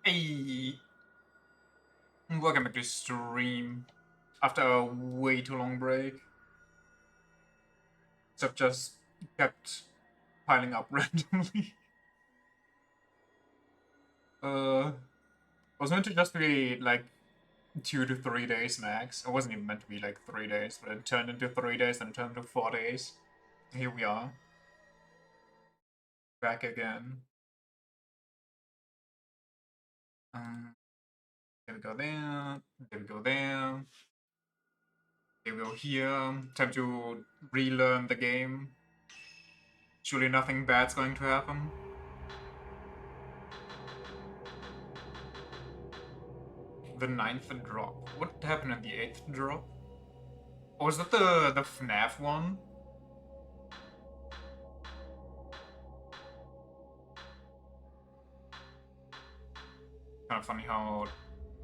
Hey, welcome back to stream after a way too long break. Stuff just kept piling up randomly. I was meant to just be like 2 to 3 days max. It wasn't even meant to be like 3 days, but it turned into 3 days, then it turned into 4 days. Here we are, back again. Um, there we go there. There we go there. There we go here. Time to relearn the game. Surely nothing bad's going to happen. The ninth drop. What happened in the eighth drop? Or was that the FNAF one? Kind of funny how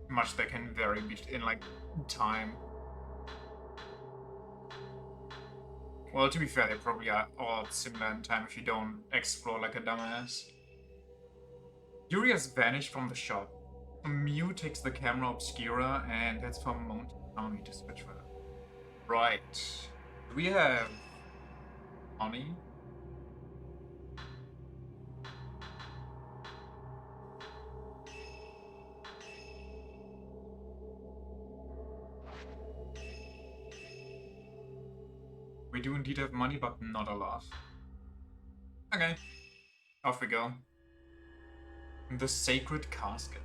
much they can vary in like time. Well, to be fair, they probably are all similar in time if you don't explore like a dumbass. Yuri has vanished from the shop. Mew takes the camera obscura and heads for Mount County to search for her. Right. Do we have money? We do indeed have money, but not a lot. Okay. Off we go. The Sacred Casket.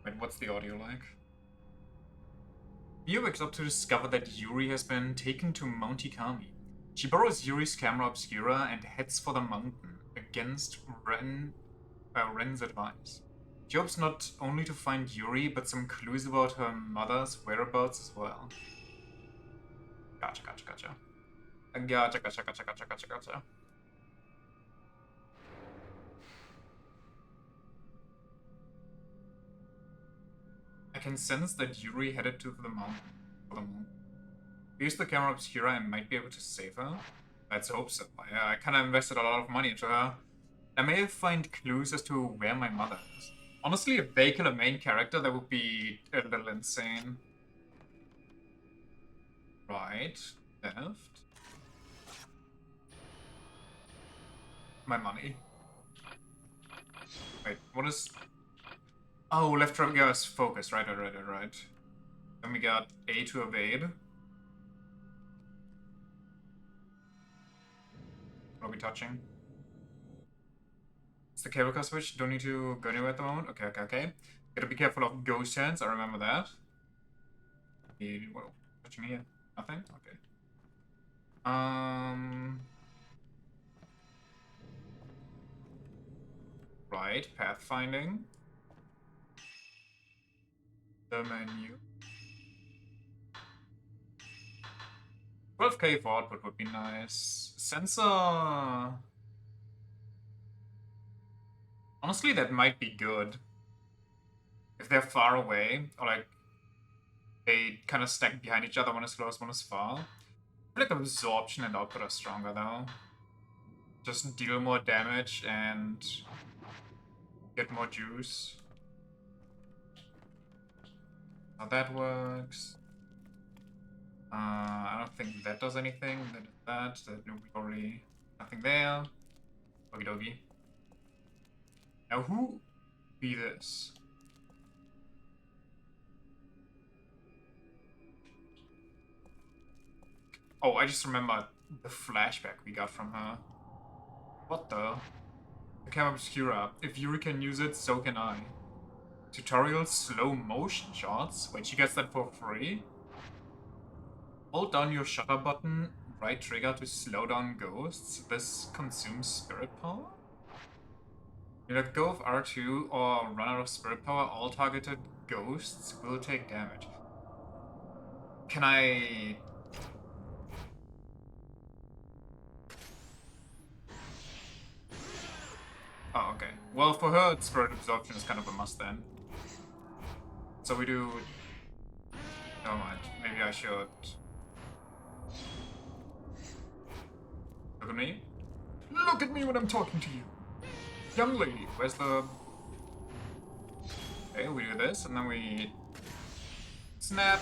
Wait, what's the audio like? Mia wakes up to discover that Yuri has been taken to Mount Ikami. She borrows Yuri's camera obscura and heads for the mountain, against Ren's advice. She hopes not only to find Yuri, but some clues about her mother's whereabouts as well. Gotcha. Gotcha. I can sense that Yuri headed to the mountain. Use the camera obscura and might be able to save her. Let's hope so. I kind of invested a lot of money into her. I may find clues as to where my mother is. Honestly, if they kill a main character, that would be a little insane. Right. Theft. My money. Wait, what is... Oh, left trigger is focus. Right. Then we got A to evade. What are we touching? It's the cable car switch. Don't need to go anywhere at the moment. Okay. Gotta be careful of ghost hands. I remember that. What touching here? Nothing? Okay. Right. Pathfinding. The menu. 12k for output would be nice. Sensor... Honestly, that might be good. If they're far away, or like, they kind of stack behind each other, one is close, one is far. I feel like absorption and output are stronger though. Just deal more damage and get more juice. How that works. I don't think that does anything. That is that. We already... Nothing there. Okie dokie. Now who be this? Oh, I just remembered the flashback we got from her. What the? The camera obscura. If Yuri can use it, so can I. Tutorial slow motion shots? Wait, she gets that for free? Hold down your shutter button, right trigger to slow down ghosts. This consumes spirit power? You let go of R2 or run out of spirit power, all targeted ghosts will take damage. Can I... Oh, okay. Well, for her, spirit absorption is kind of a must then. So we do... Never mind. Maybe I should... Look at me. Look at me when I'm talking to you. Young lady, where's the... Okay, we do this, and then we... Snap!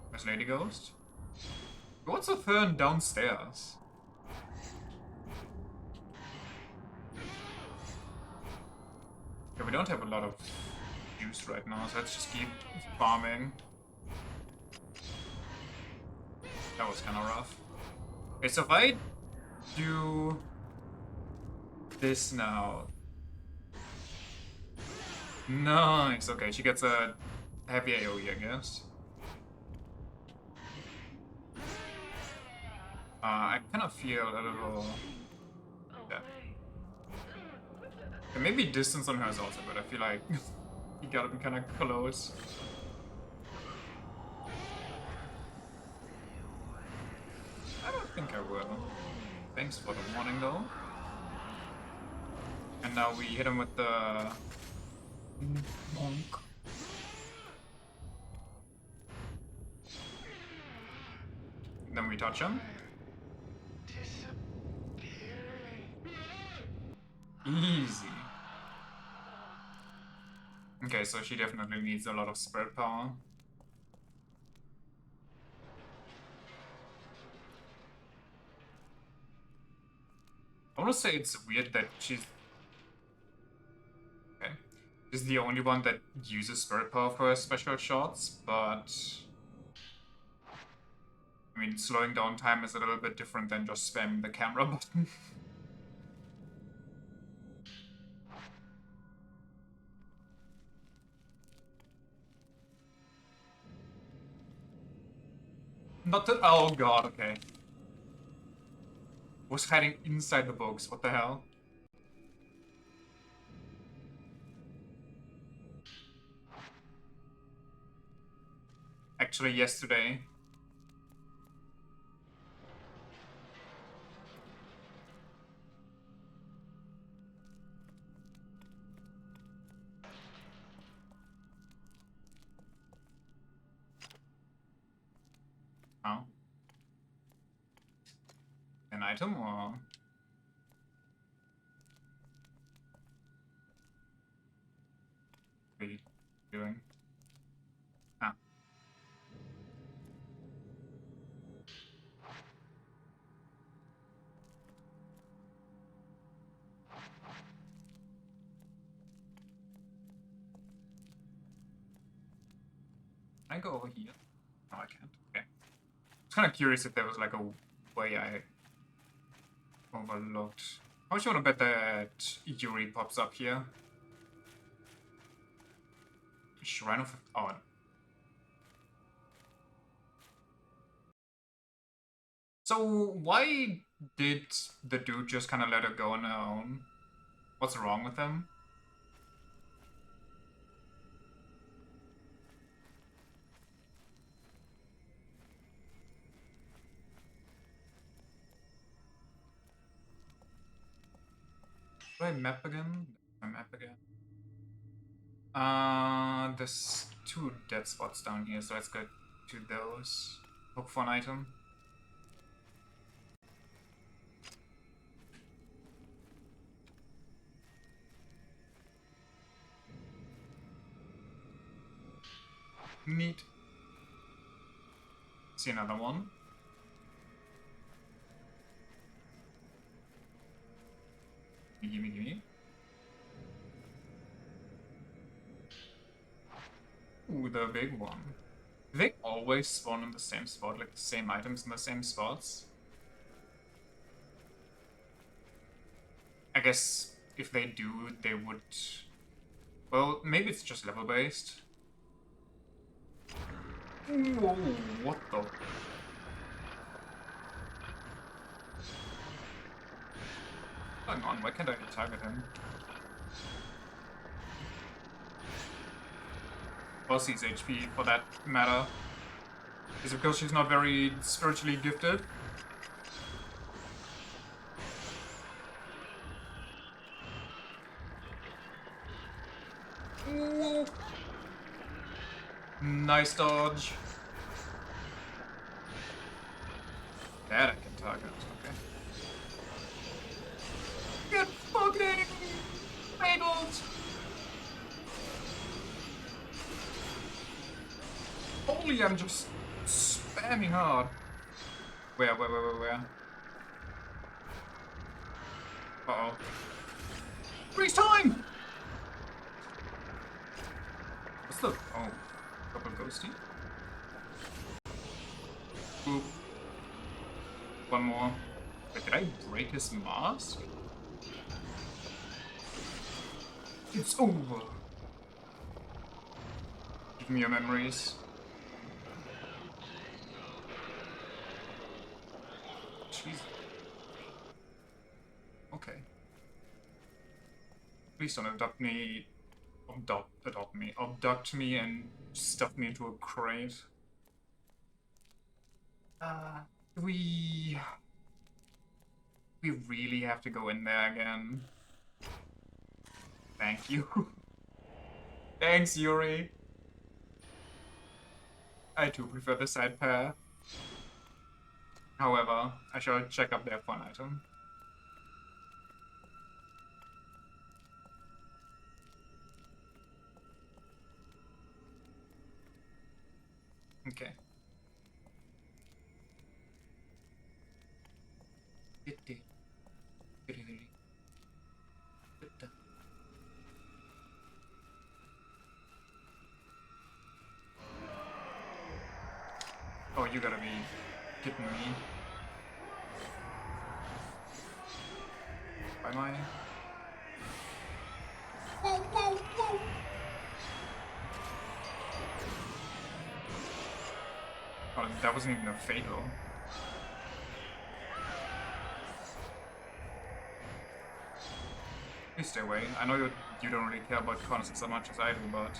Where's Lady Ghost? What's the third downstairs? Okay, we don't have a lot of juice right now, so let's just keep farming. That was kind of rough. Okay, so if I do this now... Nice! Okay, she gets a heavy AoE, I guess. I kind of feel a little... Yeah. And maybe distance on her is also good. I feel like you gotta be kind of close. I don't think I will. Thanks for the warning, though. And now we hit him with the... Monk. Then we touch him. Easy. Okay, so she definitely needs a lot of spirit power. I want to say it's weird that she's... Okay. She's the only one that uses spirit power for her special shots, but... I mean, slowing down time is a little bit different than just spamming the camera button. Not the... Oh god, okay. Was hiding inside the books, what the hell? Actually, yesterday. Oh. An item, or...? What are you doing? Ah. Can I go over here? No, I can't. Okay. I was kind of curious if there was like a way I overlooked. How much you want to bet that Yuri pops up here? Shrine of... Oh. So, why did the dude just kind of let her go on her own? What's wrong with him? Do I map again? I map again. There's 2 dead spots down here, so let's go to those. Look for an item. Neat. See another one. Gimme, gimme. Ooh, the big one. Do they always spawn in the same spot, like the same items in the same spots? I guess if they do, they would... Well, maybe it's just level-based. Whoa, what the... Hang on, why can't I target him? Bossy's HP, for that matter. Is it because she's not very spiritually gifted? Ooh. Nice dodge. That I can target, okay. Get fucking fabled! Holy, I'm just spamming hard. Where? Uh-oh. Freeze time! What's the... Oh. Couple ghosty. Oop. One more. Wait, did I break his mask? It's over. Give me your memories. Jeez. Okay. Please don't abduct me. Abduct me and stuff me into a crate. We really have to go in there again. Thank you. Thanks, Yuri. I too prefer the side path. However, I shall check up there for an item. Okay. Oh, you gotta be kidding me. Am I? Oh, that wasn't even a fatal. Please stay away. I know you don't really care about corners as much as I do, but...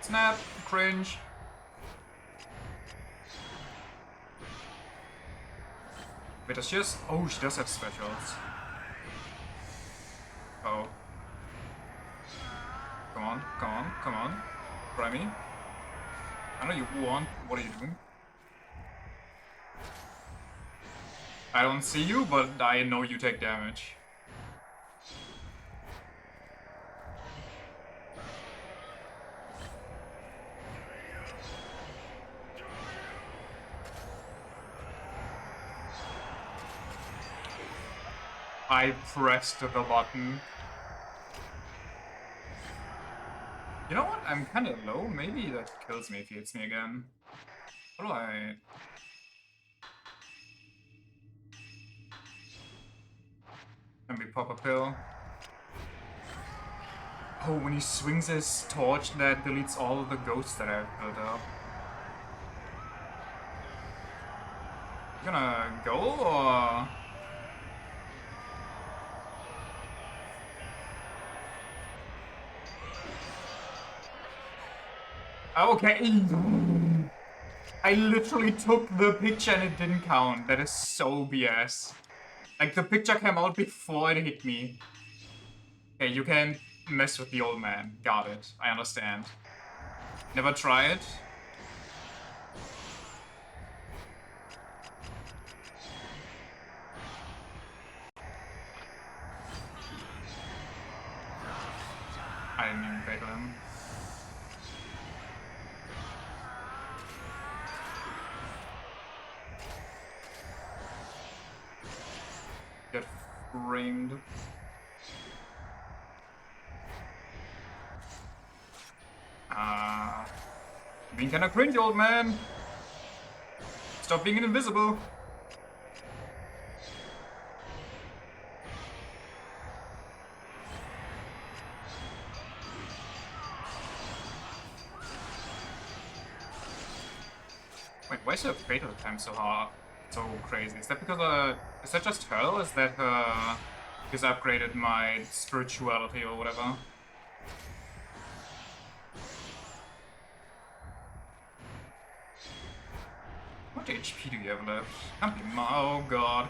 Snap! Cringe! Wait, does she just... Oh, she does have specials. Oh. Come on, come on, come on. Try me. I know you want. What are you doing? I don't see you, but I know you take damage. I pressed the button. You know what? I'm kinda low. Maybe that kills me if he hits me again. How do I... Let me pop a pill. Oh, when he swings his torch, that deletes all of the ghosts that I've built up. You gonna go, or...? Okay. I literally took the picture and it didn't count. That is so BS. Like, the picture came out before it hit me. Okay, you can't mess with the old man. Got it. I understand. Never try it. I didn't even fatal him. Get framed. Being kinda cringe, old man. Stop being invisible. Wait, why is her fatal time so hard? So crazy? Is that because is that just her, or is that because I upgraded my spirituality or whatever? What HP do you have left? Can't be oh god.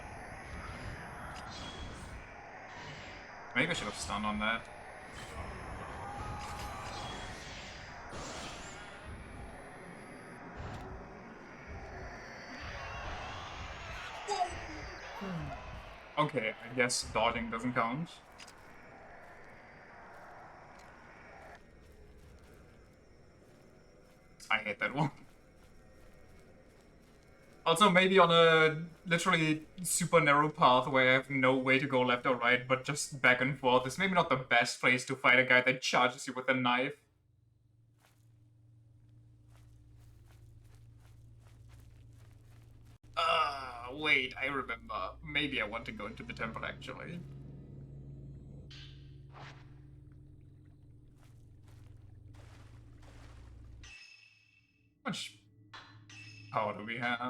Maybe I should have stunned on that. Okay, I guess dodging doesn't count. I hate that one. Also, maybe on a literally super narrow path where I have no way to go left or right, but just back and forth is maybe not the best place to fight a guy that charges you with a knife. Wait, I remember. Maybe I want to go into the temple, actually. How much power do we have?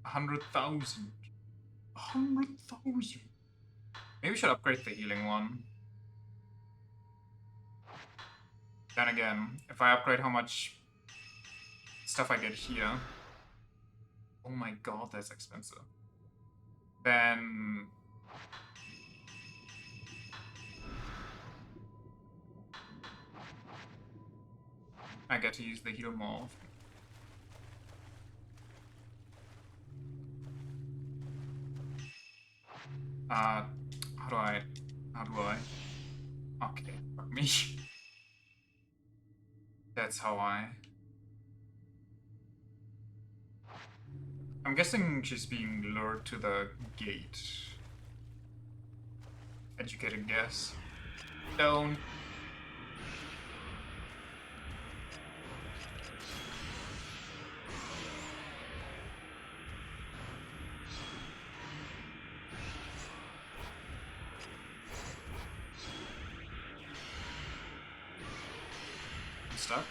100,000. 100,000. Maybe we should upgrade the healing one. Then again, if I upgrade how much stuff I get here... Oh my god, that's expensive. Then... I get to use the heal more often. How do I... Okay, fuck me. That's how I... I'm guessing she's being lured to the gate. Educated guess. Don't. I'm stuck.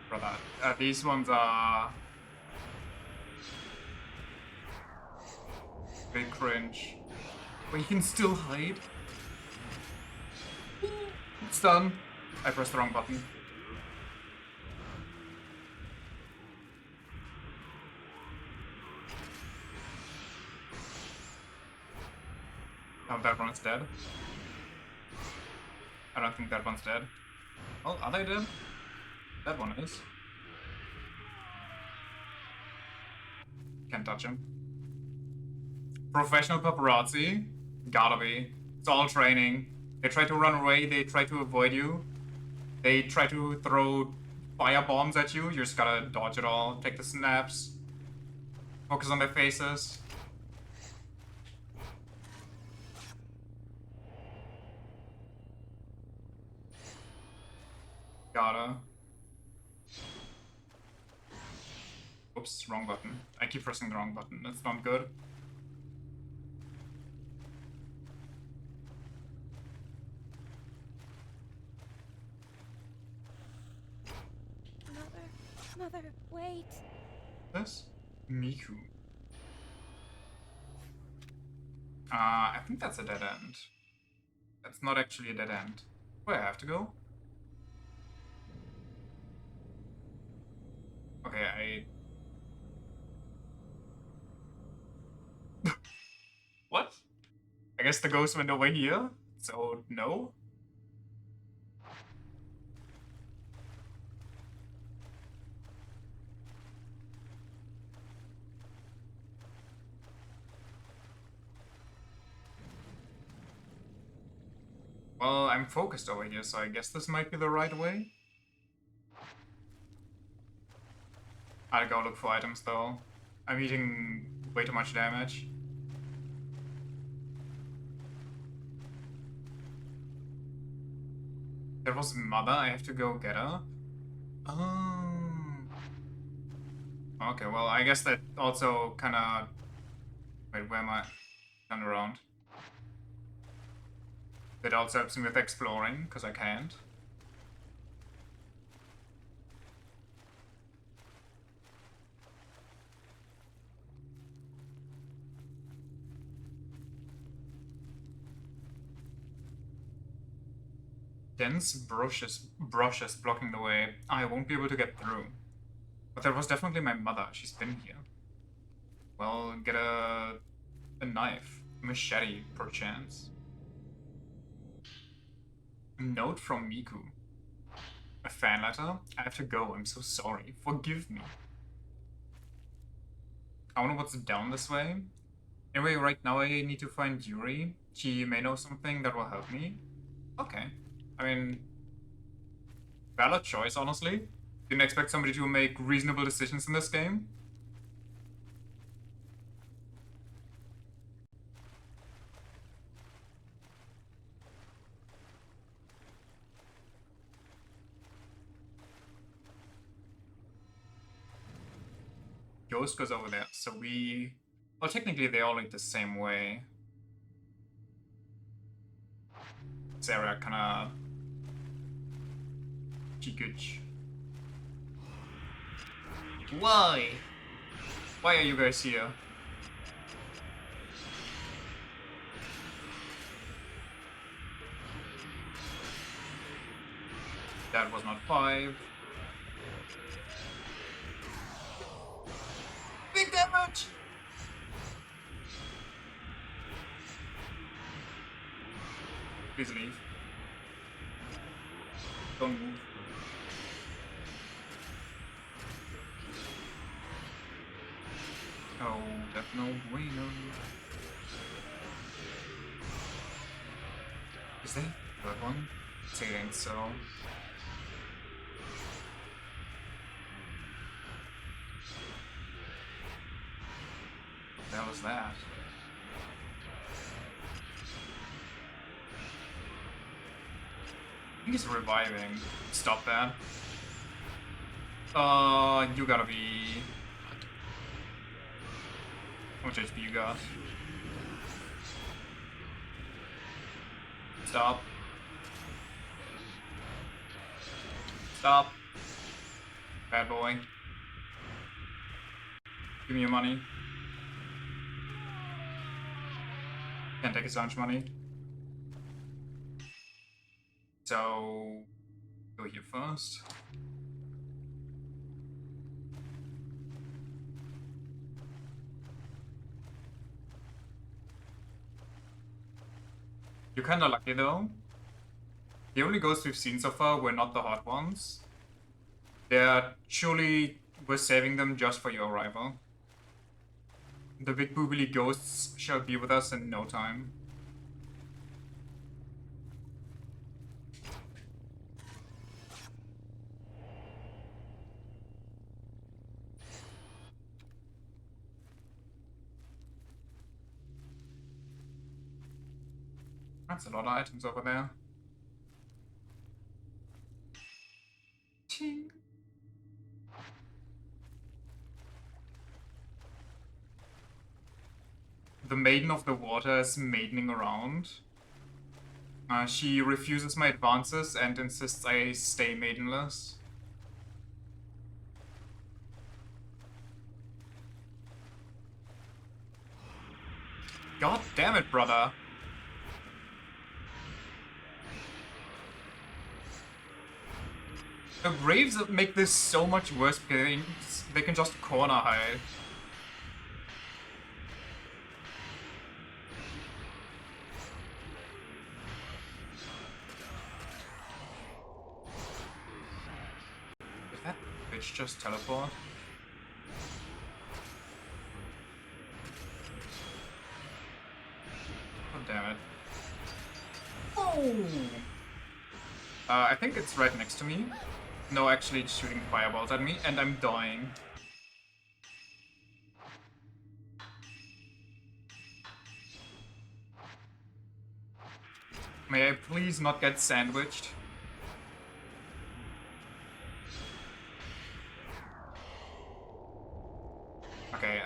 Brother, these ones are... big cringe. But you can still hide. It's done. I pressed the wrong button. Oh, that one's dead. I don't think that one's dead. Oh, are they dead? That one is. Can't touch him. Professional paparazzi? Gotta be. It's all training. They try to run away, they try to avoid you. They try to throw fire bombs at you, you just gotta dodge it all, take the snaps. Focus on their faces. Gotta. Oops, wrong button. I keep pressing the wrong button, that's not good. Mother, wait. This? Miku. I think that's a dead end. That's not actually a dead end. Where I have to go? Okay, What? I guess the ghost went over here, so no? Well, I'm focused over here, so I guess this might be the right way. I'll go look for items, though. I'm eating way too much damage. There was Mother, I have to go get her. Oh. Okay, well, I guess that also kinda... Wait, where am I? Turn around. That also helps me with exploring, because I can't. Dense brushes blocking the way. I won't be able to get through. But that was definitely my mother. She's been here. Well, get a knife. Machete, perchance. Note from Miku. A fan letter? I have to go, I'm so sorry. Forgive me. I wonder what's down this way. Anyway, right now I need to find Yuri. She may know something that will help me. Okay. I mean, valid choice, honestly. Didn't expect somebody to make reasonable decisions in this game. Ghost goes over there, so we... Well, technically they all lead the same way. This area kinda... Chikuch. Why? Why are you guys here? That was not 5. Big damage! Please leave. Don't move. Oh, that's no bueno. Is that that one? Saying so. What the hell is that? I think he's reviving. Stop that. You gotta be... How much HP you got? Stop. Stop. Bad boy. Give me your money. Can't take his lunch money. So... Go here first. You're kinda lucky though. The only ghosts we've seen so far were not the hot ones. They're surely we're saving them just for your arrival. The big boobily ghosts shall be with us in no time. That's a lot of items over there. Ting. The Maiden of the Water is maidening around. She refuses my advances and insists I stay maidenless. God damn it, brother! The Braves make this so much worse because they can just corner hide. Did that bitch just teleport? Oh, damn it. Oh! I think it's right next to me. No, actually it's shooting fireballs at me, and I'm dying. May I please not get sandwiched? Okay,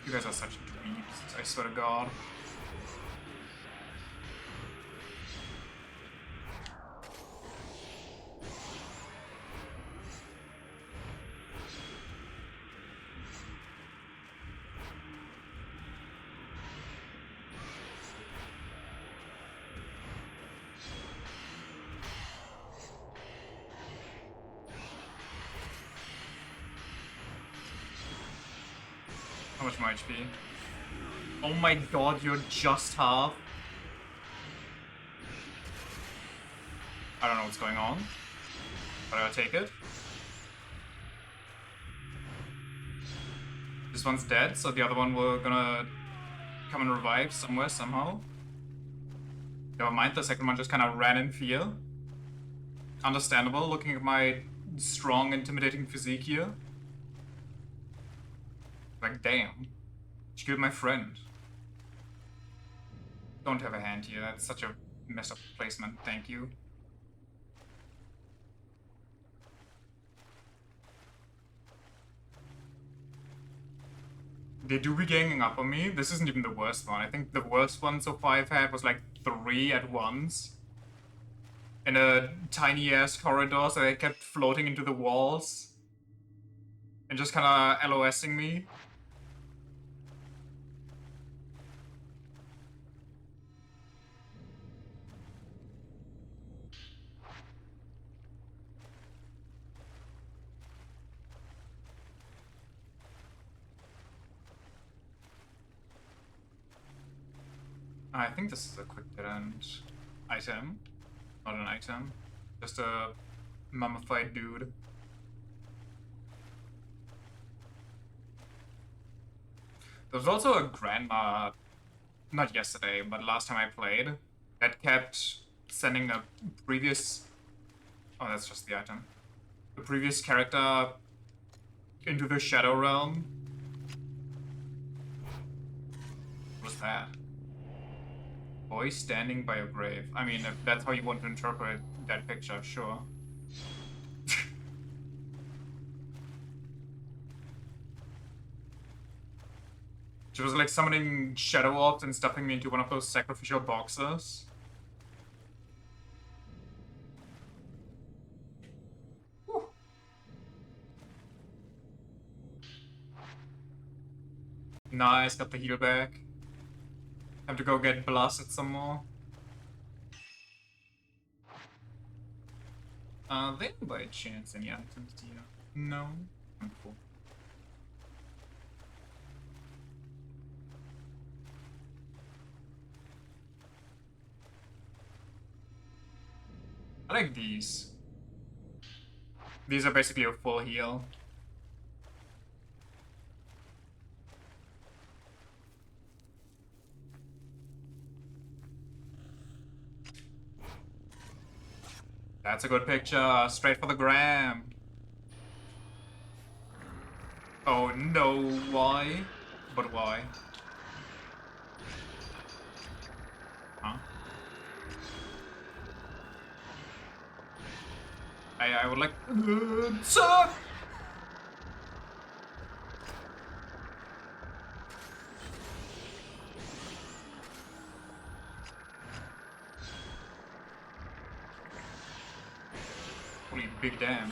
You guys are such dweebs, I swear to God. How much more HP? Oh my god, you're just half. I don't know what's going on, but I'll take it. This one's dead, so the other one we're gonna come and revive somewhere, somehow. Never mind, the second one just kind of ran in fear. Understandable, looking at my strong, intimidating physique here. Like, damn. She killed my friend. Don't have a hand here, that's such a messed up placement, thank you. They do be ganging up on me. This isn't even the worst one. I think the worst one so far I've had was like 3 at once. In a tiny-ass corridor, so they kept floating into the walls. And just kinda LOSing me. I think this is a quick dead end item. Not an item. Just a mummified dude. There was also a grandma, not yesterday, but last time I played, that kept sending a previous... Oh, that's just the item. The previous character into the Shadow Realm. What was that? Boy standing by a grave. I mean, if that's how you want to interpret that picture, sure. She was like summoning shadow orbs and stuffing me into one of those sacrificial boxes. Whew. Nice, got the heal back. Have to go get blasted some more. They don't by chance any items here. No? I'm cool. I like these. These are basically a full heal. That's a good picture. Straight for the gram. Oh no, why? But why? Huh? I would like... Sir! Holy big damn.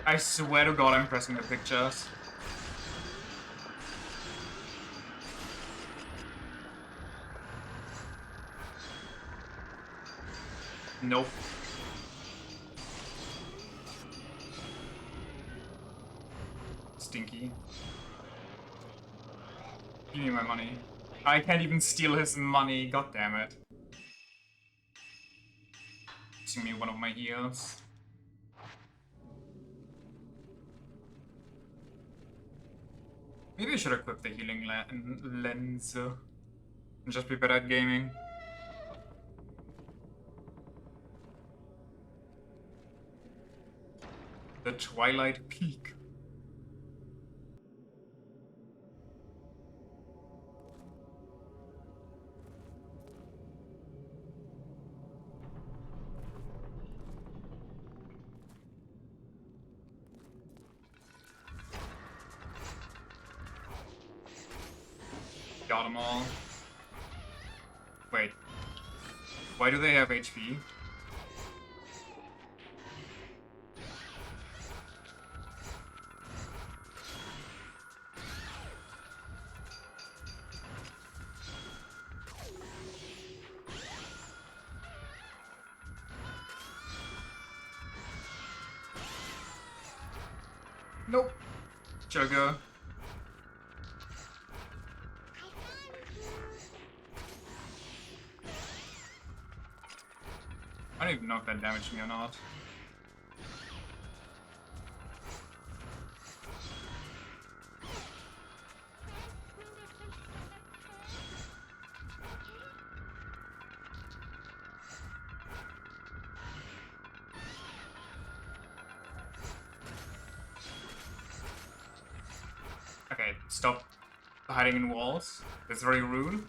I swear to God I'm pressing the pictures. Nope. Stinky. Give me my money. I can't even steal his money, god damn it. Give me one of my heals. Maybe I should equip the healing lens and just be better at gaming. The Twilight Peak. Got them all. Wait. Why do they have HP? Nope. Jugger. I don't even know if that damaged me or not. Okay, stop hiding in walls. That's very rude.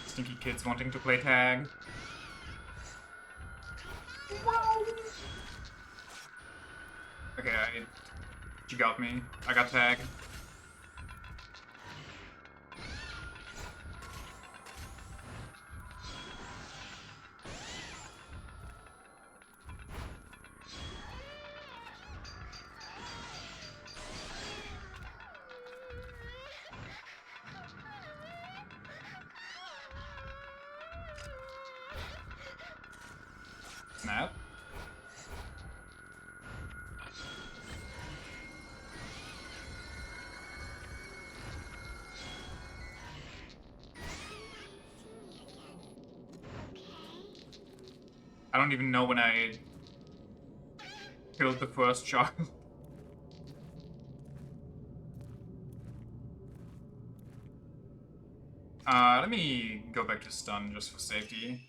Sneaky kids wanting to play tag. Okay, she got me. I got tag. Snap. I don't even know when I killed the first child. Let me go back to stun just for safety.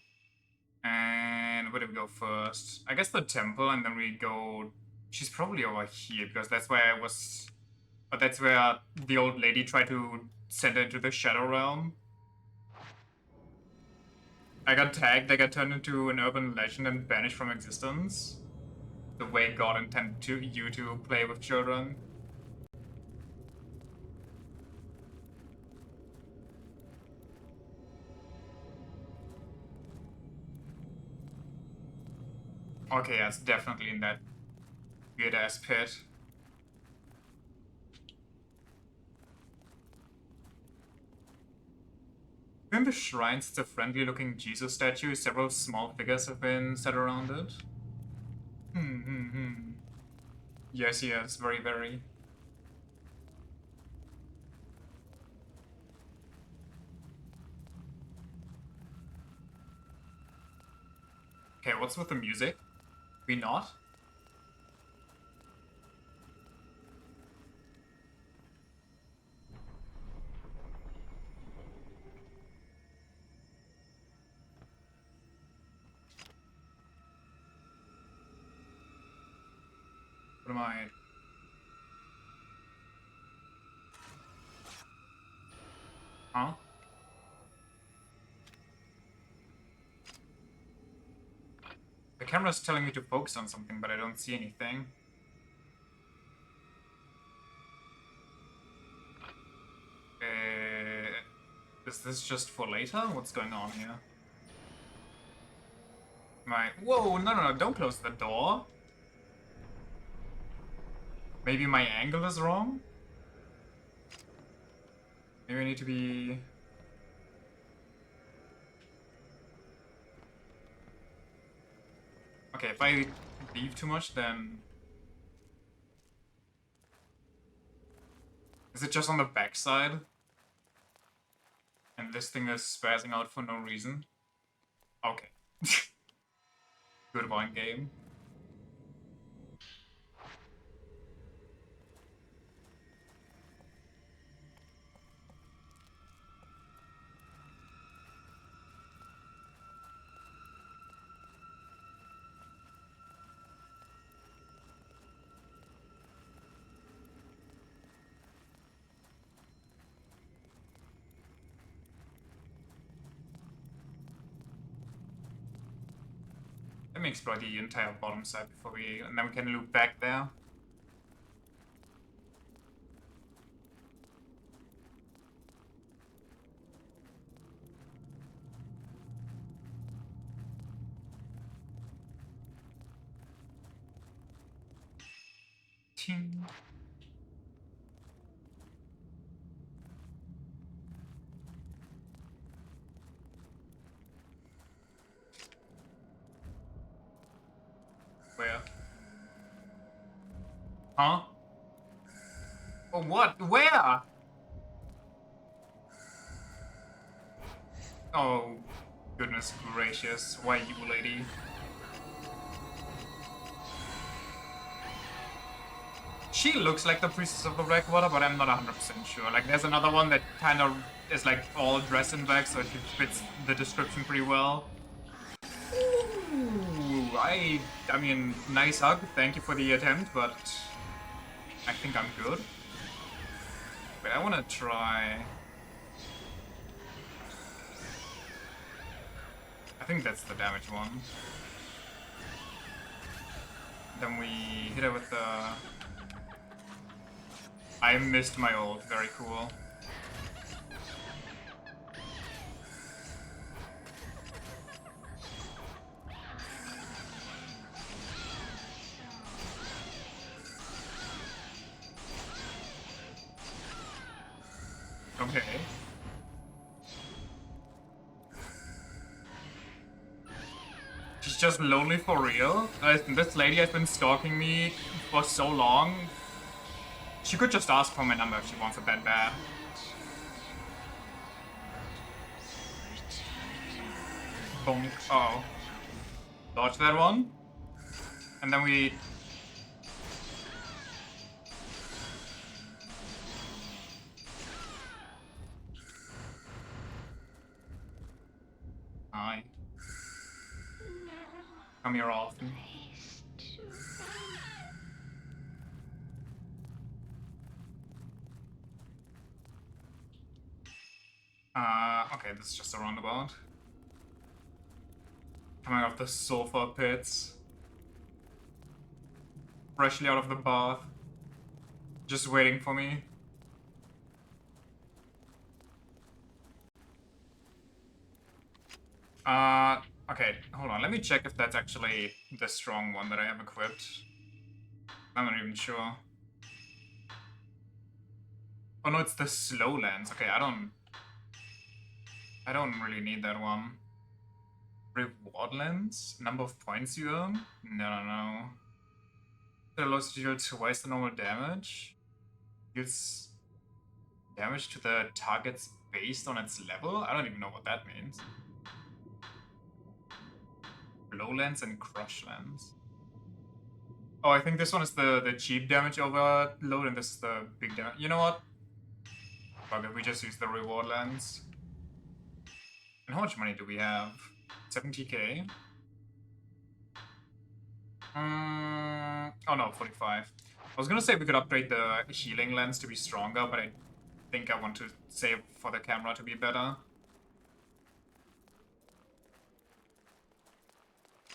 And where do we go first? I guess the temple, and then we go... She's probably over here, because that's where I was... But that's where the old lady tried to send her into the Shadow Realm. I got tagged, I got turned into an urban legend and banished from existence. The way God intended you to play with children. Okay, yeah, it's definitely in that weird-ass pit. In the shrines, it's a friendly-looking Jesus statue. Several small figures have been set around it. Yes, yes, very, very. Okay, what's with the music? We not? What am I... Huh? The camera's telling me to focus on something, but I don't see anything. Is this just for later? What's going on here? Whoa, no, no, no, don't close the door. Maybe my angle is wrong? Maybe I need to be... Okay, if I leave too much, then... Is it just on the backside? And this thing is spazzing out for no reason? Okay. Good one, game. Let me explore the entire bottom side before and then we can loop back there. Ting. Where? Huh? Oh, what? Where? Oh, goodness gracious. Why you, lady? She looks like the Priestess of the Blackwater, but I'm not 100% sure. Like, there's another one that kind of is like all dressed in black, so it fits the description pretty well. Ooh, I mean, nice hug. Thank you for the attempt, but I think I'm good. Wait, I want to try. I think that's the damage one. Then we hit her with the... I missed my ult. Very cool. Okay. She's just lonely for real. This lady has been stalking me for so long. She could just ask for my number if she wants it that bad. Bonk. Oh. Dodge that one. And then we... Hi. Come here often. Okay, this is just a roundabout. Coming off the sulfur pits. Freshly out of the bath. Just waiting for me. Okay, hold on. Let me check if that's actually the strong one that I have equipped. I'm not even sure. Oh no, it's the slow lens. Okay, I don't really need that one. Reward lens? Number of points you earn? No. It allows you to deal twice the normal damage. Deals damage to the targets based on its level? I don't even know what that means. Blow lens and crush lens. Oh, I think this one is the cheap damage overload and this is the big damage. You know what? Fuck it, we just use the reward lens. And how much money do we have? 70k? Oh no, 45. I was gonna say we could upgrade the healing lens to be stronger, but I think I want to save for the camera to be better.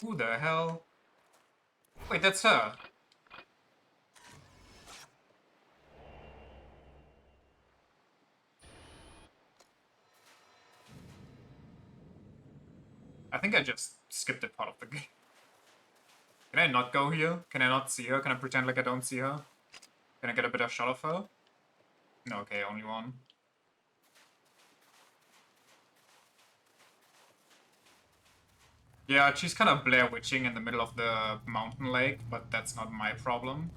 Who the hell? Wait, that's her. I think I just skipped a part of the game. Can I not go here? Can I not see her? Can I pretend like I don't see her? Can I get a better shot of her? No, okay, only one. Yeah, she's kind of Blair Witching in the middle of the mountain lake, but that's not my problem.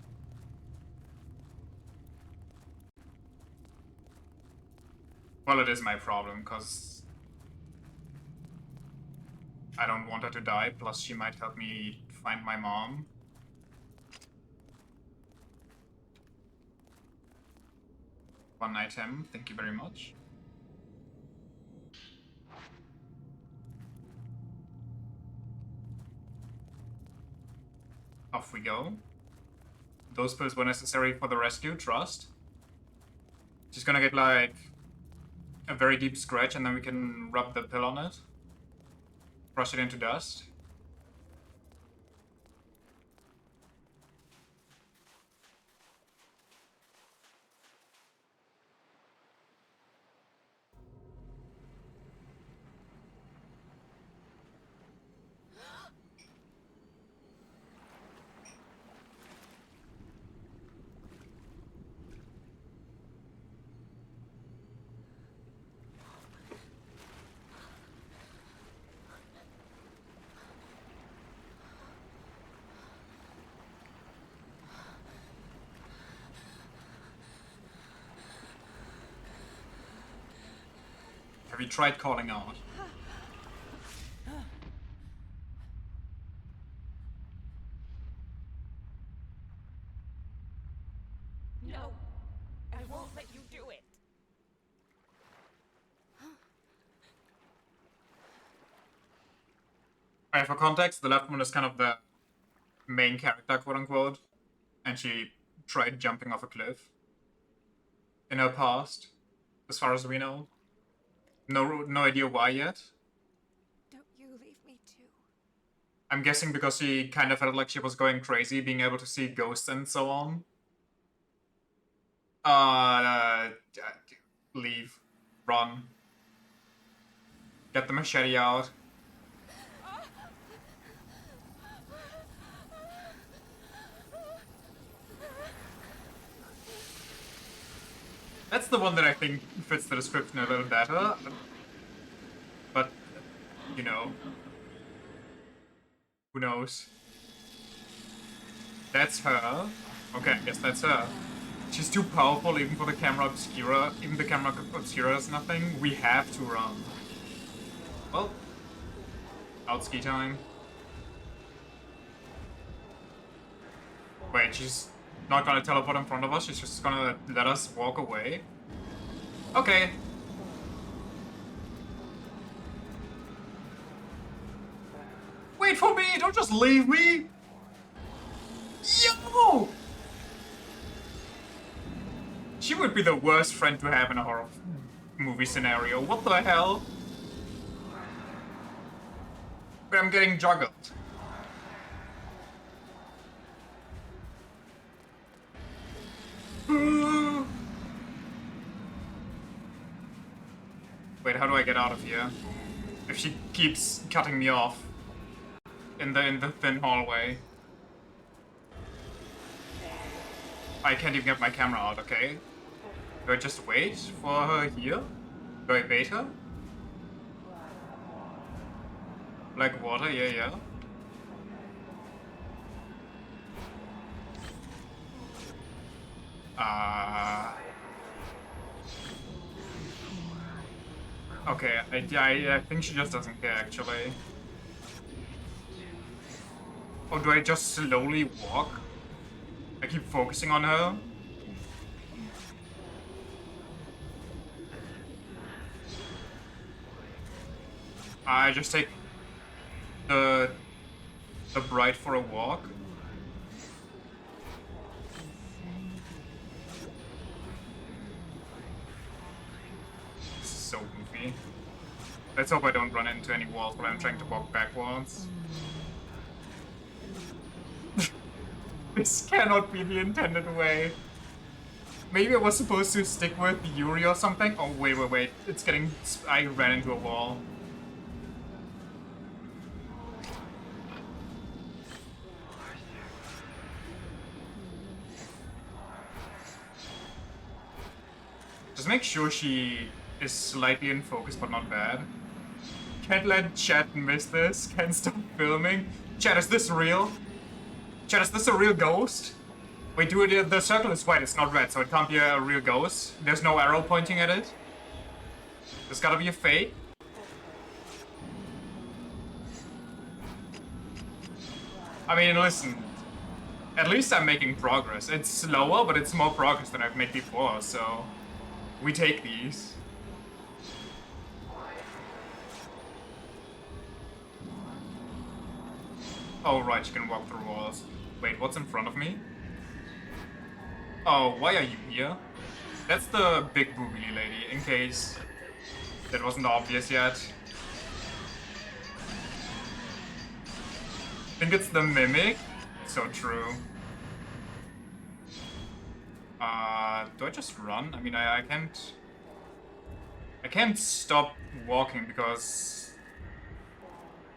Well, it is my problem, because I don't want her to die, plus she might help me find my mom. One item, thank you very much. Off we go. Those pills were necessary for the rescue, trust. She's gonna get like a very deep scratch and then we can rub the pill on it. Crush it into dust. Have you tried calling out? No, I won't let you do it. Alright, for context, the left one is kind of the main character, quote-unquote, and she tried jumping off a cliff in her past, as far as we know. No idea why yet. Don't you leave me too. I'm guessing because she kind of felt like she was going crazy, being able to see ghosts and so on. Leave. Run. Get the machete out. That's the one that I think fits the description a little better. But, you know. Who knows? That's her. Okay, I guess that's her. She's too powerful even for the camera obscura. Even the camera obscura is nothing. We have to run. Well, outski time. Wait, she's not gonna teleport in front of us, she's just gonna let us walk away? Okay. Wait for me! Don't just leave me! Yo! She would be the worst friend to have in a horror movie scenario. What the hell? But I'm getting juggled. Wait, how do I get out of here? If she keeps cutting me off in the thin hallway. I can't even get my camera out, okay? Do I just wait for her here? Do I bait her? Like water, yeah. Okay, I think she just doesn't care, actually. Or do I just slowly walk? I keep focusing on her. I just take the bride for a walk. This is so goofy. Let's hope I don't run into any walls while I'm trying to walk backwards. This cannot be the intended way. Maybe I was supposed to stick with Yuri or something? Oh, wait. It's getting... I ran into a wall. Just make sure she is slightly in focus, but not bad. Can't let chat miss this. Can't stop filming. Chat, is this real? Chat, is this a real ghost? Wait, the circle is white, it's not red, so it can't be a real ghost. There's no arrow pointing at it. There's gotta be a fake. I mean, listen. At least I'm making progress. It's slower, but it's more progress than I've made before, so... we take these. Oh, right, you can walk through walls. Wait, what's in front of me? Oh, why are you here? That's the big boobly lady, in case that wasn't obvious yet. Think it's the mimic? So true. Do I just run? I mean, I can't... I can't stop walking because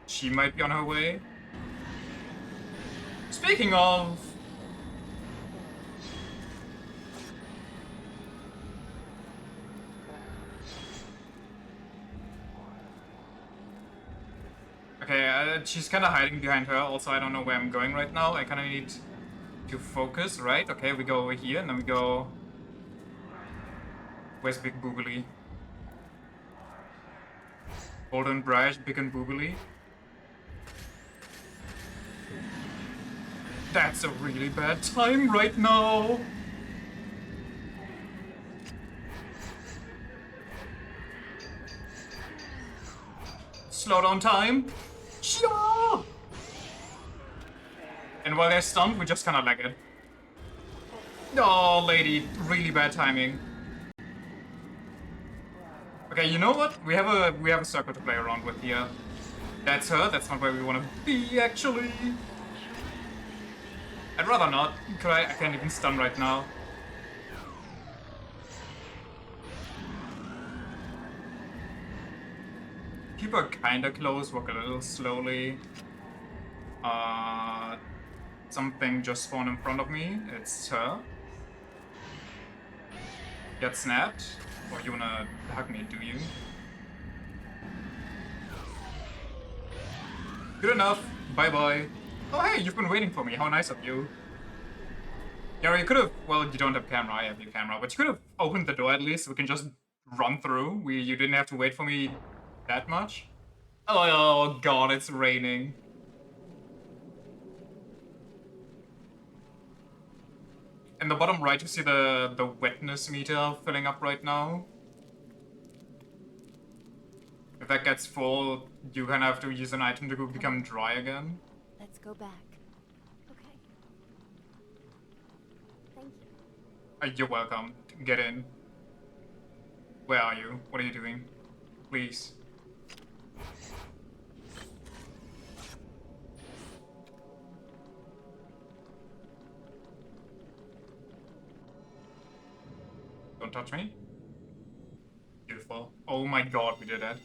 she might be on her way. Speaking of... Okay, she's kind of hiding behind her. Also, I don't know where I'm going right now. I kind of need to focus, right? Okay, we go over here, and then we go... Where's Big Boogly? Bold and brash, big and boobily. That's a really bad time right now. Slow down time. Yeah! And while they're stunned, we just kind of leg it. Oh, lady, really bad timing. Okay, you know what? We have a circle to play around with here. That's her. That's not where we want to be, actually. I'd rather not. I can't even stun right now. Keep her kinda close. Walk a little slowly. Something just spawned in front of me. It's her. Get snapped. Or you wanna hug me, do you? Good enough. Bye-bye. Oh, hey, you've been waiting for me. How nice of you. Yeah, you could have... Well, you don't have camera. I have your camera. But you could have opened the door at least so we can just run through. You didn't have to wait for me that much. Oh, God, it's raining. In the bottom right, you see the wetness meter filling up right now. If that gets full, you kind of have to use an item to become dry again. Let's go back. Okay. Thank you. You're welcome. Get in. Where are you? What are you doing? Please. Don't touch me. Beautiful. Oh my god, we did it.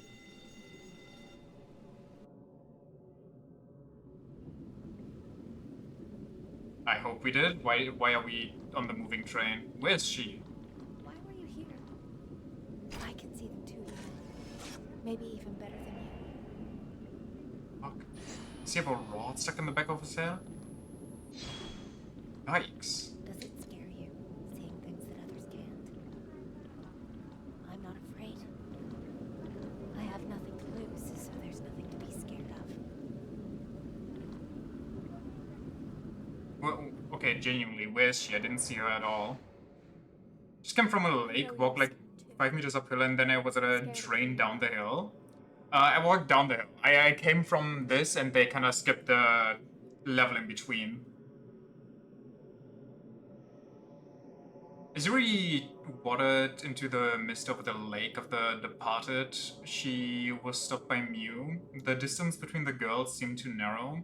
I hope we did. Why are we on the moving train? Where's she? Why were you here? I can see them too. Maybe even better than you. Fuck. Does he have a rod stuck in the back of his hair? Yikes. Does it scare you, seeing things that others can't? I'm not afraid. I have nothing to lose, so there's nothing to be scared of. Well, okay, genuinely, where is she? I didn't see her at all. Just came from a lake, walked like 5 meters uphill, and then I was at a train down the hill. I walked down the hill. I came from this, and they kind of skipped the level in between. As Yuri watered into the mist over the lake of the departed, she was stopped by Mew. The distance between the girls seemed too narrow.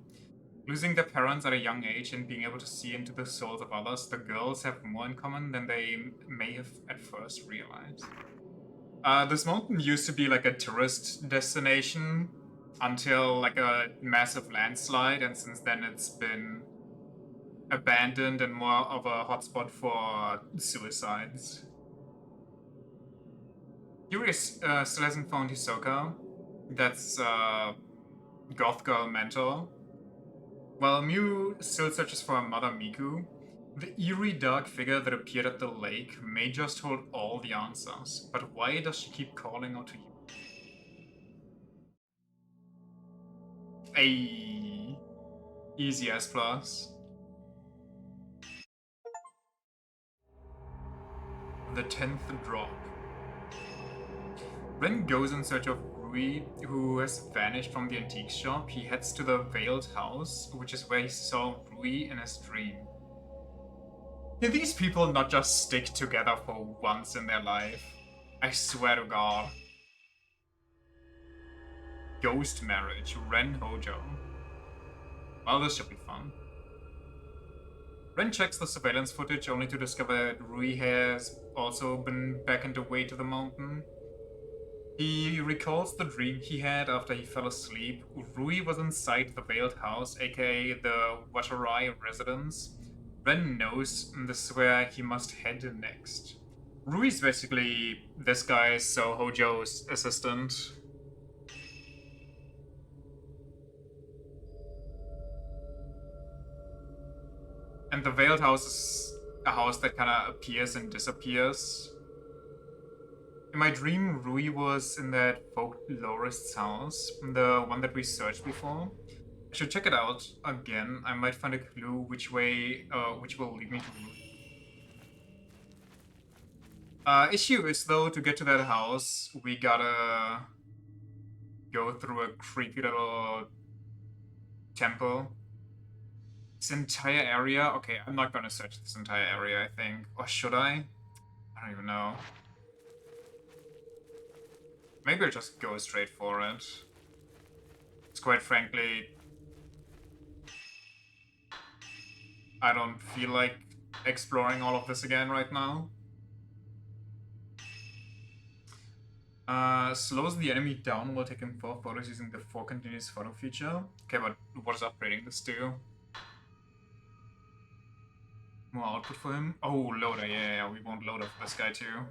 Losing their parents at a young age and being able to see into the souls of others, the girls have more in common than they may have at first realized. This mountain used to be like a tourist destination until like a massive landslide, and since then it's been abandoned and more of a hotspot for suicides. Yuri still hasn't found Hisoka. That's goth girl mentor. While Mew still searches for her mother Miku, the eerie dark figure that appeared at the lake may just hold all the answers. But why does she keep calling out to you? Ayy. Easy S+. The 10th drop. Ren goes in search of Rui, who has vanished from the antique shop. He heads to the Veiled House, which is where he saw Rui in his dream. Can these people not just stick together for once in their life? I swear to God. Ghost marriage, Ren Hojo. Well, this should be fun. Ren checks the surveillance footage only to discover that Rui has also been beckoned away to the mountain. He recalls the dream he had after he fell asleep. Rui was inside the Veiled House, aka the Watarai residence. Ren knows this is where he must head next. Rui's basically this guy's So Hojo's assistant. And the Veiled House is a house that kind of appears and disappears. In my dream, Rui was in that folklorist's house, the one that we searched before. I should check it out again. I might find a clue which will lead me to Rui. Issue is though, to get to that house, we gotta go through a creepy little temple. This entire area? Okay, I'm not gonna search this entire area, I think. Or should I? I don't even know. Maybe I'll just go straight for it. It's quite frankly, I don't feel like exploring all of this again right now. Slows the enemy down while taking 4 photos using the 4 continuous photo feature. Okay, but what is upgrading this to? More output for him? Oh, loader, yeah, we want loader for this guy too.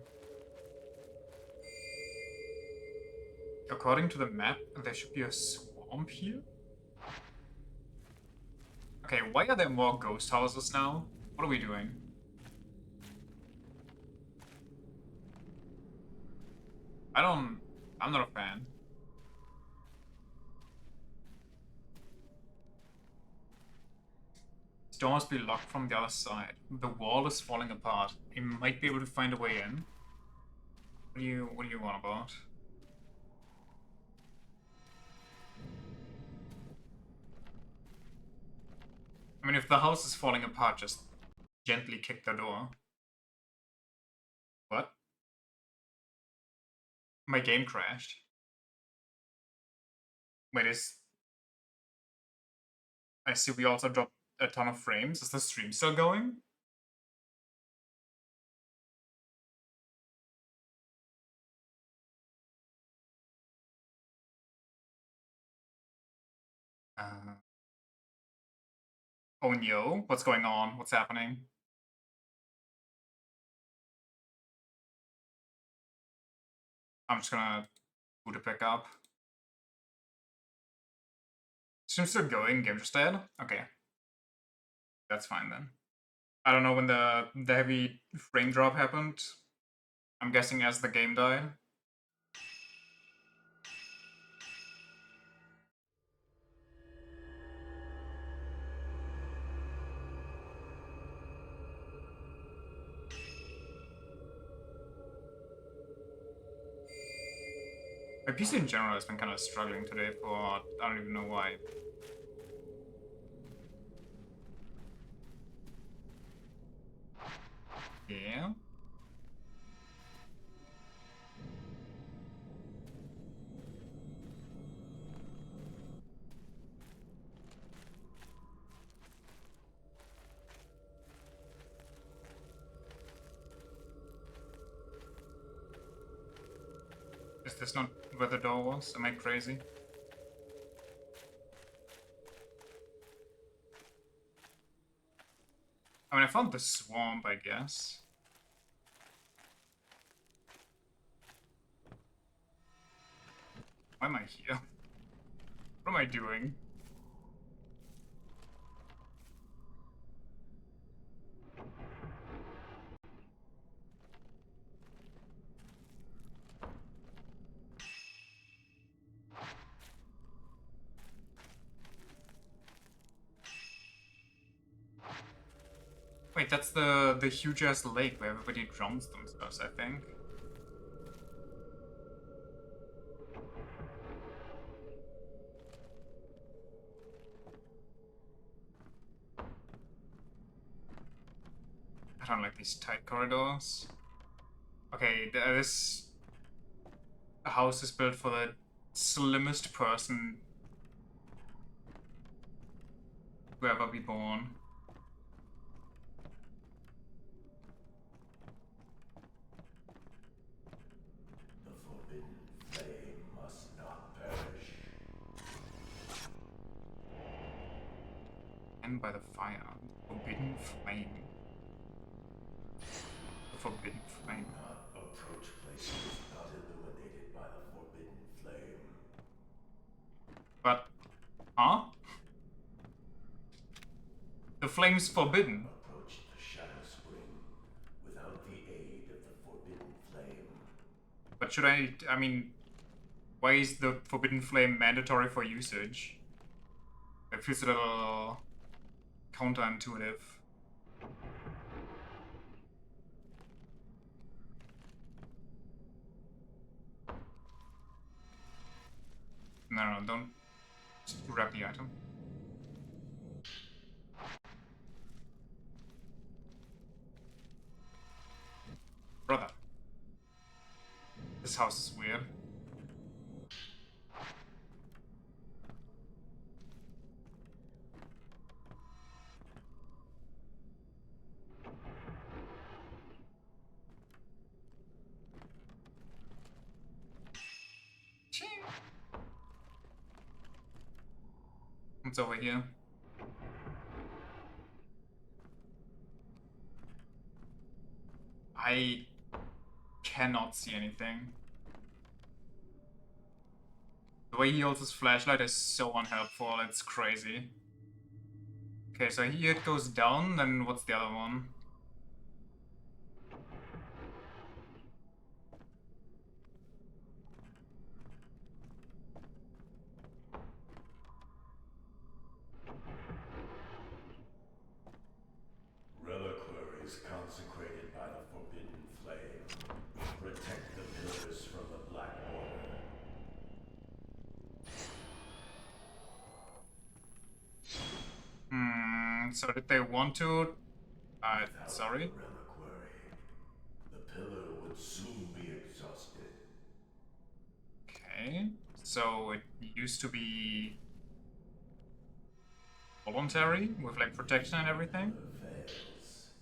According to the map, there should be a swamp here? Okay, why are there more ghost houses now? What are we doing? I'm not a fan. This door must be locked from the other side. The wall is falling apart. We might be able to find a way in. What do you want about? I mean, if the house is falling apart, just gently kick the door. What? My game crashed. Wait, I see we also dropped a ton of frames. Is the stream still going? Uh, oh no, what's going on? What's happening? I'm just gonna boot it back up. Stream's still going, game just dead? Okay. That's fine then. I don't know when the heavy frame drop happened. I'm guessing as the game died. My PC in general has been kind of struggling today for I don't even know why. Yeah. Is this not where the door was? Am I crazy? I mean, I found the swamp, I guess. Why am I here? What am I doing? Wait, that's the huge ass lake where everybody drowns themselves, I think. I don't like these tight corridors. Okay, this house is built for the slimmest person to ever be born. The forbidden flame must not perish. And by the fire, forbidden flame. The forbidden flame. Not approach places not illuminated by the forbidden flame. But, huh? The flame's forbidden. Approach the Shadow Spring without the aid of the forbidden flame. But should I mean, why is the Forbidden Flame mandatory for usage? It feels a little counterintuitive. No, don't just grab the item. Brother. This house is weird. Ching. What's over here? I cannot see anything. The way he holds his flashlight is so unhelpful, it's crazy. Okay, so here it goes down, then what's the other one? Reliquaries consecrated by the Forbidden Flame protect the pillars from the Black Water. So did they want to? Without Sorry? the reliquary, the pillar would soon be exhausted. Okay, so it used to be voluntary, with like protection and everything? If the pillar fails,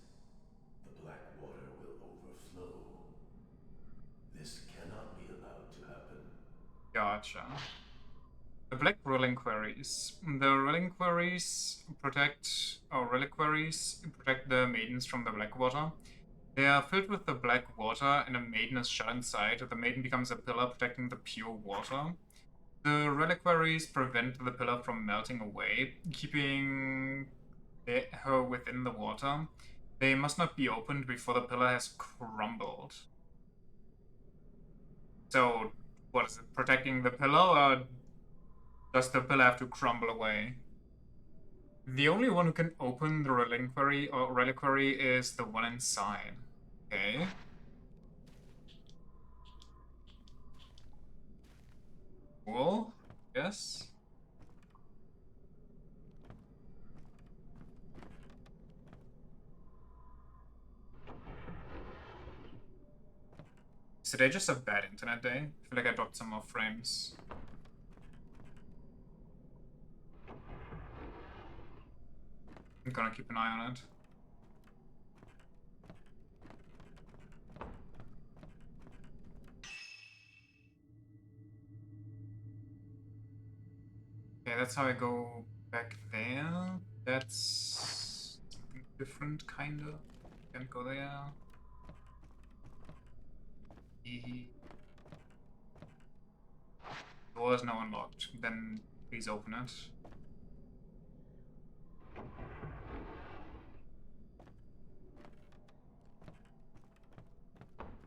the Black Water will overflow. This cannot be allowed to happen. Gotcha. The Black Reliquaries. The Reliquaries protect, or Reliquaries protect the Maidens from the Black Water. They are filled with the Black Water, and a Maiden is shut inside. The Maiden becomes a pillar protecting the pure water. The Reliquaries prevent the pillar from melting away, keeping her within the water. They must not be opened before the pillar has crumbled. So, what is it? Protecting the pillar, or does the pillar have to crumble away? The only one who can open the reliquary is the one inside. Okay. Cool. Yes. Is today just a bad internet day? I feel like I dropped some more frames. I'm gonna keep an eye on it. Okay, that's how I go back there. That's something different, kinda. Can't go there. Door is now unlocked. Then please open it.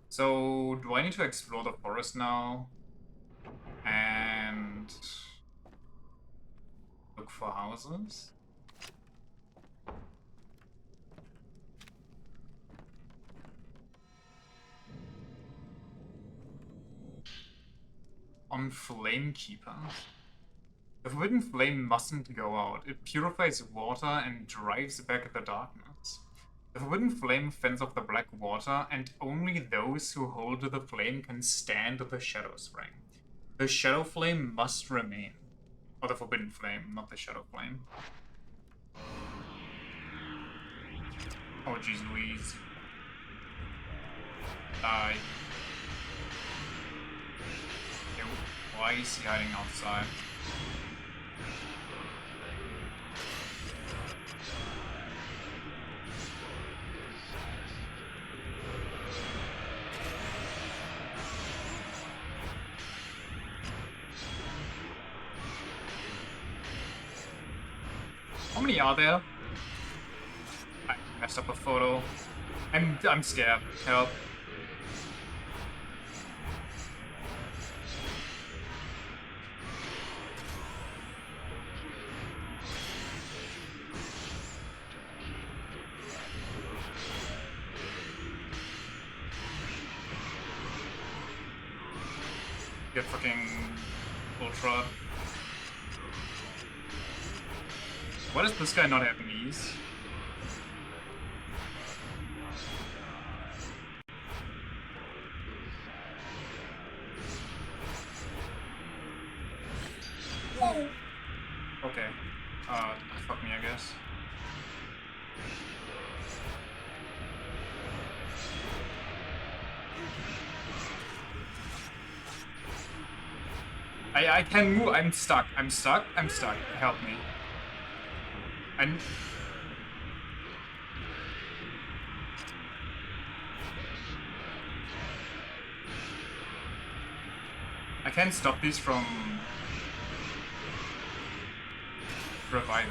So, do I need to explore the forest now? And look for houses? On Flamekeeper. The Forbidden Flame mustn't go out. It purifies water and drives back the darkness. The Forbidden Flame fends off the black water, and only those who hold the flame can stand the Shadow Spring. The Shadow Flame must remain. Or the Forbidden Flame, not the Shadow Flame. Oh, jeez Louise. Die. Okay, why is he hiding outside? How many are there? I messed up a photo. I'm scared. Help. Get fucking ultra. Why does this guy not have knees? Okay. Fuck me, I guess. I can move. I'm stuck. I'm stuck. I'm stuck. Help me. I can't stop these from reviving.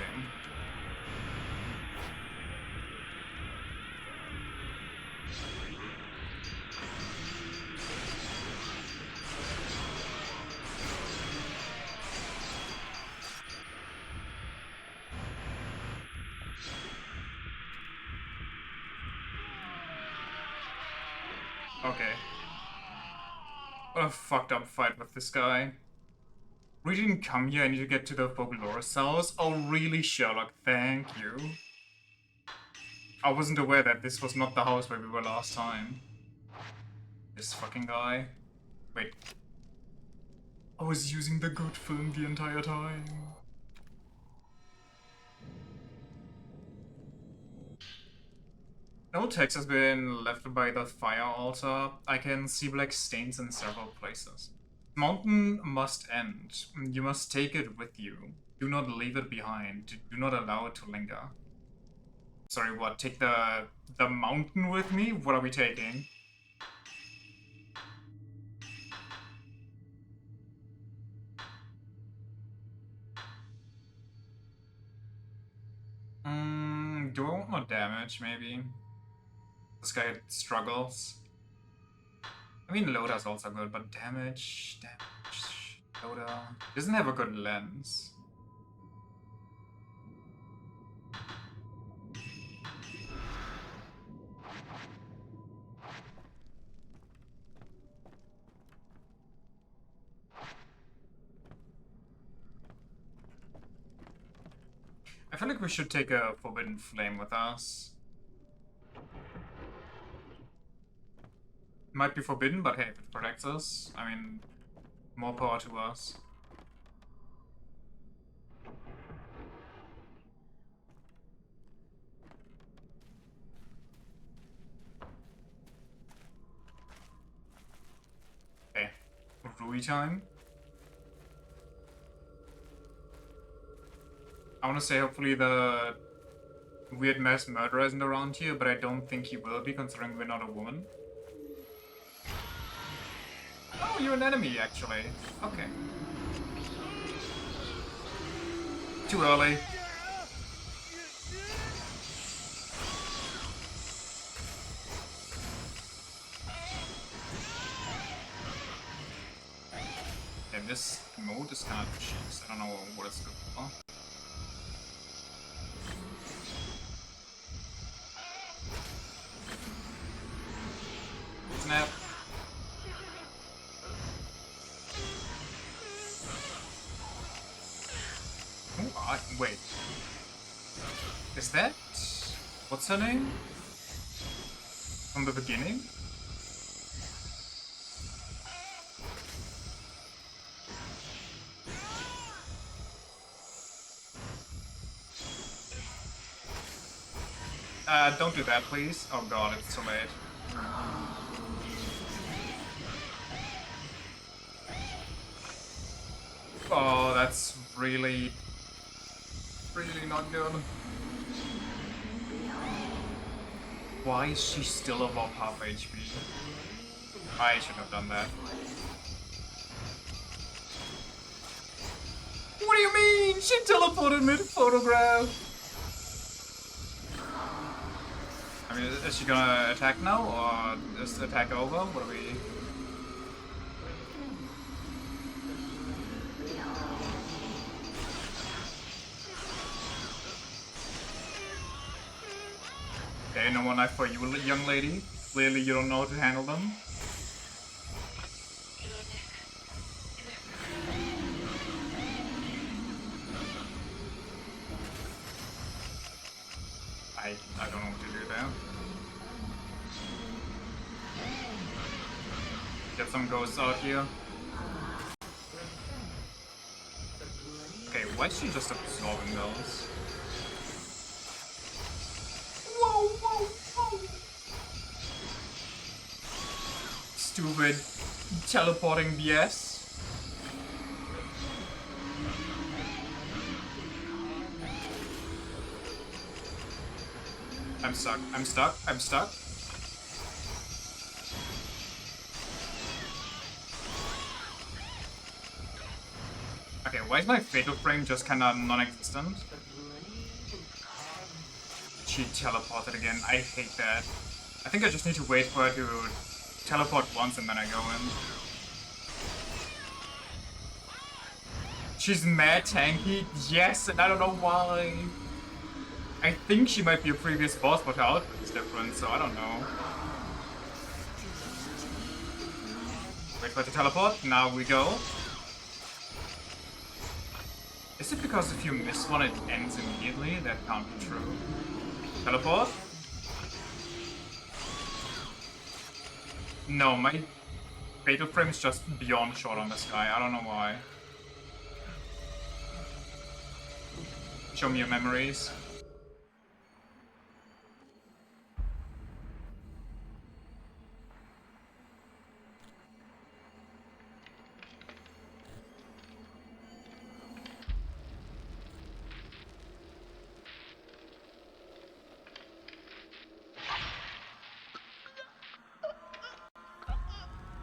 Okay. What a fucked up fight with this guy. We didn't come here, I need to get to the Folklorist's house. Oh really, Sherlock, thank you. I wasn't aware that this was not the house where we were last time. This fucking guy. Wait. I was using the good film the entire time. No text has been left by the fire altar. I can see black stains in several places. Mountain must end. You must take it with you. Do not leave it behind. Do not allow it to linger. Sorry, what? Take the mountain with me? What are we taking? Do I want more damage, maybe? This guy struggles. I mean, Loda's also good, but damage... Loda doesn't have a good lens. I feel like we should take a Forbidden Flame with us. Might be forbidden, but hey, if it protects us, I mean, more power to us. Okay, Rui time. I want to say hopefully the weird mass murderer isn't around here, but I don't think he will be, considering we're not a woman. Oh, you're an enemy, actually. Okay. Too early. And this mode is kind of cheeks. I don't know what it's good for. Snap. Wait. Is that... What's her name? From the beginning? Don't do that, please. Oh god, it's too late. Oh, that's really not good. Why is she still above half HP? I should have done that. What do you mean? She teleported mid-photograph! I mean, is she gonna attack now, or is the attack over? What are we... Okay, no more knife for you, young lady. Clearly you don't know how to handle them. I don't know what to do there. Get some ghosts out here. Okay, why is she just absorbing those? Whoa, whoa, whoa! Stupid teleporting BS. I'm stuck. I'm stuck. I'm stuck. Okay, why is my fatal frame just kinda non-existent? She teleported again. I hate that. I think I just need to wait for her to teleport once and then I go in. She's mad tanky? Yes, and I don't know why. I think she might be a previous boss, but her output is different, so I don't know. Wait for it to teleport. Now we go. Is it because if you miss one, it ends immediately? That can't be true. Teleport? No, my fatal frame is just beyond short on this guy. I don't know why. Show me your memories.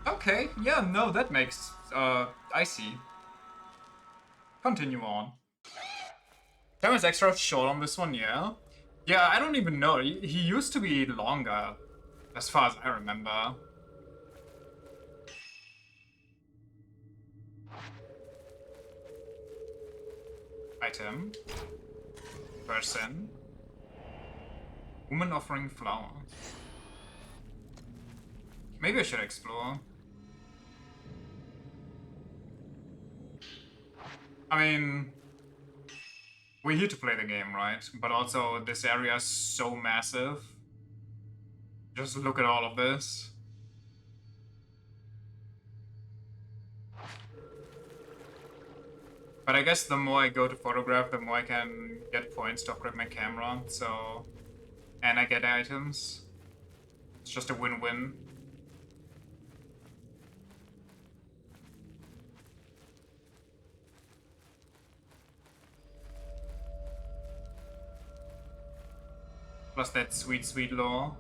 Okay, yeah, no, that makes, I see. Continue on. Time is extra short on this one, yeah? Yeah, I don't even know. He used to be longer, as far as I remember. Item. Person. Woman offering flower. Maybe I should explore. I mean, we're here to play the game, right? But also, this area is so massive. Just look at all of this. But I guess the more I go to photograph, the more I can get points to upgrade my camera, so... And I get items. It's just a win-win. Plus that sweet, sweet lore.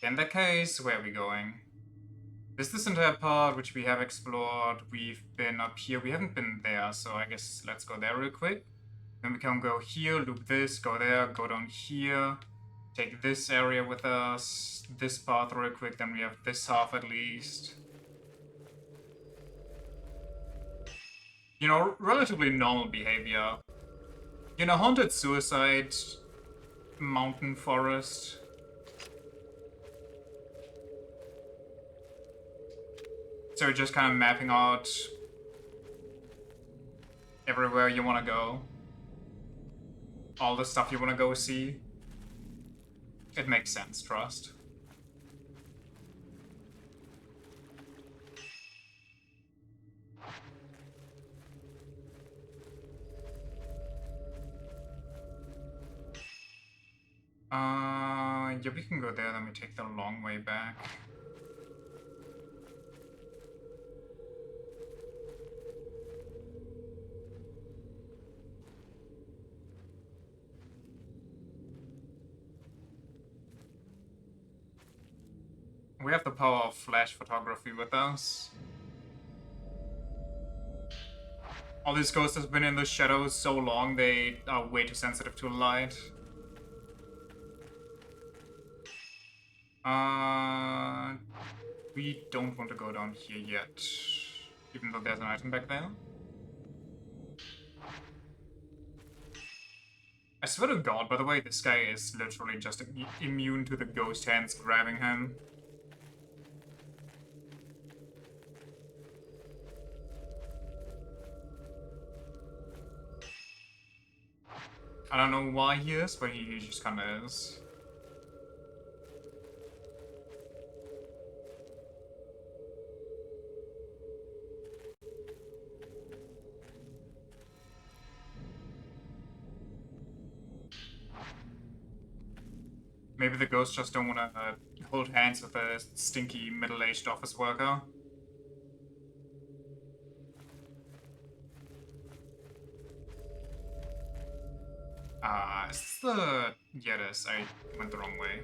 In that case, where are we going? This entire part, which we have explored, we've been up here. We haven't been there, so I guess let's go there real quick. Then we can go here, loop this, go there, go down here. Take this area with us, this path real quick, then we have this half at least. You know, relatively normal behavior. You know, haunted suicide, mountain forest. So you're just kind of mapping out everywhere you want to go. All the stuff you want to go see. It makes sense, trust. Yeah, we can go there, then we take the long way back. We have the power of flash photography with us. All these ghosts have been in the shadows so long, they are way too sensitive to light. We don't want to go down here yet, even though there's an item back there. I swear to God, by the way, this guy is literally just immune to the ghost hands grabbing him. I don't know why he is, but he just kinda is. Maybe the ghosts just don't wanna hold hands with a stinky middle-aged office worker. Is this the... Yeah, it is. I went the wrong way.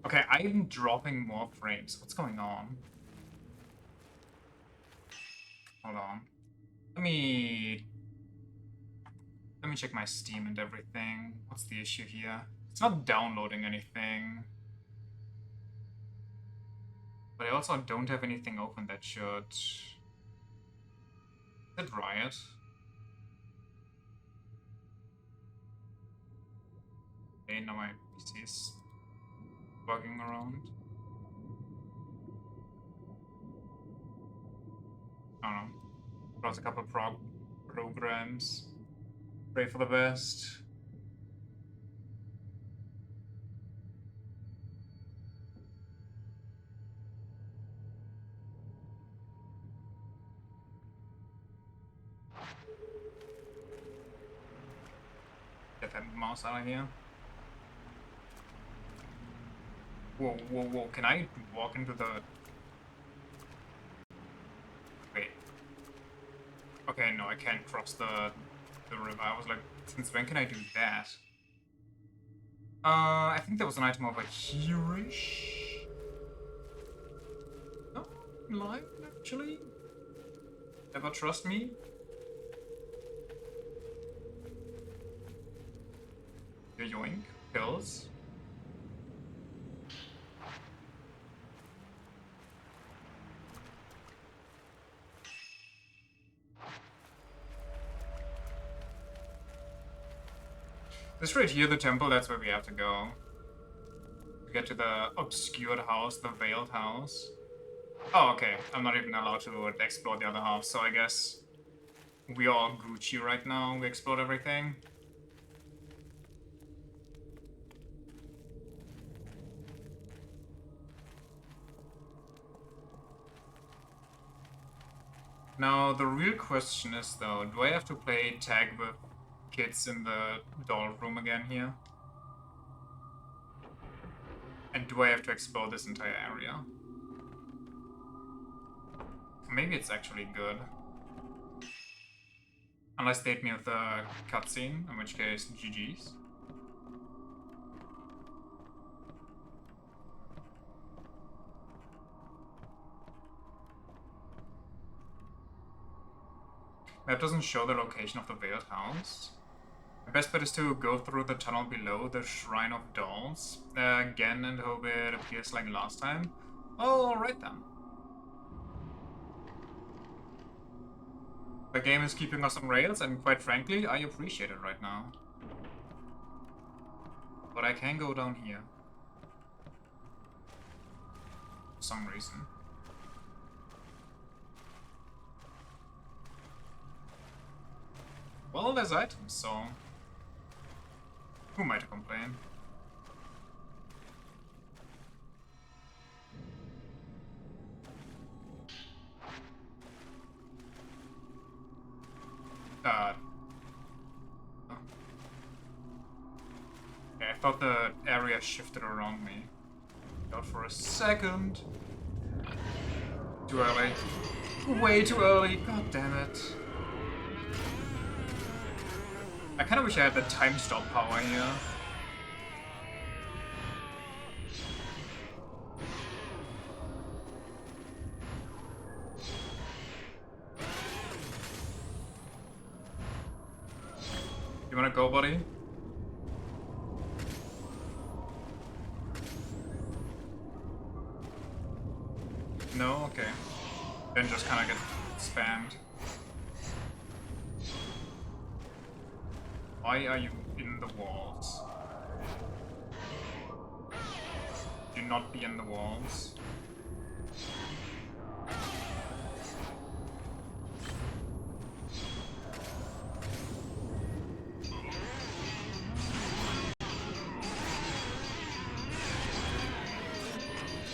Okay, I'm dropping more frames. What's going on? Hold on. Let me check my Steam and everything. What's the issue here? It's not downloading anything. But I also don't have anything open that should... Is it Riot? Okay, now my PC is bugging around. I don't know. Browse a couple programs. Pray for the best. Get that mouse out of here. Whoa, whoa, whoa. Can I walk into the... Wait. Okay, no, I can't cross the river. I was like, since when can I do that? I think there was an item over here-ish. No, live, actually. Ever trust me? Yoink. Pills. This right here, the temple, that's where we have to go. To get to the obscured house, the veiled house. Oh, okay. I'm not even allowed to explore the other half, so I guess we are Gucci right now. We explored everything. Now, the real question is, though, do I have to play tag with kids in the doll room again here? And do I have to explore this entire area? Maybe it's actually good. Unless they hit me with a cutscene, in which case, GG's. Map doesn't show the location of the veiled house. My best bet is to go through the tunnel below the Shrine of Dolls again and hope it appears like last time. Oh, alright then. The game is keeping us on rails, and quite frankly, I appreciate it right now. But I can go down here. For some reason. Well, there's items, so... who am I to complain? Yeah, I thought the area shifted around me. Out for a second. Too early. Way too early, god damn it. I kinda wish I had the time stop power here. You wanna go, buddy? No? Okay. Then just kinda get spammed. Why are you in the walls? not be in the walls.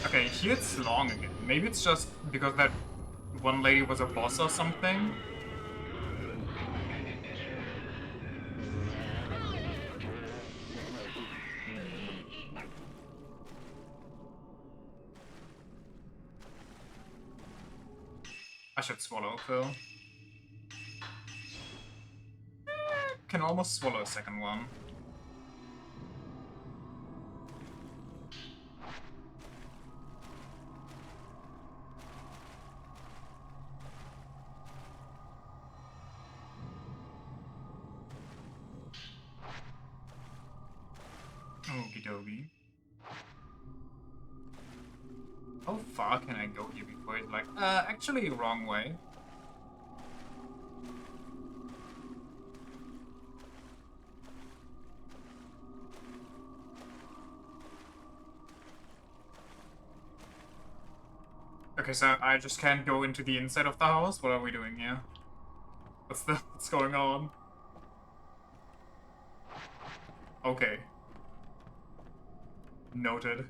Okay, here it's long again. Maybe it's just because that one lady was a boss or something. I should swallow a pill. Can almost swallow a second one. Okie dokie. How far can I go here before it's like, actually wrong way. Okay, so I just can't go into the inside of the house? What are we doing here? What's going on? Okay. Noted.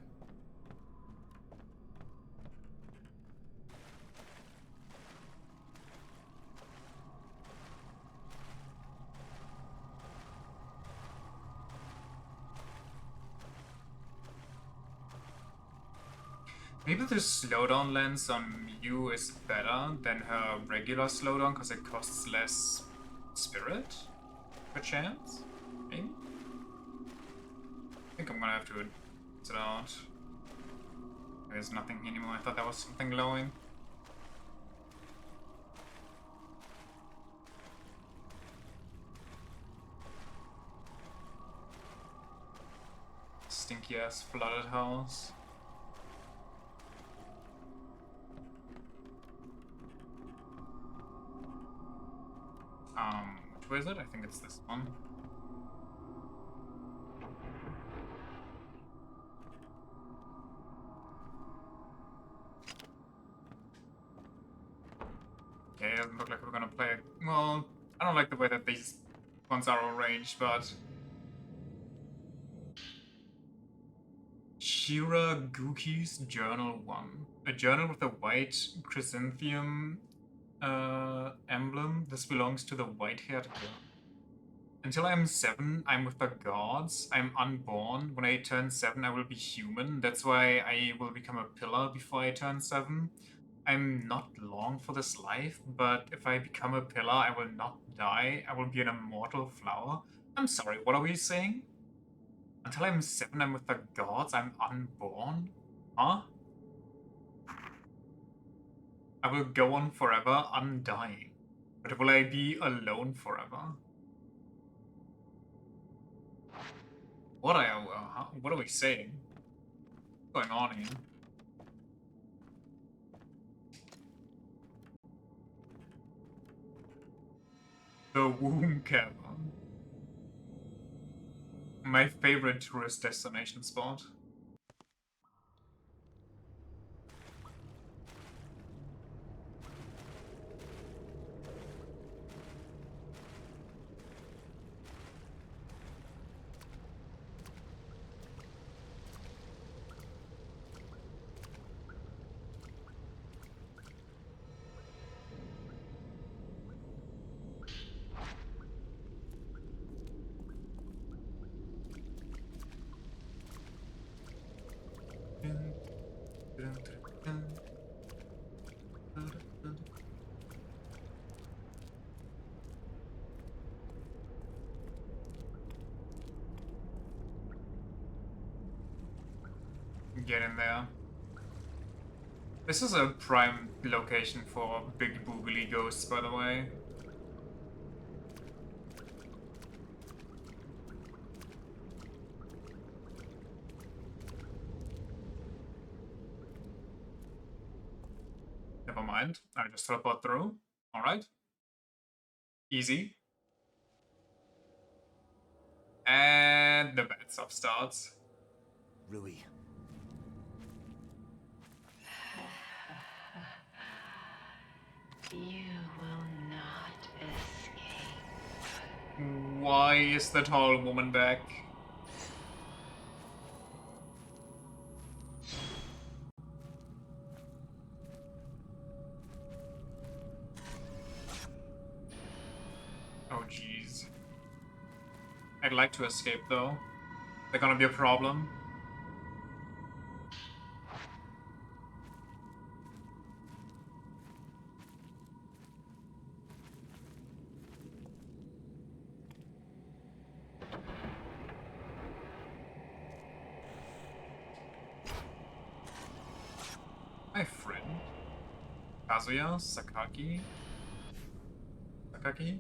Maybe the slowdown lens on Mew is better than her regular slowdown because it costs less spirit? Perchance? Maybe? I think I'm gonna have to sit out. There's nothing here anymore. I thought that was something glowing. Stinky ass flooded house. Which way is it? I think it's this one. Okay, it doesn't look like we're gonna play it. Well, I don't like the way that these ones are arranged, but... Shira Guki's Journal 1. A journal with a white chrysanthemum emblem. This belongs to the white-haired girl. Until I'm 7, I'm with the gods. I'm unborn. When I turn 7, I will be human. That's why I will become a pillar before I turn 7. I'm not long for this life, but if I become a pillar, I will not die. I will be an immortal flower. I'm sorry, what are we saying? Until I'm 7, I'm with the gods. I'm unborn? Huh? I will go on forever, undying. But will I be alone forever? What are we saying? What's going on here? The Womb Cavern. My favorite tourist destination spot. Get in there. This is a prime location for big boogly ghosts, by the way. Never mind. I just teleport through. Alright. Easy. And the bad stuff starts. Rui, You will not escape. Why is the tall woman back? Oh jeez. I'd like to escape though. They're gonna be a problem. My friend. Kazuya? Sakaki? Sakaki?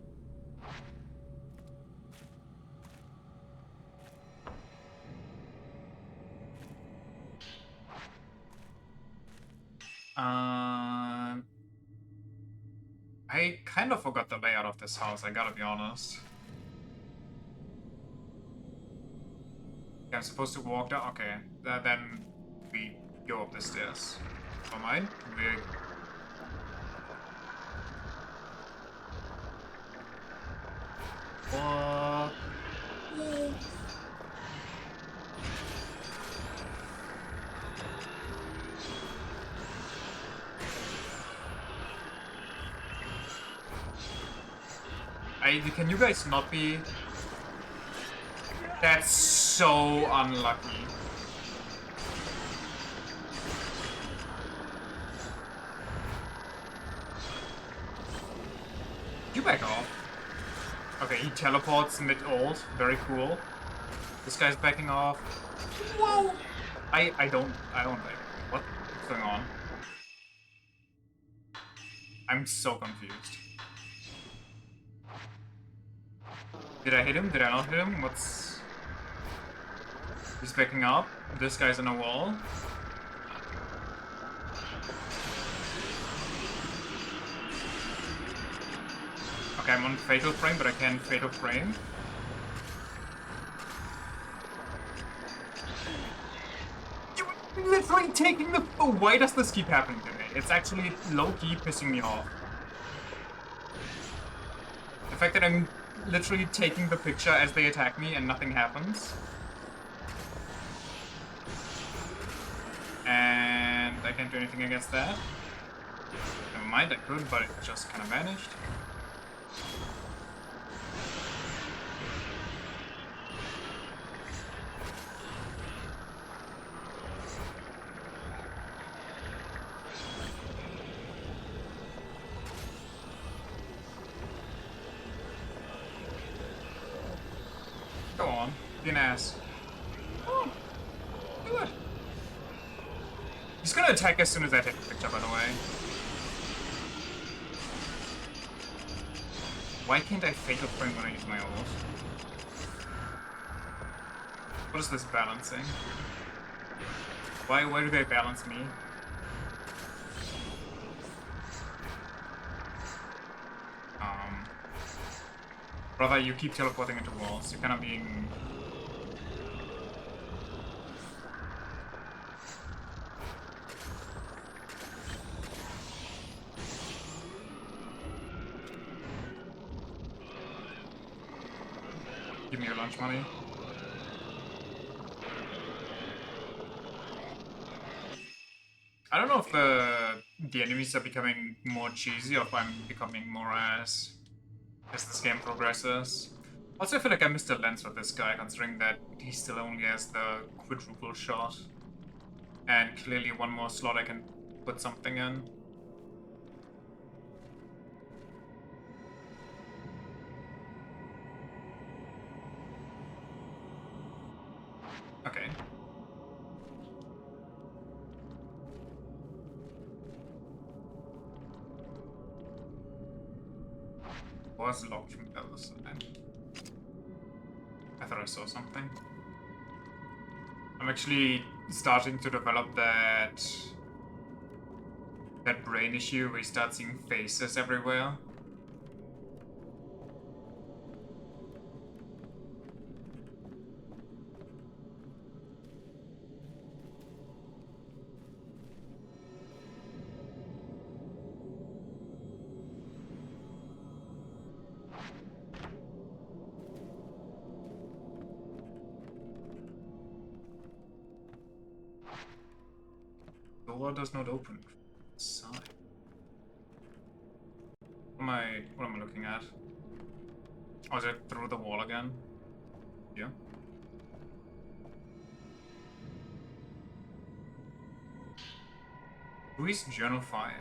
I kind of forgot the layout of this house, I gotta be honest. Okay, I'm supposed to walk down? Okay, then we go up the stairs. Never mind. What? Can you guys not be? That's so unlucky. You back off. Okay, he teleports mid-ult. Very cool. This guy's backing off. Whoa! I don't like it. What's going on? I'm so confused. Did I hit him? Did I not hit him? What's... He's backing up. This guy's in a wall. Okay, I'm on fatal frame, but I can't fatal frame. You're literally taking the... Oh, why does this keep happening to me? It's actually low-key pissing me off. The fact that I'm literally taking the picture as they attack me and nothing happens. And I can't do anything against that. Never mind, I could, but it just kind of vanished. Go on, be an ass. Oh, do it. He's gonna attack as soon as I take the picture, by the way. Why can't I fatal frame when I use my ult? What is this balancing? Why do they balance me? Brother, you keep teleporting into walls. You're kind of being... Give me your lunch money. I don't know if the enemies are becoming more cheesy or if I'm becoming more ass as this game progresses. Also, I feel like I missed a lens with this guy, considering that he still only has the quadruple shot. And clearly one more slot I can put something in. Okay. Was locked from the other side. I thought I saw something. I'm actually starting to develop that brain issue where you start seeing faces everywhere. door does not open from the side. What am I looking at? Oh, is it through the wall again? Yeah. Rui's Journal 5.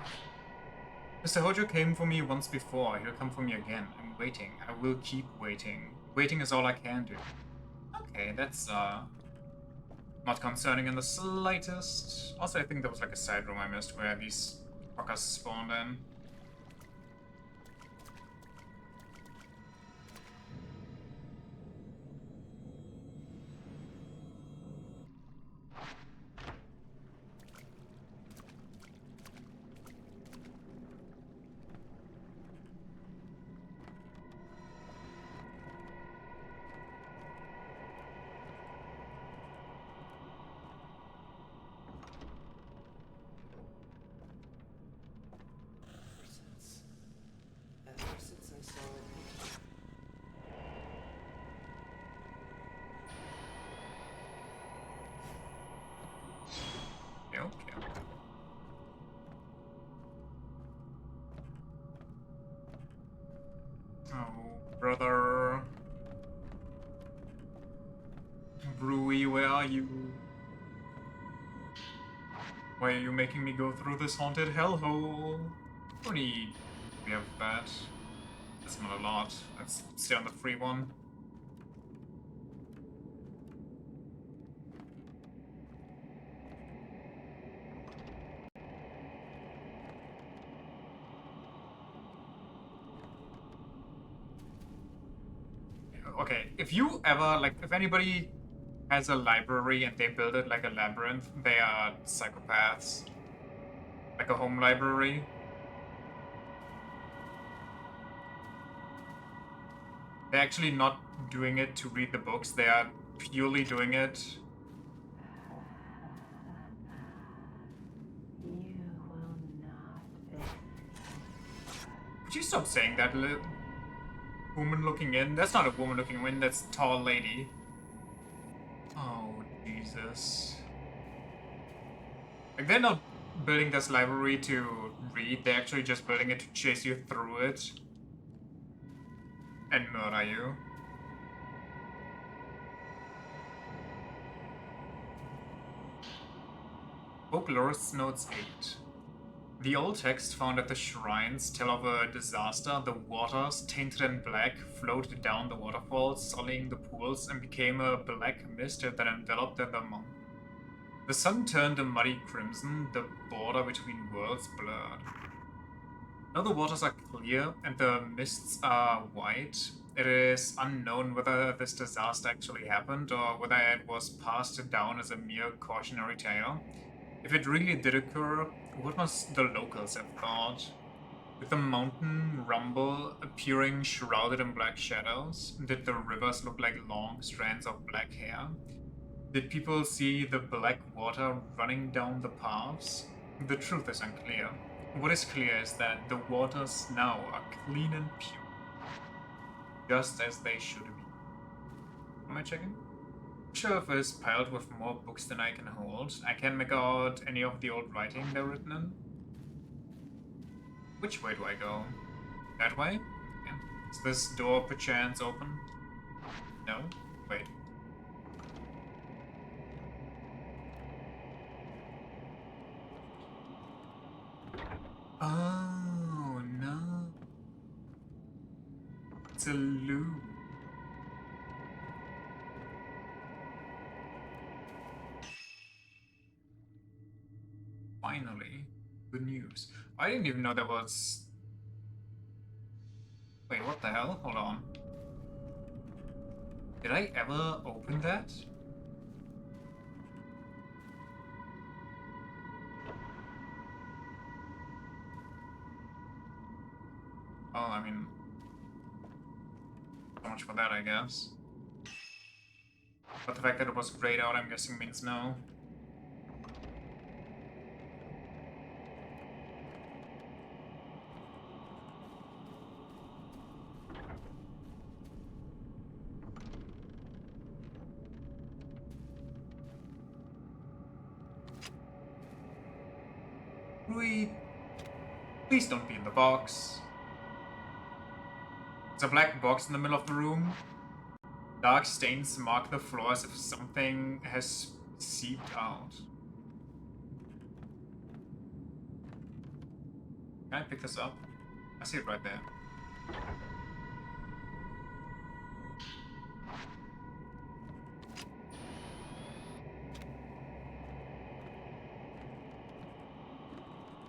Mr. Hojo came for me once before. He'll come for me again. I'm waiting. I will keep waiting. Waiting is all I can do. Okay, that's, not concerning in the slightest. Also, I think there was like a side room I missed where these fuckers spawned in. Ever since I saw it. Yeah, okay. Oh, brother. Rui, where are you? Why are you making me go through this haunted hellhole? How many we have that? That's not a lot. Let's stay on the free one. Okay, if you ever, like, if anybody has a library and they build it like a labyrinth, they are psychopaths. Like a home library. They're actually not doing it to read the books, they are purely doing it. You will not. Could you stop saying that, woman looking in? That's not a woman looking in, that's a tall lady. Oh, Jesus. Like, they're not building this library to read, they're actually just building it to chase you through it. And murder you. Folklorist's Notes 8. The old text found at the shrines tell of a disaster. The waters, tainted and black, flowed down the waterfalls, sullying the pools, and became a black mist that enveloped the monk. The sun turned a muddy crimson, the border between worlds blurred. Now the waters are clear and the mists are white. It is unknown whether this disaster actually happened or whether it was passed down as a mere cautionary tale. If it really did occur, what must the locals have thought? Did the mountain rumble, appearing shrouded in black shadows? Did the rivers look like long strands of black hair? Did people see the black water running down the paths? The truth is unclear. What is clear is that the waters now are clean and pure, just as they should be. Am I checking? Shelf is piled with more books than I can hold. I can't make out any of the old writing they're written in. Which way do I go? That way? Okay. Is this door perchance open? No? Wait. Oh, no. It's a loop. Finally, good news. I didn't even know there was... Wait, what the hell? Hold on. Did I ever open that? Oh, I mean... So much for that, I guess. But the fact that it was grayed out, I'm guessing means no. Rui, please don't be in the box. There's a black box in the middle of the room. Dark stains mark the floor as if something has seeped out. Can I pick this up? I see it right there.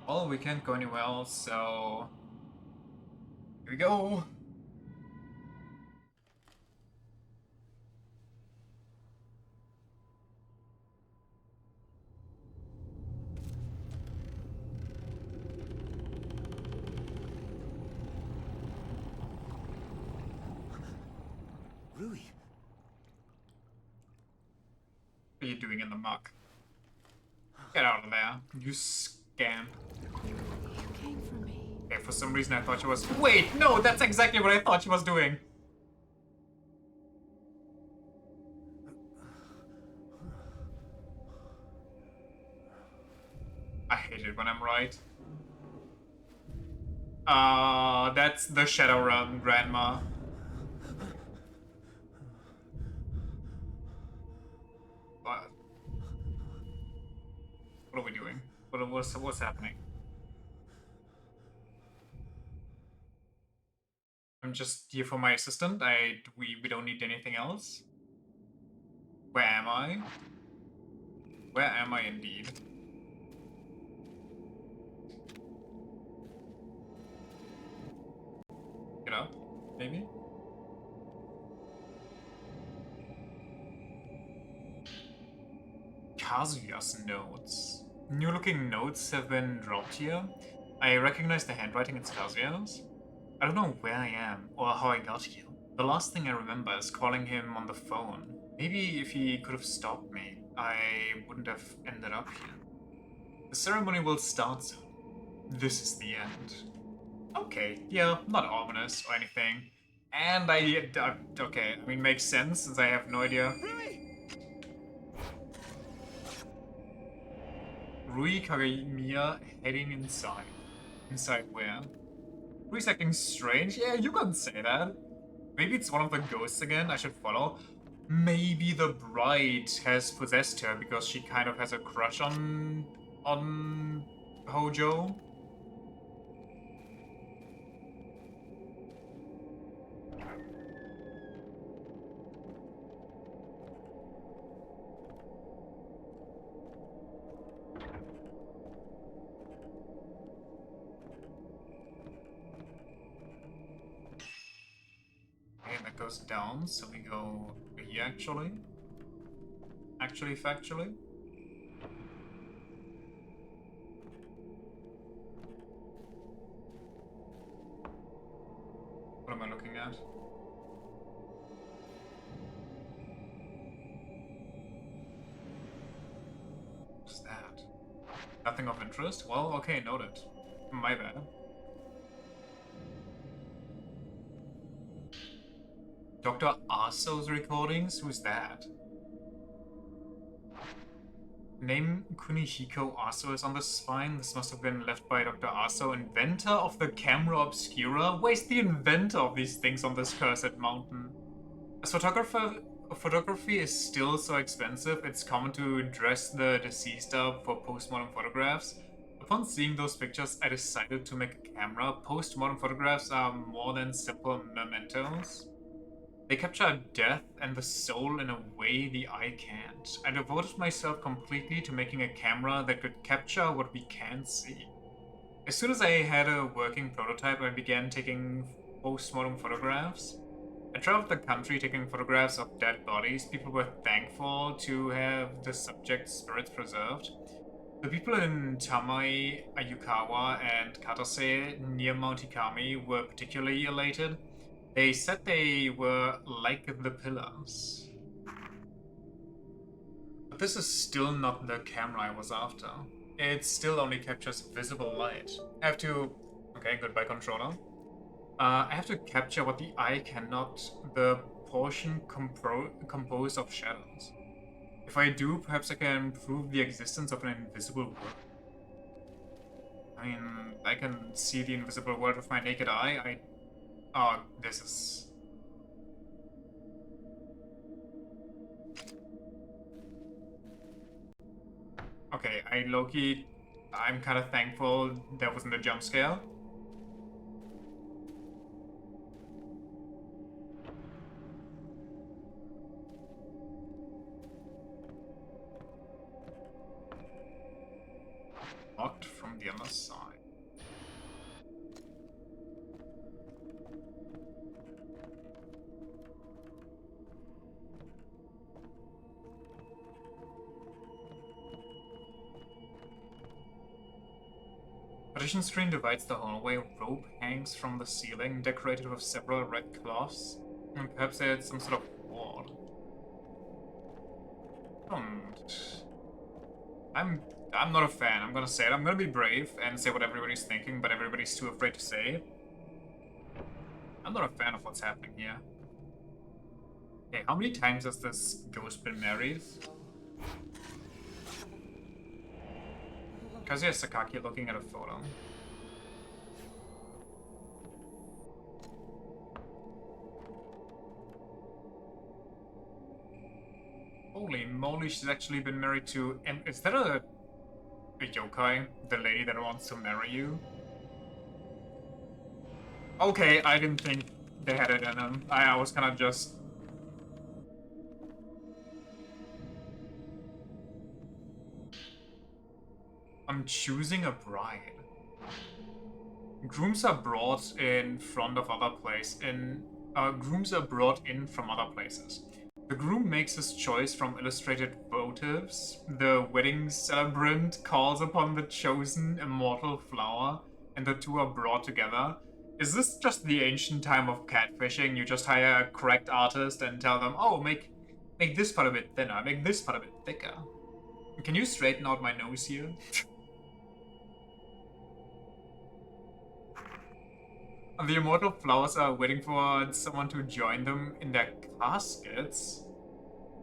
Well, we can't go anywhere else, so... Here we go! Rui, What are you doing in the muck? Get out of there, you scamp. You came for me. Okay, for some reason I thought she was... Wait, no, that's exactly what I thought she was doing. I hate it when I'm right. That's the Shadowrun grandma. What are we doing? What's happening? I'm just here for my assistant. We don't need anything else. Where am I? Where am I indeed? Get up, maybe? Kazuya's notes. New looking notes have been dropped here. I recognize the handwriting, it's Kazuya's. I don't know where I am or how I got here. The last thing I remember is calling him on the phone. Maybe if he could have stopped me, I wouldn't have ended up here. The ceremony will start soon. This is the end. Okay, yeah, not ominous or anything. And okay, I mean, makes sense since I have no idea. Rui Kagamiya heading inside. Inside where? Rui's acting strange? Yeah, you can say that. Maybe it's one of the ghosts again I should follow. Maybe the bride has possessed her because she kind of has a crush on Hojo. Okay, that goes down, so we go here actually. Actually, factually. What am I looking at? What's that? Nothing of interest? Well, okay, noted. My bad. Dr. Aso's recordings? Who's that? Name Kunihiko Aso is on the spine. This must have been left by Dr. Aso, inventor of the camera obscura. Where's the inventor of these things on this cursed mountain? As photography is still so expensive, it's common to dress the deceased up for postmodern photographs. Upon seeing those pictures, I decided to make a camera. Postmodern photographs are more than simple mementos. They capture death and the soul in a way the eye can't. I devoted myself completely to making a camera that could capture what we can't see. As soon as I had a working prototype, I began taking postmodern photographs. I traveled the country taking photographs of dead bodies. People were thankful to have the subject's spirits preserved. The people in Tamai, Ayukawa, and Katase near Mount Hikami were particularly elated. They said they were like the pillars. But this is still not the camera I was after. It still only captures visible light. I have to... Okay, goodbye controller. I have to capture what the eye cannot, the portion composed of shadows. If I do, perhaps I can prove the existence of an invisible world. I mean, I can see the invisible world with my naked eye. Oh, this is... Okay, I'm kind of thankful there wasn't a jump scare. Locked from the other side. Partition screen divides the hallway. Rope hangs from the ceiling, decorated with several red cloths. And perhaps it's some sort of ward. I'm not a fan. I'm gonna say it. I'm gonna be brave and say what everybody's thinking, but everybody's too afraid to say it. I'm not a fan of what's happening here. Okay, how many times has this ghost been married? Kazuya Sakaki looking at a photo. Holy moly, she's actually been married to... Is that a yokai? The lady that wants to marry you? Okay, I didn't think they had it in them. I was kind of just... I'm choosing a bride. Grooms are brought in front of other places. Grooms are brought in from other places. The groom makes his choice from illustrated votives. The wedding celebrant calls upon the chosen immortal flower, and the two are brought together. Is this just the ancient time of catfishing? You just hire a cracked artist and tell them, oh, make this part a bit thinner, make this part a bit thicker. Can you straighten out my nose here? The immortal flowers are waiting for someone to join them in their caskets.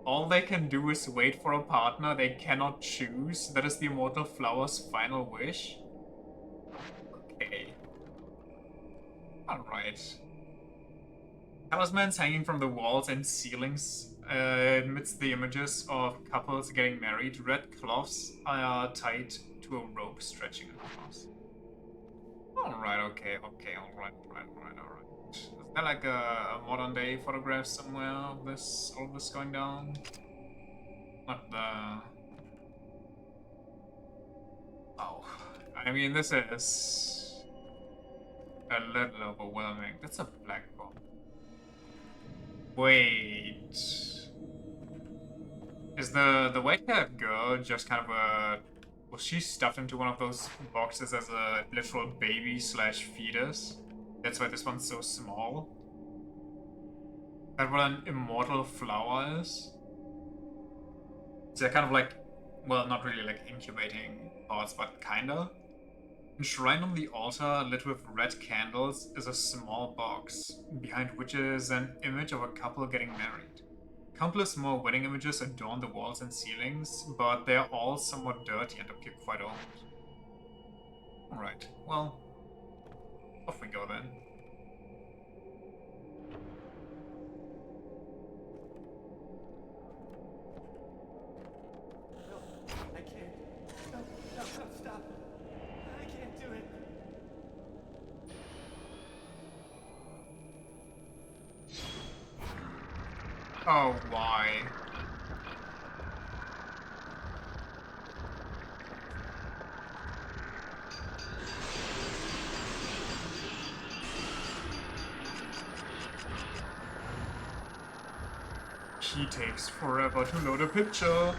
All they can do is wait for a partner they cannot choose. That is the immortal flower's final wish. Okay. Alright. Talismans hanging from the walls and ceilings amidst the images of couples getting married. Red cloths are tied to a rope stretching across. Alright, okay, alright. Is there like a modern day photograph somewhere of all of this going down? Not the... Oh, I mean, this is a little overwhelming. That's a black bomb. Wait. Is the white-haired girl just kind of a... Was she stuffed into one of those boxes as a literal baby slash fetus? That's why this one's so small? Is that what an immortal flower is? So they're kind of like, well, not really like incubating thoughts, but kinda. Enshrined on the altar, lit with red candles, is a small box, behind which is an image of a couple getting married. Countless more wedding images adorn the walls and ceilings, but they are all somewhat dirty and appear quite old. Alright, well, off we go then. No, I can't. No, stop. I can't do it. Oh, why? He takes forever to load a picture.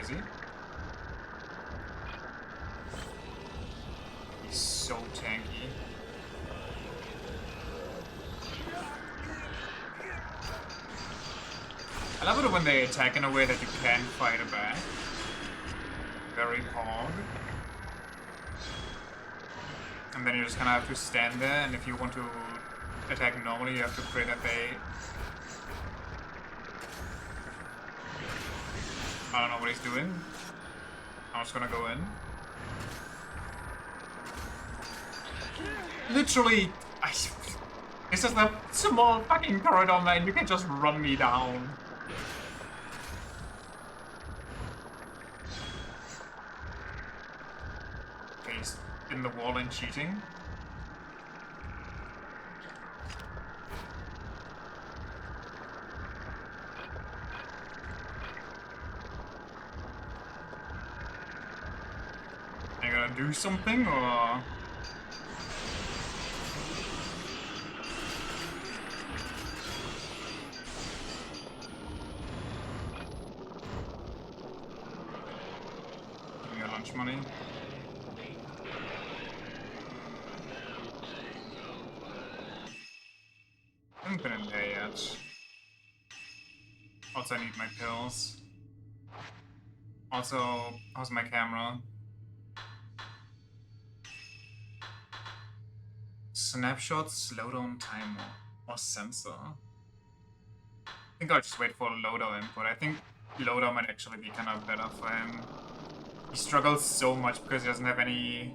Is he? He's so tanky. I love it when they attack in a way that you can fight it back. Very hard. And then you just kind of have to stand there, and if you want to attack normally, you have to pray that they... I don't know what he's doing. I'm just gonna go in. Literally, this is a small fucking corridor, man. You can just run me down. Okay, he's in the wall and cheating. Are you gonna do something, or...? Give me your lunch money. I haven't been in there yet. Also, I need my pills. Also, how's my camera? Snapshot, slowdown timer, or sensor. I think I'll just wait for loader input. I think loader might actually be kind of better for him. He struggles so much because he doesn't have any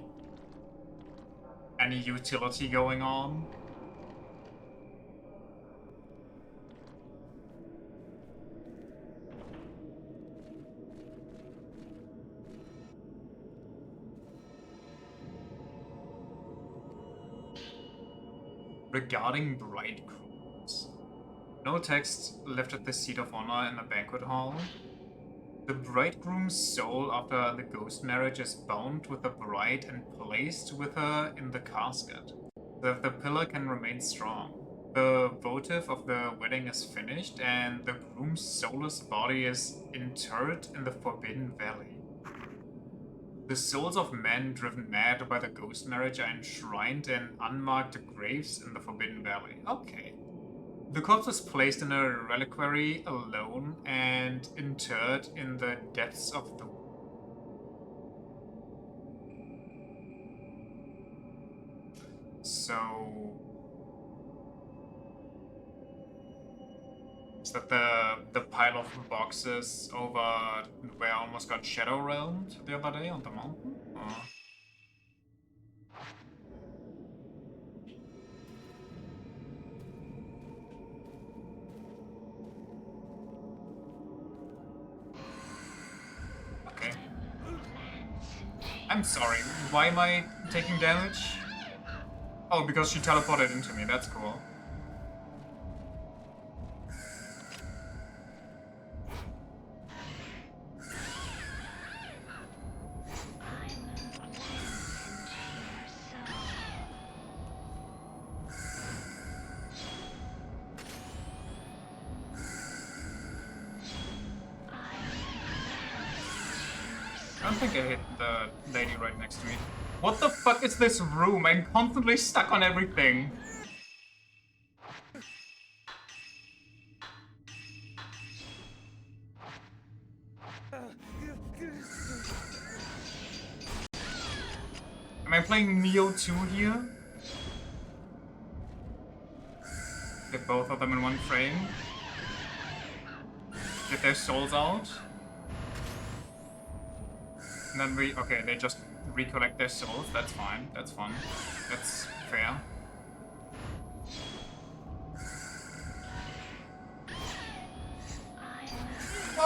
utility going on. Regarding bridegrooms. No text left at the seat of honor in the banquet hall. The bridegroom's soul after the ghost marriage is bound with the bride and placed with her in the casket, so that the pillar can remain strong. The votive of the wedding is finished, and the groom's soulless body is interred in the Forbidden Valley. The souls of men driven mad by the ghost marriage are enshrined in unmarked graves in the Forbidden Valley. Okay. The corpse is placed in a reliquary alone and interred in the depths of the... So... Is that the pile of boxes over where I almost got Shadow Realmed the other day on the mountain? Or... Okay. I'm sorry, why am I taking damage? Oh, because she teleported into me, that's cool. I don't think I hit the lady right next to me. What the fuck is this room? I'm constantly stuck on everything. Am I playing Neo 2 here? Get both of them in one frame. Get their souls out. And then we... Okay, they just recollect their souls. That's fine. That's fun. That's fair.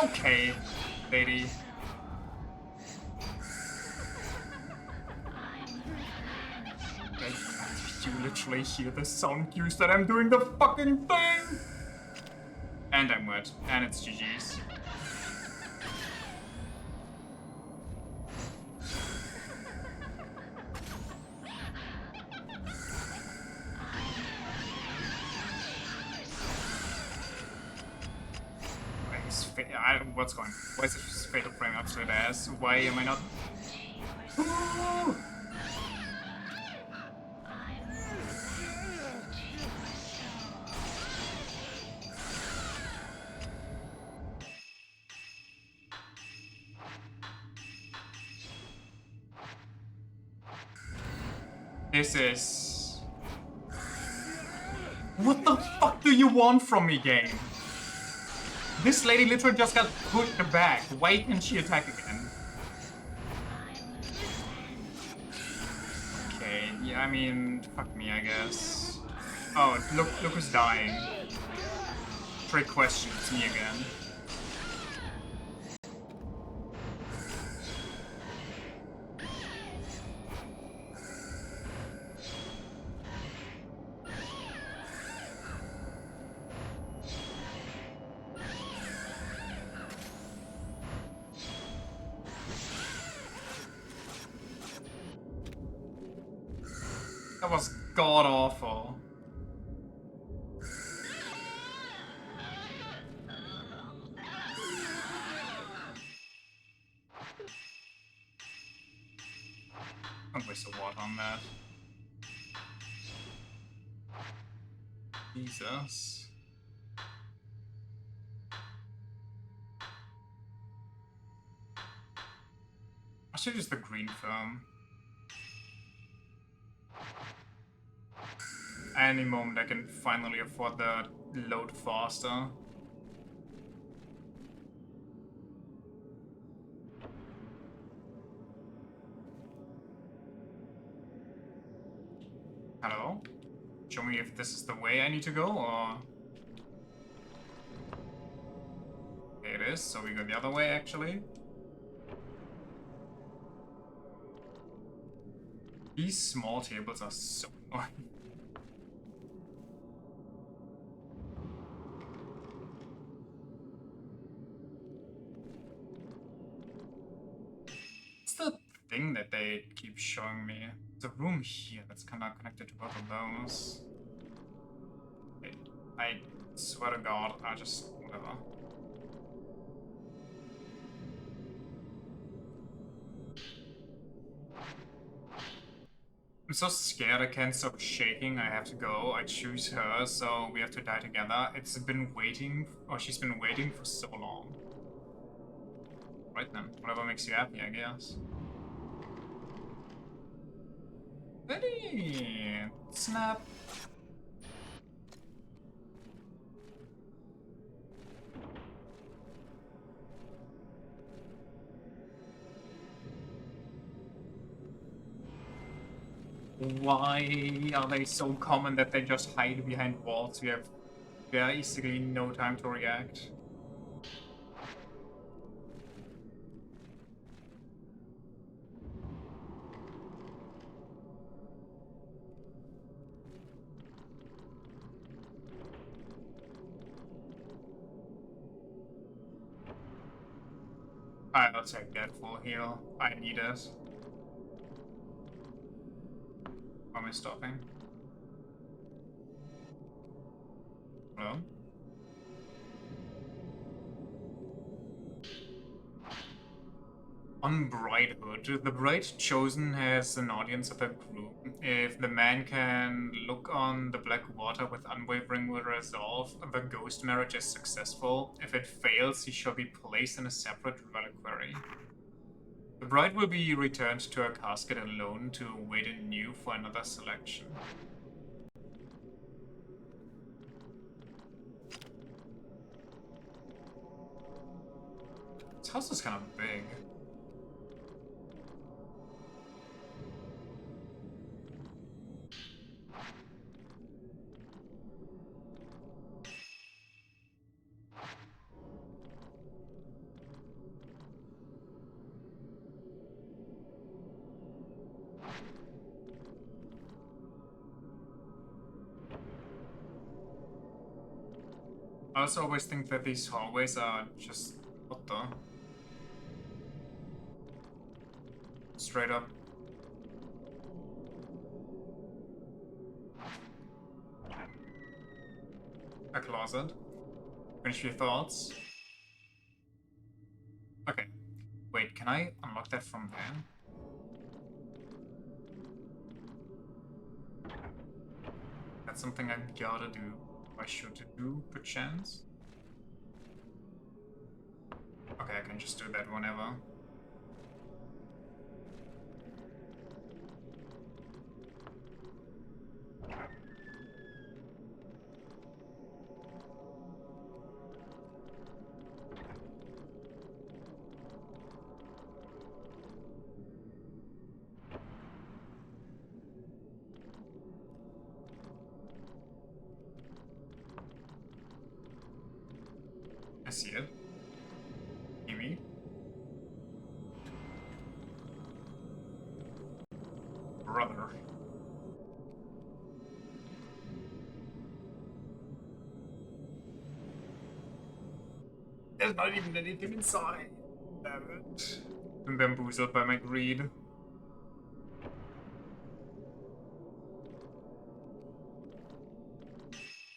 Okay, lady. You literally hear the sound cues that I'm doing the fucking thing! And I'm wet. And it's GG's. What's going on? Why is this fatal frame absolute ass? Why am I not... Ooh! This is... What the fuck do you want from me, game? This lady literally just got pushed back. Why can she attack again? Okay, yeah, I mean, fuck me, I guess. Oh, look who's dying. Trick question, it's me again. That was god awful. Don't waste a water on that. Jesus. I should use the green film. Any moment I can finally afford the load faster. Hello? Show me if this is the way I need to go, or... Okay, it is, so we go the other way, actually. These small tables are so annoying. What's the thing that they keep showing me? There's a room here that's kind of connected to both of those. I swear to God, I just... whatever. I'm so scared I can't stop shaking. I have to go. I choose her, so we have to die together. It's been waiting, or she's been waiting for so long. Right then, whatever makes you happy, I guess. Ready! Snap! Why are they so common that they just hide behind walls? We have basically no time to react. Alright, I'll take that full heal. I need it. Why am I stopping? Hello? On Bridehood, the bride chosen has an audience of a group. If the man can look on the black water with unwavering resolve, the ghost marriage is successful. If it fails, he shall be placed in a separate reliquary. The bride will be returned to her casket alone to wait anew for another selection. This house is kind of big. I also always think that these hallways are just... what the? Straight up. A closet. Finish your thoughts. Okay. Wait, can I unlock that from there? That's something I gotta do. I should do, perchance. Okay, I can just do that whenever. see it. Maybe. Brother. There's not even anything inside. Damn it. I'm bamboozled by my greed.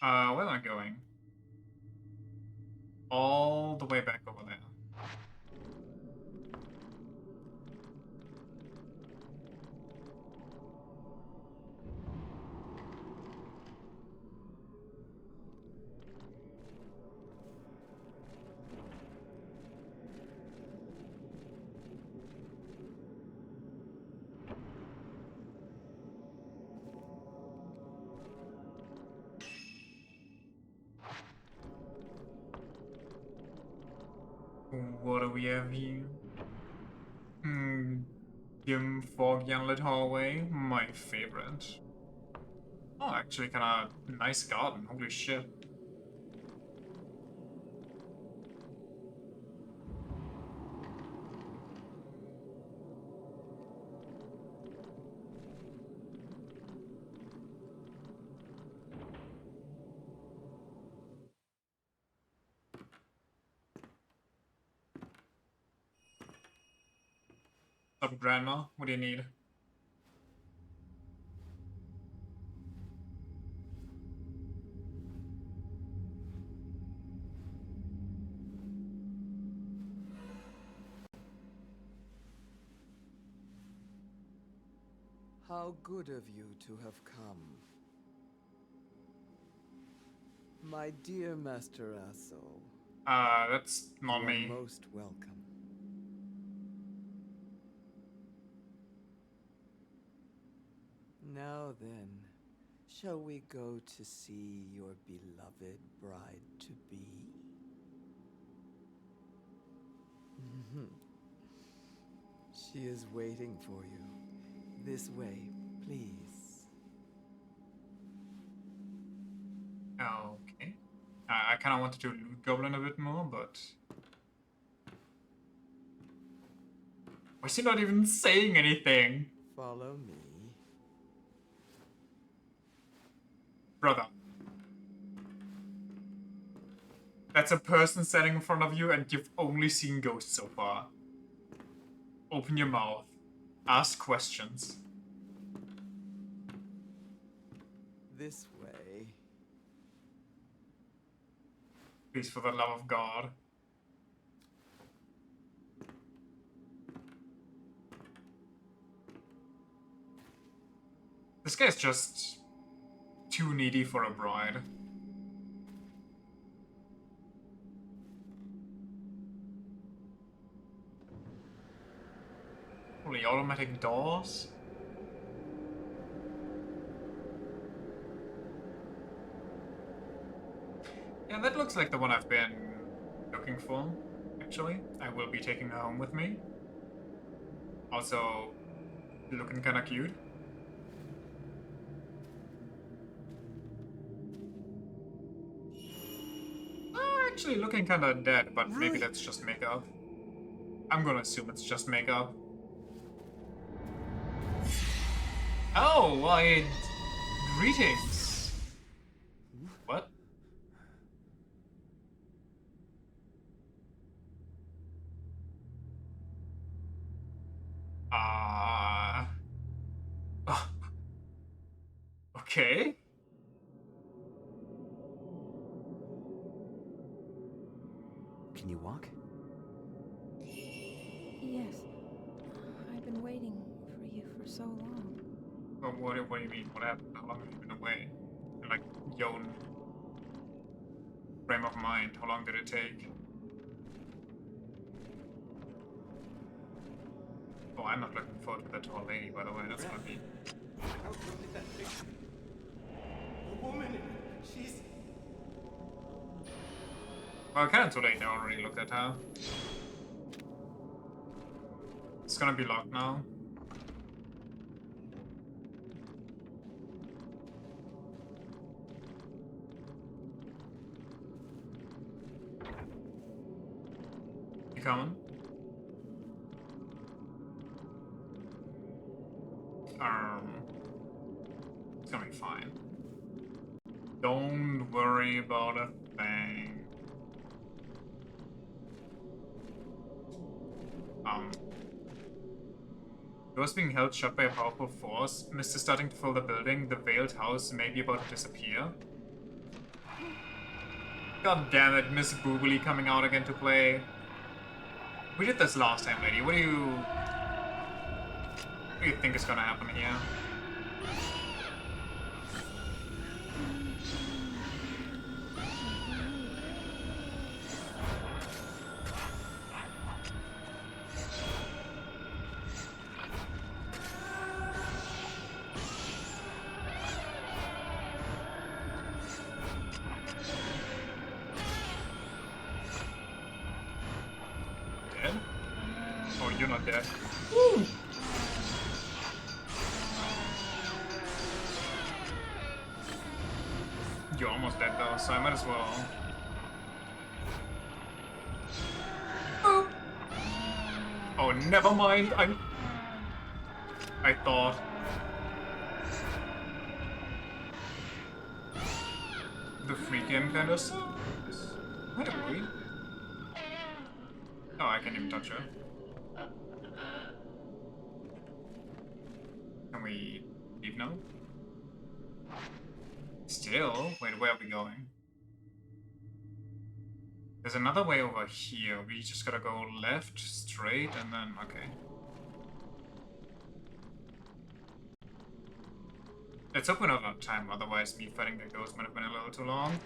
Where am I going? All the way back over there. What do we have here? Dim, foggy, unlit hallway. My favorite. Oh, actually kinda nice garden. Holy shit. What's up, Grandma? What do you need? How good of you to have come. My dear Master Asso, That's not you me. are most welcome. Now then, shall we go to see your beloved bride-to-be? She is waiting for you. This way, please. Okay. I kind of wanted to loot Goblin a bit more, but... Why is he not even saying anything? Follow me. Brother. That's a person standing in front of you and you've only seen ghosts so far. Open your mouth. Ask questions. This way. Please, for the love of God. This guy's just too needy for a bride. Holy automatic doors? Yeah, that looks like the one I've been looking for, actually. I will be taking her home with me. Also, looking kinda cute. Actually looking kinda dead, but maybe that's just makeup. I'm gonna assume it's just makeup. Oh, why... Greetings. What? Okay. Can you walk? Yes. I've been waiting for you for so long. What do you mean? What happened? How long have you been away? In, like, your own frame of mind, how long did it take? Oh, I'm not looking forward to that tall lady, by the way. That's gonna be... How good did that picture? The woman, she's... Well, kinda too late. I already looked at her. It's gonna be locked now. coming. It's gonna be fine. Don't worry about a thing. Doors being held shut by a powerful force. Mist is starting to fill the building. The veiled house may be about to disappear. God damn it, Miss Boobly coming out again to play. We did this last time, lady. What do you think is gonna happen here? Dead? Oh, you're not dead. Woo! You're almost dead though, so I might as well. Oh, oh, never mind. I thought. The free game kind of sucks. Wait a minute. Oh, I can't even touch her. Can we leave now? Still? Wait, where are we going? There's another way over here. We just gotta go left, straight, and then... okay. Let's hope we're not out of time, otherwise me fighting the ghost might have been a little too long.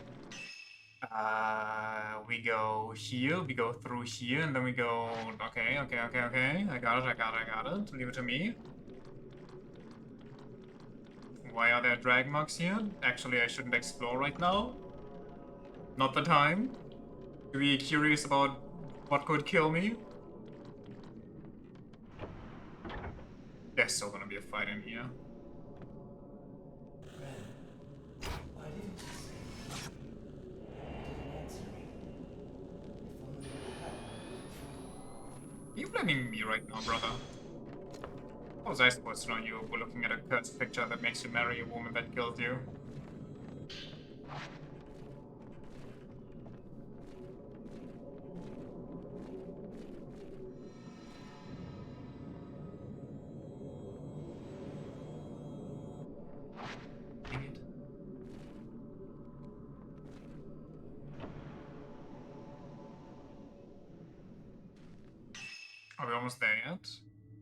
We go here, we go through here, and then we go... okay. I got it. Leave it to me. Why are there drag marks here? Actually, I shouldn't explore right now. Not the time. To be curious about what could kill me. There's still gonna be a fight in here. Why didn't you say? You didn't answer me. If only you had. Are you blaming me right now, brother? How was I supposed to know you were looking at a cursed picture that makes you marry a woman that killed you? Dang it. Are we almost there yet?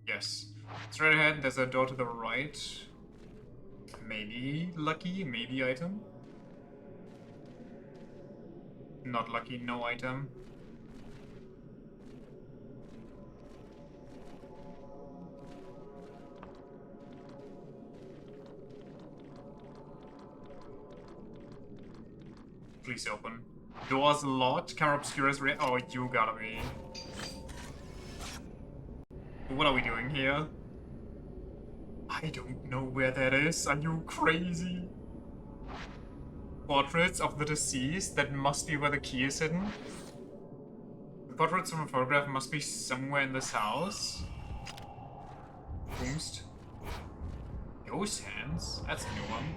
Yes. Straight ahead, there's a door to the right. Maybe lucky, maybe item. Not lucky, no item. Please open. Doors locked. Camera obscures. Oh, you gotta be. What are we doing here? I don't know where that is. Are you crazy? Portraits of the deceased? That must be where the key is hidden. The portraits from a photograph must be somewhere in this house. Boomst. Ghost hands? That's a new one.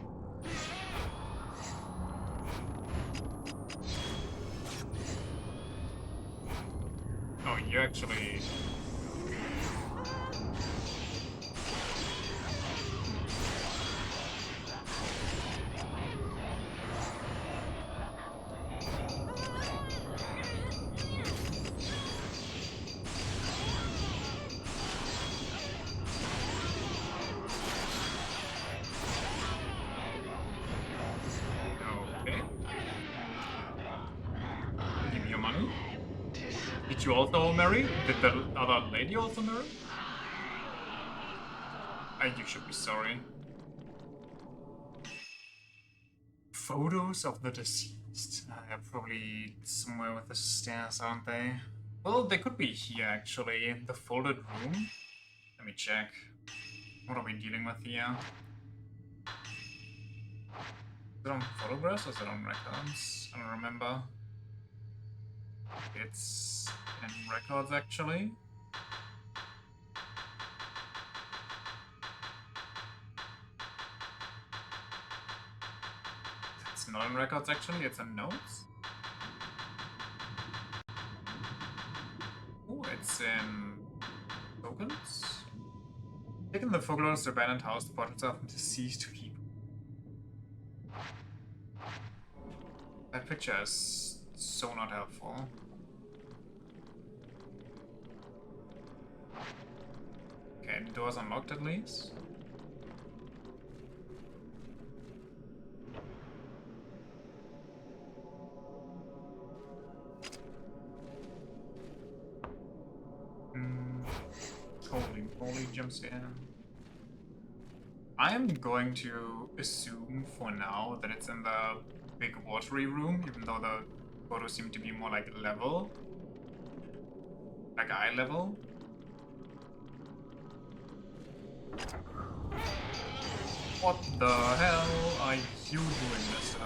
Oh, you actually... okay. Give me your money. Did you also marry? Did the other lady also marry? You should be sorry. Photos of the deceased. They're probably somewhere with the stairs, aren't they? Well, they could be here, actually. The folded room? Let me check. What are we dealing with here? Is it on photographs or is it on records? I don't remember. It's in records actually. It's not in records actually, it's in notes. Oh, it's in tokens. Taken the folklore abandoned house, the portraits of deceased people. That picture is so not helpful. Okay, the door's unlocked at least. Holy jumps in. I am going to assume for now that it's in the big watery room, even though the photos seem to be more like level. Like eye level. What the hell are you doing, mister?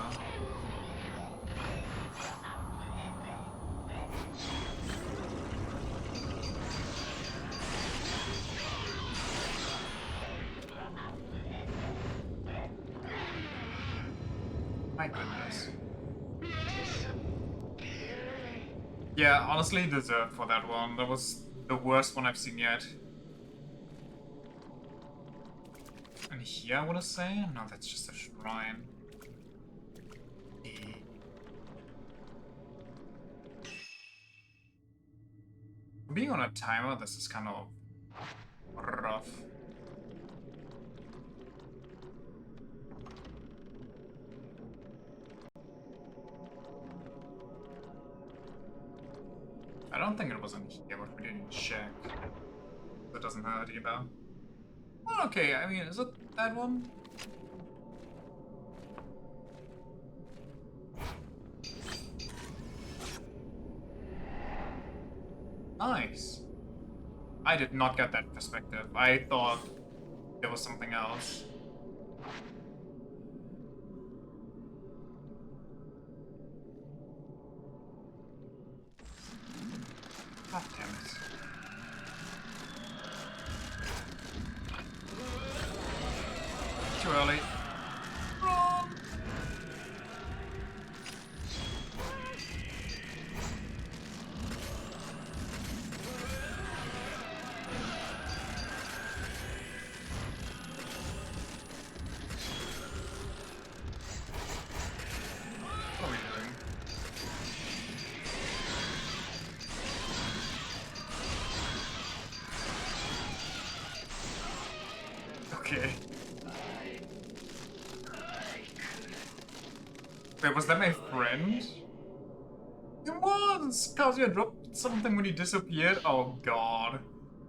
My goodness. Yeah, honestly deserved for that one. That was the worst one I've seen yet. And here I wanna say? No, that's just a shrine. Being on a timer, this is kind of rough. I don't think it was in here, but we didn't check. That doesn't hurt either. Well, okay, I mean, is it that one? Nice. I did not get that perspective. I thought there was something else. God damn it. Too early. Run! What are we doing? Okay. Wait, was that my friend? It was! Kazuya dropped something when he disappeared. Oh god.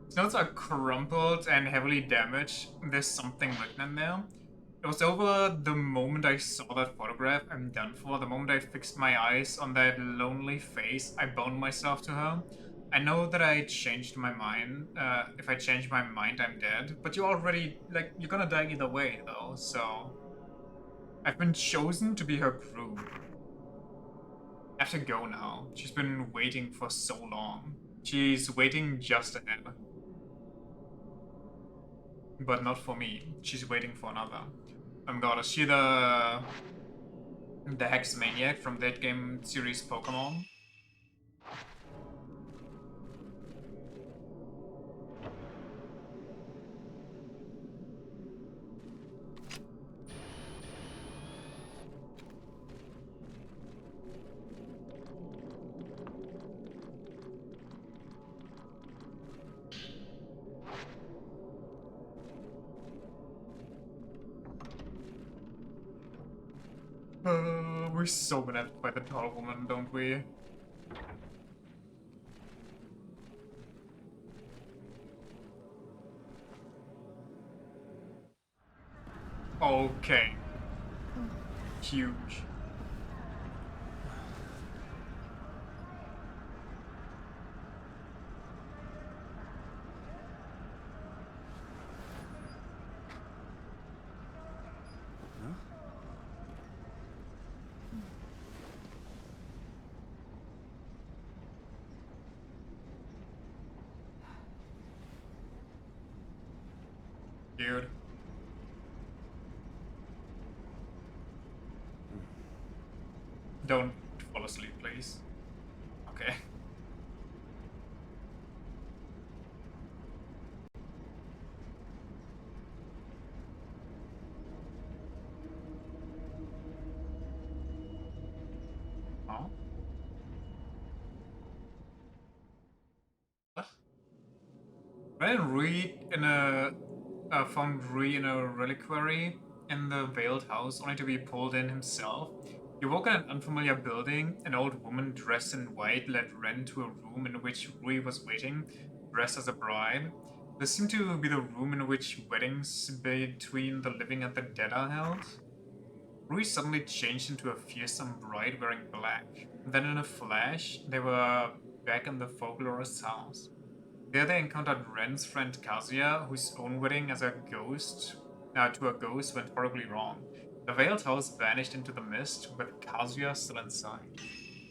His notes are crumpled and heavily damaged. There's something written in there. It was over the moment I saw that photograph. I'm done for. The moment I fixed my eyes on that lonely face, I bound myself to her. I know that I changed my mind. If I change my mind, I'm dead. But you already, like, you're gonna die either way, though, so... I've been chosen to be her groom. I have to go now. She's been waiting for so long. She's waiting just ahead. But not for me. She's waiting for another. Oh my god, is she the Hex Maniac from that game series Pokemon? We're so gonna have to fight the tall woman, don't we? Okay. Huge. Dude. Don't fall asleep, please. Okay. Oh. What? When Rui in a found Rui in a reliquary in the Veiled House, only to be pulled in himself. He woke in an unfamiliar building. An old woman dressed in white led Ren to a room in which Rui was waiting, dressed as a bride. This seemed to be the room in which weddings between the living and the dead are held. Rui suddenly changed into a fearsome bride wearing black. Then in a flash, they were back in the folklorist's house. There they encountered Ren's friend Kazuya, whose own wedding as a ghost to a ghost went horribly wrong. The veiled house vanished into the mist, with Kazuya still inside.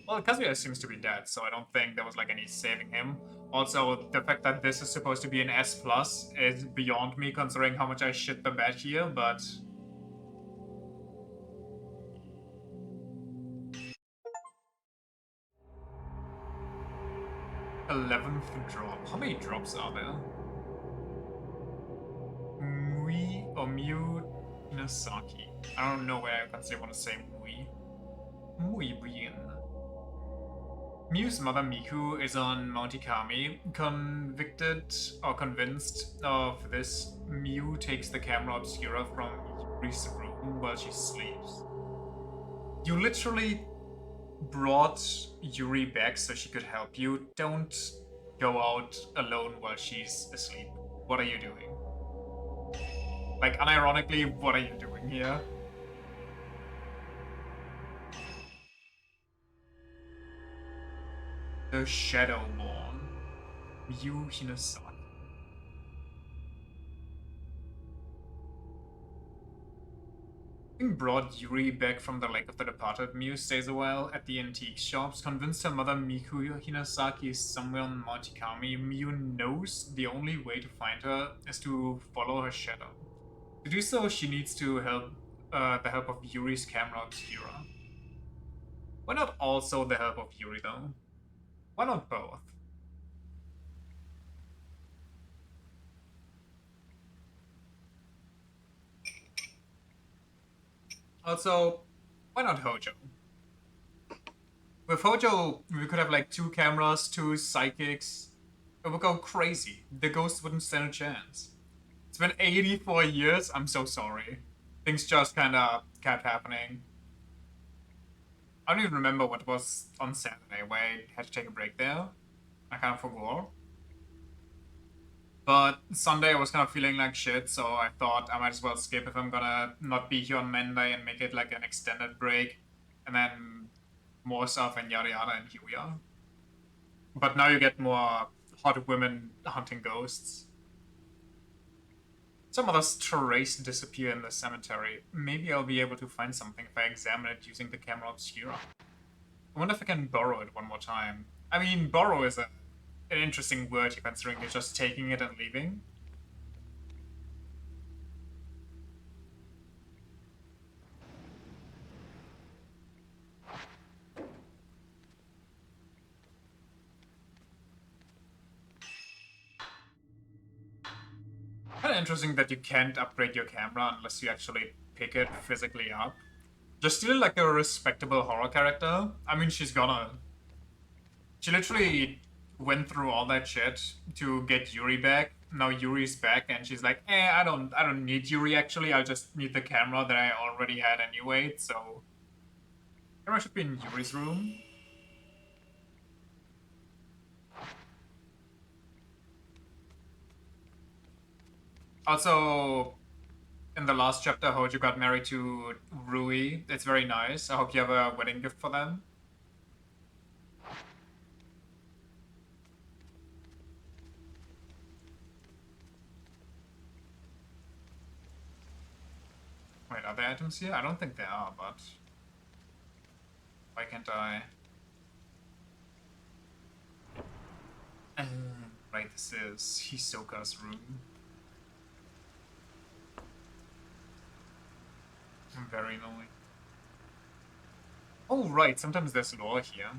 Well, Kazuya seems to be dead, so I don't think there was like any saving him. Also, the fact that this is supposed to be an S plus is beyond me, considering how much I shit the bed here. But 11th drop. How many drops are there? Mui or Miu Inasaki. I don't know where I consider want to say Mui. Muy bien. Miu's mother Miku is on Mount Ikami. Convicted or convinced of this, Miu takes the camera obscura from Yuri's room while she sleeps. You literally brought Yuri back so she could help you. Don't go out alone while she's asleep. What are you doing? Like, unironically, what are you doing here? The Shadowborn. Miu Hinasaki. Having brought Yuri back from the Lake of the Departed, Miu stays a while at the antique shops. Convinced her mother Miku Hinasaki is somewhere on Mount Ikami, Miu knows the only way to find her is to follow her shadow. To do so, she needs to help the help of Yuri's camera obscura. Why not also the help of Yuri, though? Why not both? Also, why not Hojo? With Hojo, we could have like 2 cameras, 2 psychics. It would go crazy. The ghost wouldn't stand a chance. It's been 84 years. I'm so sorry. Things just kind of kept happening. I don't even remember what was on Saturday where I had to take a break there. I kind of forgot. But Sunday I was kind of feeling like shit, so I thought I might as well skip if I'm gonna not be here on Monday and make it like an extended break. And then more stuff and yada yada, and here we are. But now you get more hot women hunting ghosts. Some other strays disappear in the cemetery. Maybe I'll be able to find something if I examine it using the camera obscura. I wonder if I can borrow it one more time. I mean, borrow is an interesting word here, considering you're just taking it and leaving. Kind of interesting that you can't upgrade your camera unless you actually pick it physically up. Just still like a respectable horror character. I mean, she's gonna. She literally went through all that shit to get Yuri back. Now Yuri's back, and she's like, I don't need Yuri actually. I just need the camera that I already had anyway. So, camera should be in Yuri's room. Also, in the last chapter, Hojo got married to Rui. It's very nice. I hope you have a wedding gift for them. Wait, are there items here? I don't think there are, but why can't I? Right, this is Hisoka's room. Very annoying. Oh, right, sometimes there's lore here.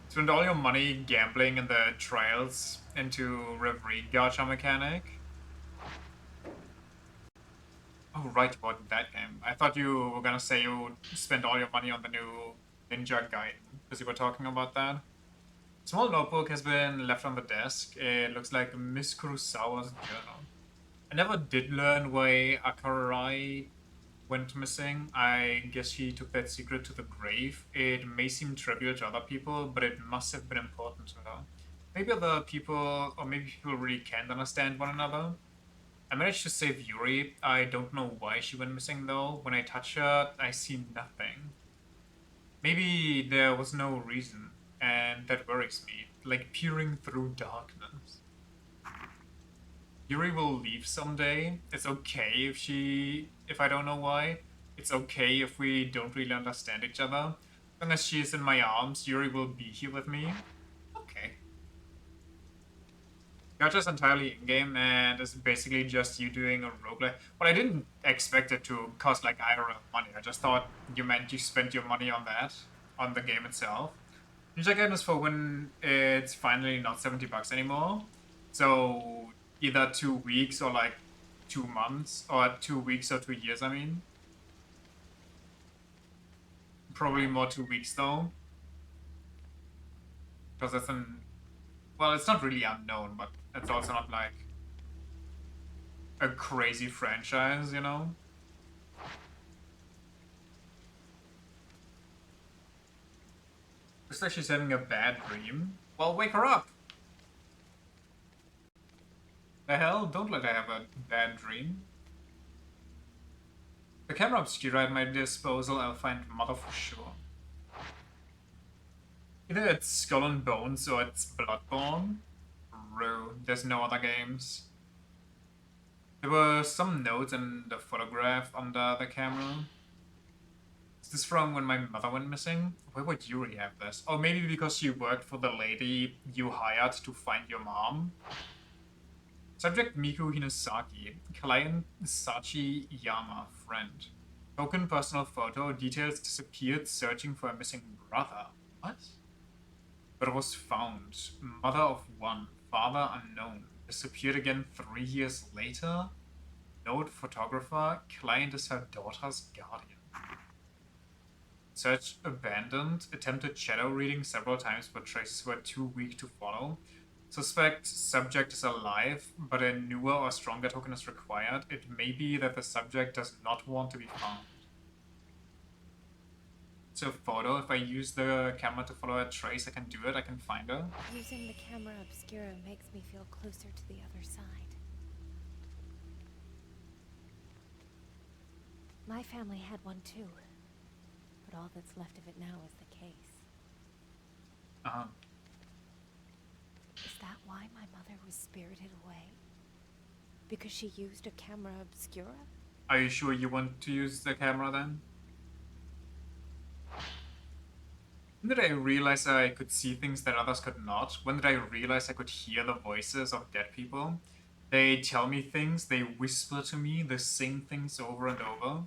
Spend all your money gambling in the trials into Reverie gacha mechanic. Oh, right, about that game. I thought you were gonna say you spent all your money on the new Ninja Gaiden, because you were talking about that. Small notebook has been left on the desk. It looks like Miss Kurosawa's journal. I never did learn why Akarai went missing. I guess she took that secret to the grave. It may seem trivial to other people, but it must have been important to her. Maybe other people, or maybe people really can't understand one another. I managed to save Yuri. I don't know why she went missing though. When I touch her, I see nothing. Maybe there was no reason, and that worries me, like peering through darkness. Yuri will leave someday. It's okay if I don't know why. It's okay if we don't really understand each other. As long as she's in my arms, Yuri will be here with me. Okay. Gacha's entirely in-game and is basically just you doing a roleplay. But I didn't expect it to cost like IRL money. I just thought you meant you spent your money on that, on the game itself. Ninja Gaiden is for when it's finally not $70 anymore. So either 2 weeks or like 2 months, or 2 weeks or 2 years, I mean. Probably more 2 weeks though. Because that's an, well, it's not really unknown, but it's also not like a crazy franchise, you know? Looks like she's having a bad dream. Well, wake her up! The hell? Don't let her have a bad dream. The camera obscura at my disposal, I'll find Mother for sure. Either it's Skull and Bones or it's Bloodborne. Bro, there's no other games. There were some notes in the photograph under the camera. Is this from when my mother went missing? Why would Yuri have this? Or maybe because she worked for the lady you hired to find your mom? Subject Miku Hinasaki. Client Sachi Yama. Friend. Token personal photo. Details disappeared searching for a missing brother. What? But was found. Mother of one. Father unknown. Disappeared again 3 years later? Note photographer. Client is her daughter's guardian. Search abandoned. Attempted shadow reading several times, but traces were too weak to follow. Suspect subject is alive, but a newer or stronger token is required. It may be that the subject does not want to be found. So photo, if I use the camera to follow a trace, I can do it, I can find her. Using the camera obscura makes me feel closer to the other side. My family had one too, but all that's left of it now is the case. Uh-huh. Is that why my mother was spirited away? Because she used a camera obscura? Are you sure you want to use the camera then? When did I realize I could see things that others could not? When did I realize I could hear the voices of dead people? They tell me things, they whisper to me, they sing things over and over.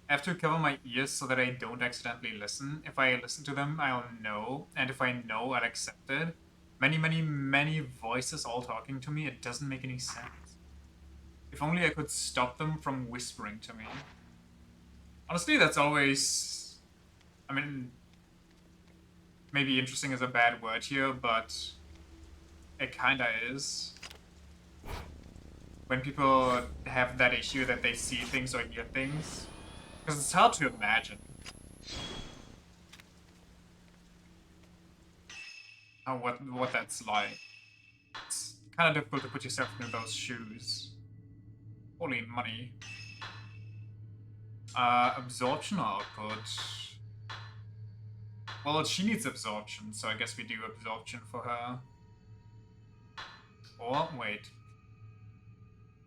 I have to cover my ears so that I don't accidentally listen. If I listen to them, I'll know, and if I know, I'll accept it. Many voices all talking to me, it doesn't make any sense. If only I could stop them from whispering to me. Honestly, that's always... I mean... Maybe interesting is a bad word here, but... It kinda is. When people have that issue that they see things or hear things. Because it's hard to imagine. What that's like. It's kind of difficult to put yourself in those shoes. Holy money. Absorption output. Well, she needs absorption, so I guess we do absorption for her. Or, wait.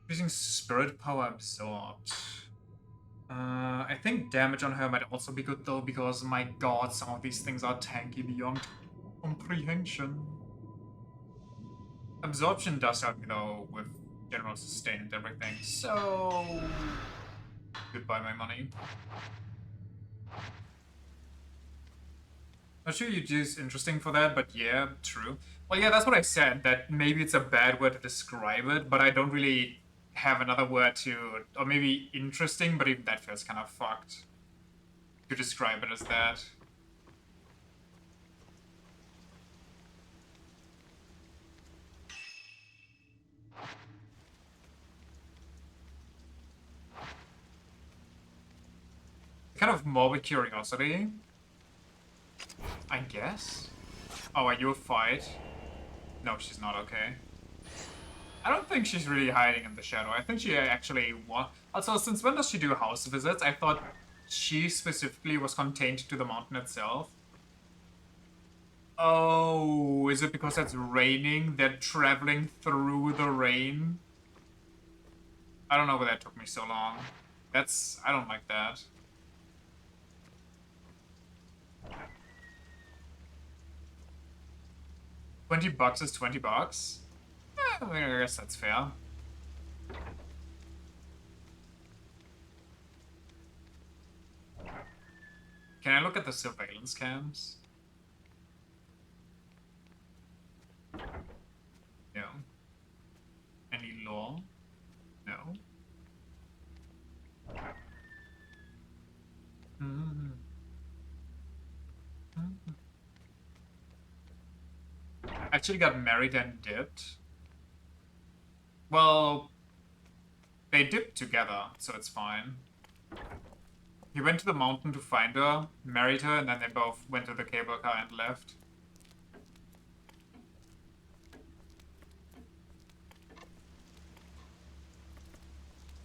Using spirit power absorbed. I think damage on her might also be good though, because my god, some of these things are tanky beyond comprehension. Absorption does help me though with general sustain and everything. So goodbye my money. Not sure you choose interesting for that, but yeah, true. Well, yeah, that's what I said, that maybe it's a bad word to describe it, but I don't really have another word to, or maybe interesting, but even that feels kind of fucked to describe it as that. Kind of morbid curiosity, I guess. Oh, are you a fight? No, she's not okay. I don't think she's really hiding in the shadow. I think she actually Also, since when does she do house visits? I thought she specifically was contained to the mountain itself. Oh, is it because it's raining? They're traveling through the rain? I don't know why that took me so long. I don't like that. $20 is $20? I mean, I guess that's fair. Can I look at the surveillance cams? No. Any law? No. Actually got married and dipped. Well, they dipped together, so it's fine. He went to the mountain to find her, married her, and then they both went to the cable car and left.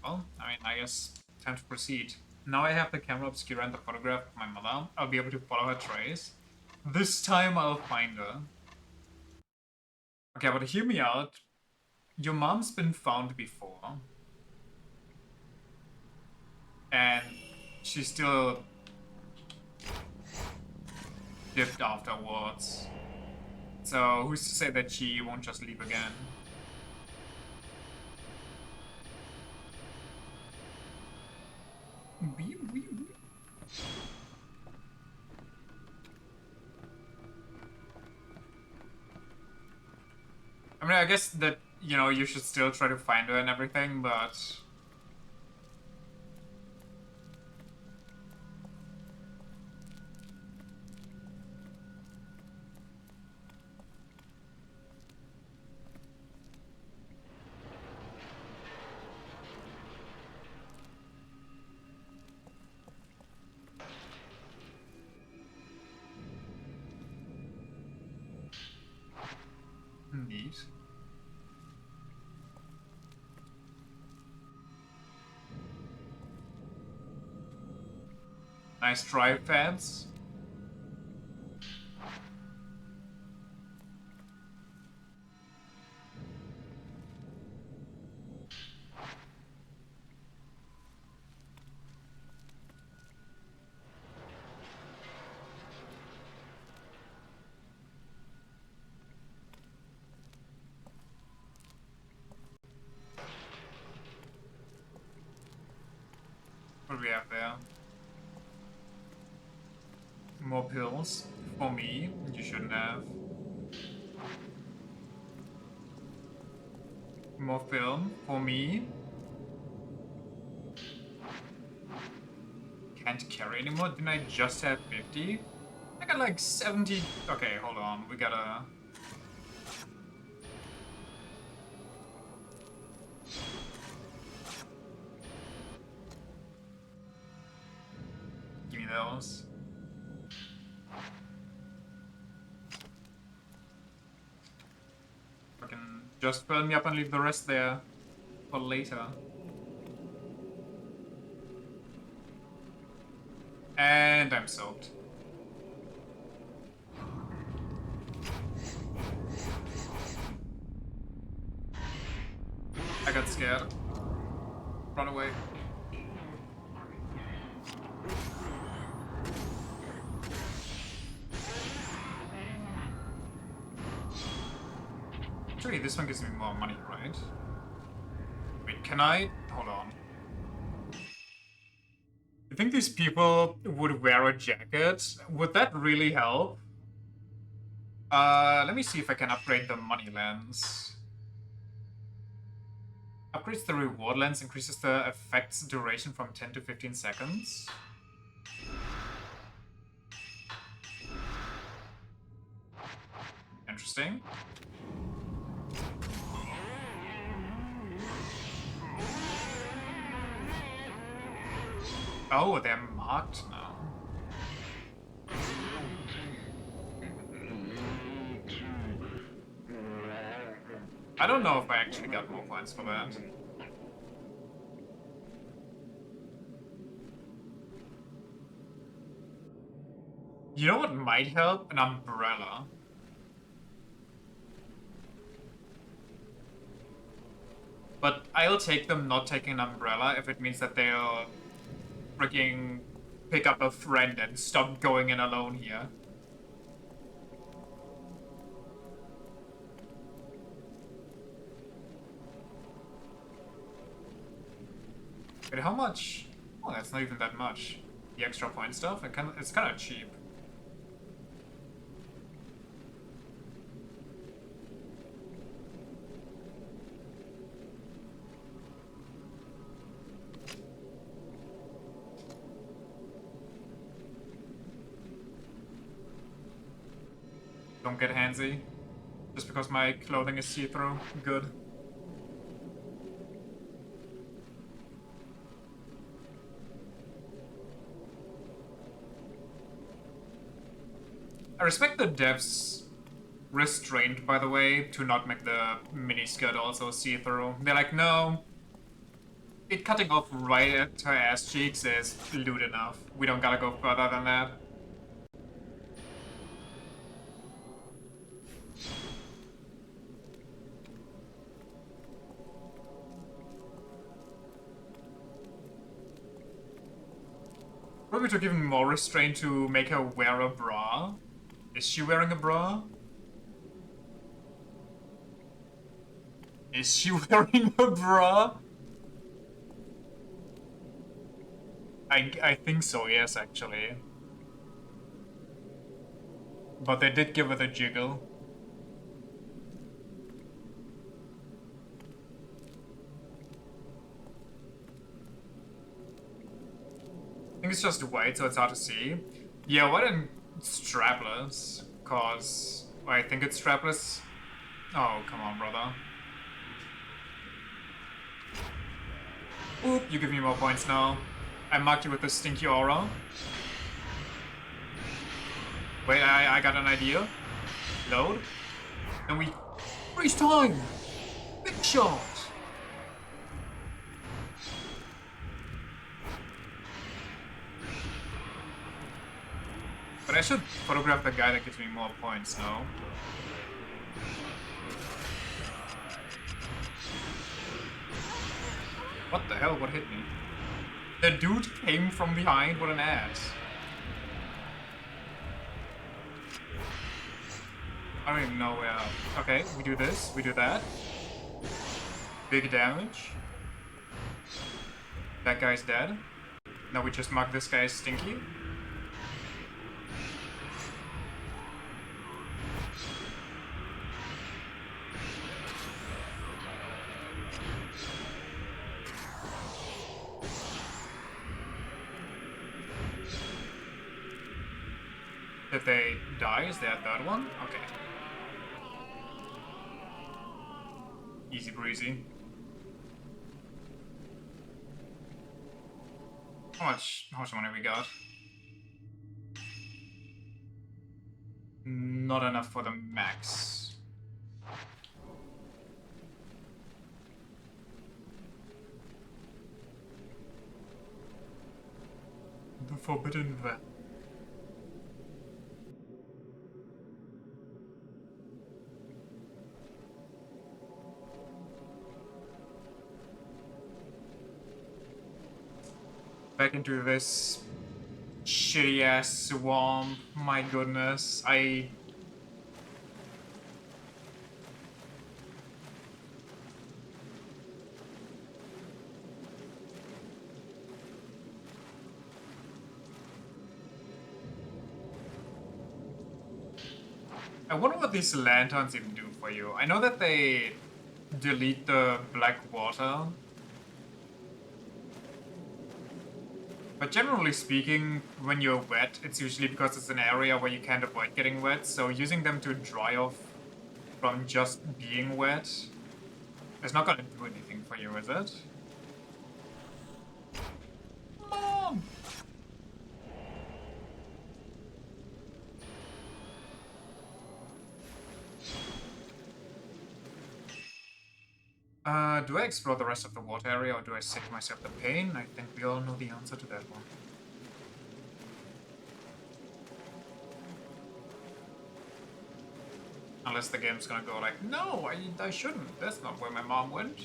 Well, I mean, I guess time to proceed. Now I have the camera obscura and the photograph of my mother. I'll be able to follow her trace. This time I'll find her. Okay, but hear me out. Your mom's been found before. And she still dipped afterwards. So who's to say that she won't just leave again? I mean, I guess that, you know, you should still try to find her and everything, but... Neat. Nice drive, fans. What do we have there? More pills. For me, you shouldn't have. More film. For me. Can't carry anymore? Didn't I just have 50? I got like 70. Okay, hold on. We gotta... Give me those. Fucking just fill me up and leave the rest there for later. And I'm soaked. I got scared. Run away. Actually, this one gives me more money, right? Can I... Hold on. You think these people would wear a jacket? Would that really help? Let me see if I can upgrade the money lens. Upgrades the reward lens, increases the effect's duration from 10 to 15 seconds. Interesting. Oh, they're marked now. I don't know if I actually got more points for that. You know what might help? An umbrella. But I'll take them not taking an umbrella if it means that they'll freaking pick up a friend and stop going in alone here. Wait, how much? Oh, that's not even that much. The extra point stuff, it's kind of cheap. Don't get handsy. Just because my clothing is see-through. Good. I respect the devs' restraint, by the way, to not make the miniskirt also see-through. They're like, no, it cutting off right at her ass cheeks is lewd enough. We don't gotta go further than that. Probably took even more restraint to make her wear a bra. Is she wearing a bra? Is she wearing a bra? I think so, yes, actually. But they did give her the jiggle. I think it's just white, so it's hard to see. Yeah, white and strapless, cause I think it's strapless. Oh, come on, brother. Oop, you give me more points now. I marked you with the stinky aura. Wait, I got an idea. Load. And we freeze time! Big shot! But I should photograph the guy that gives me more points, no? What the hell? What hit me? The dude came from behind with an axe. I don't even know where... Okay, we do this, we do that. Big damage. That guy's dead. Now we just mark this guy as stinky. Did they die? Is there a third one? Okay. Easy breezy. How much money we got? Not enough for the max. The Forbidden Vat. Back into this shitty ass swamp. My goodness, I I wonder what these lanterns even do for you. I know that they delete the black water. But generally speaking, when you're wet, it's usually because it's an area where you can't avoid getting wet, so using them to dry off from just being wet is not gonna do anything for you, is it? Mom! Do I explore the rest of the water area or do I save myself the pain? I think we all know the answer to that one. Unless the game's gonna go like, no, I shouldn't. That's not where my mom went.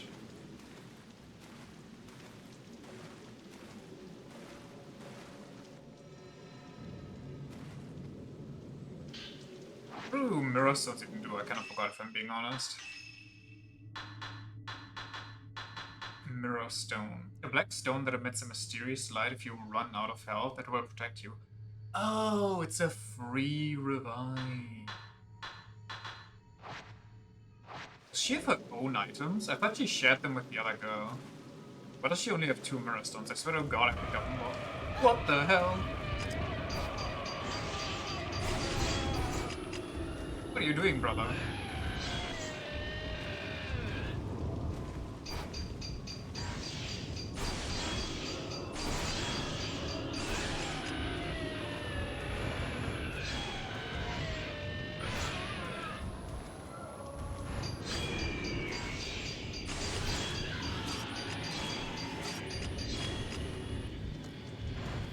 Ooh, mirror stones even do. I kind of forgot if I'm being honest. Mirror stone. A black stone that emits a mysterious light if you run out of health that will protect you. Oh, it's a free revive. Does she have her own items? I thought she shared them with the other girl. Why does she only have 2 mirror stones? I swear to God I picked up more. What the hell? What are you doing, brother?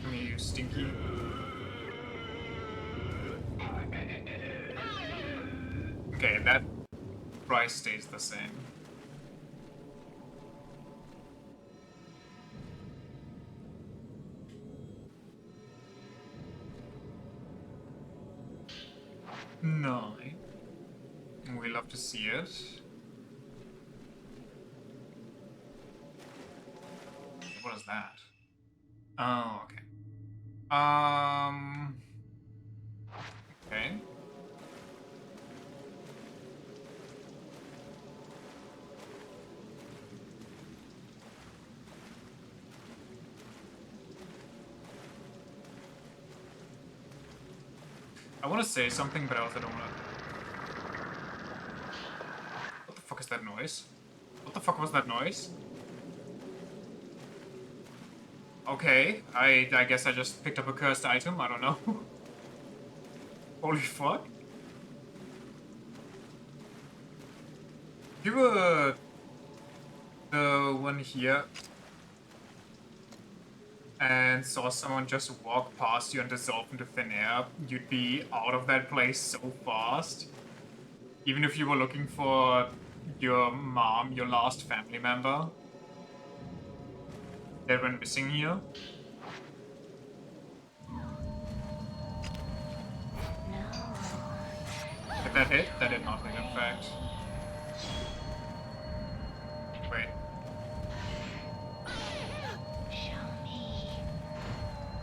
Come here, you stinky. Okay, that price stays the same. Nine. We love to see it. What is that? Oh, okay. Okay. I want to say something, but I also don't want to. What the fuck is that noise? What the fuck was that noise? Okay, I guess I just picked up a cursed item, I don't know. Holy fuck. If you were the one here and saw someone just walk past you and dissolve into thin air, you'd be out of that place so fast. Even if you were looking for your mom, your last family member that went missing here. Did that hit? That did not hit, in fact. Wait.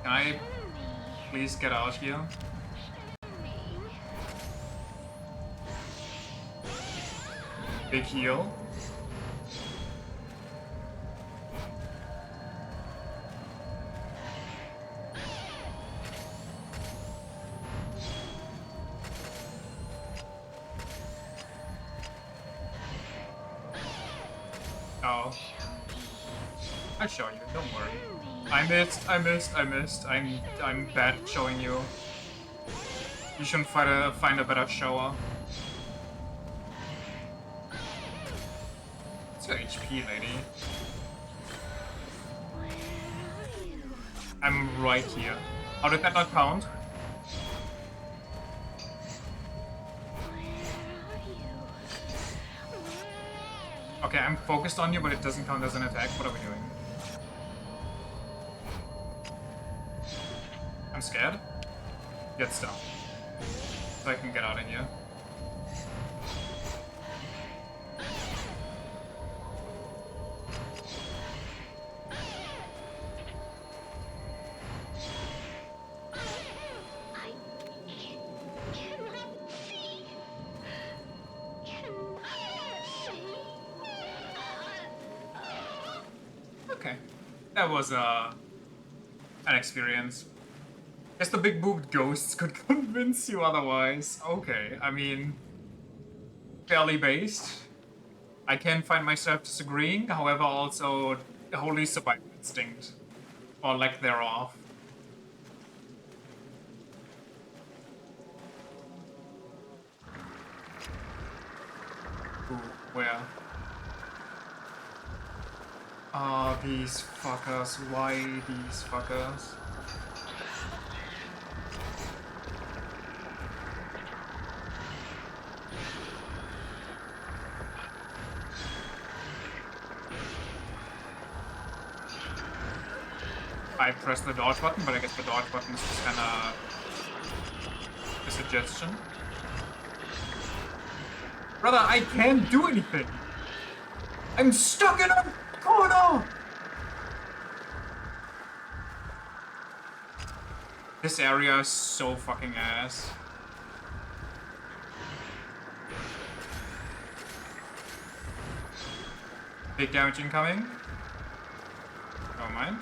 Can I please get out here? Big heal. Oh. I'll show you, don't worry. I missed. I'm bad at showing you. You shouldn't find a better shower. What's your HP, lady? I'm right here. How did that not count? Okay, I'm focused on you, but it doesn't count as an attack. What are we doing? I'm scared. Get stuck. So I can get out of here. Okay. That was an experience. Guess the big boobed ghosts could convince you otherwise. Okay, I mean, fairly based. I can find myself disagreeing, however, also wholly survival instinct. Or lack thereof. Ooh, where? Ah, these fuckers. Why these fuckers? I pressed the dodge button, but I guess the dodge button is just kinda a suggestion. Brother, I can't do anything! I'm stuck in a corner! This area is so fucking ass. Big damage incoming. Don't mind.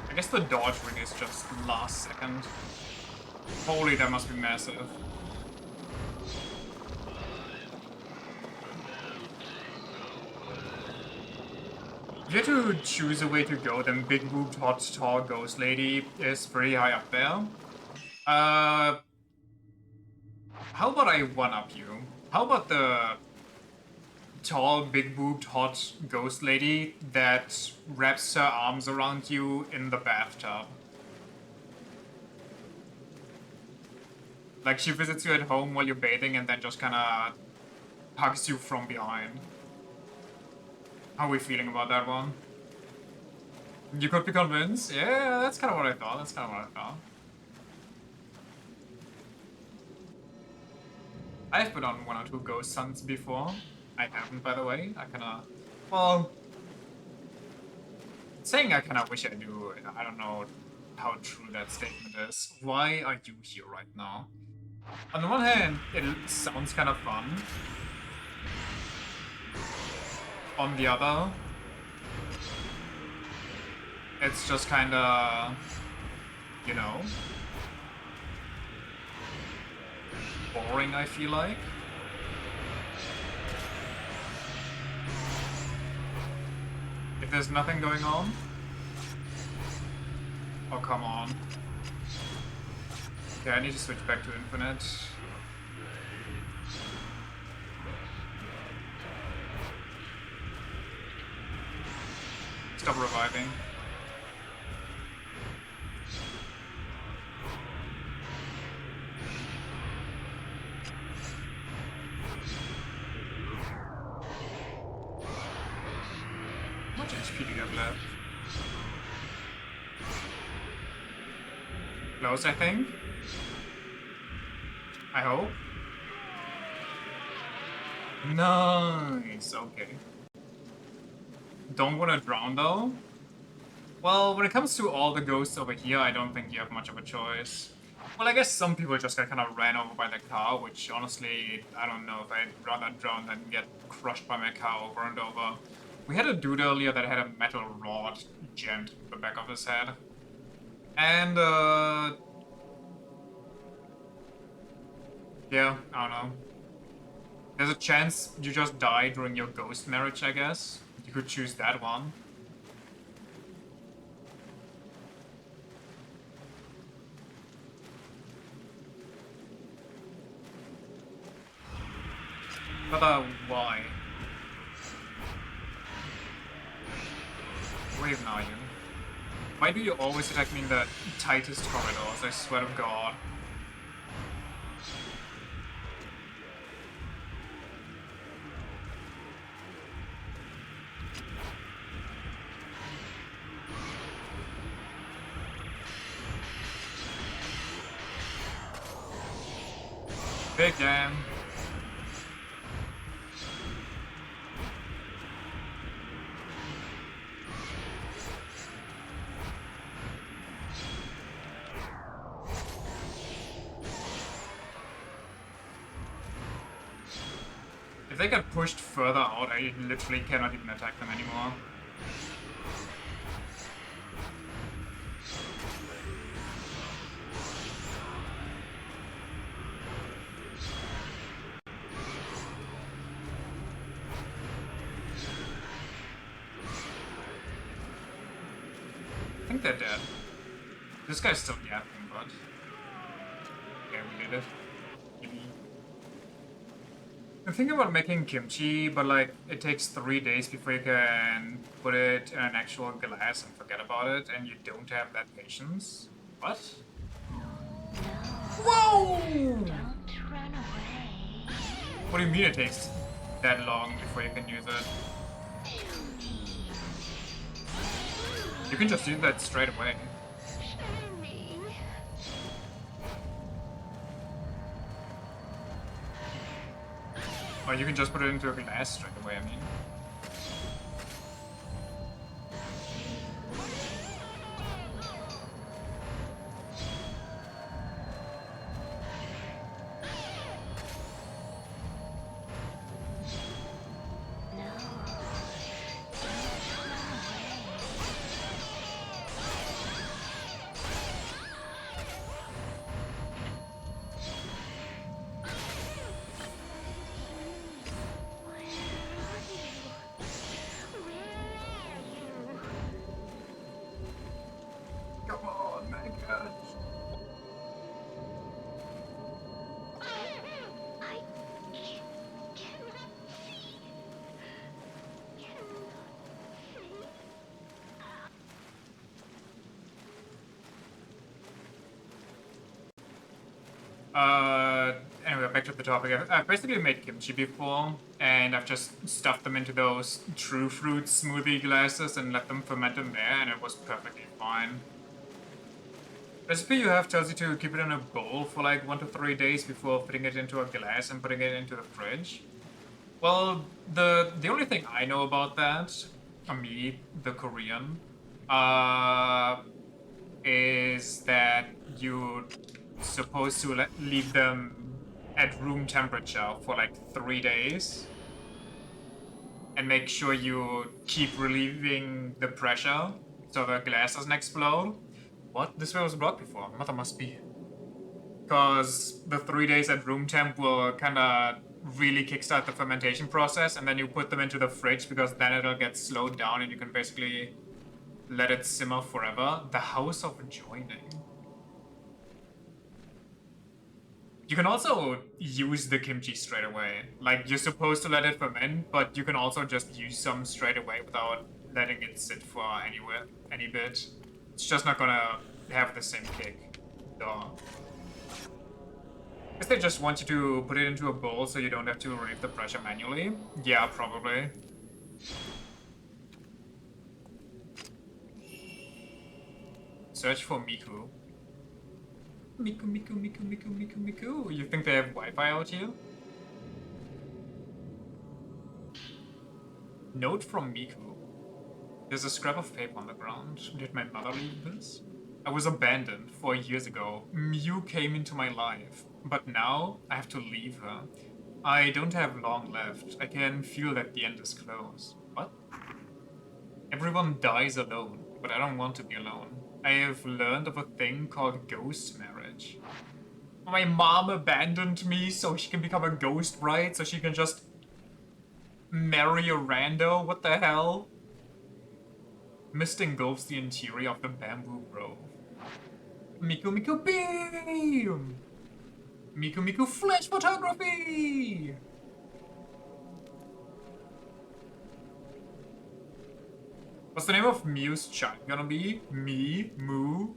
I guess the dodge ring is just last second. Holy, that must be massive. If you had to choose a way to go, then big boobed hot tall ghost lady is pretty high up there. How about I one-up you? How about the tall, big boobed hot ghost lady that wraps her arms around you in the bathtub? Like, she visits you at home while you're bathing and then just kinda hugs you from behind. How are we feeling about that one? You could be convinced? Yeah, that's kind of what I thought. That's kind of what I thought. I've put on 1 or 2 ghost suns before. I haven't, by the way. I kinda... Well... Saying I kinda wish I do, I don't know how true that statement is. Why are you here right now? On the one hand, it sounds kind of fun. On the other, it's just kinda, you know, boring, I feel like. If there's nothing going on. Oh, come on. Okay, I need to switch back to infinite. Stop reviving. How much HP do you have left? Close, I think. I hope. Nice, okay. Don't want to drown though? Well, when it comes to all the ghosts over here, I don't think you have much of a choice. Well, I guess some people just got kind of ran over by the car, which honestly, I don't know if I'd rather drown than get crushed by my car over and over. We had a dude earlier that had a metal rod jammed in the back of his head. And, yeah, I don't know. There's a chance you just die during your ghost marriage, I guess. You could choose that one. But, why? Where even are you? Why do you always attack me in the tightest corridors, I swear to God? Big damn. If they get pushed further out, I literally cannot even attack them anymore. I think they're dead. This guy's still yapping, but... Okay, we did it. Maybe. I'm thinking about making kimchi, but like, it takes 3 days before you can put it in an actual glass and forget about it, and you don't have that patience. What? Whoa! Don't run away. What do you mean it takes that long before you can use it? You can just use that straight away. Or you can just put it into a glass straight away, I mean. Come on, my God. I cannot see. Cannot see. Anyway, back to the topic. I've basically made kimchi before, and I've just stuffed them into those true fruit smoothie glasses and let them ferment in there, and it was perfectly fine. Recipe you have tells you to keep it in a bowl for like 1 to 3 days before putting it into a glass and putting it into the fridge. Well, the only thing I know about that, me, the Korean, is that you're supposed to leave them at room temperature for like 3 days. And make sure you keep relieving the pressure so the glass doesn't explode. What? This way was blocked before. Mother must be. Because the 3 days at room temp will kinda really kickstart the fermentation process, and then you put them into the fridge because then it'll get slowed down and you can basically let it simmer forever. The House of Joining. You can also use the kimchi straight away. Like, you're supposed to let it ferment, but you can also just use some straight away without letting it sit for any bit. It's just not gonna have the same kick. Duh. Guess they just want you to put it into a bowl so you don't have to relieve the pressure manually. Yeah, probably. Search for Miku. Miku. You think they have Wi-Fi out here? Note from Miku. There's a scrap of paper on the ground. Did my mother leave this? I was abandoned 4 years ago. Mew came into my life. But now, I have to leave her. I don't have long left. I can feel that the end is close. What? Everyone dies alone, but I don't want to be alone. I have learned of a thing called ghost marriage. My mom abandoned me so she can become a ghost bride, so she can just marry a rando? What the hell? Mist engulfs the interior of the bamboo grove. Miku beam! Miku flash photography! What's the name of Mew's child gonna be? Me, Moo,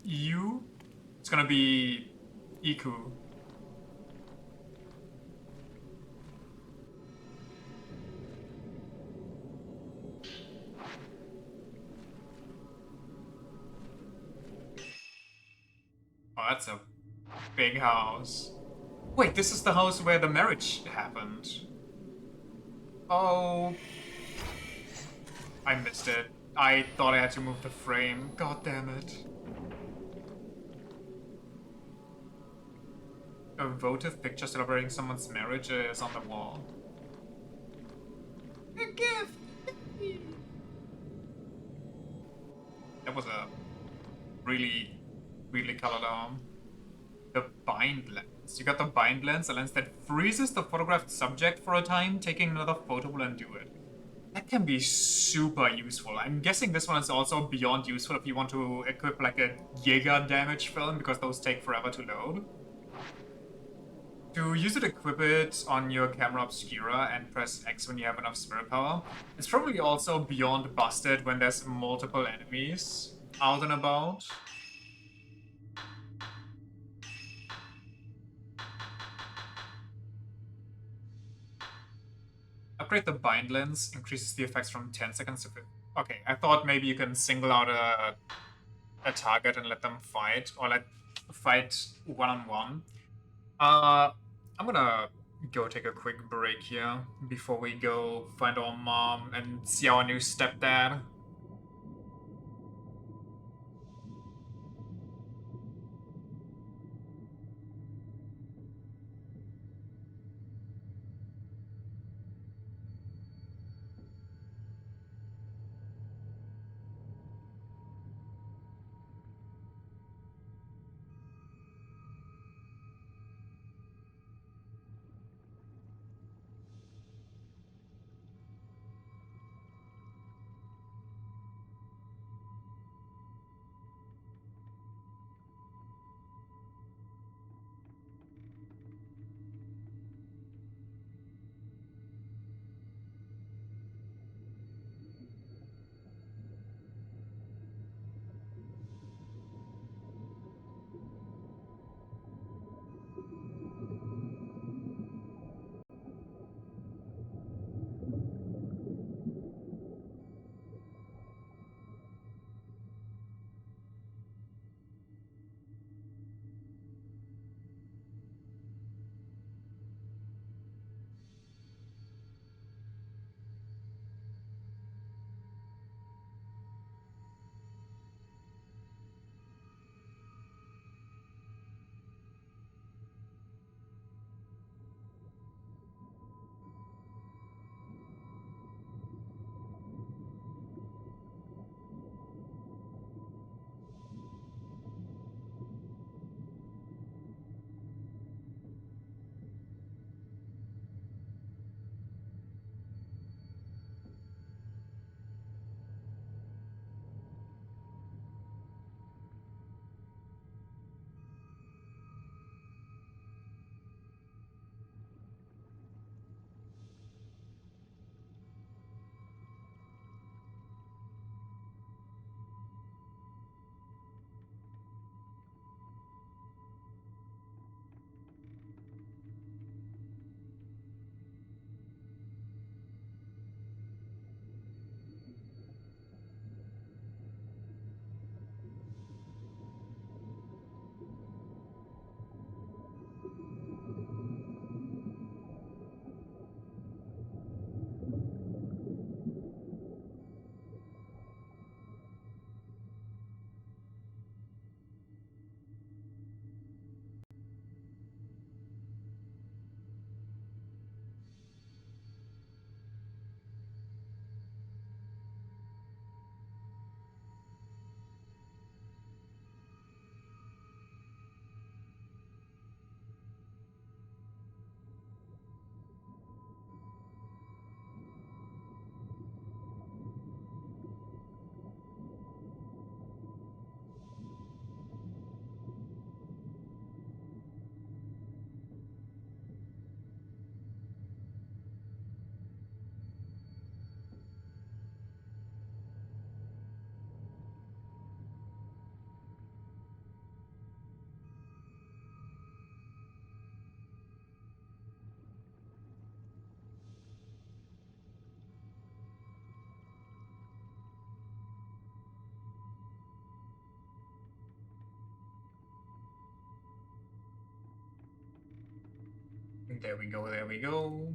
you? It's gonna be Iku. Oh, that's a big house. Wait, this is the house where the marriage happened. Oh. I missed it. I thought I had to move the frame. God damn it. A votive picture celebrating someone's marriage is on the wall. A gift! That was a really, really colored arm. The bind lens. You got the bind lens, a lens that freezes the photographed subject for a time, taking another photo will undo it. That can be super useful. I'm guessing this one is also beyond useful if you want to equip like a giga damage film, because those take forever to load. To use it, equip it on your camera obscura and press X when you have enough spirit power. It's probably also beyond busted when there's multiple enemies out and about. Upgrade the bind lens, increases the effects from 10 seconds to 50. Okay, I thought maybe you can single out a target and let them fight, or let fight one-on-one. I'm gonna go take a quick break here before we go find our mom and see our new stepdad. There we go, there we go.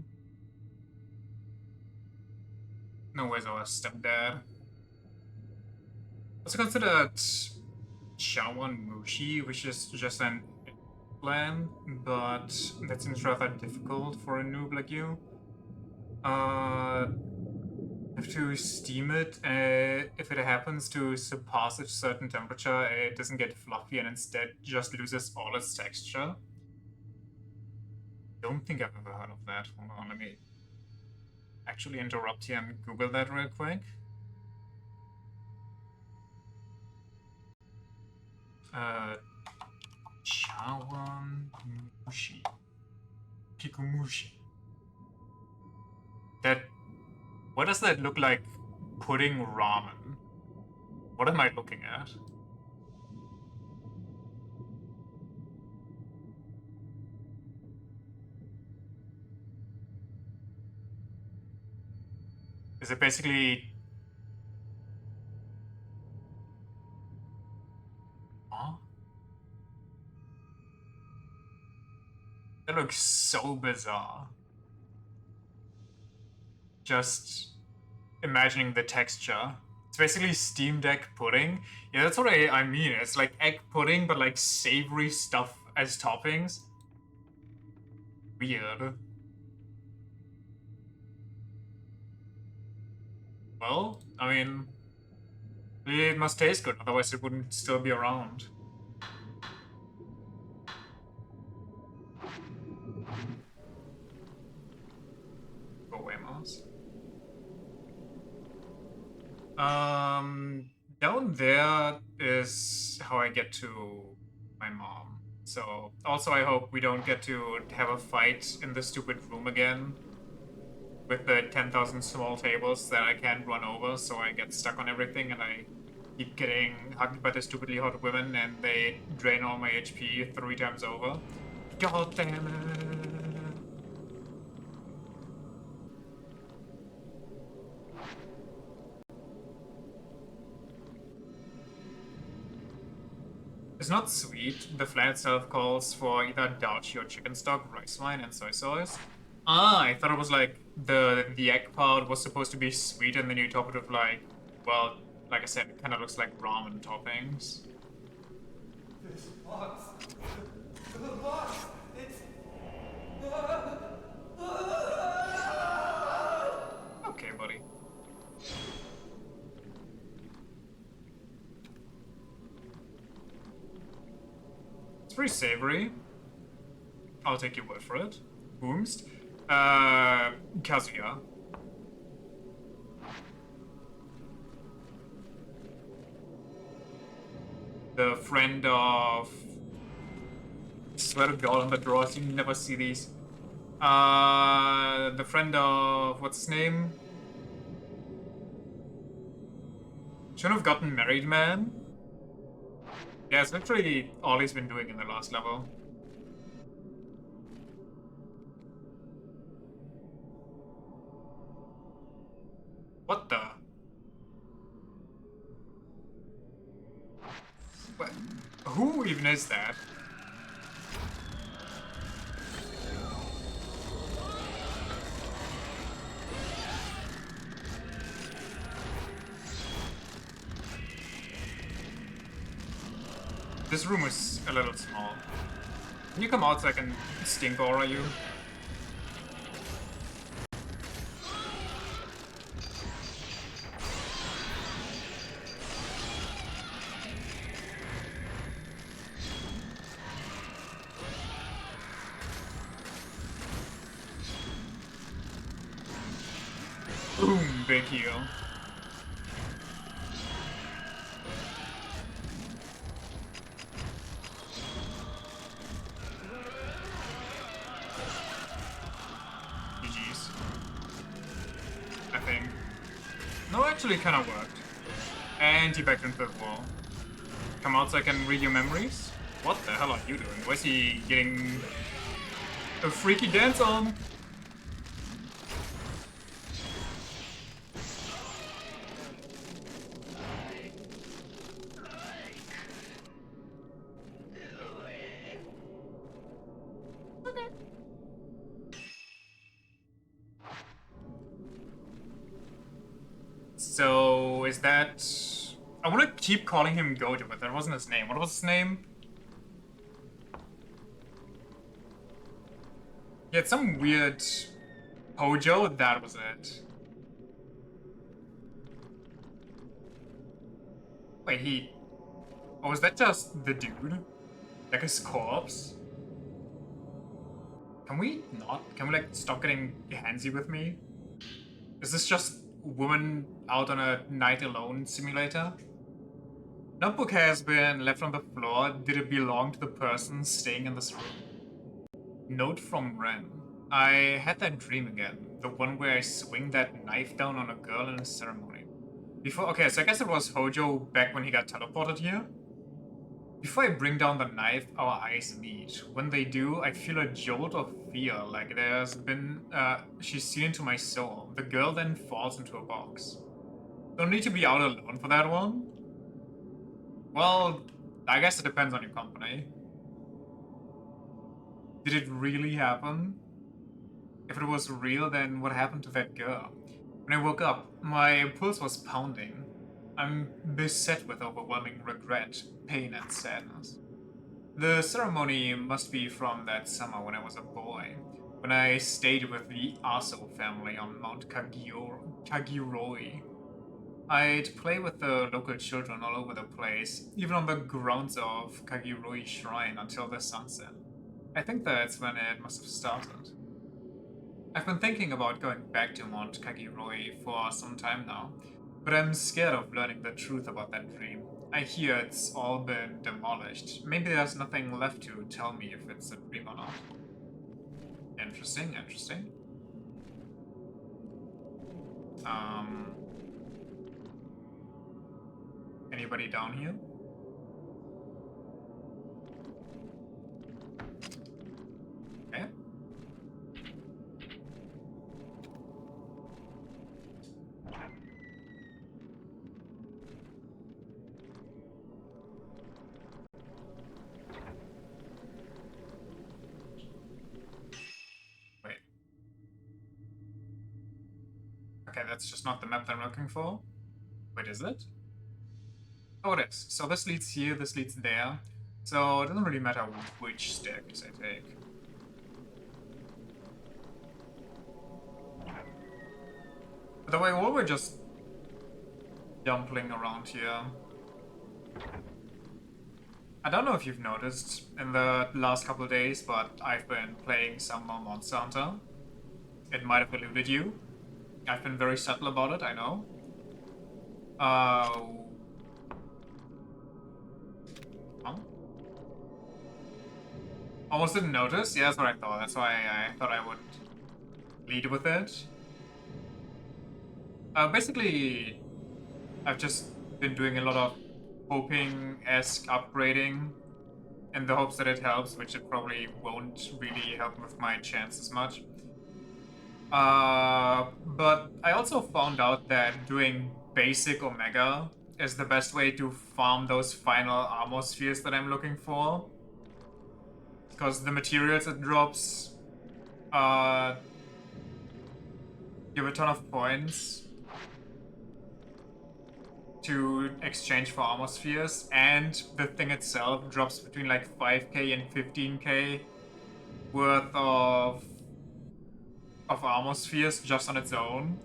No, where's our stepdad? Also considered Shawan Mushi, which is just an plan, but that seems rather difficult for a noob like you. Have to steam it. If it happens to surpass a certain temperature, it doesn't get fluffy and instead just loses all its texture. Don't think I've ever heard of that. Hold on, let me actually interrupt here and Google that real quick. Chawan mushi. Pikumushi. That. What does that look like? Pudding ramen. What am I looking at? Is it basically... Huh? That looks so bizarre. Just imagining the texture. It's basically steamed egg pudding. Yeah, that's what I mean. It's like egg pudding, but like savory stuff as toppings. Weird. Well, I mean, it must taste good, otherwise it wouldn't still be around. Go away, mouse. Down there is how I get to my mom. So, also I hope we don't get to have a fight in the stupid room again with the 10,000 small tables that I can't run over, so I get stuck on everything and I keep getting hugged by the stupidly hot women and they drain all my HP 3 times over. God damn it. It's not sweet. The flan itself calls for either dashi or chicken stock, rice wine, and soy sauce. Ah, I thought it was like the egg part was supposed to be sweet, and then you top it with like, well, like I said, it kind of looks like ramen toppings. This box. The box. It's. Okay, buddy. It's pretty savory. I'll take your word for it. Boomst. Kazuya. The friend of... I swear to God on the drawers, you never see these. The friend of... what's his name? Shouldn't have gotten married, man. Yeah, it's literally all he's been doing in the last level. What the? What? Who even is that? This room is a little small. Can you come out so I can stink aura you? Boom, big heal. GG's. I think. No, actually kind of worked. And he backed into the wall. Come out so I can read your memories? What the hell are you doing? Where's he getting a freaky dance on? So, is that... I want to keep calling him Gojo, but that wasn't his name. What was his name? He had some weird... Hojo? That was it. Wait, he... Oh, was that just the dude? Like his corpse? Can we not? Can we, like, stop getting handsy with me? Is this just woman out on a night alone simulator? Notebook has been left on the floor. Did it belong to the person staying in this room? Note from Ren. I had that dream again. The one where I swing that knife down on a girl in a ceremony. Before, okay, so I guess it was Hojo back when he got teleported here. Before I bring down the knife, our eyes meet. When they do, I feel a jolt of fear, like there's been, she's seen into my soul. The girl then falls into a box. Don't need to be out alone for that one. Well, I guess it depends on your company. Did it really happen? If it was real, then what happened to that girl? When I woke up, my pulse was pounding. I'm beset with overwhelming regret, pain, and sadness. The ceremony must be from that summer when I was a boy, when I stayed with the Aso family on Mount Kagiroi. I'd play with the local children all over the place, even on the grounds of Kagiroi Shrine until the sunset. I think that's when it must have started. I've been thinking about going back to Mount Kagiroi for some time now, but I'm scared of learning the truth about that dream. I hear it's all been demolished. Maybe there's nothing left to tell me if it's a dream or not. Interesting, interesting. Anybody down here? Okay. Wait. Okay, that's just not the map that I'm looking for. Wait, is it? Oh, it is. So this leads here, this leads there. So it doesn't really matter which staircase I take. By the way, while we're just dumpling around here, I don't know if you've noticed in the last couple of days, but I've been playing some more Monster Hunter. It might have eluded you. I've been very subtle about it, I know. Almost didn't notice? Yeah, that's what I thought. That's why I thought I would lead with it. Basically, I've just been doing a lot of hoping-esque upgrading in the hopes that it helps, which it probably won't really help with my chances much. But I also found out that doing basic Omega is the best way to farm those final armor spheres that I'm looking for. Because the materials it drops give a ton of points to exchange for armor spheres, and the thing itself drops between like 5k and 15k worth of armor spheres just on its own.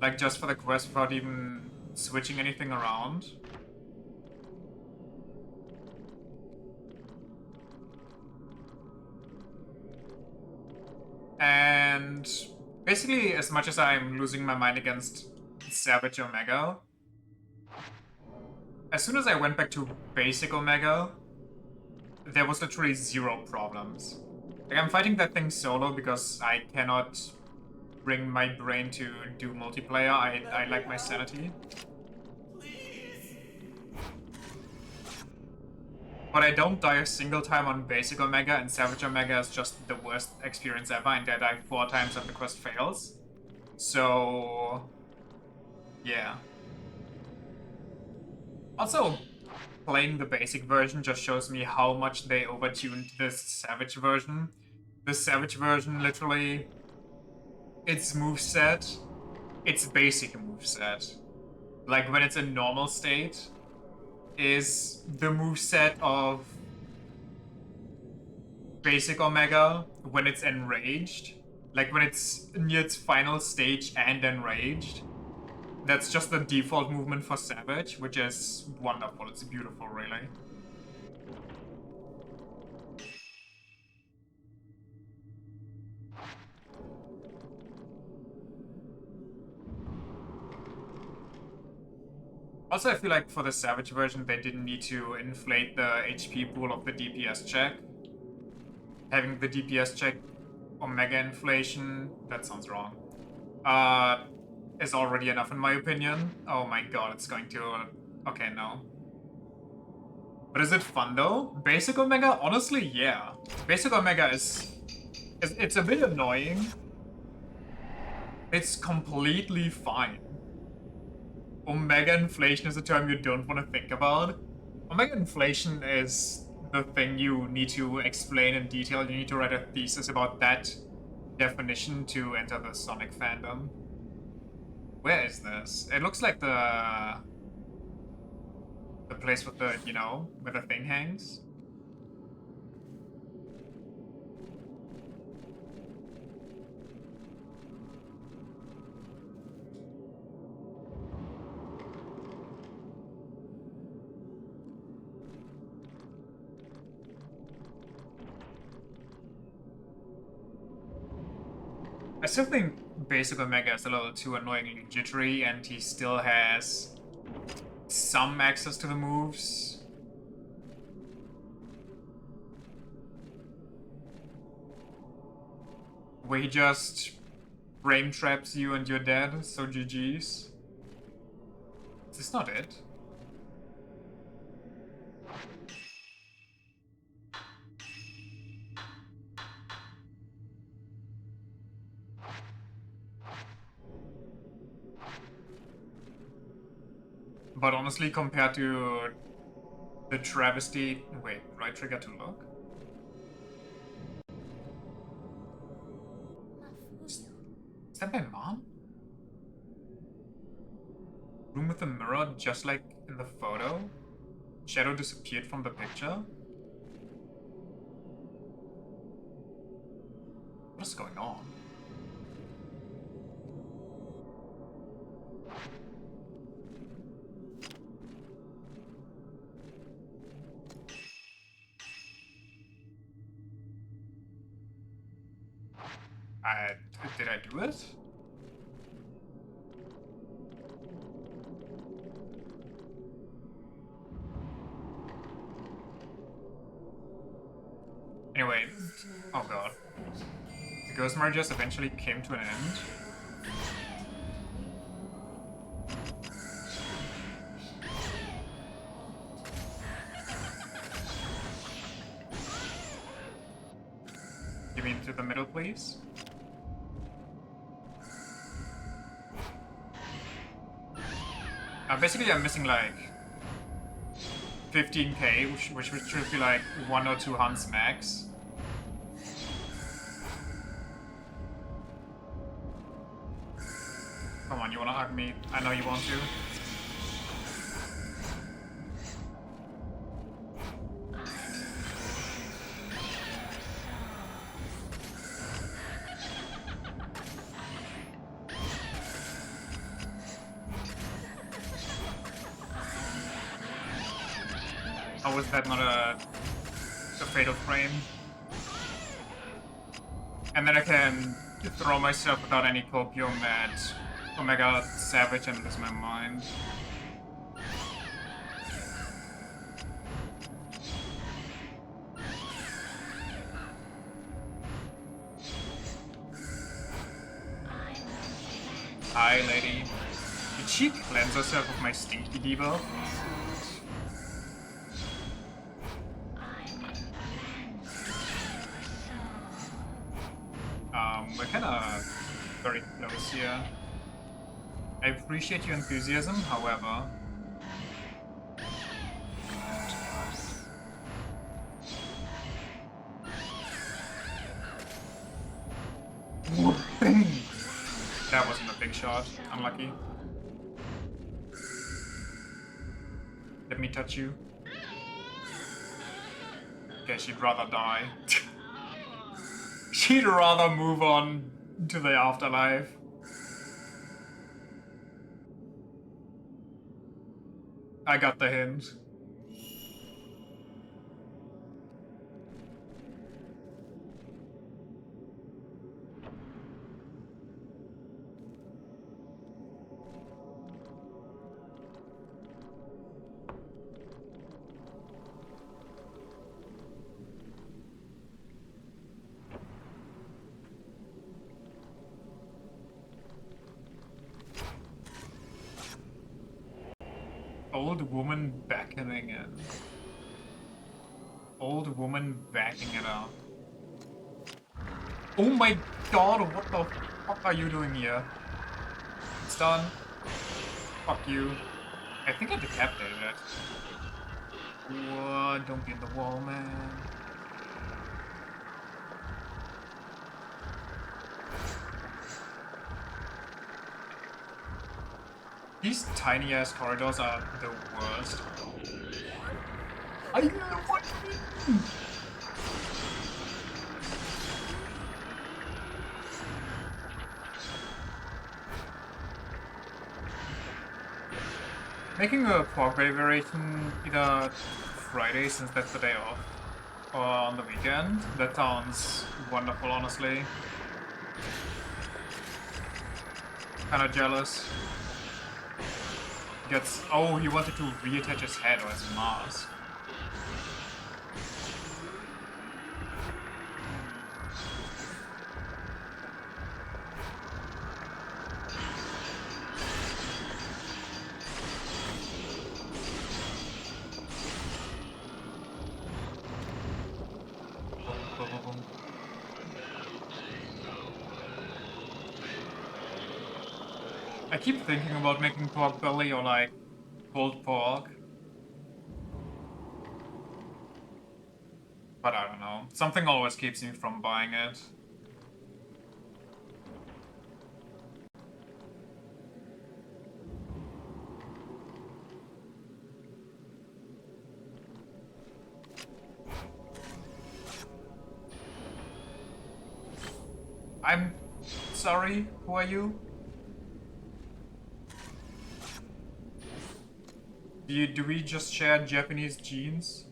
Like just for the quest without even switching anything around. And basically, as much as I'm losing my mind against Savage Omega, as soon as I went back to basic Omega, there was literally zero problems. Like, I'm fighting that thing solo because I cannot bring my brain to do multiplayer. I like my sanity. But I don't die a single time on basic Omega, and Savage Omega is just the worst experience ever, and I die 4 times and the quest fails. So... yeah. Also, playing the basic version just shows me how much they overtuned this Savage version. The Savage version, literally, its moveset, its basic moveset, like when it's in normal state, is the moveset of basic Omega when it's enraged. Like when it's near its final stage and enraged. That's just the default movement for Savage, which is wonderful. It's beautiful, really. Also, I feel like for the Savage version, they didn't need to inflate the HP pool of the DPS check. Having the DPS check Omega inflation, that sounds wrong, is already enough in my opinion. Oh my god, it's going to... Okay, no. But is it fun though? Basic Omega? Honestly, yeah. Basic Omega is it's a bit annoying. It's completely fine. Omega inflation is a term you don't want to think about. Omega inflation is the thing you need to explain in detail. You need to write a thesis about that definition to enter the Sonic fandom. Where is this? It looks like the place with the, you know, where the thing hangs. I still think Basic Omega is a little too annoyingly jittery, and he still has some access to the moves. Where he just frame traps you and you're dead, so GG's. Is this not it? But honestly, compared to the travesty... Wait, right trigger to look? Is that my mom? Room with a mirror, just like in the photo? Shadow disappeared from the picture? What is going on? Did I do it? Anyway, oh god. The ghost mergers eventually came to an end. Give me to the middle, please. Basically, I'm missing like 15k, which should be like 1 or 2 hunts max. Come on, you wanna hug me? I know you want to. How is that not a fatal frame? And then I can throw myself without any copium at Omega Savage and lose my mind. Hi, lady. Did she cleanse herself of my stinky debuff? We're kinda very close here. I appreciate your enthusiasm, however. That wasn't a big shot. Unlucky. Let me touch you. Okay, she'd rather die. She'd rather move on to the afterlife. I got the hint. Old woman beckoning in. Old woman backing it up. Oh my god, what the fuck are you doing here? It's done. Fuck you. I think I decapitated it. What? Don't be in the wall, man. These tiny ass corridors are the worst. I know what you mean. Making a pork belly variation either Friday, since that's the day off, or on the weekend. That sounds wonderful, honestly. Kinda jealous. Gets. Oh, he wanted to reattach his head or his mask. I keep thinking about making pork belly or like pulled pork. But I don't know. Something always keeps me from buying it. I'm sorry, who are you? Do we just share Japanese genes?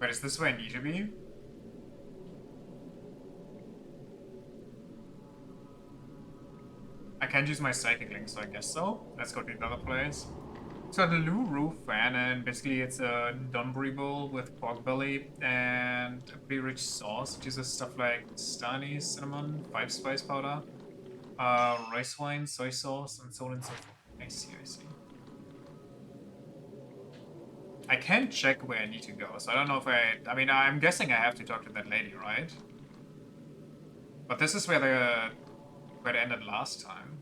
Wait, is this where I need to be? I can't use my psychic link, so I guess so. Let's go to another place. So the Lou Roof fan, and basically it's a Donburi bowl with pork belly and a pretty rich sauce. It uses stuff like star anise, cinnamon, 5 spice powder, rice wine, soy sauce, and so on and so forth. I see, I see. I can't check where I need to go, so I don't know if I mean, I'm guessing I have to talk to that lady, right? But this is where it ended last time.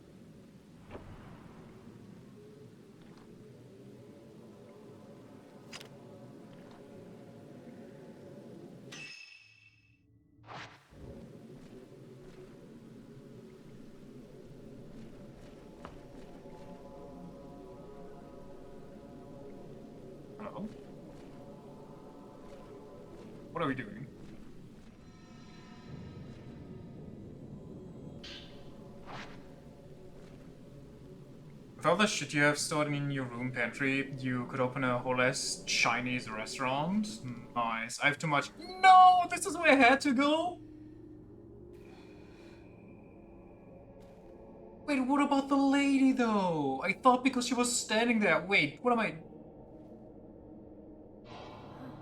Hello? What are we doing? With all the shit you have stored in your room pantry, you could open a whole ass Chinese restaurant. Nice. I have too much. No! This is where I had to go? Wait, what about the lady though? I thought because she was standing there. Wait, what am I?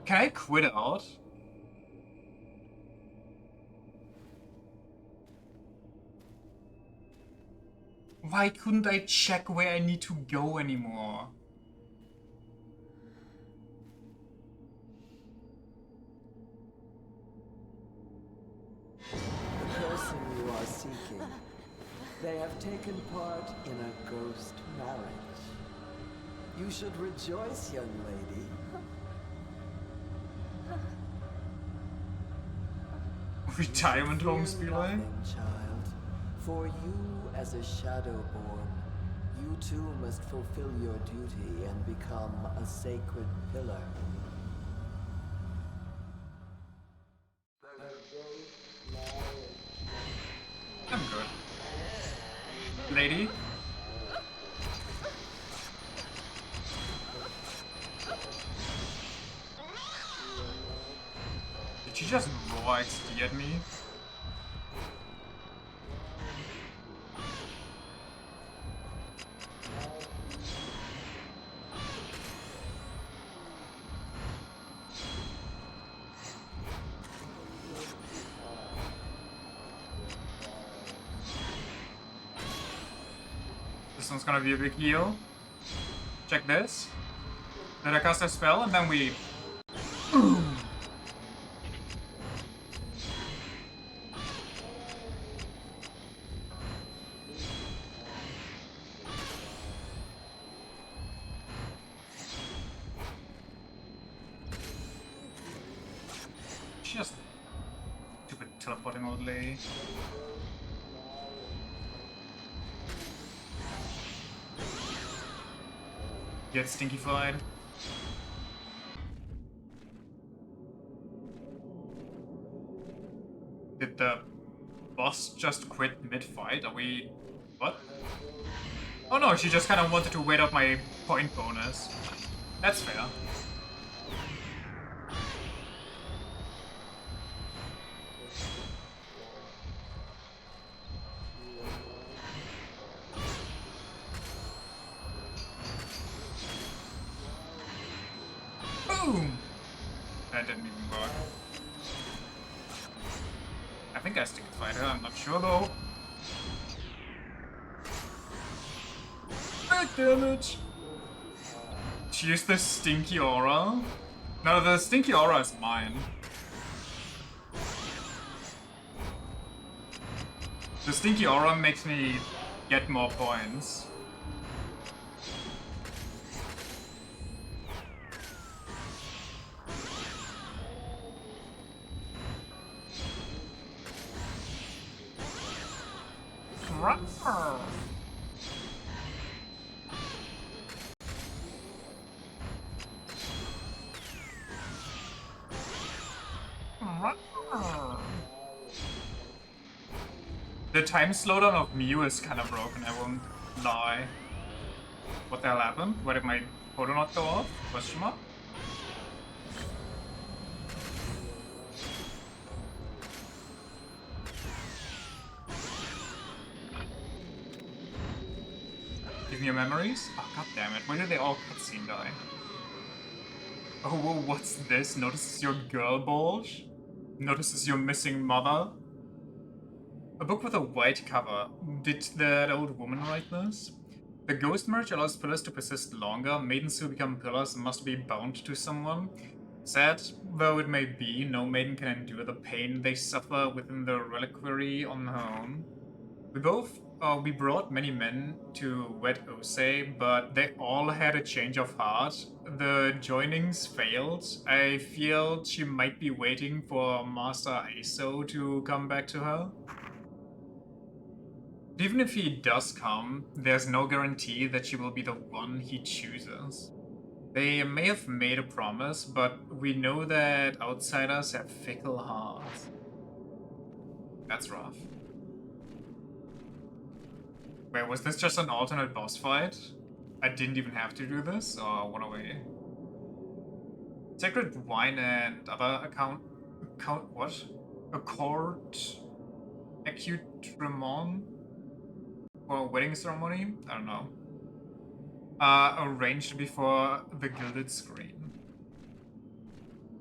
Can I quit out? Why couldn't I check where I need to go anymore? The person you are seeking, they have taken part in a ghost marriage. You should rejoice, young lady. Retirement homes be Fear like? nothing, child. For you, as a Shadowborn, you too must fulfill your duty and become a sacred pillar. I'm good. Lady? she just raw XD at me? This one's gonna be a big heal. Check this. Then I cast a spell and then we... Boom! Just stupid teleporting old lady. Get stinky fried. Did the boss just quit mid-fight? Are we... what? Oh no, she just kind of wanted to wait out my point bonus. That's fair. Boom! That didn't even work. I think I stick fight her, I'm not sure though. Big damage! She used the stinky aura. No, the stinky aura is mine. The stinky aura makes me get more points. The time slowdown of Mew is kind of broken, I won't lie. What the hell happened? Why did my photo not go off? Question mark? Give me your memories? Oh, god damn it. Why did they all cutscene die? Oh, whoa, what's this? Notices your girl bulge? Notices your missing mother? A book with a white cover. Did that old woman write this? The ghost merge allows pillars to persist longer. Maidens who become pillars must be bound to someone. Sad though it may be, no maiden can endure the pain they suffer within the reliquary on her own. We brought many men to wed Osei, but they all had a change of heart. The joinings failed. I feel she might be waiting for Master Aso to come back to her. Even if he does come, there's no guarantee that she will be the one he chooses. They may have made a promise, but we know that outsiders have fickle hearts. That's rough. Wait, was this just an alternate boss fight? I didn't even have to do this, or what away? Sacred wine and other what? Accord accoutrement for a wedding ceremony? I don't know. Arranged before the gilded screen.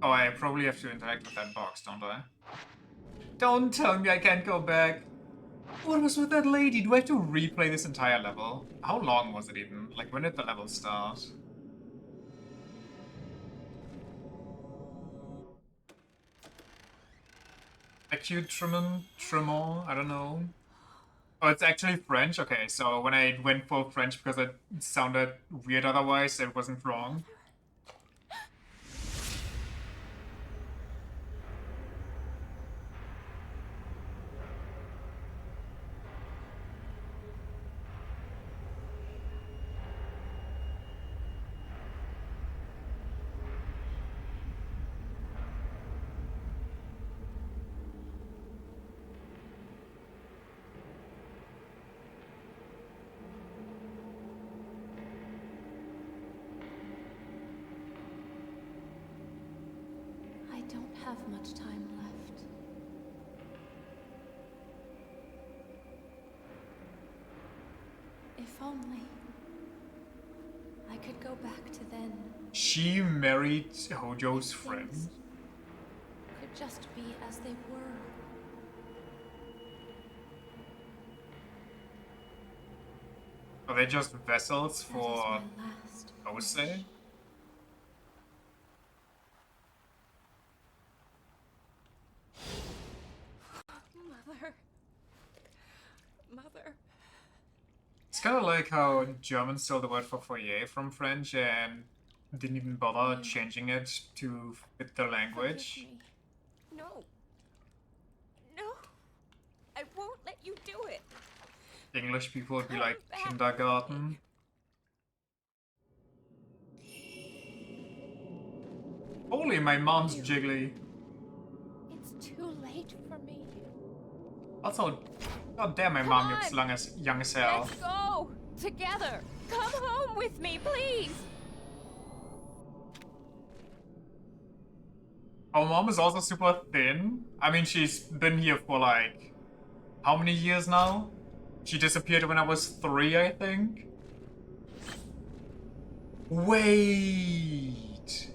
Oh, I probably have to interact with that box, don't I? Don't tell me I can't go back. What was with that lady? Do I have to replay this entire level? How long was it even? Like, when did the level start? Accoutrement? Tremont? I don't know. Oh, it's actually French? Okay, so when I went for French because it sounded weird otherwise, it wasn't wrong. don't have much time left. If only I could go back to then. She married Hojo's Things friend. could just be as they were. Are they just vessels That is for my last Ose? wish. Mother. Mother. It's kind of like how Germans stole the word for foyer from French and didn't even bother changing it to fit their language. Forgive me. No. No. I won't let you do it. English people would be Come like back. kindergarten. Holy, my mom's jiggly. It's too late for me. Also, god damn, my Come mom on. looks young as hell. Let's go together. Come home with me, please. Our mom is also super thin. I mean, she's been here for like, how many years now? She disappeared when I was 3, I think. Wait.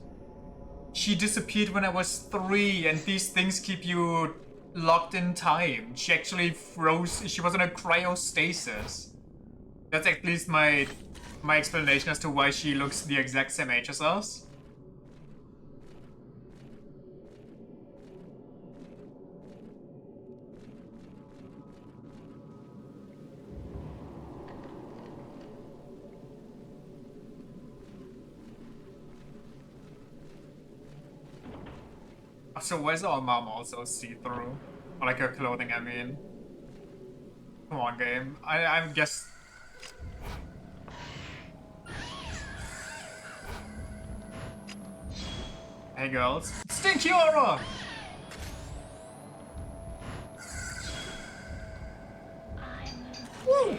She disappeared when I was 3, and these things keep you locked in time. She actually froze. She was in a cryostasis. That's at least my explanation as to why she looks the exact same age as us. So where's our mom also see-through? Or like her clothing, I mean. Come on, game. I guess... Hey girls. Stinky Aura! Woo!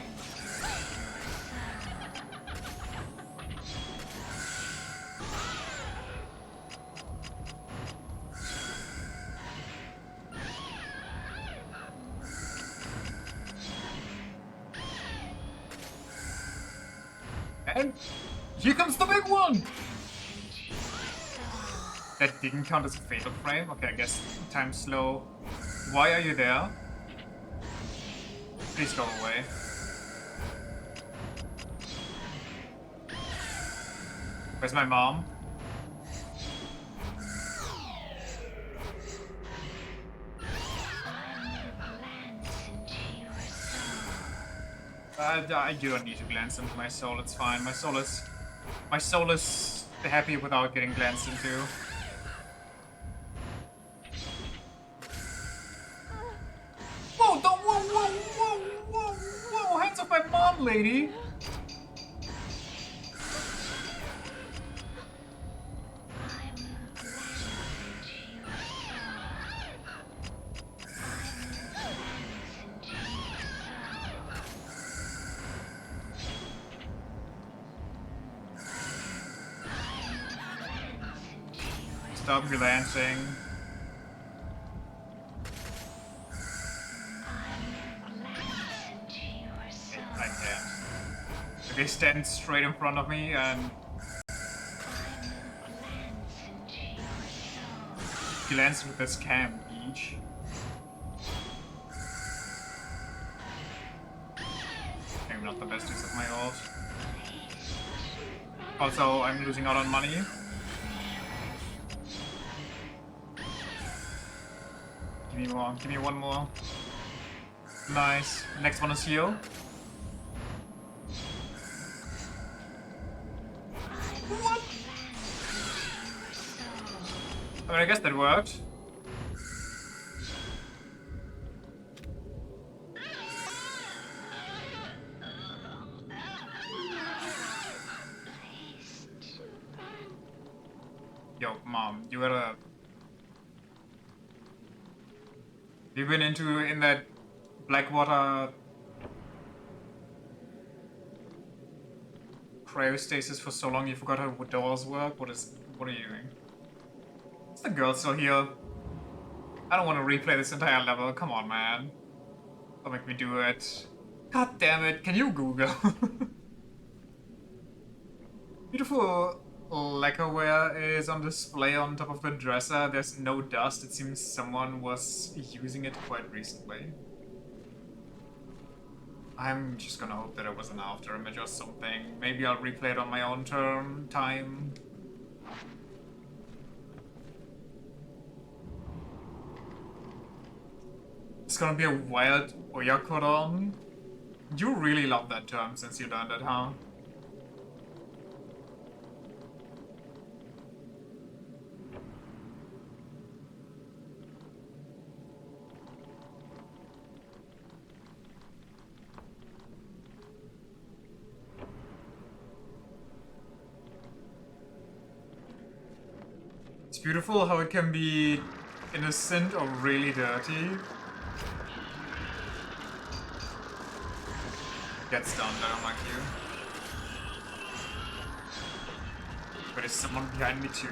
And here comes the big one! That didn't count as a fatal frame? Okay, I guess time slow. Why are you there? Please go away. Where's my mom? You don't need to glance into my soul, it's fine. My soul is happy without getting glanced into. Whoa, don't, whoa, hands off my mom, lady! Stop glancing. I can't. Okay, stand straight in front of me and glance with this cam each. Maybe not the best use of my ult. Also, I'm losing out on money. Give me more, give me one more. Nice. Next one is heal. What? I mean, I guess that worked. Yo, mom, you gotta... You've been in that Blackwater cryostasis for so long you forgot how doors work? What are you doing? the girl still here? I don't want to replay this entire level. Come on, man. Don't make me do it. God damn it. Can you Google? Beautiful lacquerware is on display on top of the dresser. There's no dust. It seems someone was using it quite recently. I'm just gonna hope that it was an after image or something. Maybe I'll replay it on my own time. It's gonna be a wild oyakodon. You really love that term since you learned it, huh? It's beautiful how it can be innocent or really dirty. Get stunned, I don't like you. But is someone behind me too?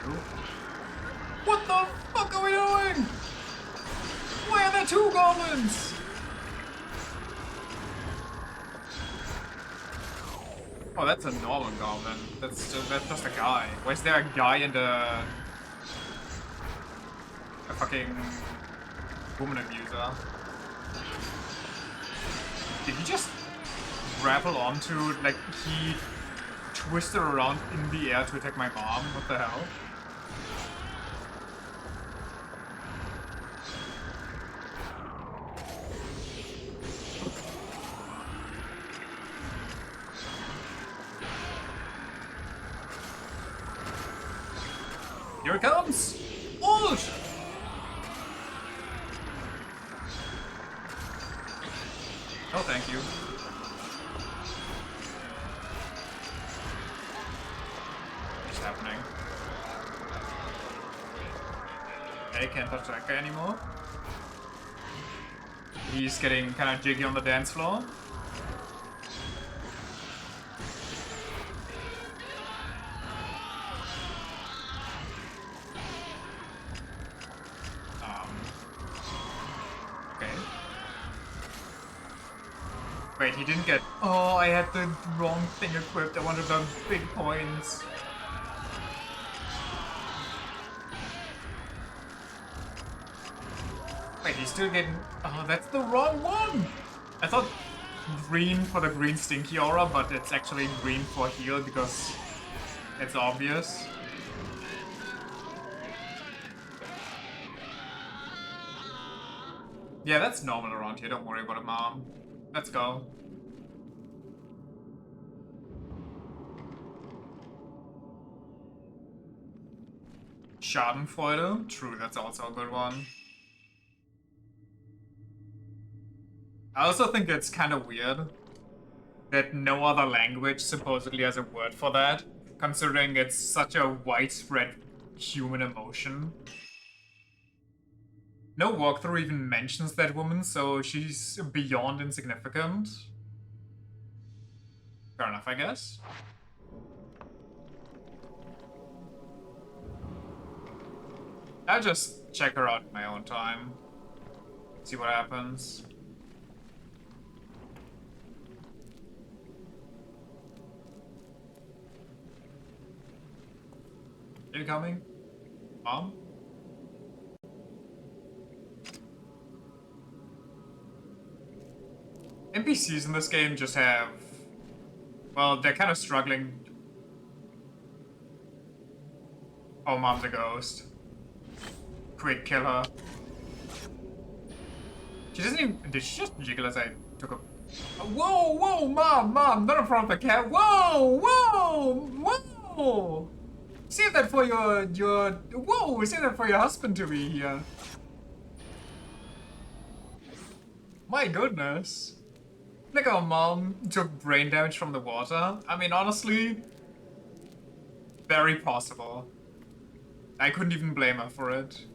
What the fuck are we doing? Why are there two goblins? Oh, that's a normal goblin. That's just a guy. Why is there a guy and a fucking woman abuser? Did he just grapple onto, like, he twisted around in the air to attack my mom? What the hell? Here it comes! Ult! Oh, thank you. What's happening? I can't touch that guy anymore. He's getting kind of jiggy on the dance floor. Okay. Wait, he didn't get... Oh, I had the wrong thing equipped. I wanted the big points. Wait, he's still getting... Oh, that's the wrong one! I thought green for the green stinky aura, but it's actually green for heal because it's obvious. Yeah, that's normal around here. Don't worry about it, Mom. Let's go. Schadenfreude? True, that's also a good one. I also think it's kind of weird that no other language supposedly has a word for that, considering it's such a widespread human emotion. No walkthrough even mentions that woman, so she's beyond insignificant. Fair enough, I guess. I'll just check her out in my own time. See what happens. Are you coming? Mom? NPCs in this game just have... Well, they're kind of struggling. Oh, Mom's a ghost. Quick, kill her. She doesn't even... Did she just jiggle as I took a... Whoa, whoa, Mom, not in front of the cat. Whoa, whoa! Save that for your... Whoa, save that for your husband to be here. My goodness. Like our mom took brain damage from the water. I mean, honestly, very possible. I couldn't even blame her for it.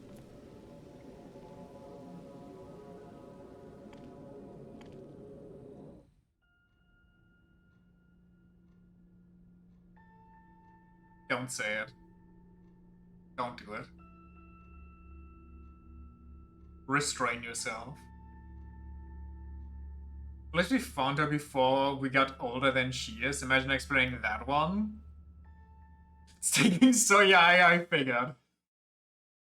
Don't say it. Don't do it. Restrain yourself. At least we found her before we got older than she is. Imagine explaining that one. It's taking so yeah, I figured.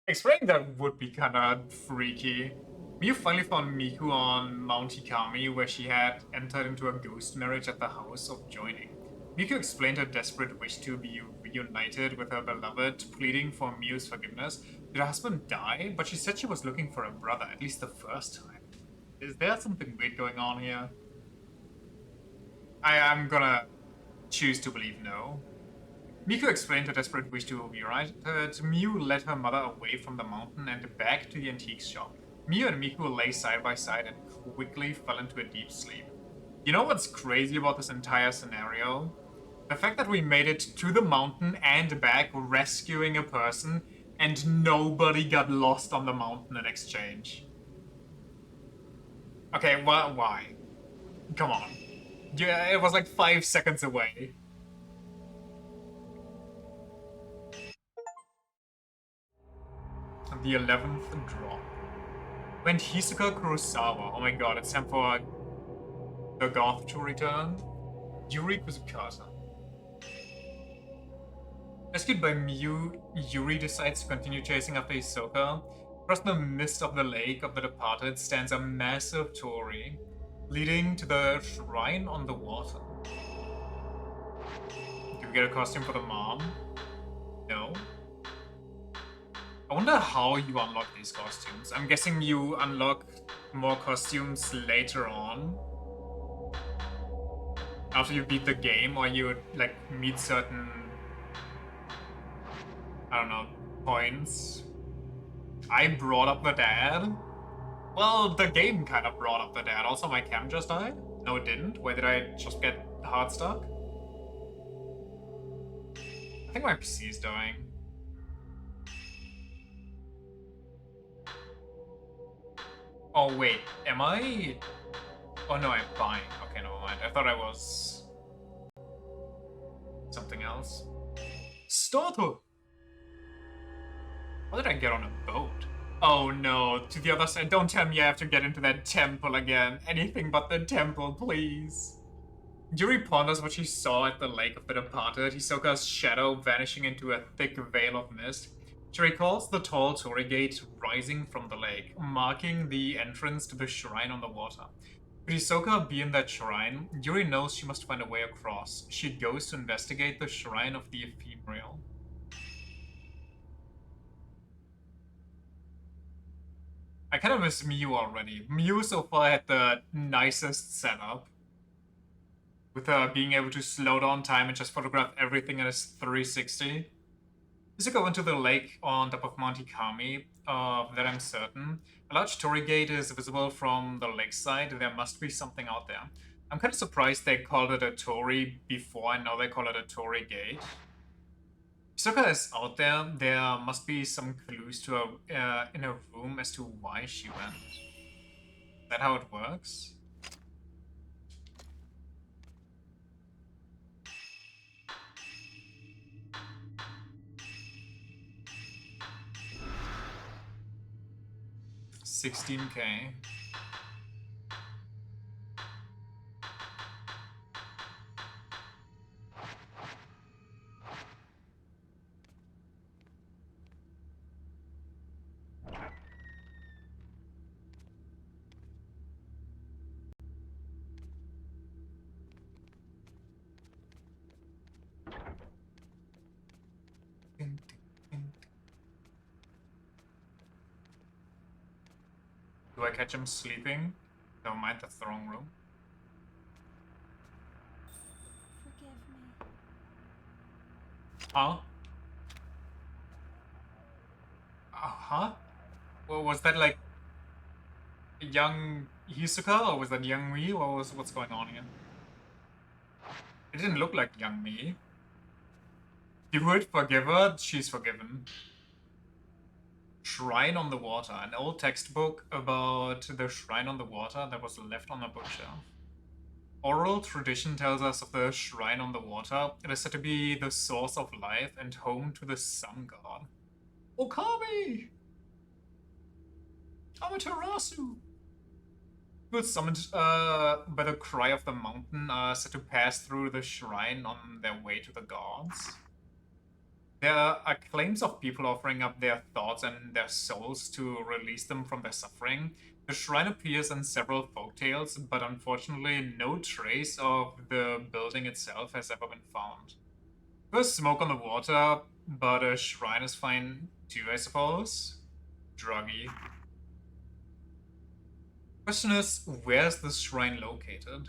Explaining that would be kinda freaky. Miyu finally found Miku on Mount Hikami, where she had entered into a ghost marriage at the house of joining. Miku explained her desperate wish to be reunited with her beloved, pleading for Miyu's forgiveness. Did her husband die? But she said she was looking for a brother, at least the first time. Is there something weird going on here? I am gonna choose to believe no. Miku explained her desperate wish to be united. Miyu led her mother away from the mountain and back to the antique shop. Miyu and Miku lay side by side and quickly fell into a deep sleep. You know what's crazy about this entire scenario? The fact that we made it to the mountain and back rescuing a person and nobody got lost on the mountain in exchange. Okay, why? Come on. Yeah, it was like 5 seconds away. The 11th drop. When Hisoka Kurosawa. Oh my god, it's time for the goth to return. Yuri Kuzukata. Rescued by Miyu, Yuri decides to continue chasing after Hisoka. Across the mist of the lake of the departed stands a massive torii, leading to the shrine on the water. Do we get a costume for the mom? No. I wonder how you unlock these costumes. I'm guessing you unlock more costumes later on. After you beat the game, or you, like, meet certain, I don't know, points. I brought up the dad? Well, the game kind of brought up the dad. Also, my cam just died? No, it didn't. Why did I just get hard stuck? I think my PC is dying. Oh, wait. Am I? Oh, no, I'm buying. Okay, never mind. I thought I was something else. Starter! How did I get on a boat? Oh no, to the other side. Don't tell me I have to get into that temple again. Anything but the temple, please. Yuri ponders what she saw at the Lake of the Departed, Hisoka's shadow vanishing into a thick veil of mist. She recalls the tall torii gate rising from the lake, marking the entrance to the shrine on the water. Could Hisoka be in that shrine? Yuri knows she must find a way across. She goes to investigate the shrine of the ephemeral. I kind of miss Miyu already. Miyu so far had the nicest setup. With being able to slow down time and just photograph everything in his 360. Hisoka went to the lake on top of Mount Hikami, that I'm certain. A large torii gate is visible from the lakeside. There must be something out there. I'm kind of surprised they called it a torii before, and now they call it a torii gate. Hisoka is out there. There must be some clues to her in her room as to why she went. Is that how it works? $16K. Do I catch him sleeping? Never mind, that's the wrong room. Forgive me. Huh? Huh? Well, was that like young Hisoka, or was that young me? What's going on here? It didn't look like young me. You would forgive her, she's forgiven. Shrine on the Water, an old textbook about the shrine on the water that was left on a bookshelf. Oral tradition tells us of the shrine on the water. It is said to be the source of life and home to the sun god. Okami! Amaterasu! People summoned by the cry of the mountain are said to pass through the shrine on their way to the gods. There are claims of people offering up their thoughts and their souls to release them from their suffering. The shrine appears in several folktales, but unfortunately no trace of the building itself has ever been found. There's smoke on the water, but a shrine is fine too, I suppose. Druggy. Question is, where's this shrine located?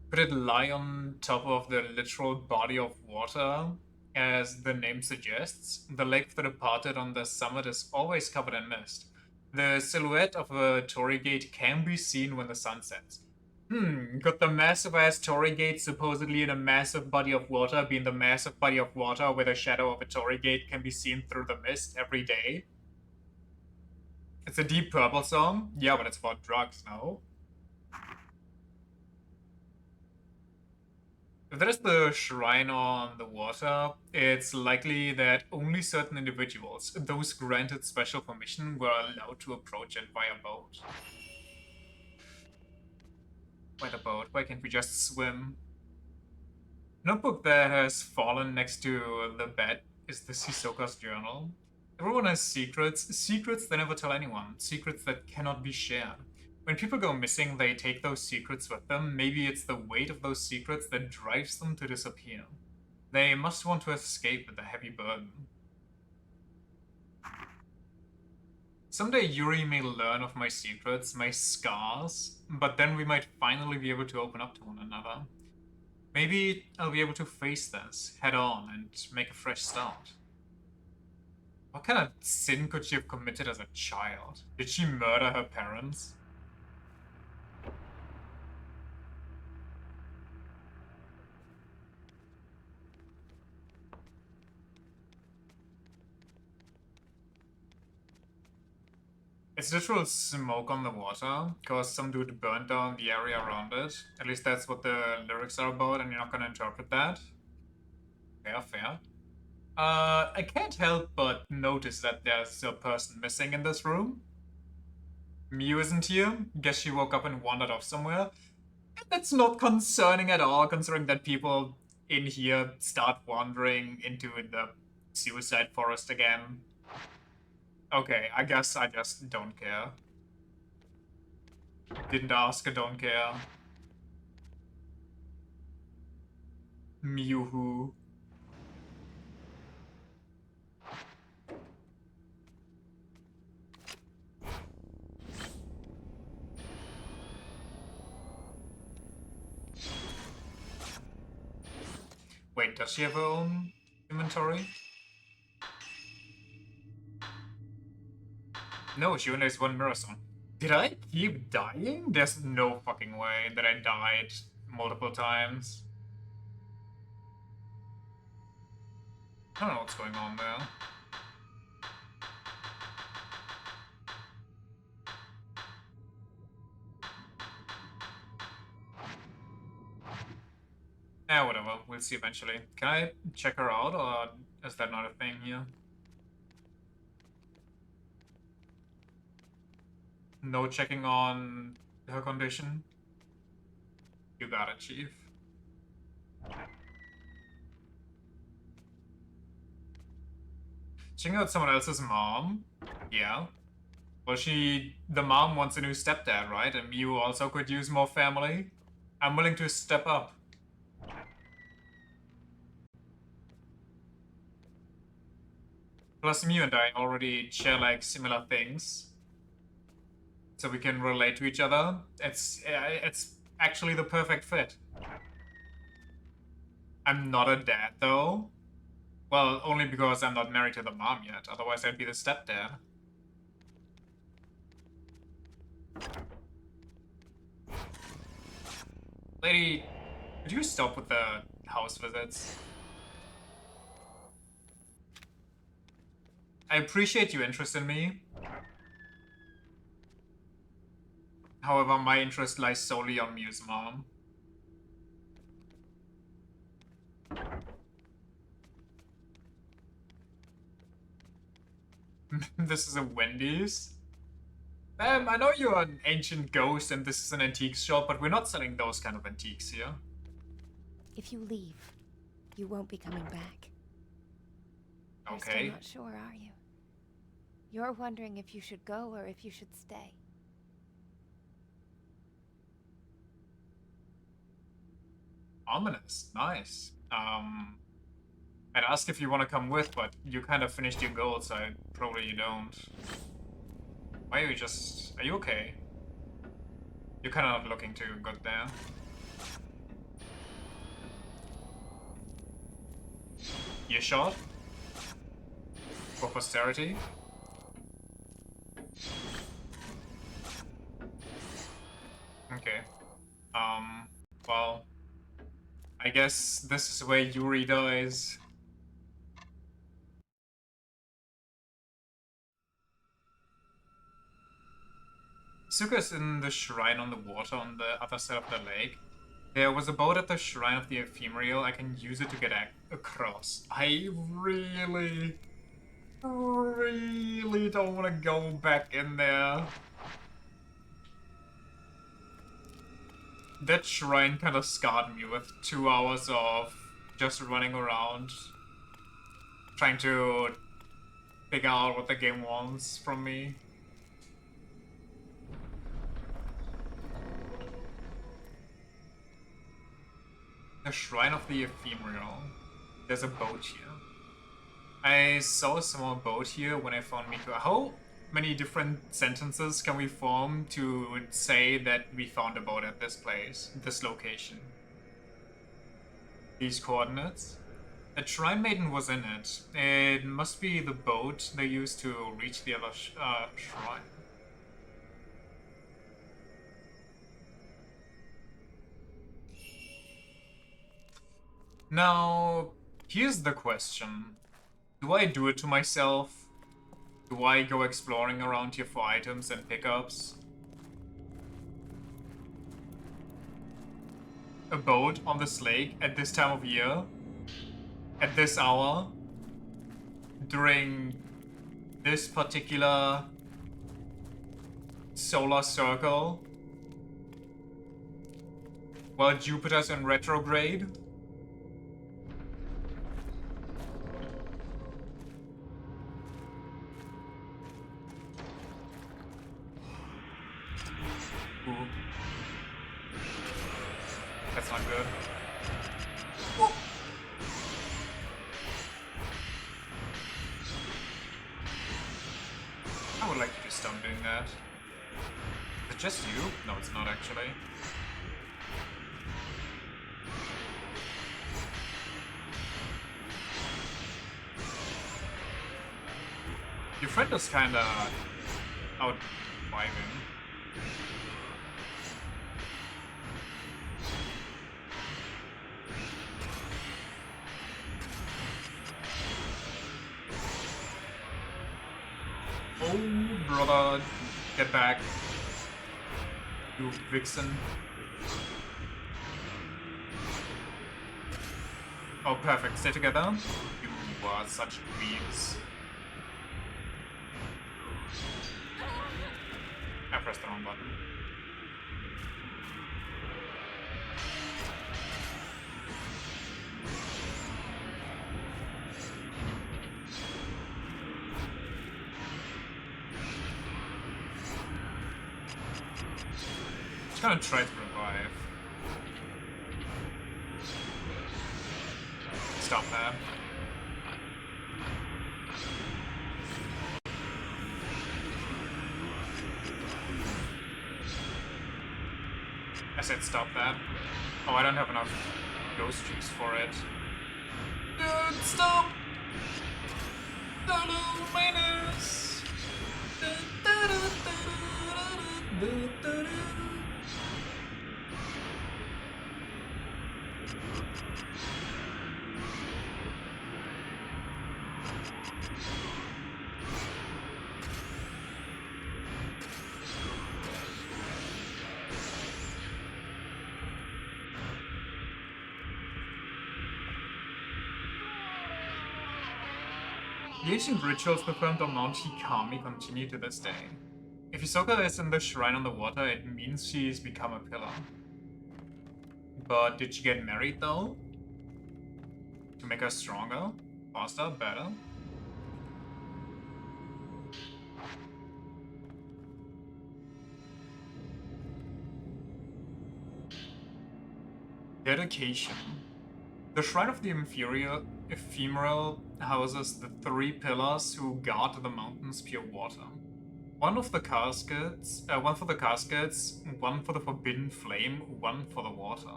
Could it lie on top of the literal body of water? As the name suggests, the lake of the departed on the summit is always covered in mist. The silhouette of a torii gate can be seen when the sun sets. Could the massive ass torii gate supposedly in a massive body of water be in the massive body of water where the shadow of a torii gate can be seen through the mist every day? It's a Deep Purple song? Yeah, but it's about drugs, no? If there is the shrine on the water, it's likely that only certain individuals, those granted special permission, were allowed to approach it via boat. Why the boat? Why can't we just swim? Notebook that has fallen next to the bed is the Hisoka's journal. Everyone has secrets, secrets they never tell anyone, secrets that cannot be shared. When people go missing, they take those secrets with them. Maybe it's the weight of those secrets that drives them to disappear. They must want to escape the heavy burden. Someday Yuri may learn of my secrets, my scars, but then we might finally be able to open up to one another. Maybe I'll be able to face this head on and make a fresh start. What kind of sin could she have committed as a child? Did she murder her parents? It's literal smoke on the water, because some dude burned down the area around it. At least that's what the lyrics are about, and you're not gonna interpret that. Fair, fair. I can't help but notice that there's a person missing in this room. Miu isn't here. Guess she woke up and wandered off somewhere. That's not concerning at all, considering that people in here start wandering into the suicide forest again. Okay, I guess I just don't care. Didn't ask, I don't care. Miu-hoo. Wait, does she have her own inventory? No, she only has one mirror stone. Did I keep dying? There's no fucking way that I died multiple times. I don't know what's going on there. Whatever. We'll see eventually. Can I check her out, or is that not a thing here? No checking on her condition? You got it, Chief. Checking out someone else's mom? Yeah. Well, the mom wants a new stepdad, right? And Miu also could use more family. I'm willing to step up. Plus, Miu and I already share, like, similar things. So we can relate to each other. It's actually the perfect fit. I'm not a dad, though. Well, only because I'm not married to the mom yet. Otherwise, I'd be the stepdad. Lady, could you stop with the house visits? I appreciate your interest in me. However, my interest lies solely on Miu's mom. This is a Wendy's? I know you're an ancient ghost and this is an antique shop, but we're not selling those kind of antiques here. If you leave, you won't be coming back. You're still Okay. not sure, are you? You're wondering if you should go or if you should stay. Ominous. Nice. I'd ask if you want to come with, but you kind of finished your goal, so probably you don't. Why are you just... Are you okay? You're kind of not looking too good there. You shot? For posterity? Okay. Well... I guess this is where Yuri dies. Suka's in the shrine on the water on the other side of the lake. There was a boat at the shrine of the ephemeral. I can use it to get across. I really don't want to go back in there. That shrine kind of scarred me with 2 hours of just running around, trying to figure out what the game wants from me. The Shrine of the Ephemeral. There's a boat here. I saw a small boat here when I found Miko. How many different sentences can we form to say that we found a boat at this place, this location? These coordinates? A Shrine Maiden was in it. It must be the boat they used to reach the other shrine. Now, here's the question. Do I do it to myself? Do I go exploring around here for items and pickups? A boat on this lake at this time of year? At this hour? During this particular solar circle? While Jupiter's in retrograde? Ooh. That's not good. Whoa. I would like you to stop doing that. Is it just you? No, it's not actually. Your friend is kinda out vibing. Oh, brother, get back. You vixen. Oh, perfect. Stay together. You are such dweebs. I pressed the wrong button. Just gonna try to revive. Stop that. I said stop that. Oh, I don't have enough ghost juice for it. Dude, stop! No, minus! The ancient rituals performed on Mount Hikami continue to this day. If Hisoka is in the shrine on the water, it means she's become a pillar. But did she get married though? To make her stronger? Faster? Better? Dedication. The Shrine of the Ephemeral houses the 3 pillars who guard the mountain's pure water. One for the caskets, one for the forbidden flame, one for the water.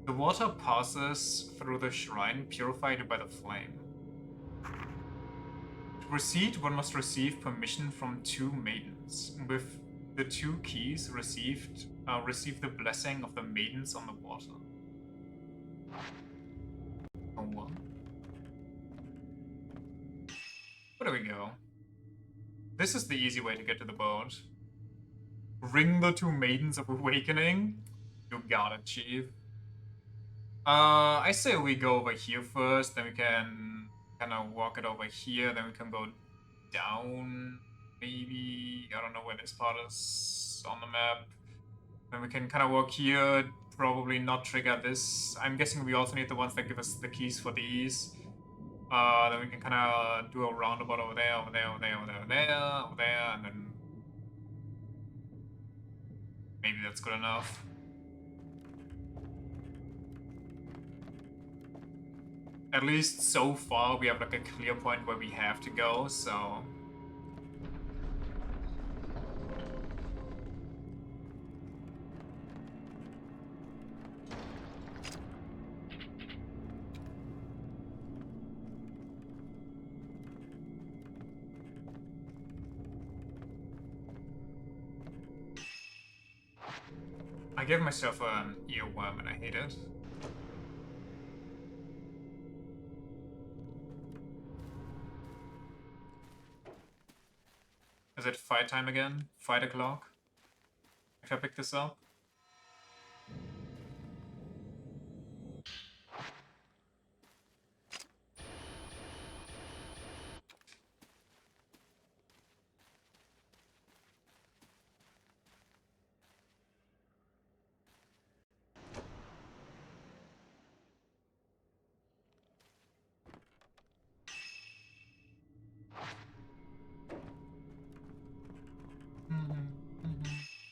The water passes through the shrine, purified by the flame. To proceed, one must receive permission from 2 maidens. With the 2 keys received, receive the blessing of the maidens on the water. Oh, what? Where do we go? This is the easy way to get to the boat. Ring the 2 maidens of awakening. You got it, chief. I say we go over here first, then we can kind of walk it over here, then we can go down, maybe. I don't know where this part is on the map. Then we can kind of walk here, probably not trigger this. I'm guessing we also need the ones that give us the keys for these. Then we can kind of do a roundabout over there, over there, over there, over there, over there, over there, and then maybe that's good enough. At least so far we have like a clear point where we have to go, so... I gave myself an earworm and I hate it. Is it fight time again? Fight o'clock? If I pick this up?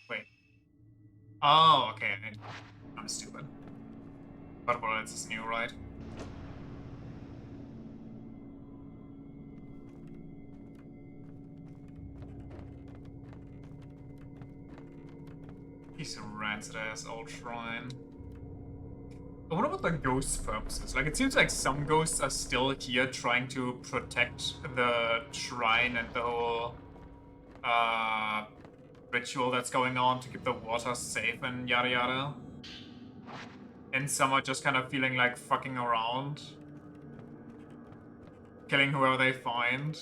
Wait. Oh, okay. I'm stupid. But bullets is new, right? He's a rancid ass old shrine. I wonder what the ghost's purpose is. Like, it seems like some ghosts are still here trying to protect the shrine and the whole ritual that's going on to keep the water safe and yada yada. And some are just kind of feeling like fucking around. Killing whoever they find.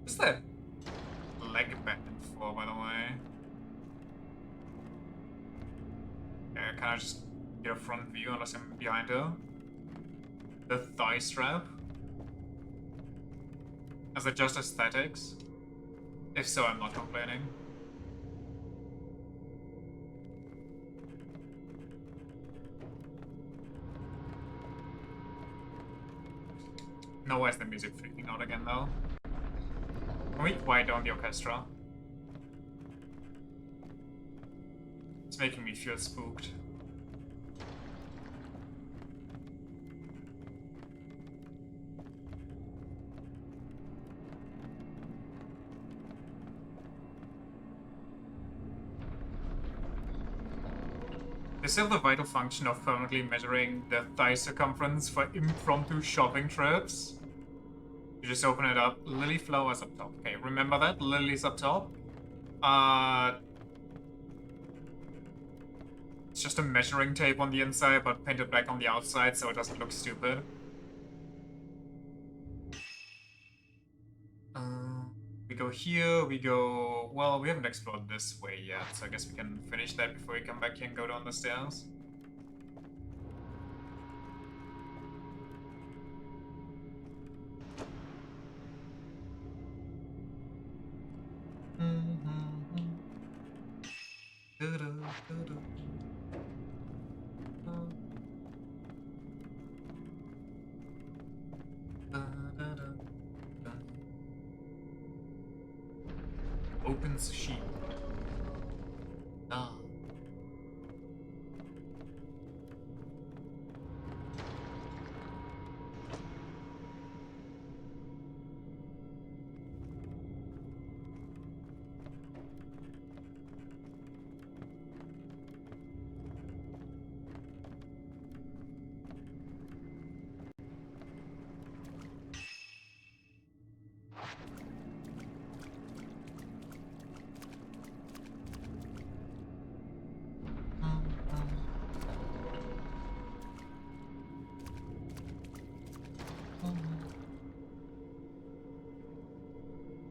What's that leg bending for, by the way? Yeah, can I just get a front view unless I'm behind her? The thigh strap? Is it just aesthetics? If so, I'm not complaining. No, why is the music freaking out again, though? Can we quiet down the orchestra? It's making me feel spooked. They still have the vital function of permanently measuring the thigh circumference for impromptu shopping trips. You just open it up. Lily flowers up top. Okay, remember that? Lily's up top. It's just a measuring tape on the inside, but painted black on the outside, so it doesn't look stupid. here, we go... Well, we haven't explored this way yet, so I guess we can finish that before we come back here and go down the stairs. Opens sheep. Ah.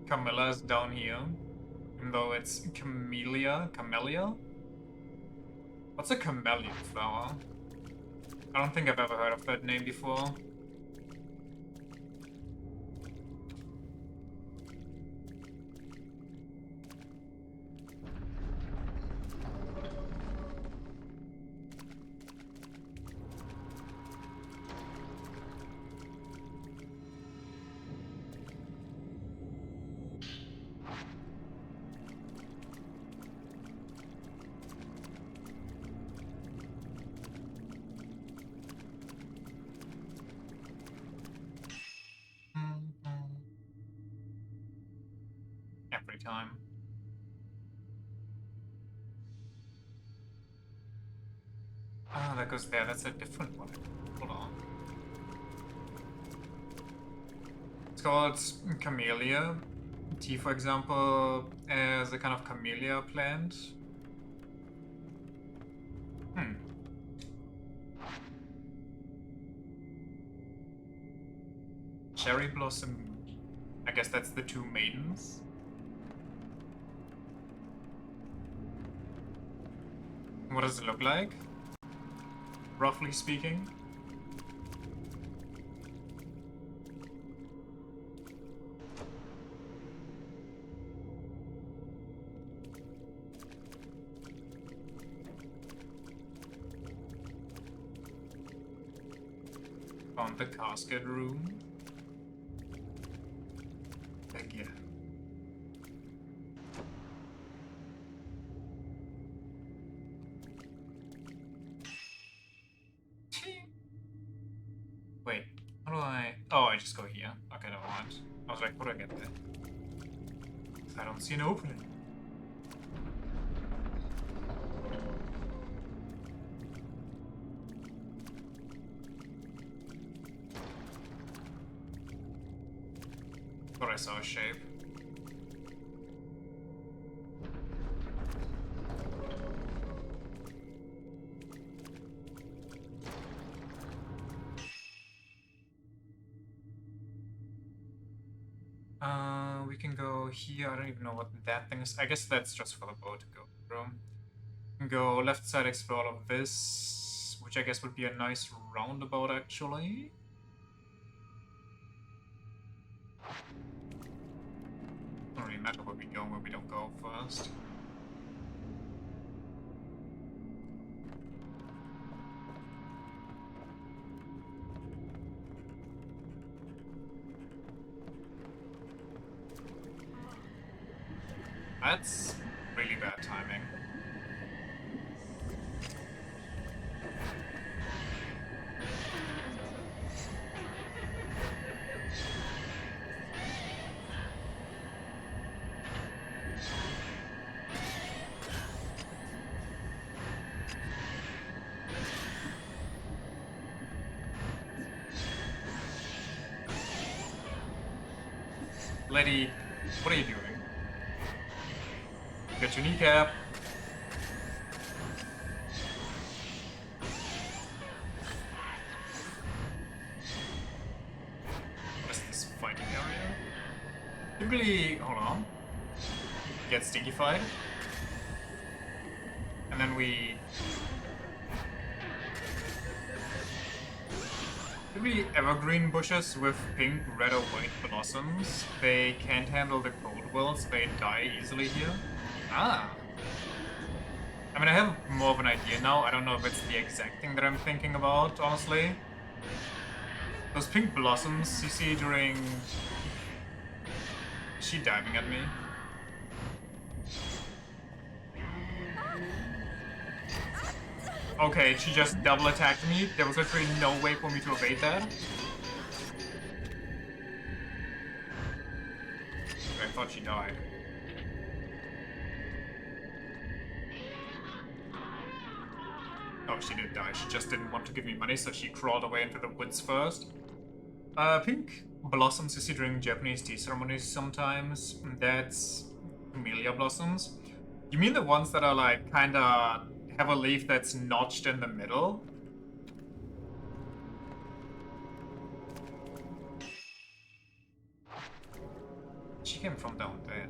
Camilla's down here, even though it's Camellia? What's a camellia flower? I don't think I've ever heard of that name before. Every time. Ah, that goes there. That's a different one. Hold on. It's called Camellia. Tea, for example, is a kind of camellia plant. Cherry blossom. I guess that's the two maidens. What does it look like? Roughly speaking. Found the casket room. Again. Wait, how do I... Oh, I just go here. Okay, never mind. I was like, how do I get there? I don't see an opening. Thought I saw a shape. We can go here. I don't even know what that thing is. I guess that's just for the boat to go through. We can go left side, explore all of this, which I guess would be a nice roundabout, actually. Doesn't really matter where we go and where we don't go first. That's really bad timing. Lady, what are you doing? Get your kneecap. What is this fighting area? Typically, hold on. Get stinkified. And then we... Typically evergreen bushes with pink, red or white blossoms. They can't handle the cold wells, they die easily here. Ah! I mean, I have more of an idea now. I don't know if it's the exact thing that I'm thinking about, honestly. Those pink blossoms you see during... Is she diving at me? Okay, she just double attacked me. There was literally no way for me to evade that. I thought she died. Oh, she did die. She just didn't want to give me money, so she crawled away into the woods first. Pink blossoms you see during Japanese tea ceremonies sometimes. That's camellia blossoms. You mean the ones that are like kinda have a leaf that's notched in the middle? She came from down there.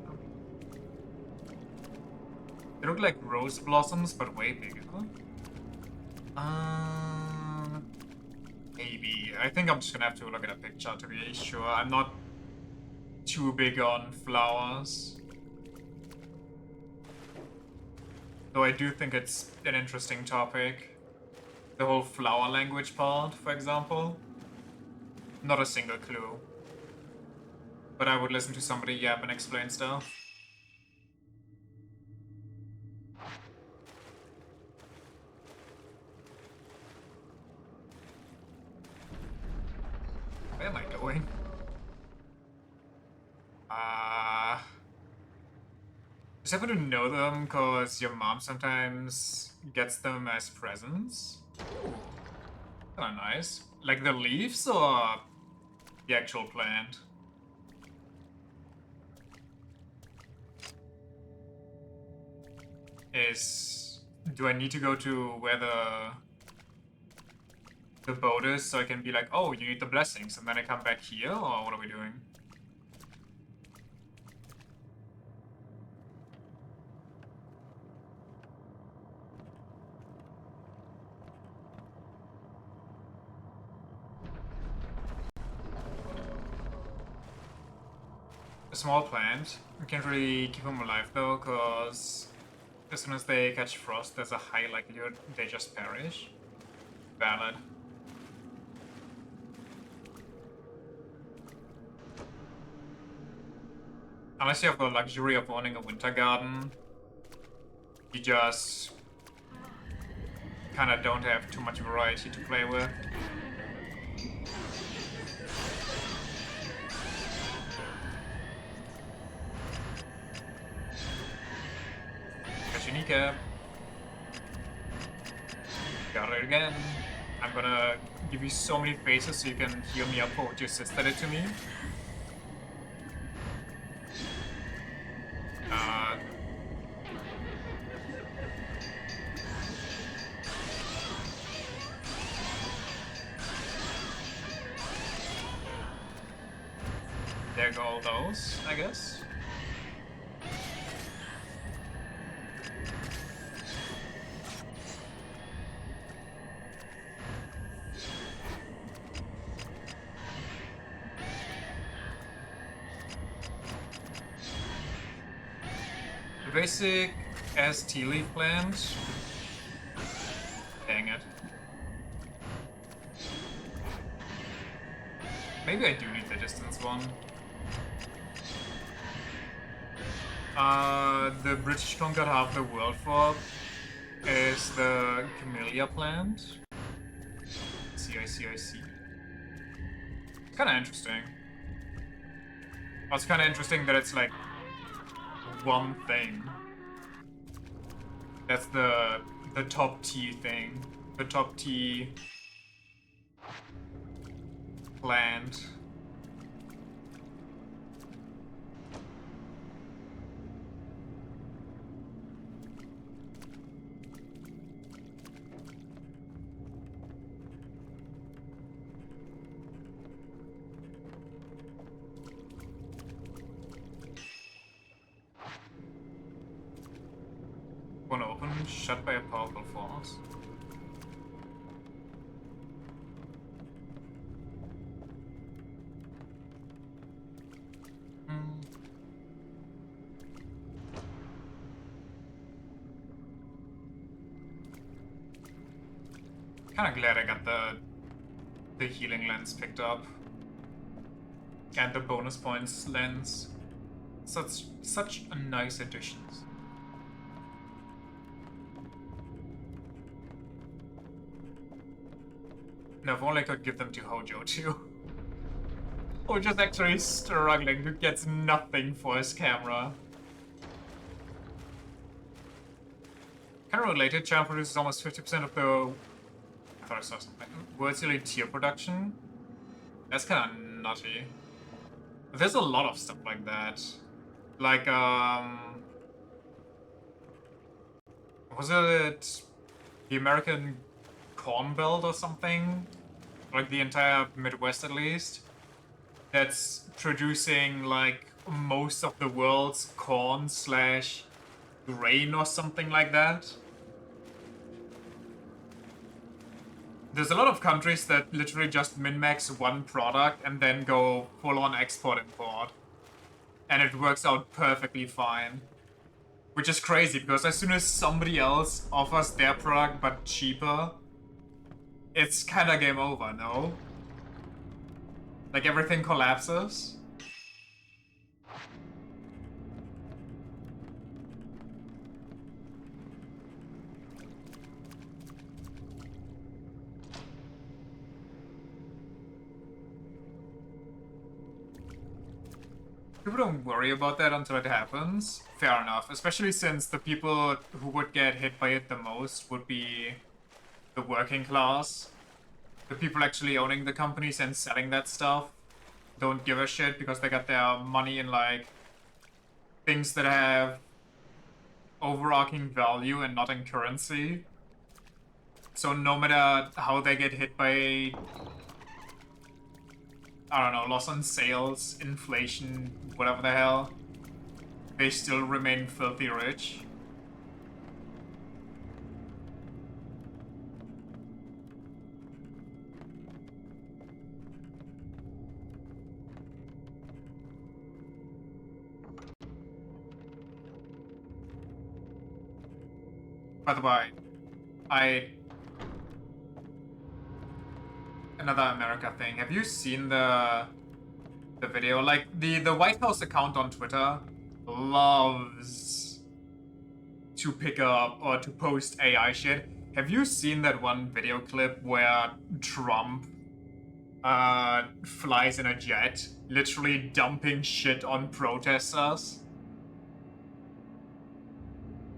They look like rose blossoms, but way bigger. Maybe. I think I'm just gonna have to look at a picture to be sure. I'm not too big on flowers. Though I do think it's an interesting topic. The whole flower language part, for example. Not a single clue. But I would listen to somebody yap and explain stuff. Where am I going? Just happen to know them because your mom sometimes gets them as presents. Kinda nice. Like the leaves or the actual plant? Do I need to go to where the boat is so I can be like, oh, you need the blessings, and then I come back here, or what are we doing? A small plant. You can't really keep them alive though, because as soon as they catch frost, there's a high likelihood they just perish. Valid. Unless you have the luxury of owning a winter garden, you just kinda don't have too much variety to play with. Nika. Got it again. I'm gonna give you so many faces so you can heal me up for what your sister did to me. There go all those, I guess. Basic as tea leaf plant. Dang it. Maybe I do need the distance one. The British conquered half the world for is the camellia plant. I see. It's kinda interesting. Oh, it's kinda interesting that it's like one thing. That's the top tea thing. The top tea plant. Shot by a powerful force. Kinda glad I got the healing lens picked up. And the bonus points lens. Such a nice additions. No, if only I could give them to Hojo too. Which is actually struggling, who gets nothing for his camera. Kind of related, China produces almost 50% of the... I thought I saw something. World's elite tier production? That's kind of nutty. There's a lot of stuff like that. Like, was it the American Corn Belt or something? Like the entire Midwest at least? That's producing like most of the world's corn slash grain or something like that. There's a lot of countries that literally just min-max one product and then go full-on export-import. And it works out perfectly fine. Which is crazy, because as soon as somebody else offers their product but cheaper, it's kinda game over, no? Like everything collapses. People don't worry about that until it happens. Fair enough, especially since the people who would get hit by it the most would be the working class. The people actually owning the companies and selling that stuff don't give a shit because they got their money in like things that have overarching value and not in currency. So no matter how they get hit by, I don't know, loss on sales, inflation, whatever the hell, they still remain filthy rich. By the way, another America thing. Have you seen the video? Like the White House account on Twitter loves to pick up or to post AI shit. Have you seen that one video clip where Trump flies in a jet, literally dumping shit on protesters?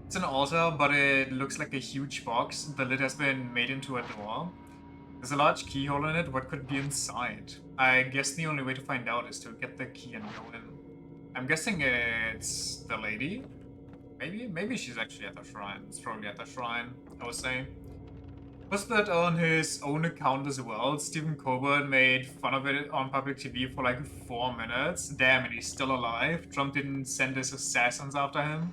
It's an altar, but it looks like a huge box. The lid has been made into a door. There's a large keyhole in it. What could be inside? I guess the only way to find out is to get the key and go in. I'm guessing it's the lady? Maybe she's actually at the shrine. It's probably at the shrine, I would say. Was that on his own account as well? Stephen Colbert made fun of it on public TV for like 4 minutes. Damn, and he's still alive. Trump didn't send his assassins after him.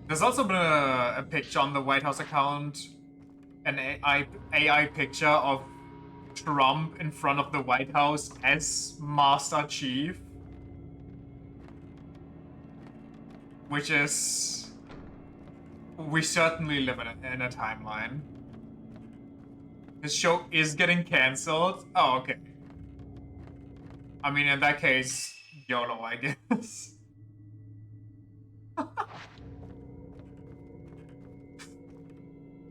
There's also been a picture on the White House account, an AI picture of Trump in front of the White House as Master Chief. Which is... we certainly live in a timeline. This show is getting cancelled? Oh, okay. I mean, in that case, YOLO, I guess.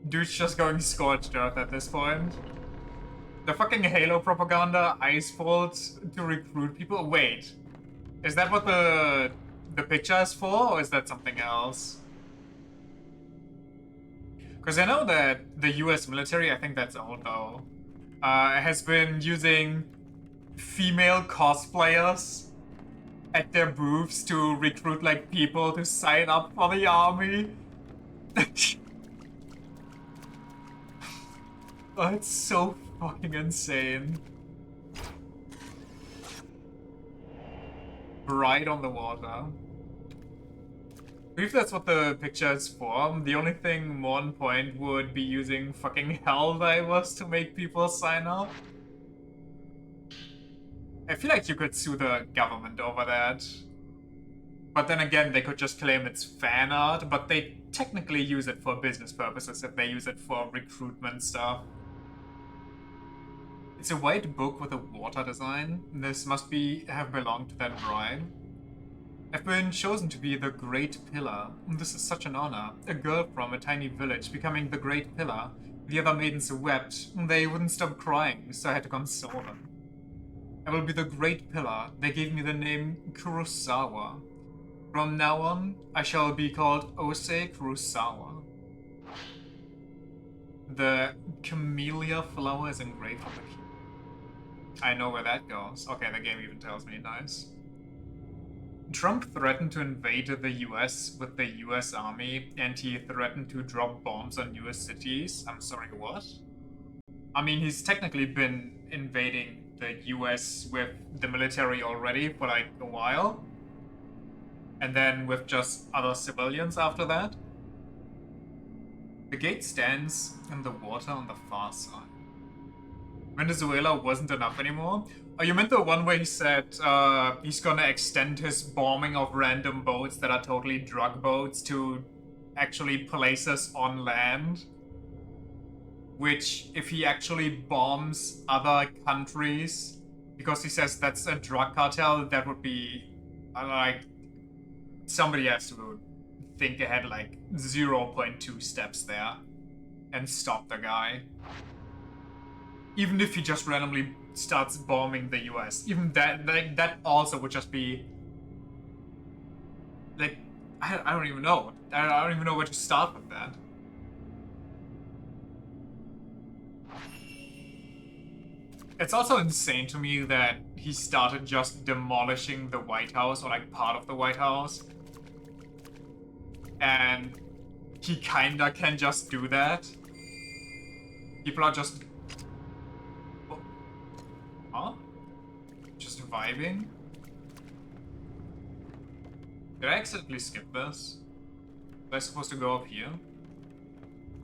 Dude's just going scorched earth at this point. The fucking Halo propaganda ice bolts to recruit people? Wait. Is that what the picture is for, or is that something else? Because I know that the US military, I think that's old though, has been using female cosplayers at their booths to recruit like people to sign up for the army. Oh, it's so fucking insane. Right on the water. believe that's what the picture is for. The only thing more on point would be using fucking Helldivers to make people sign up. I feel like you could sue the government over that. But then again, they could just claim it's fan art, but they technically use it for business purposes if they use it for recruitment stuff. It's a white book with a water design. This must have belonged to that bride. I've been chosen to be the Great Pillar. This is such an honor. A girl from a tiny village becoming the Great Pillar. The other maidens wept. They wouldn't stop crying, so I had to console them. I will be the Great Pillar. They gave me the name Kurosawa. From now on, I shall be called Ose Kurosawa. The camellia flower is engraved on the key. I know where that goes. Okay, the game even tells me. Nice. Trump threatened to invade the US with the US Army, and he threatened to drop bombs on US cities. I'm sorry, what? I mean, he's technically been invading the US with the military already for like a while. And then with just other civilians after that. The gate stands in the water on the far side. Venezuela wasn't enough anymore. Oh, you meant the one where he said he's gonna extend his bombing of random boats that are totally drug boats to actually places on land? Which, if he actually bombs other countries, because he says that's a drug cartel, that would be, like, somebody has to think ahead like 0.2 steps there and stop the guy. Even if he just randomly starts bombing the US, even that, like, that also would just be, like, I don't even know. I don't even know where to start with that. It's also insane to me that he started just demolishing the White House, or like part of the White House. And he kinda can just do that. People are just... Huh? Just vibing? Did I accidentally skip this? Was I supposed to go up here?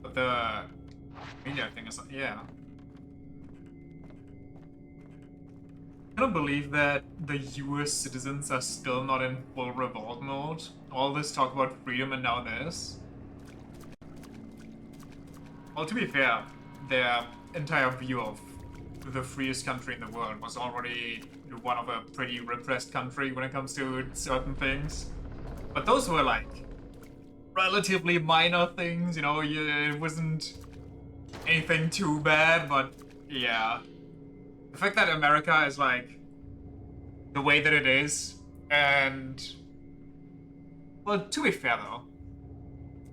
But the media thing is... yeah. I don't believe that the US citizens are still not in full revolt mode. All this talk about freedom and now this. Well, to be fair, their entire view of the freest country in the world was already one of a pretty repressed country when it comes to certain things. But those were like relatively minor things, you know, it wasn't anything too bad, but yeah. The fact that America is like the way that it is, and well, to be fair though,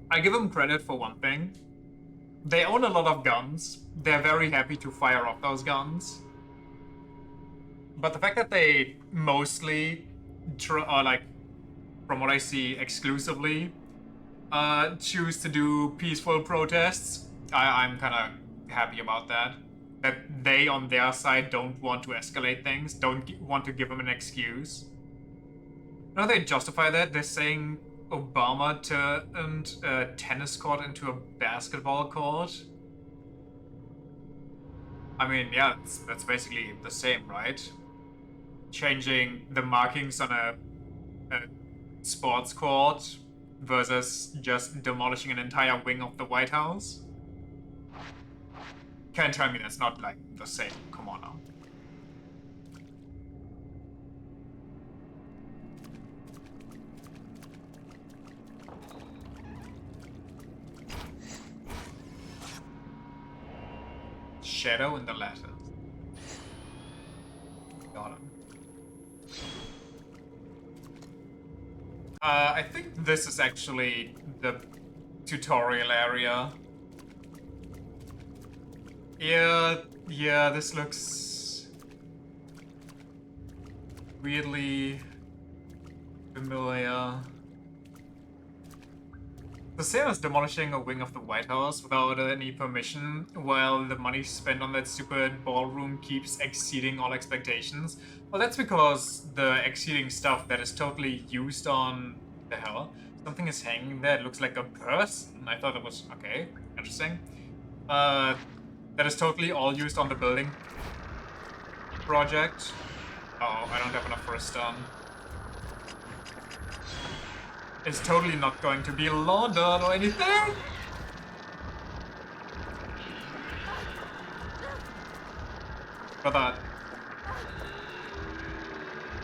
I give them credit for one thing. They own a lot of guns. They're very happy to fire off those guns. But the fact that they mostly, or like, from what I see, exclusively choose to do peaceful protests, I'm kind of happy about that. That they, on their side, don't want to escalate things, don't want to give them an excuse. You know how they justify that? They're saying Obama turned a tennis court into a basketball court. I mean, yeah, that's basically the same, right? Changing the markings on a sports court versus just demolishing an entire wing of the White House. Can't tell me that's not, like, the same. Come on now. Shadow in the letters. Got him. I think this is actually the tutorial area. Yeah, this looks weirdly familiar. The same as demolishing a wing of the White House without any permission, while the money spent on that stupid ballroom keeps exceeding all expectations. Well, that's because the exceeding stuff that is totally used on... the hell? Something is hanging there. It looks like a person. I thought it was... Okay, interesting. That is totally all used on the building project. Oh, I don't have enough for a stun. It's totally not going to be laundered or anything! But I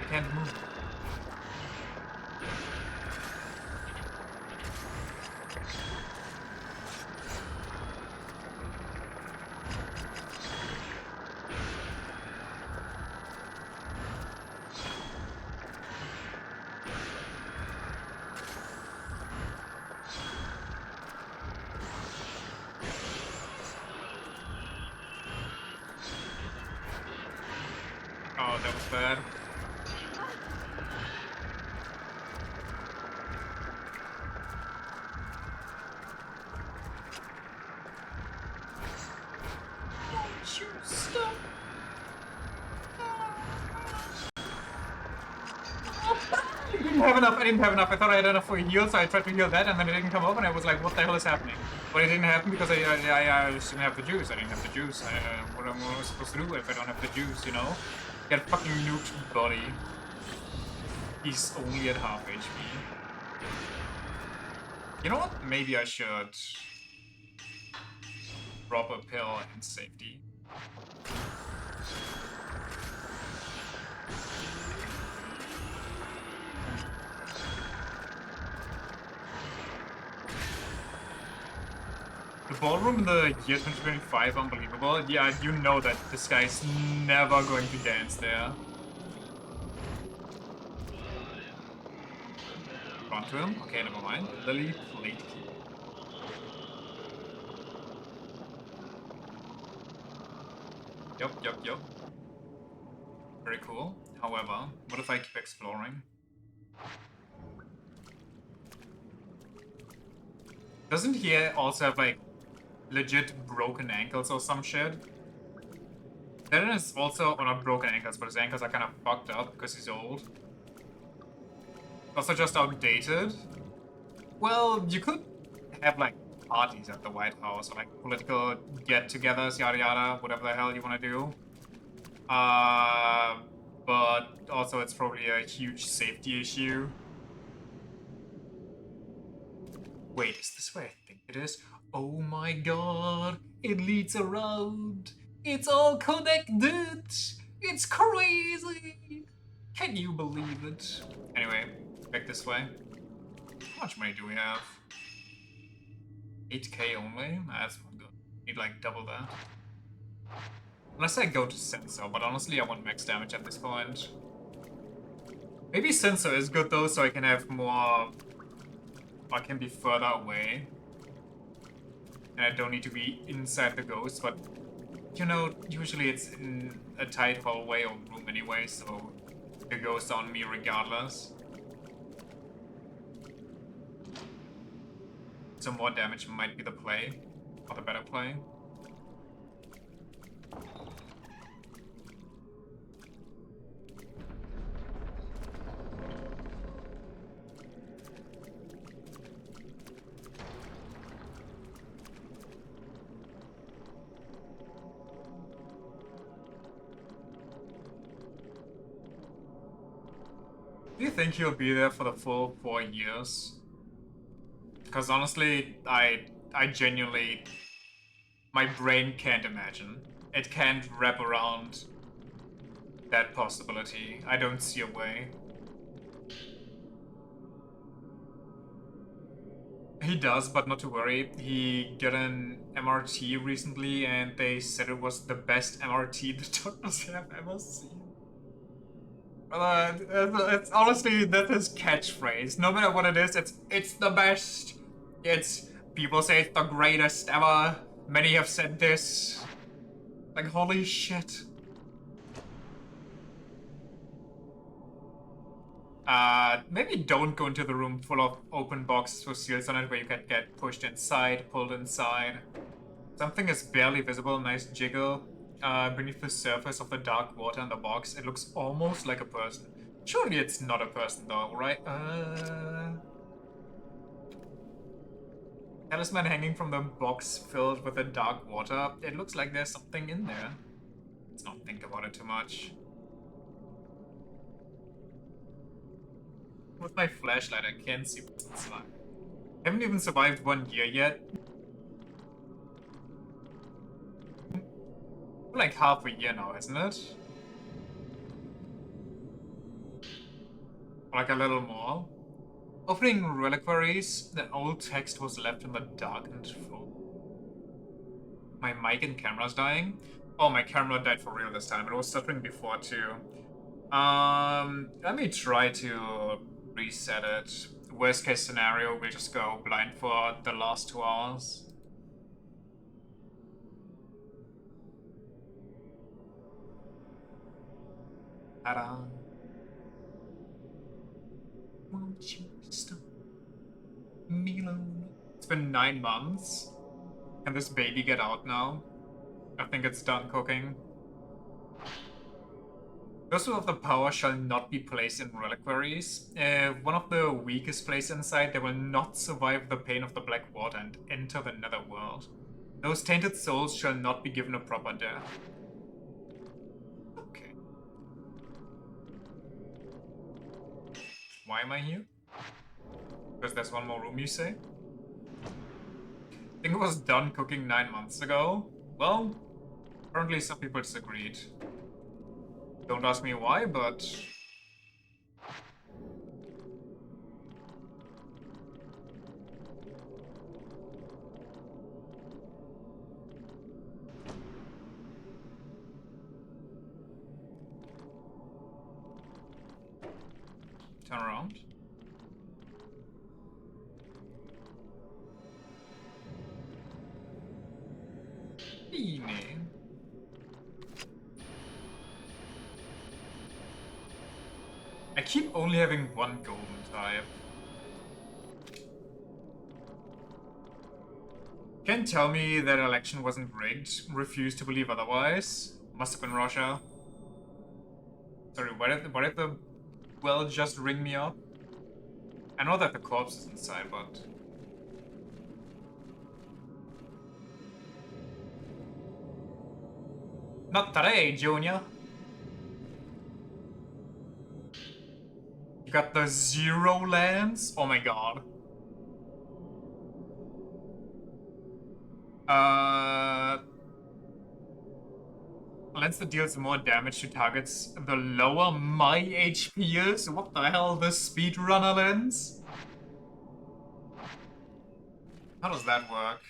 can't move. Oh, that was bad. Won't you stop? I didn't have enough. I didn't have enough. I thought I had enough for a heal, so I tried to heal that, and then it didn't come up, and I was like, what the hell is happening? But it didn't happen because I just didn't have the juice. I didn't have the juice. What am I supposed to do if I don't have the juice, you know? Get fucking nuked, buddy. He's only at half HP. You know what? Maybe I should drop a pill in safety. The ballroom in the year 2025, unbelievable. Yeah, you know that this guy's never going to dance there. Run to him? Okay, never mind. Lily plate key. Yup. Very cool. However, what if I keep exploring? Doesn't he also have, like, legit broken ankles or some shit? Then is also, well, not broken ankles, but his ankles are kind of fucked up because he's old. Also just outdated. Well, you could have, like, parties at the White House, or, like, political get-togethers, yada yada, whatever the hell you want to do. But also it's probably a huge safety issue. Wait, is this where I think it is? Oh my god, it leads around. It's all connected. It's crazy. Can you believe it? Anyway, back this way. How much money do we have? 8k only? That's not good. Need like double that. Unless I go to Sensor, but honestly I want max damage at this point. Maybe Sensor is good though, so I can have more... I can be further away. And I don't need to be inside the ghost, but... You know, usually it's in a tight hallway or room anyway, so... The ghost on me regardless. So more damage might be the play. Or the better play. Do you think he'll be there for the full 4 years? Because honestly, I genuinely... My brain can't imagine. It can't wrap around that possibility. I don't see a way. He does, but not to worry. He got an MRT recently and they said it was the best MRT the doctors have ever seen. It's honestly, that's his catchphrase. No matter what it is, it's the best. It's, people say it's the greatest ever. Many have said this. Like, holy shit. Maybe don't go into the room full of open boxes with seals on it where you can get pushed inside, pulled inside. Something is barely visible, nice jiggle. Beneath the surface of the dark water in the box, it looks almost like a person. Surely it's not a person though, right? Talisman hanging from the box filled with the dark water. It looks like there's something in there. Let's not think about it too much. With my flashlight, I can't see what's inside. I haven't even survived 1 year yet. Like half a year now, isn't it? Like a little more. Opening reliquaries, the old text was left in the darkened floor. My mic and camera's dying. Oh, my camera died for real this time. It was stuttering before too. Let me try to reset it. Worst case scenario, we'll just go blind for the last 2 hours. Ta-da. Won't you stop me alone? It's been 9 months. Can this baby get out now? I think it's done cooking. Those who have the power shall not be placed in reliquaries. If one of the weak is placed inside, they will not survive the pain of the black water and enter the netherworld. Those tainted souls shall not be given a proper death. Okay. Why am I here? Because there's one more room, you say? I think it was done cooking 9 months ago. Well, apparently some people disagreed. Don't ask me why, but... Turn around. Beanie. I keep only having one golden type. Can't tell me that election wasn't rigged. Refuse to believe otherwise. Must have been Russia. Sorry, why did the well just ring me up? I know that the corpse is inside, but... Not today, Junior. You got the 0 lands? Oh my god. Lens that deals more damage to targets the lower my HP is? What the hell, the speedrunner lens? How does that work?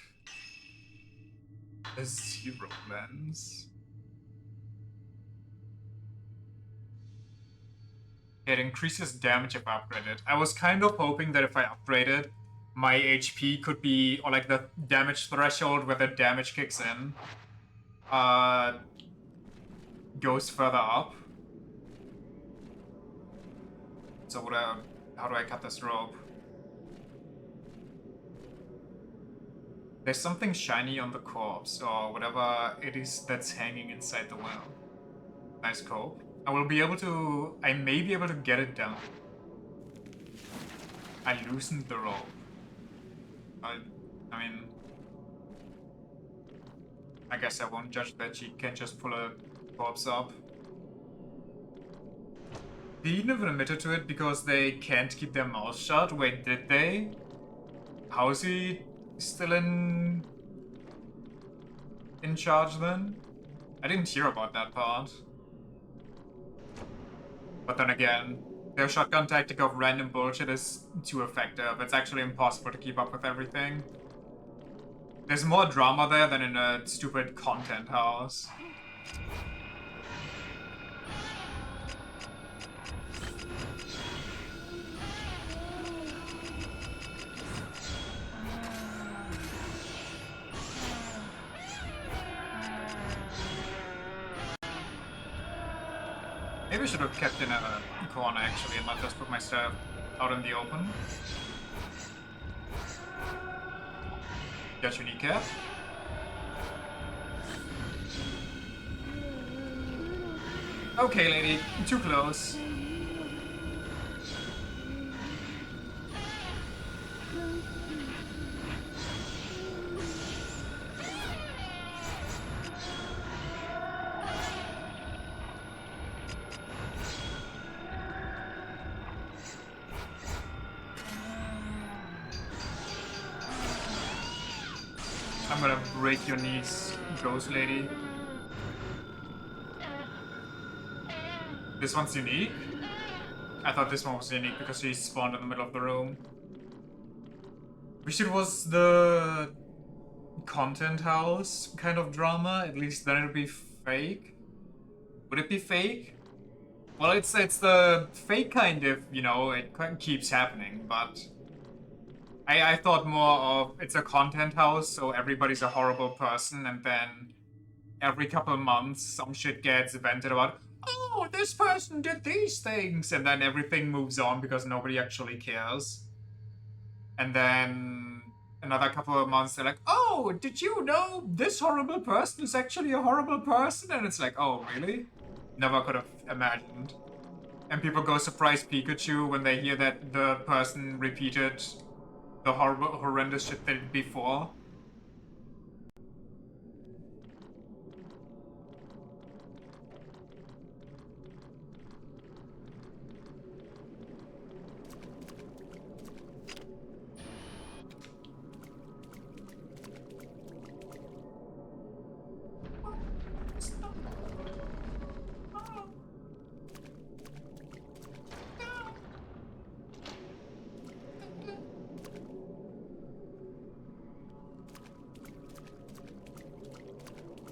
The 0 lens. It increases damage if upgraded. I was kind of hoping that if I upgraded, my HP could be, or like the damage threshold where the damage kicks in, goes further up. So how do I cut this rope? There's something shiny on the corpse, or whatever it is that's hanging inside the well. Nice cope. I may be able to get it down. I loosened the rope. I mean, I guess I won't judge that she can't just pull a corpse up. They didn't even admit to it because they can't keep their mouths shut. Wait, did they? How is he still in charge then? I didn't hear about that part. But then again, their shotgun tactic of random bullshit is too effective. It's actually impossible to keep up with everything. There's more drama there than in a stupid content house. Maybe I should have kept in a corner actually and not just put my stuff out in the open. Got your kneecap. Okay, lady, too close. I'm gonna break your knees, ghost lady. This one's unique? I thought this one was unique because she spawned in the middle of the room. Wish it was the content house kind of drama, at least then it'd be fake. Would it be fake? Well, it's the fake kind of, you know, it keeps happening, but I thought more of it's a content house, so everybody's a horrible person, and then every couple of months some shit gets vented about, oh, this person did these things, and then everything moves on because nobody actually cares. And then another couple of months they're like, oh, did you know this horrible person is actually a horrible person? And it's like, oh, really? Never could have imagined. And people go surprise Pikachu when they hear that the person repeated the horrendous shit they did before.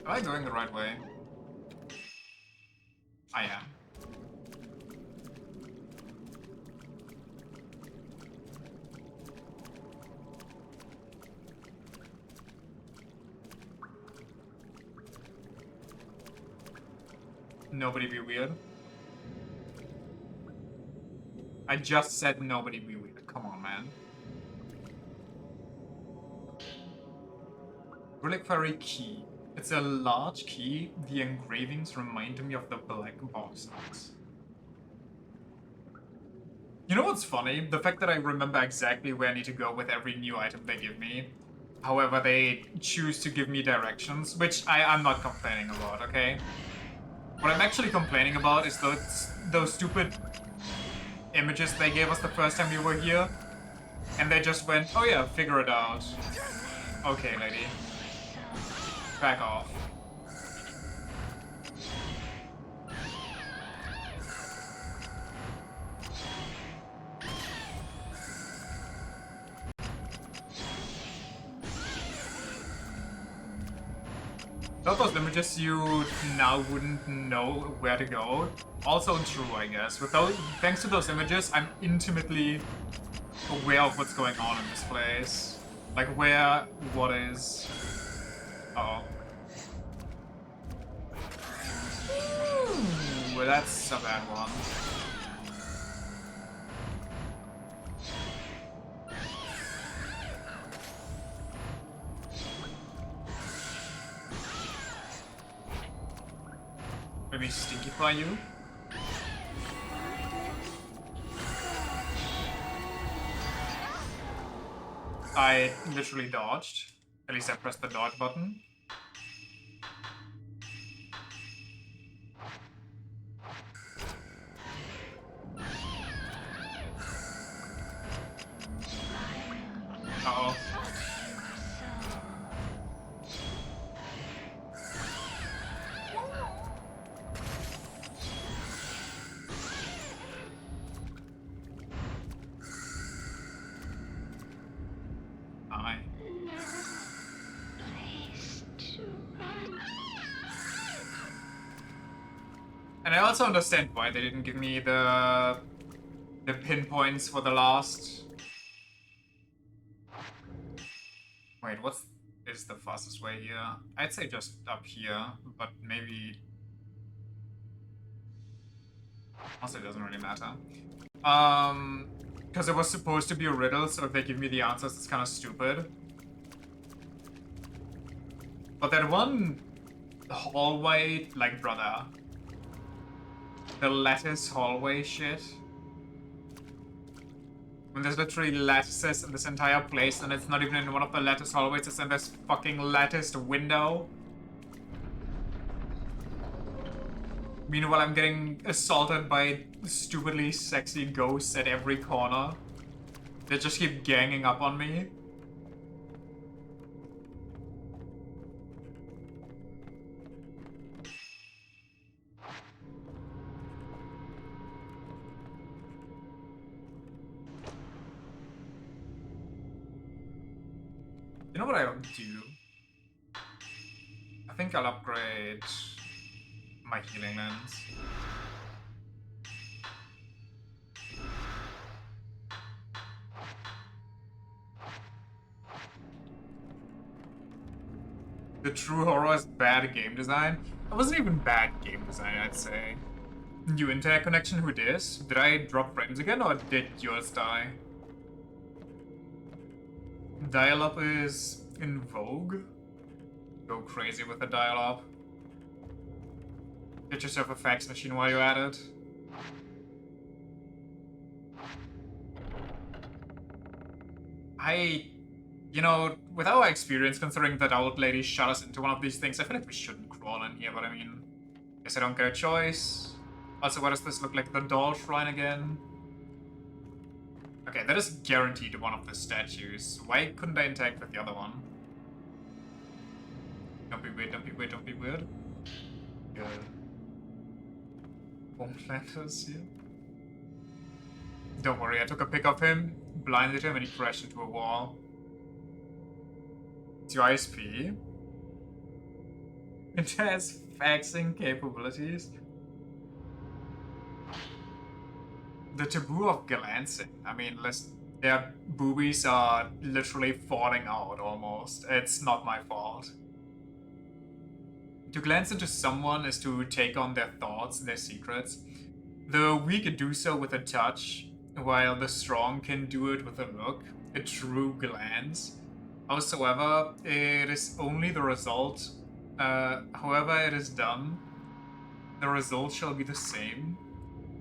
Am I going the right way? I am. Nobody be weird. I just said nobody be weird. Come on, man. Reliquary key. It's a large key. The engravings remind me of the black box. You know what's funny? The fact that I remember exactly where I need to go with every new item they give me. However, they choose to give me directions, which I'm not complaining about, okay? What I'm actually complaining about is those stupid images they gave us the first time we were here. And they just went, oh yeah, figure it out. Okay, lady. Back off. Without those images, you now wouldn't know where to go. Also true, I guess. Thanks to those images, I'm intimately aware of what's going on in this place. Like where, what is... Uh-oh. Well, that's a bad one. Maybe stinkify you? I literally dodged. At least I pressed the dodge button. Uh-oh. Aye. And I also understand why they didn't give me the pinpoints for the last... Wait, what is the fastest way here? I'd say just up here, but maybe... Also, it doesn't really matter. Because it was supposed to be a riddle, so if they give me the answers, it's kind of stupid. But that one hallway, like, brother. The lattice hallway shit. When there's literally lattices in this entire place, and it's not even in one of the lattice hallways, it's in this fucking latticed window. Meanwhile, I'm getting assaulted by stupidly sexy ghosts at every corner. They just keep ganging up on me. know what I'll do? I think I'll upgrade my healing lens. The true horror is bad game design. It wasn't even bad game design, I'd say. New internet connection, who dis? Did I drop frames again or did yours die? Dial-up is in vogue. Go crazy with the dial-up. Get yourself a fax machine while you're at it. You know, with our experience, considering that old lady shot us into one of these things, I feel like we shouldn't crawl in here, but I mean, guess I don't get a choice. Also, what does this look like? The doll shrine again? Okay, that is guaranteed one of the statues. Why couldn't I interact with the other one? Don't be weird, don't be weird, don't be weird. Good. Homelanders here. Don't worry, I took a pic of him, blinded him, and he crashed into a wall. It's your ISP. It has faxing capabilities. The taboo of glancing. I mean, their boobies are literally falling out almost. It's not my fault. To glance into someone is to take on their thoughts, their secrets. The weak can do so with a touch, while the strong can do it with a look, a true glance. Howsoever, it is only the result. However it is done, the result shall be the same.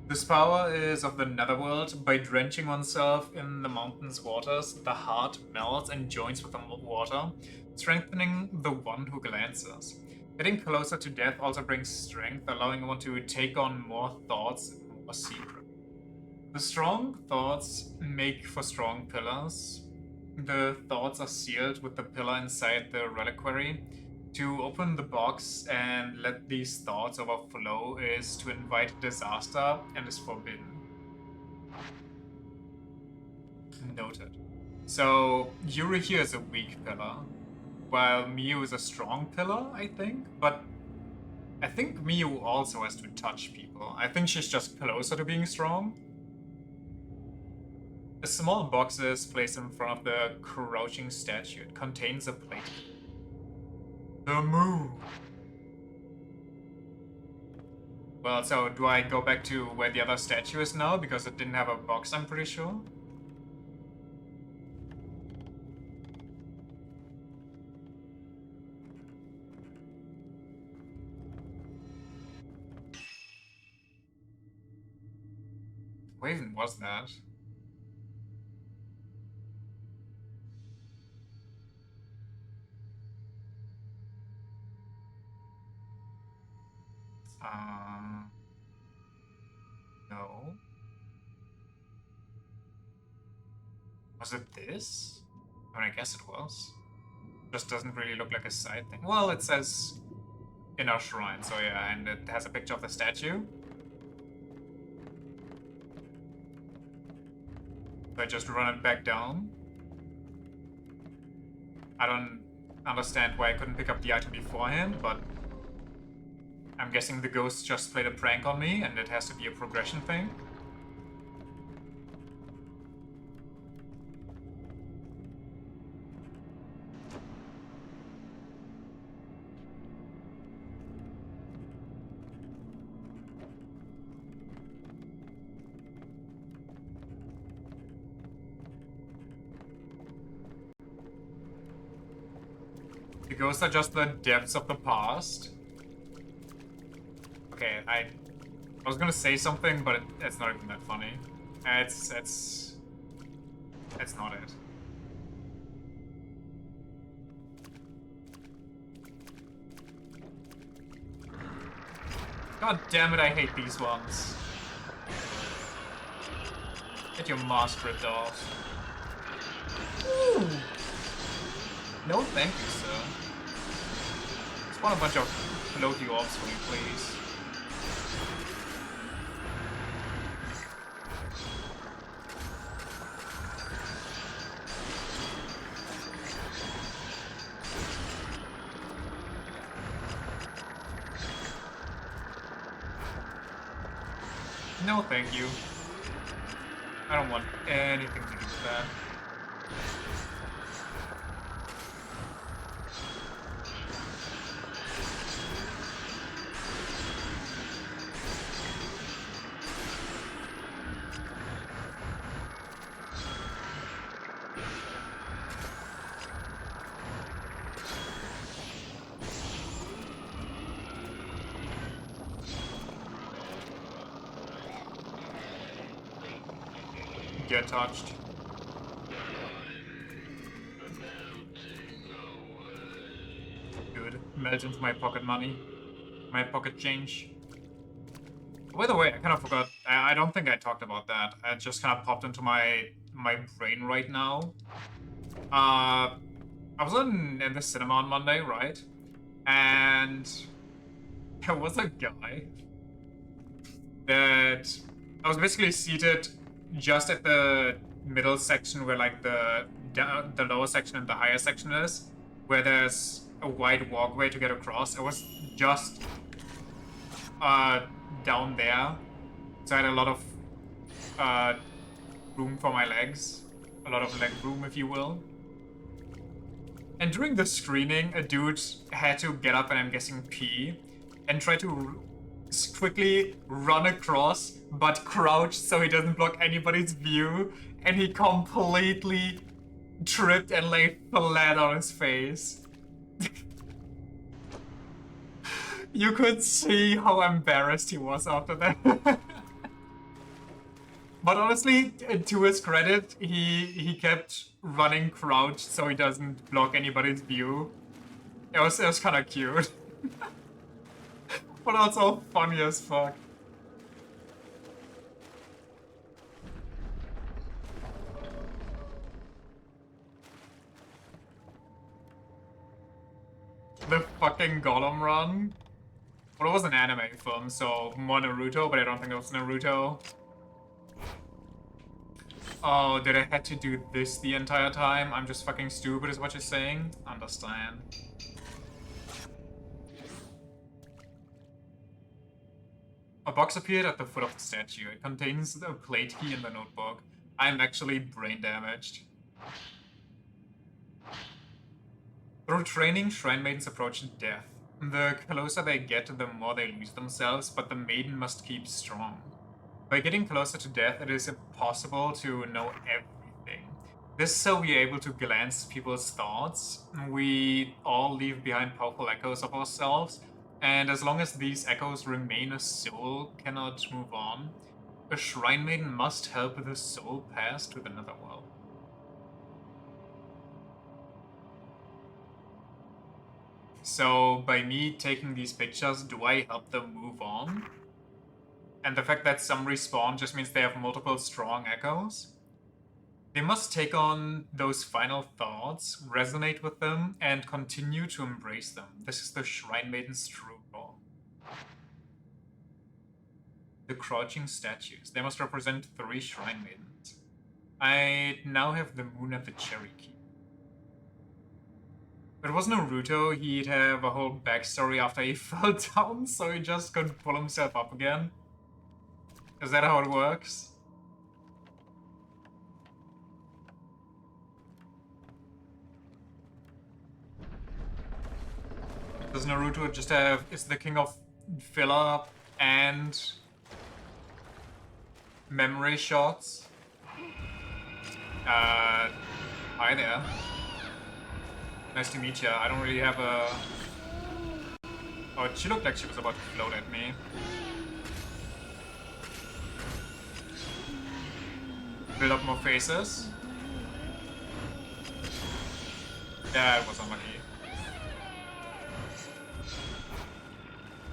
This power is of the netherworld. By drenching oneself in the mountain's waters, the heart melts and joins with the water, strengthening the one who glances. Getting closer to death also brings strength, allowing one to take on more thoughts and more secret. The strong thoughts make for strong pillars. The thoughts are sealed with the pillar inside the reliquary. To open the box and let these thoughts overflow is to invite disaster and is forbidden. Noted. So, Yuri here is a weak pillar, while Miu is a strong pillar, I think? But I think Miu also has to touch people. I think she's just closer to being strong. A small box is placed in front of the crouching statue. It contains a plate. The moon. Well, so do I go back to where the other statue is now? Because it didn't have a box, I'm pretty sure. Where even was that? No. Was it this? I mean, I guess it was. Just doesn't really look like a side thing. Well, it says inner shrine, so yeah, and it has a picture of the statue. So I just run it back down. I don't understand why I couldn't pick up the item beforehand, but I'm guessing the ghost just played a prank on me, and it has to be a progression thing. The ghosts are just the depths of the past. Okay, I was gonna say something, but it's not even that funny. It's not it. God damn it, I hate these ones. Get your mask ripped off. Ooh. No thank you, sir. Spawn a bunch of floaty orbs for me, please. No, thank you. I don't want anything to do with that. Get touched. Good. Melt into my pocket money. My pocket change. By the way, I kind of forgot. I don't think I talked about that. It just kind of popped into my brain right now. I was in the cinema on Monday, right? And there was a guy that I was basically seated just at the middle section where like the lower section and the higher section is, where there's a wide walkway to get across. I was just down there, so I had a lot of room for my legs, a lot of leg room, if you will. And during the screening, a dude had to get up and I'm guessing pee, and try to quickly run across, but crouch so he doesn't block anybody's view, and he completely tripped and lay flat on his face. You could see how embarrassed he was after that. But honestly, to his credit, he kept running crouched so he doesn't block anybody's view. It was kind of cute. But also funny as fuck. The fucking Gollum run. Well, it was an anime film, so more Naruto, but I don't think it was Naruto. Oh, did I had to do this the entire time? I'm just fucking stupid is what you're saying? Understand. A box appeared at the foot of the statue. It contains the plate key in the notebook. I'm actually brain damaged. Through training, Shrine Maidens approach death. The closer they get, the more they lose themselves, but the maiden must keep strong. By getting closer to death, it is impossible to know everything. This is so we are able to glance people's thoughts. We all leave behind powerful echoes of ourselves, and as long as these echoes remain, a soul cannot move on. A Shrine Maiden must help the soul pass to the Netherworld. So, by me taking these pictures, do I help them move on? And the fact that some respawn just means they have multiple strong echoes? They must take on those final thoughts, resonate with them, and continue to embrace them. This is the Shrine Maiden's true role. The crouching statues. They must represent 3 Shrine Maidens. I now have the moon and the cherry key. If it was Naruto, he'd have a whole backstory after he fell down, so he just couldn't pull himself up again. Is that how it works? Does Naruto just have... is the king of filler and... memory shots? Hi there. Nice to meet ya. I don't really have a... Oh, she looked like she was about to float at me. Build up more faces. That was unlucky.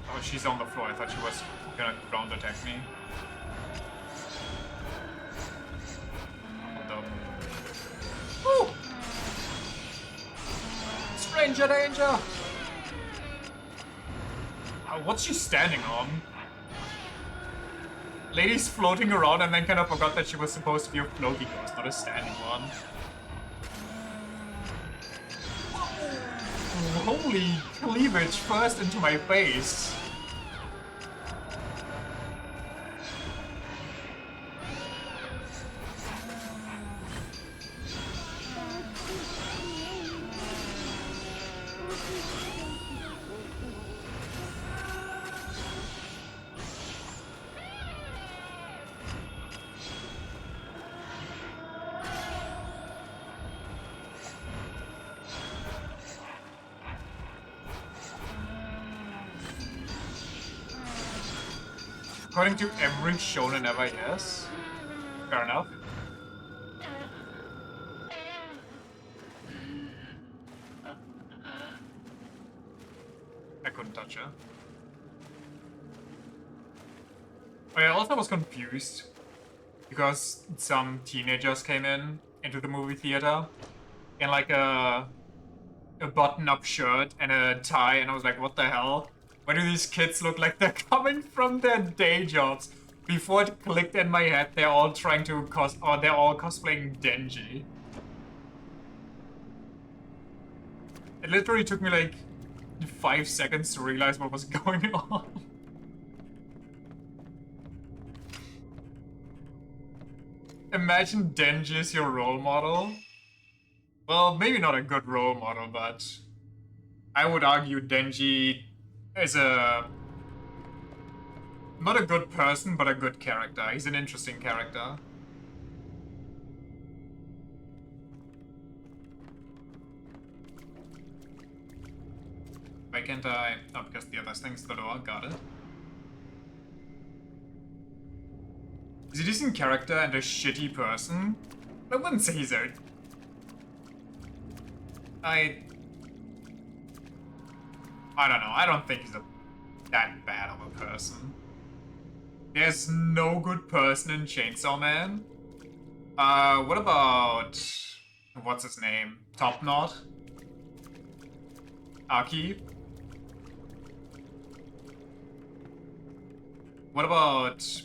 Oh, she's on the floor. I thought she was gonna ground attack me. Hold up. Woo! Stranger danger! What's she standing on? Lady's floating around and then kind of forgot that she was supposed to be a floaty ghost, not a standing one. Holy cleavage first into my face. According to every shonen ever, yes. Fair enough. I couldn't touch her. I also was confused because some teenagers came into the movie theater in like a button-up shirt and a tie, and I was like, what the hell? Why do these kids look like they're coming from their day jobs? Before it clicked in my head, they're all trying to they're all cosplaying Denji. It literally took me like 5 seconds to realize what was going on. Imagine Denji is your role model. Well, maybe not a good role model, but I would argue Denji is not a good person, but a good character. He's an interesting character. Why can't I? Oh, because the other thing's the door. Got it. He's a decent character and a shitty person. I wouldn't say he's a... I don't know. I don't think he's that bad of a person. There's no good person in Chainsaw Man. What about... What's his name? Top Knot? Aki? What about...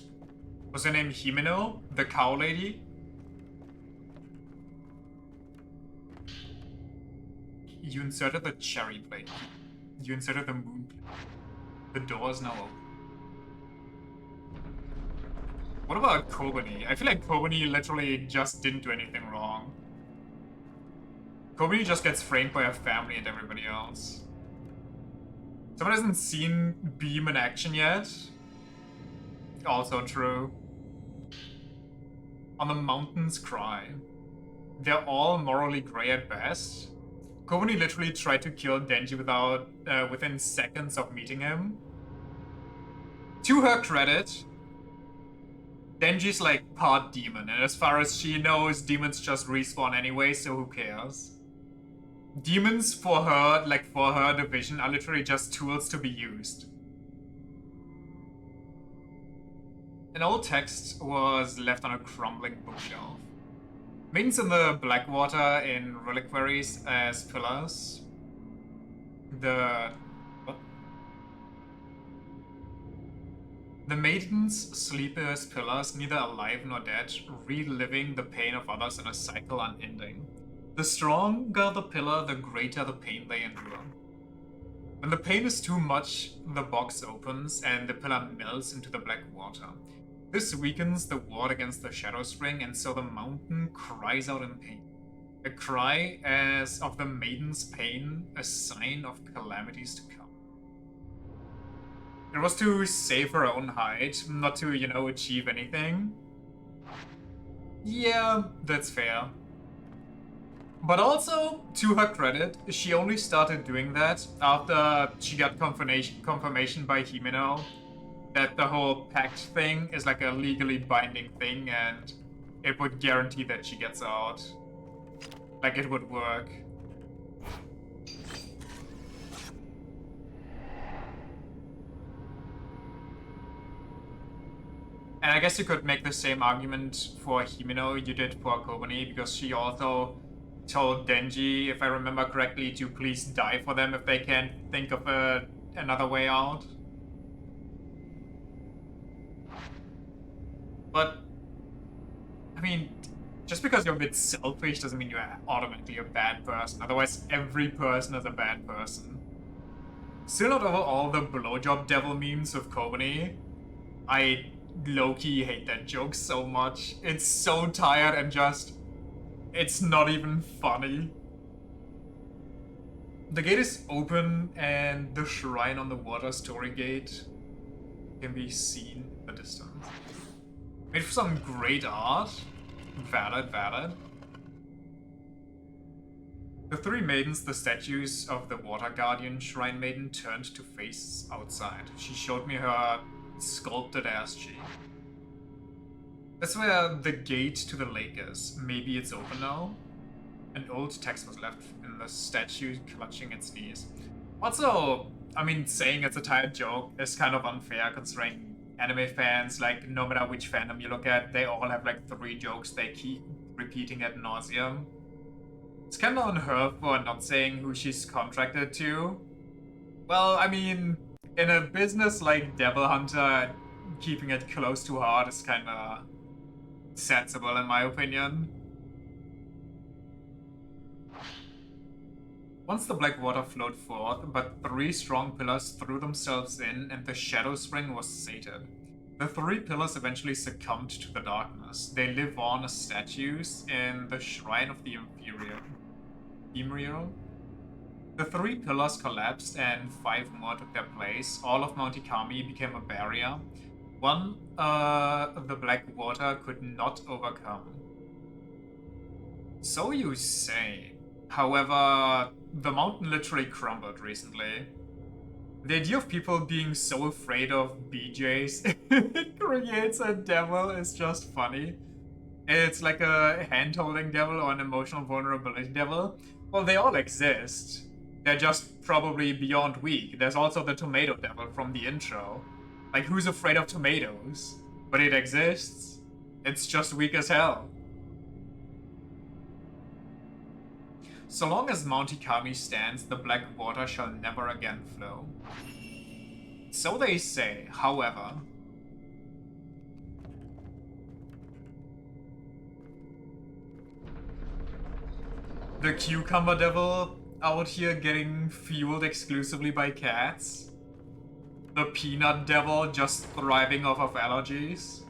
Was her name Himeno? The cow lady? You inserted the cherry plate. You inserted the moon plate. The door is now open. What about Kobani? I feel like Kobani literally just didn't do anything wrong. Kobani just gets framed by her family and everybody else. Someone hasn't seen Beam in action yet? Also true. On the Mountains Cry. They're all morally grey at best. Kobani literally tried to kill Denji within seconds of meeting him. To her credit, Denji's like part demon, and as far as she knows, demons just respawn anyway, so who cares? Demons for her division, are literally just tools to be used. An old text was left on a crumbling bookshelf. Maidens in the Blackwater in reliquaries as pillars. What? The maidens sleep as pillars, neither alive nor dead, reliving the pain of others in a cycle unending. The stronger the pillar, the greater the pain they endure. When the pain is too much, the box opens and the pillar melts into the black water. This weakens the ward against the shadow spring, and so the mountain cries out in pain. A cry as of the maiden's pain, a sign of calamities to come. It was to save her own hide, not to, achieve anything. Yeah, that's fair. But also, to her credit, she only started doing that after she got confirmation by Himeno that the whole pact thing is like a legally binding thing and it would guarantee that she gets out. Like, it would work. And I guess you could make the same argument for Himeno you did for Kobani, because she also told Denji, if I remember correctly, to please die for them if they can't think of another way out. But, I mean, just because you're a bit selfish doesn't mean you're automatically a bad person. Otherwise, every person is a bad person. Still not over all the blowjob devil memes with Kobani. I low-key hate that joke so much. It's so tired and just... it's not even funny. The gate is open and the shrine on the water story gate can be seen in the distance. Made for some great art. Valid, valid. The three maidens, the statues of the Water Guardian Shrine Maiden, turned to face outside. She showed me her sculpted ass cheek. That's where the gate to the lake is. Maybe it's open now? An old text was left in the statue clutching its knees. Also, I mean, saying it's a tired joke is kind of unfair considering anime fans, like, no matter which fandom you look at, they all have like 3 jokes they keep repeating ad nauseum. It's kind of on her for not saying who she's contracted to. Well, I mean, in a business like Devil Hunter, keeping it close to heart is kind of sensible in my opinion. Once the black water flowed forth, but 3 strong pillars threw themselves in and the shadow spring was sated. The 3 pillars eventually succumbed to the darkness. They live on as statues in the Shrine of the Imperial. The 3 pillars collapsed and 5 more took their place. All of Mount Ikami became a barrier. One the black water could not overcome. So you say. However, the mountain literally crumbled recently. The idea of people being so afraid of BJs it creates a devil is just funny. It's like a hand-holding devil or an emotional vulnerability devil. Well, they all exist. They're just probably beyond weak. There's also the tomato devil from the intro. Like, who's afraid of tomatoes? But it exists. It's just weak as hell. So long as Mount Ikami stands, the black water shall never again flow. So they say, however. The cucumber devil out here getting fueled exclusively by cats. The peanut devil just thriving off of allergies.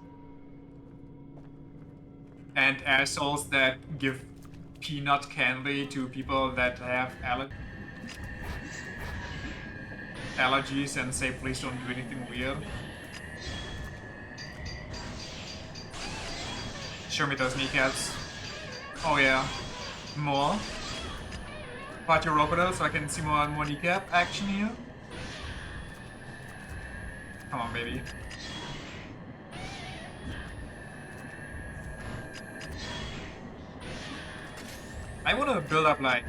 And assholes that give peanut candy to people that have allergies and say please don't do anything weird. Show me those kneecaps. Oh yeah. More. Part your crocodile so I can see more kneecap action here. Come on, baby. I want to build up like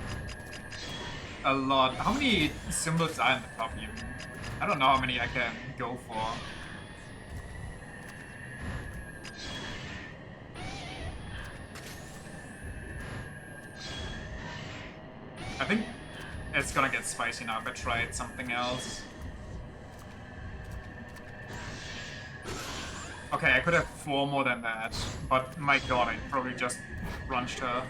a lot. How many symbols are in the top even? I don't know how many I can go for. I think it's gonna get spicy now if I tried something else. Okay, I could have 4 more than that, but my god, I probably just runched her.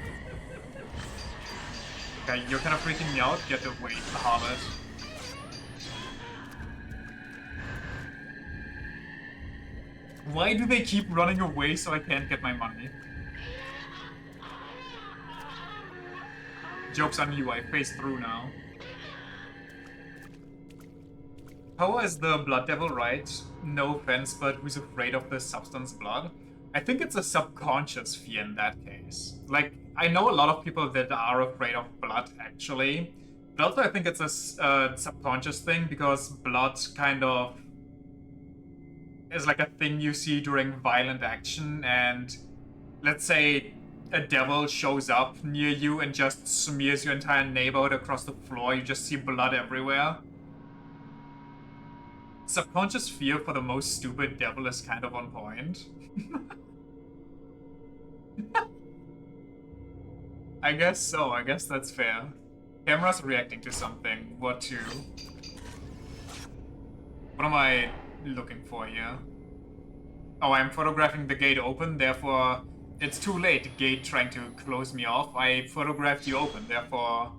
Okay, you're kind of freaking me out. Get away, Harvard. Why do they keep running away so I can't get my money? Joke's on you, I phased through now. Power is the blood devil, right? No offense, but who's afraid of the substance blood? I think it's a subconscious fear in that case. Like, I know a lot of people that are afraid of blood, actually. But also I think it's a subconscious thing, because blood kind of is like a thing you see during violent action, and let's say a devil shows up near you and just smears your entire neighborhood across the floor, you just see blood everywhere. Subconscious fear for the most stupid devil is kind of on point. I guess so, I guess that's fair. Camera's reacting to something. What to? What am I looking for here? Oh, I'm photographing the gate open, therefore it's too late, gate trying to close me off. I photographed you open, therefore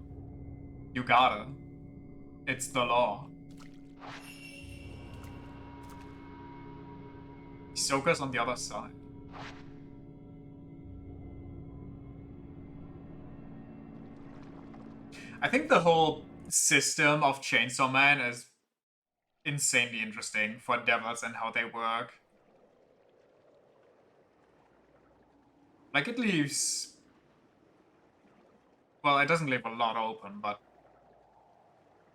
you gotta. It's the law. Hisoka's on the other side. I think the whole system of Chainsaw Man is insanely interesting for devils and how they work. Like, it leaves... Well, it doesn't leave a lot open, but...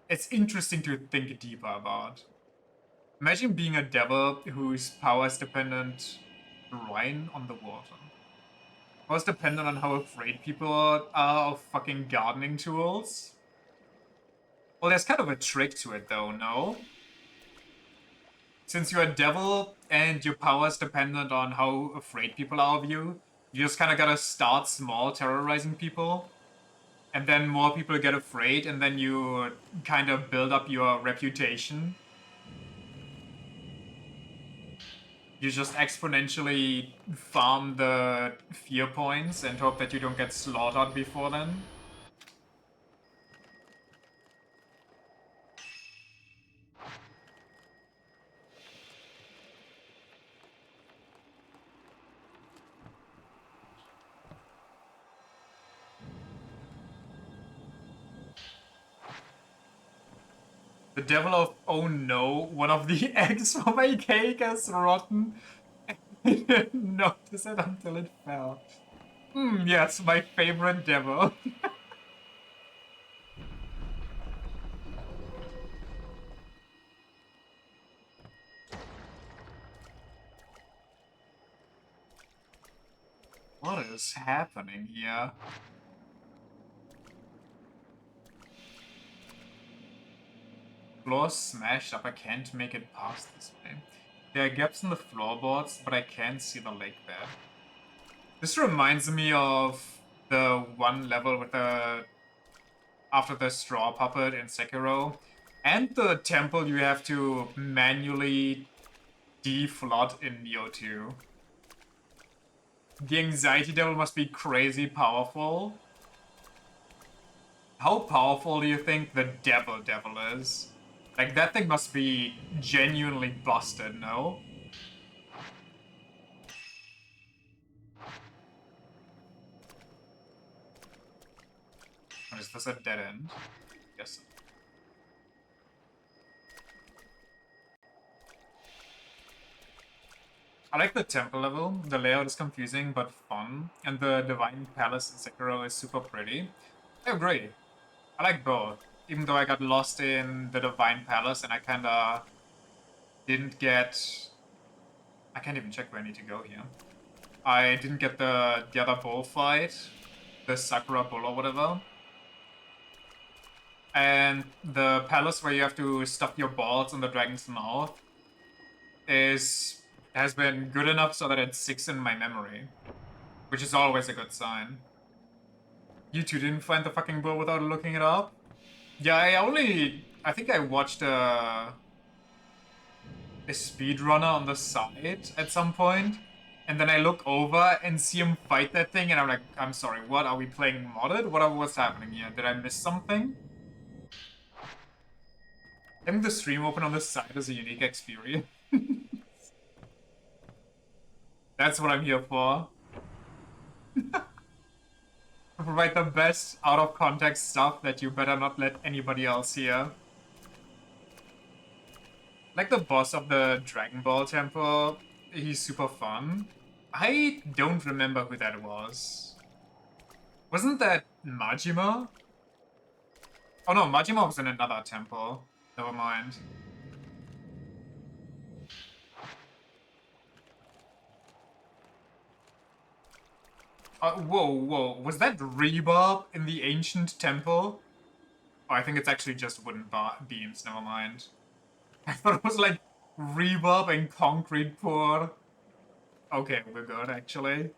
It's interesting to think deeper about. Imagine being a devil whose power is dependent Rhine on the water. Was dependent on how afraid people are of fucking gardening tools. Well, there's kind of a trick to it though, no? Since you're a devil and your power is dependent on how afraid people are of you, you just kind of gotta start small, terrorizing people. And then more people get afraid, and then you kind of build up your reputation. You just exponentially farm the fear points and hope that you don't get slaughtered before then. The devil of, oh no, one of the eggs for my cake is rotten. I didn't notice it until it fell. Yes, my favorite devil. What is happening here? Floor's smashed up, I can't make it past this way. There are gaps in the floorboards, but I can't see the lake bed. This reminds me of the one level with the... after the straw puppet in Sekiro. And the temple you have to manually deflood in Neo 2. The anxiety devil must be crazy powerful. How powerful do you think the devil is? Like, that thing must be genuinely busted, no? Or is this a dead end? Yes. I like the temple level. The layout is confusing but fun. And the Divine Palace in Sekiro is super pretty. I agree. I like both. Even though I got lost in the Divine Palace and I kinda didn't get... I can't even check where I need to go here. I didn't get the other bull fight. The Sakura bull or whatever. And the palace where you have to stuff your balls in the dragon's mouth has been good enough so that it sticks in my memory. Which is always a good sign. You two didn't find the fucking bull without looking it up? Yeah, I think I watched a speedrunner on the side at some point, and then I look over and see him fight that thing, and I'm like, I'm sorry, what? Are we playing modded? What's happening here? Did I miss something? Having the stream open on the side is a unique experience. That's what I'm here for. To provide the best out-of-context stuff that you better not let anybody else hear. Like the boss of the Dragon Ball Temple, he's super fun. I don't remember who that was. Wasn't that Majima? Oh no, Majima was in another temple. Never mind. Whoa. Was that rebarb in the ancient temple? Oh, I think it's actually just wooden beams, never mind. I thought it was like reverb and concrete pour. Okay, we're good actually.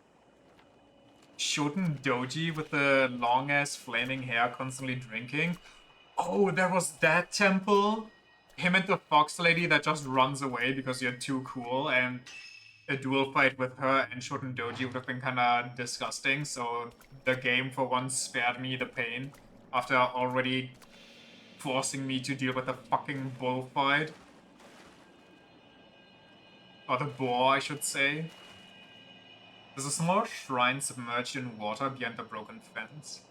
Shoten Doji with the long ass flaming hair constantly drinking. Oh, there was that temple? Him and the fox lady that just runs away because you're too cool, and a duel fight with her and Shoten Doji would have been kinda disgusting, so the game for once spared me the pain after already forcing me to deal with a fucking bullfight. Or the boar, I should say. There's a small shrine submerged in water behind the broken fence.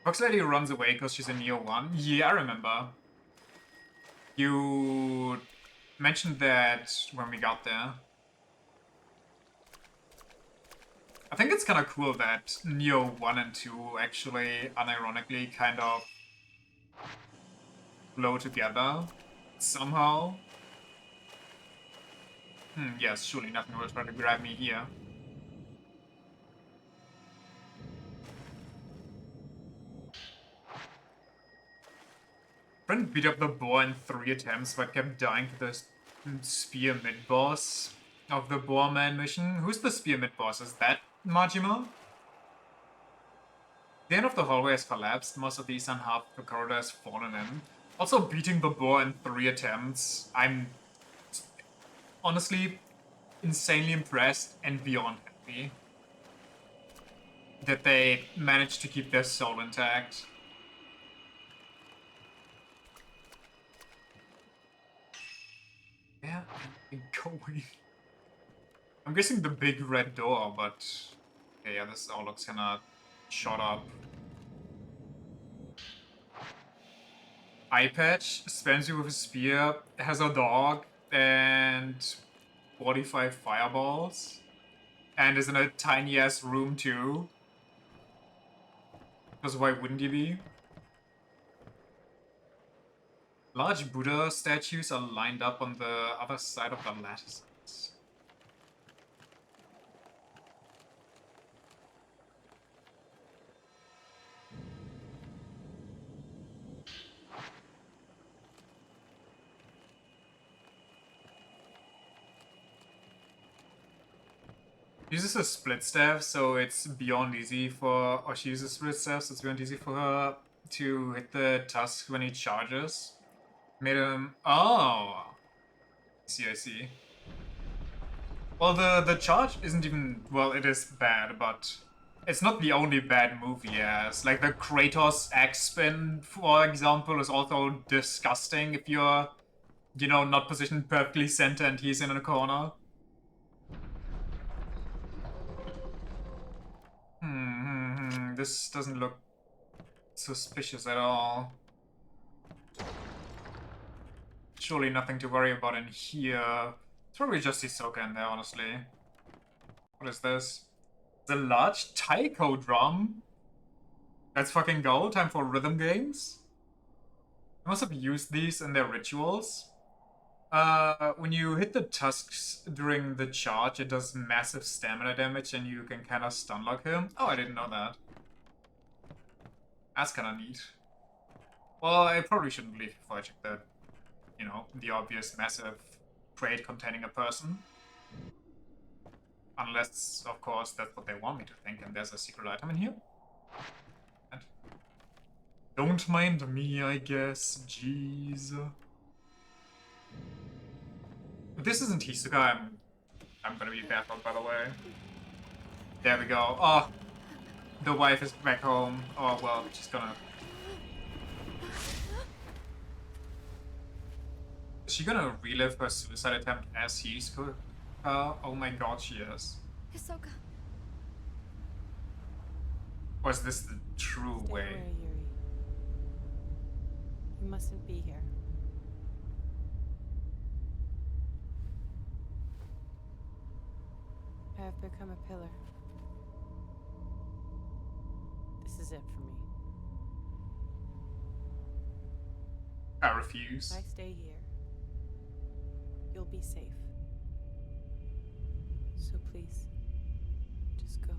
Fox Lady runs away because she's in Neo 1. Yeah, I remember. You mentioned that when we got there. I think it's kind of cool that Neo 1 and 2 actually, unironically, kind of flow together somehow. Yes, surely nothing will try to grab me here. Friend beat up the boar in 3 attempts, but kept dying to the spear mid-boss of the boar man mission. Who's the spear mid-boss? Is that Majima? The end of the hallway has collapsed. Most of the eastern half of the corridor has fallen in. Also, beating the boar in 3 attempts. I'm honestly insanely impressed and beyond happy that they managed to keep their soul intact. Yeah, I'm going. I'm guessing the big red door, but okay, yeah, this all looks kinda shot up. Eye patch spams you with a spear, has a dog, and 45 fireballs. And is in a tiny ass room too. Because why wouldn't he be? Large Buddha statues are lined up on the other side of the lattices. Uses a split staff, so it's beyond easy for... Or she uses split staff, so it's beyond easy for her to hit the tusk when he charges. Made him... Oh! I see. Well, the charge isn't even... Well, it is bad, but... It's not the only bad move he has. Like, the Kratos X-Spin, for example, is also disgusting if you're, you know, not positioned perfectly center and he's in a corner. This doesn't look suspicious at all. Surely nothing to worry about in here. It's probably just Hisoka in there, honestly. What is this? The large taiko drum? Let's fucking go. Time for rhythm games. I must have used these in their rituals. When you hit the tusks during the charge, it does massive stamina damage and you can kind of stun lock him. Oh, I didn't know that. That's kind of neat. Well, I probably shouldn't leave before I check the, you know, the obvious massive crate containing a person. Unless, of course, that's what they want me to think and there's a secret item in here. And don't mind me, I guess. Jeez. If this isn't Hisoka, I'm gonna be baffled, by the way. There we go. Oh, the wife is back home. Oh, well, she's gonna... Is she gonna relive her suicide attempt as he's oh my god, she is. Hisoka. Or is this the true Stay way? away, Yuri. You mustn't be here. I have become a pillar. This is it for me. I refuse. If I stay here, you'll be safe. So please, just go.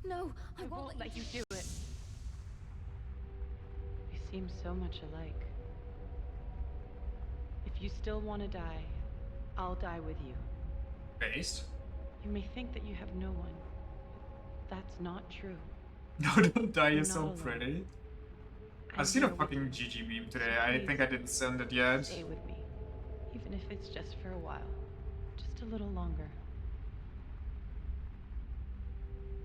No, I I won't let you do it. We seem so much alike. If you still want to die, I'll die with you. Based? You may think that you have no one, but that's not true. No, don't die, you're You're so not alone. pretty. I'm I've seen a here with fucking you. GG meme today. I think I didn't send it yet. Stay with me, even if it's just for a while, just a little longer.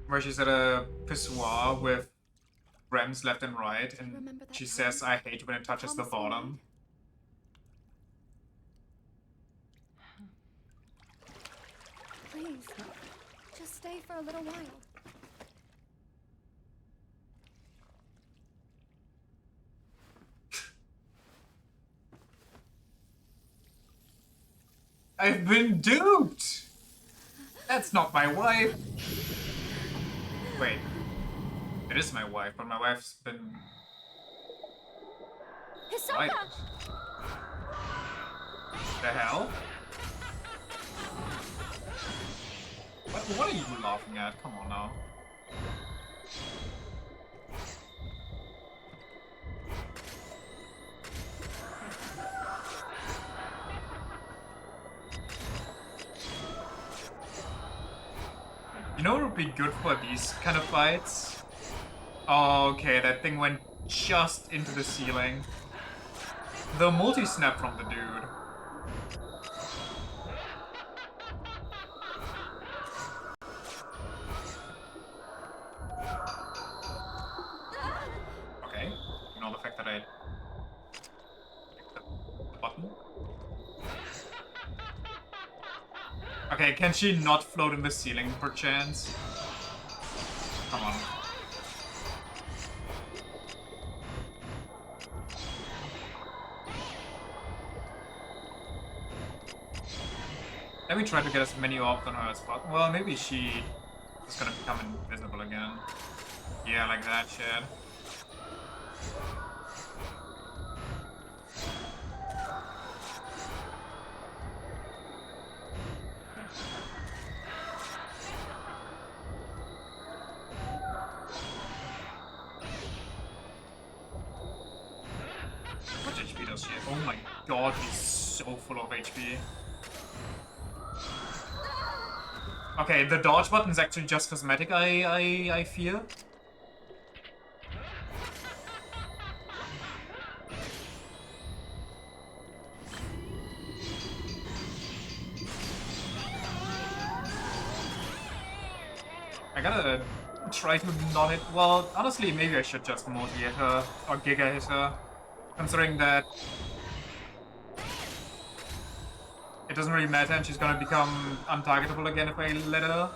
Where she's at a pissoir with Rems left and right, and remember that she time? says, I hate when it touches the Promise me, bottom. Please, just stay for a little while. I've been duped! That's not my wife! Wait. It is my wife, but my wife's been Hisoka! right. The hell? What are you laughing at? Come on now. You know what would be good for these kind of fights? Oh, okay, that thing went just into the ceiling. The multi-snap from the dude. Okay, ignore the fact that I clicked the button. Okay, can she not float in the ceiling per chance? Come on. Let me try to get as many orbs on her as possible. Well, maybe she is gonna become invisible again. Yeah, like that shit. How much HP does she have? Oh my god, he's so full of HP. Okay, the dodge button is actually just cosmetic, I fear. I gotta try to not hit. Well, honestly, maybe I should just multi hit her or giga hit her, considering that it doesn't really matter and she's gonna become untargetable again if I let her.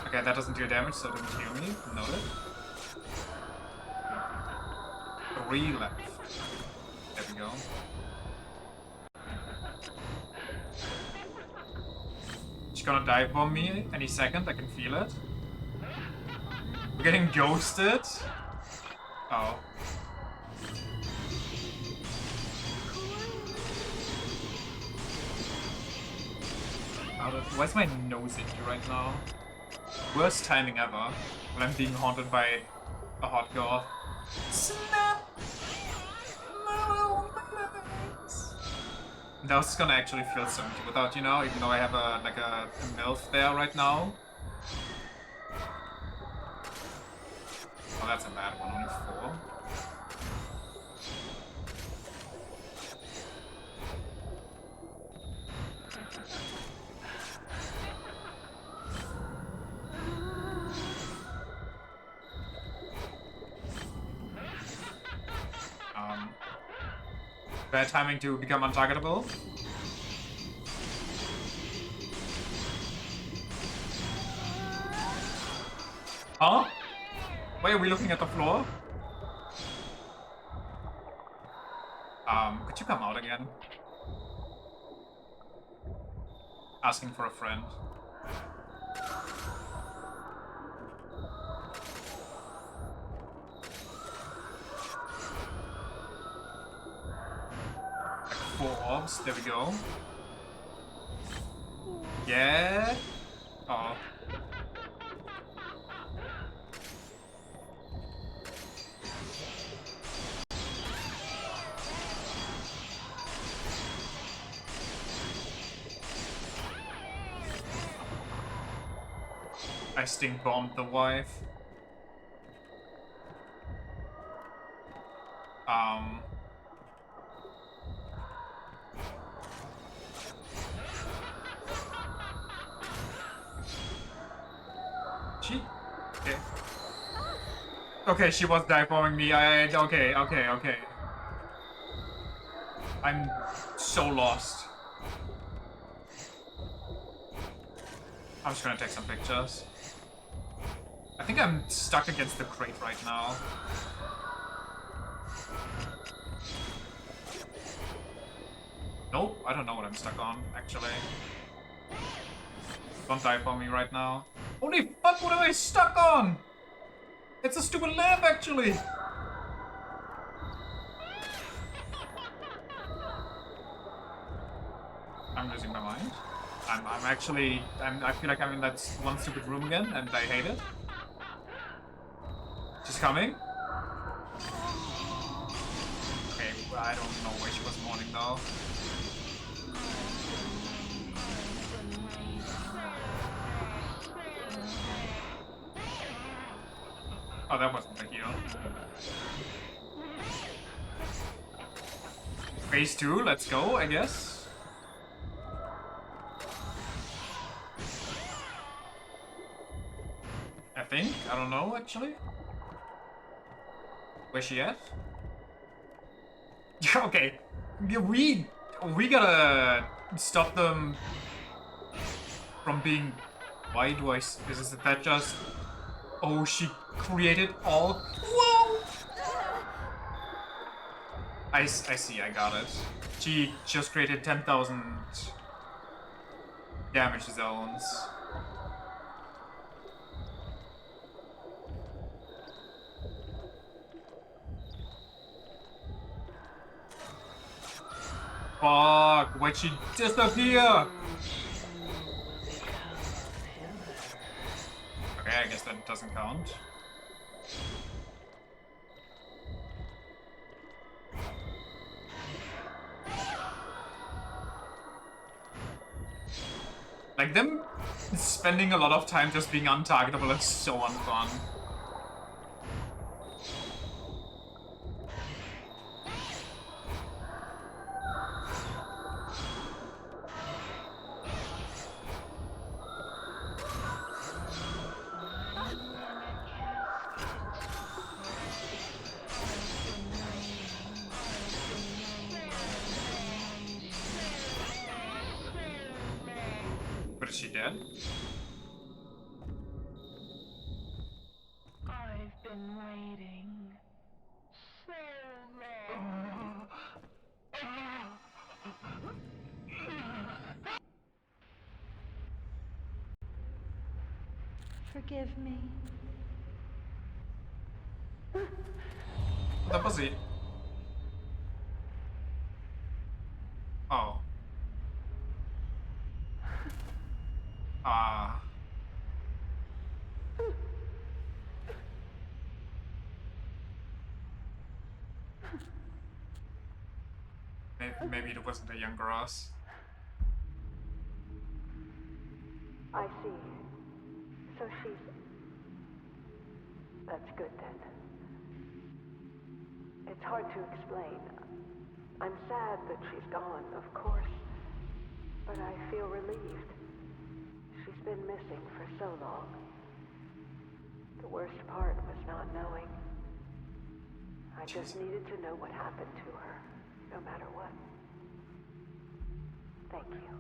Okay, that doesn't deal damage, so it doesn't heal me. Noted. 3 left. There we go. She's gonna dive bomb me any second, I can feel it. We're getting ghosted. Oh. Why is my nose itchy right now? Worst timing ever when I'm being haunted by a hot girl. Snap! That was gonna actually feel so empty without, you know, even though I have a MILF there right now. Oh, that's a bad one, only 4. Bad timing to become untargetable. Huh? Why are we looking at the floor? Could you come out again? Asking for a friend. Like 4 orbs, there we go. Yeah. Oh. I stink bombed the wife. She... Okay. Okay, she was dive bombing me. Okay. I'm so lost. I'm just gonna take some pictures. I think I'm stuck against the crate right now. Nope, I don't know what I'm stuck on, actually. Don't dive bomb me right now. Holy fuck, what am I stuck on? It's a stupid lamp, actually. I'm losing my mind. I feel like I'm in that one stupid room again, and I hate it. She's coming. Okay, I don't know where she was mourning though. Oh, that wasn't the heal. Phase 2, let's go, I guess. I think. I don't know, actually. Where's she at? Okay. We gotta stop them from being... Why do I... Is that just... Oh, she created all... Whoa! I see, I got it. She just created 10,000 damage zones. Fuck, why'd she disappear? Okay, I guess that doesn't count. Like, them spending a lot of time just being untargetable is so unfun. But is she dead? I've been waiting so long. Forgive me. That was it. Oh. Ah. Maybe it wasn't a younger us. I see. So she's... That's good then. It's hard to explain. I'm sad that she's gone, of course. But I feel relieved. She's been missing for so long. The worst part was not knowing. I just needed to know what happened to her, no matter what. Thank you.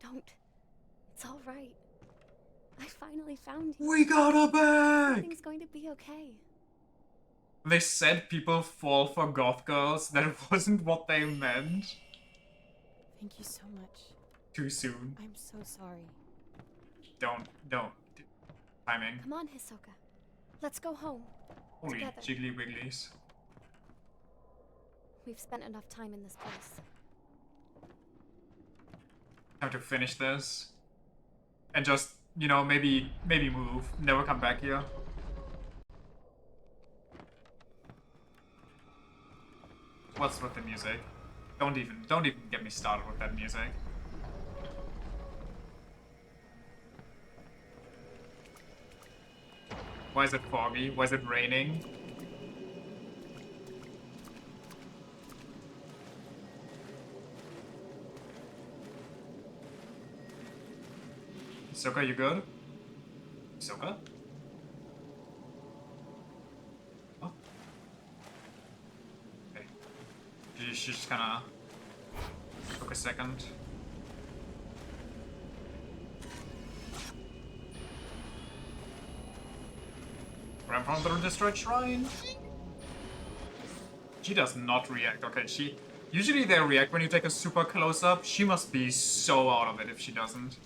Don't. It's all right. I finally found you. We got her back! Everything's going to be okay. They said people fall for goth girls. That wasn't what they meant. Thank you so much. Too soon. I'm so sorry. Don't. Timing. Come on, Hisoka. Let's go home. Holy Together. jiggly wigglies. We've spent enough time in this place. Have to finish this. And just, you know, maybe move. Never come back here. What's with the music? Don't even get me started with that music. Why is it foggy? Why is it raining? Hisoka, you good? Hisoka? Oh. Okay. She just kinda took a second. Ran from the destroyed shrine. She does not react. Okay, she Usually they react when you take a super close-up. She must be so out of it if she doesn't.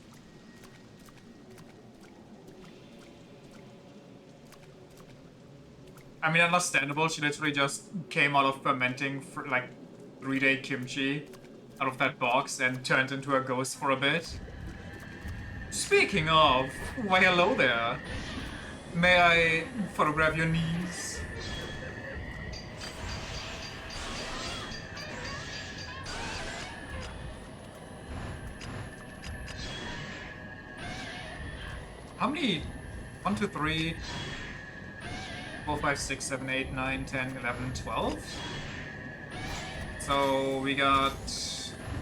I mean, understandable. She literally just came out of fermenting for like 3-day kimchi out of that box and turned into a ghost for a bit. Speaking of, why hello there. May I photograph your knees? How many? 1, 2, 3, 4, 5, 6, 7, 8, 9, 10, 11, 12? So we got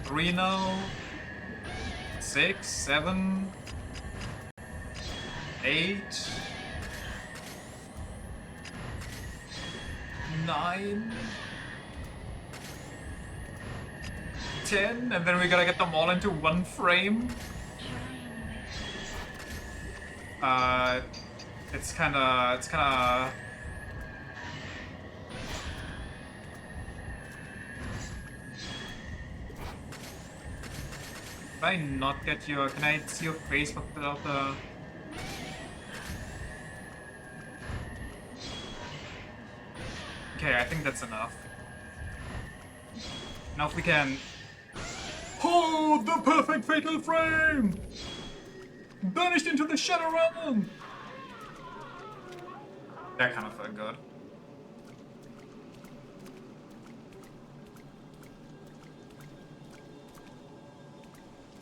3 now. 6, 7, 8, 9, 10, and then we gotta get them all into one frame. It's kinda. Can I not get your? Can I see your face without the? Okay, I think that's enough. Now if we can. Oh, the perfect fatal frame! Banished into the Shadow Realm! That kind of felt good.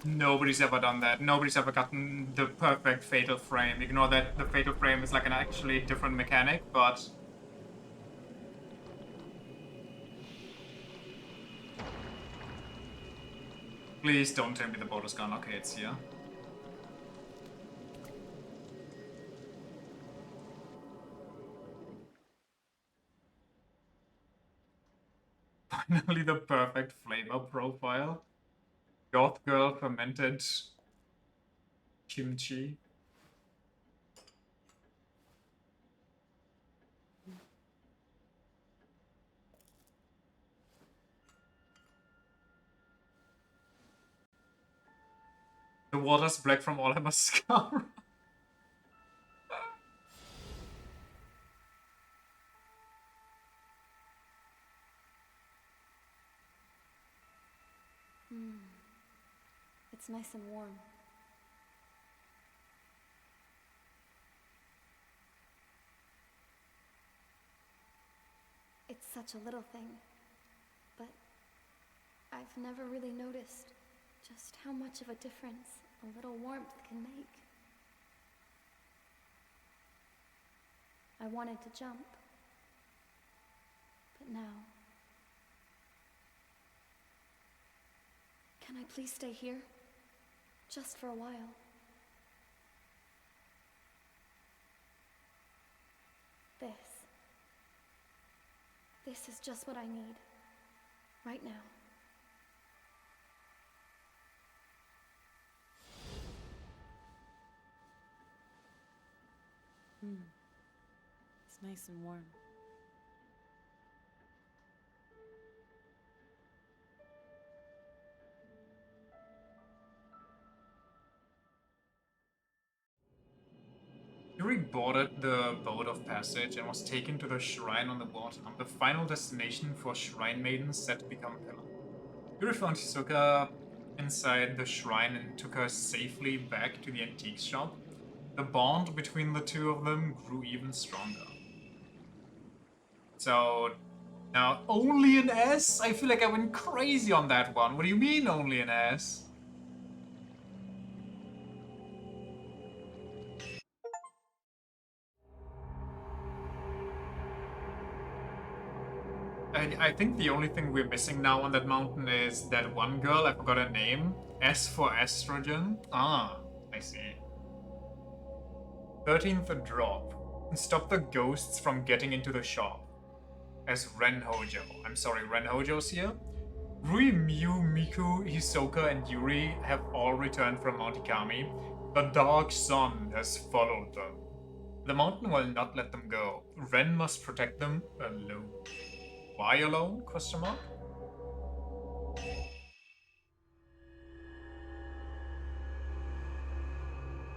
Nobody's ever done that. Nobody's ever gotten the perfect fatal frame. Ignore that the fatal frame is like an actually different mechanic, but... Please don't tell me the boat is gone. Okay, it's here. Finally the perfect flavor profile. Goth girl fermented kimchi. The water's black from all her mascara. It's nice and warm. It's such a little thing, but I've never really noticed just how much of a difference a little warmth can make. I wanted to jump, but now... Can I please stay here? Just for a while. This is just what I need. Right now. It's nice and warm. Yuri boarded the boat of passage and was taken to the shrine on the water, the final destination for shrine maidens set to become pillar. Yuri found Hisoka inside the shrine and took her safely back to the antique shop. The bond between the two of them grew even stronger. So, now only an S? I feel like I went crazy on that one. What do you mean only an S? I think the only thing we're missing now on that mountain is that one girl, I forgot her name. S for estrogen. Ah, I see. 13th drop. Stop the ghosts from getting into the shop. As Ren Hojo. I'm sorry, Ren Hojo's here. Rui, Miu, Miku, Hisoka, and Yuri have all returned from Mount Ikami. The Dark Sun has followed them. The mountain will not let them go. Ren must protect them alone. Why alone? Question mark.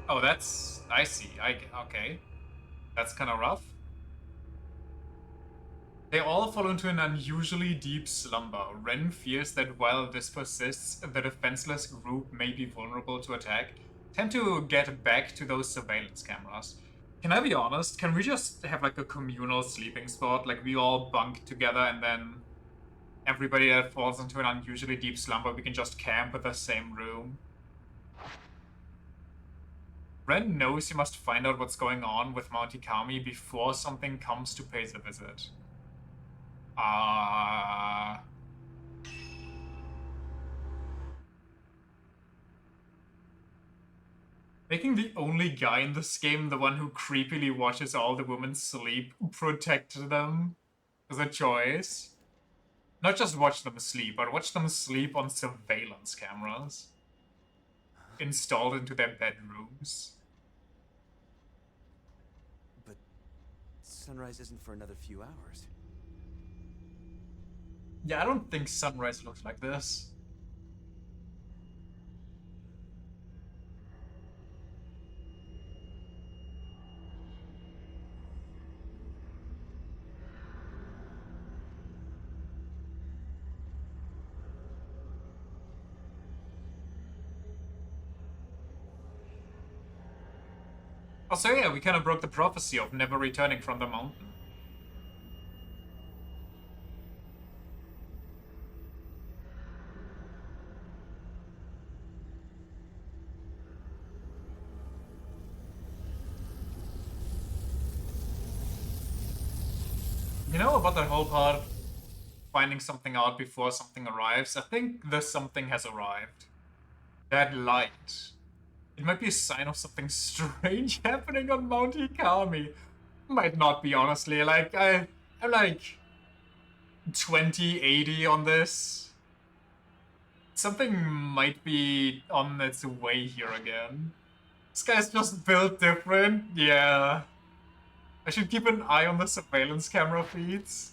Oh, that's... I see. Okay. That's kind of rough. They all fall into an unusually deep slumber. Ren fears that while this persists, the defenseless group may be vulnerable to attack. Tend to get back to those surveillance cameras. Can I be honest? Can we just have like a communal sleeping spot? Like we all bunk together and then everybody that falls into an unusually deep slumber, we can just camp in the same room. Ren knows he must find out what's going on with Mount Ikami before something comes to pay the visit. Making the only guy in this game the one who creepily watches all the women sleep, protect them, is a choice. Not just watch them sleep, but watch them sleep on surveillance cameras installed into their bedrooms. But sunrise isn't for another few hours. Yeah, I don't think sunrise looks like this. Also, yeah, we kind of broke the prophecy of never returning from the mountain. You know about that whole part of finding something out before something arrives? I think the something has arrived. That light. It might be a sign of something strange happening on Mount Ikami. Might not be, honestly. Like, I'm like 2080 on this. Something might be on its way here again. This guy's just built different. Yeah. I should keep an eye on the surveillance camera feeds.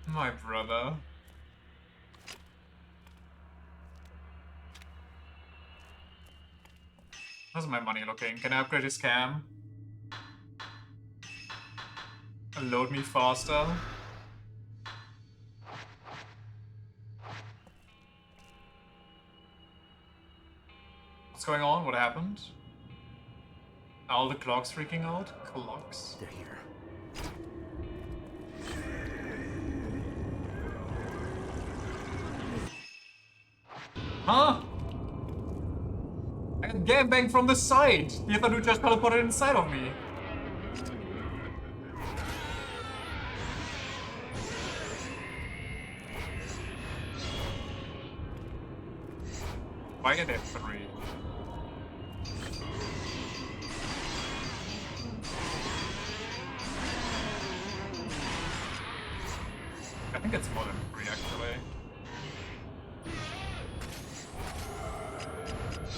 My brother. How's my money looking? Can I upgrade his cam? Load me faster. What's going on? What happened? All the clocks freaking out? Clocks? They're here. Huh? I got gangbanged from the side! The other dude just teleported inside of me. Why get F3? I think it's more than 3 actually.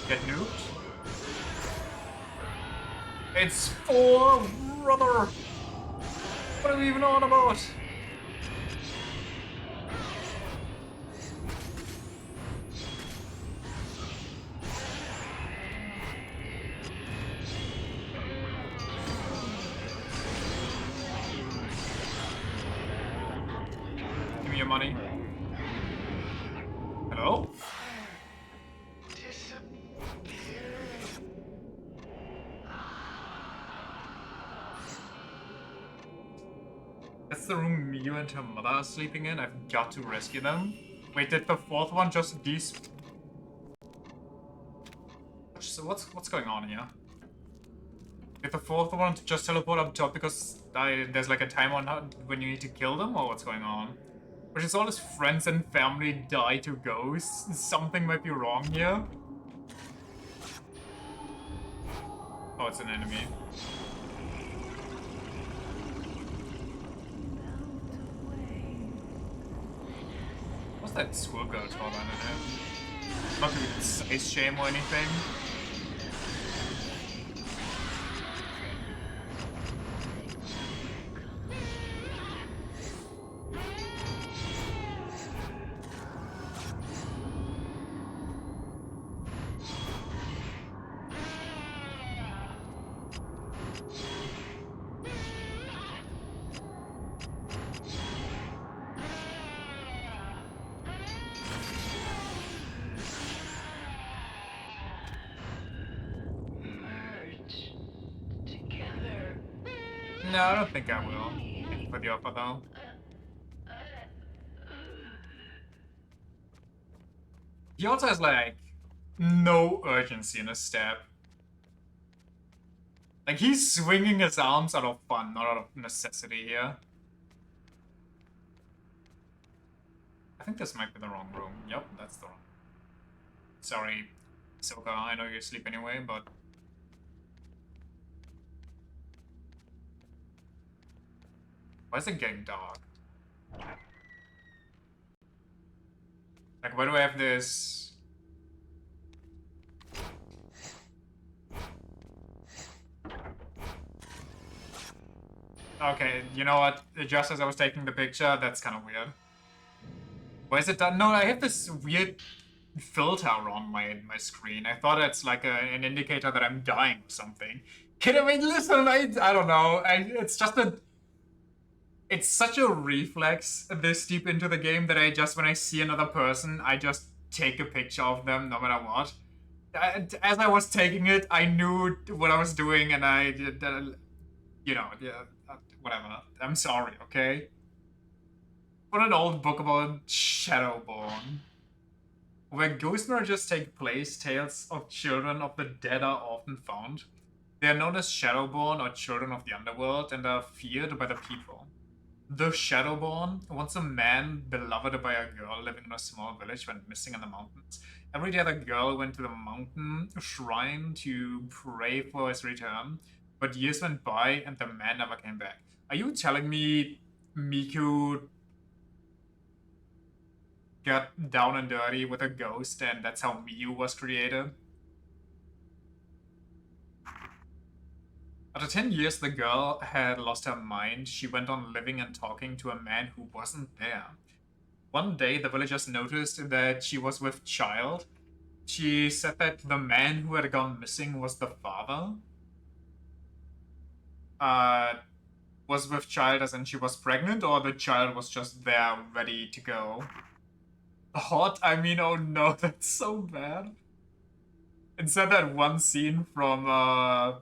Get nuked? It's 4, brother! What are we even on about? Give me your money. Hello? That's the room Miu and her mother are sleeping in. I've got to rescue them. Wait, did the 4th one just So what's going on here? Did the 4th one just teleport up top because there's like a time on when you need to kill them, or what's going on? Which is all his friends and family die to ghosts. Something might be wrong here. Oh, it's an enemy. What's that schoolgirl taught on him? Not to size shame or anything. No, I don't think I will. Thank you for the offer, though. He also has, like, no urgency in his step. Like, he's swinging his arms out of fun, not out of necessity here. I think this might be the wrong room. Yep, that's the wrong. Sorry, Soka, I know you're asleep anyway, but... Why is it getting dark? Like, why do I have this... Okay, you know what? Just as I was taking the picture, that's kind of weird. Why is it done? No, I have this weird filter on my screen. I thought it's like an indicator that I'm dying or something. Kidding me? Listen, I don't know. It's just a... It's such a reflex this deep into the game that I just, when I see another person, I just take a picture of them no matter what. As I was taking it, I knew what I was doing and I did, you know, yeah, whatever. I'm sorry, okay? What an old book about Shadowborn. Where ghost marriages take place, tales of children of the dead are often found. They are known as Shadowborn or children of the underworld and are feared by the people. The Shadowborn, once a man beloved by a girl living in a small village, went missing in the mountains. Every day the girl went to the mountain shrine to pray for his return, but years went by and the man never came back. Are you telling me Miku got down and dirty with a ghost and that's how Miyu was created? After 10 years, the girl had lost her mind. She went on living and talking to a man who wasn't there. One day, the villagers noticed that she was with child. She said that the man who had gone missing was the father. Was with child as in she was pregnant, or the child was just there ready to go? Hot? I mean, oh no, that's so bad. Instead, that one scene from, I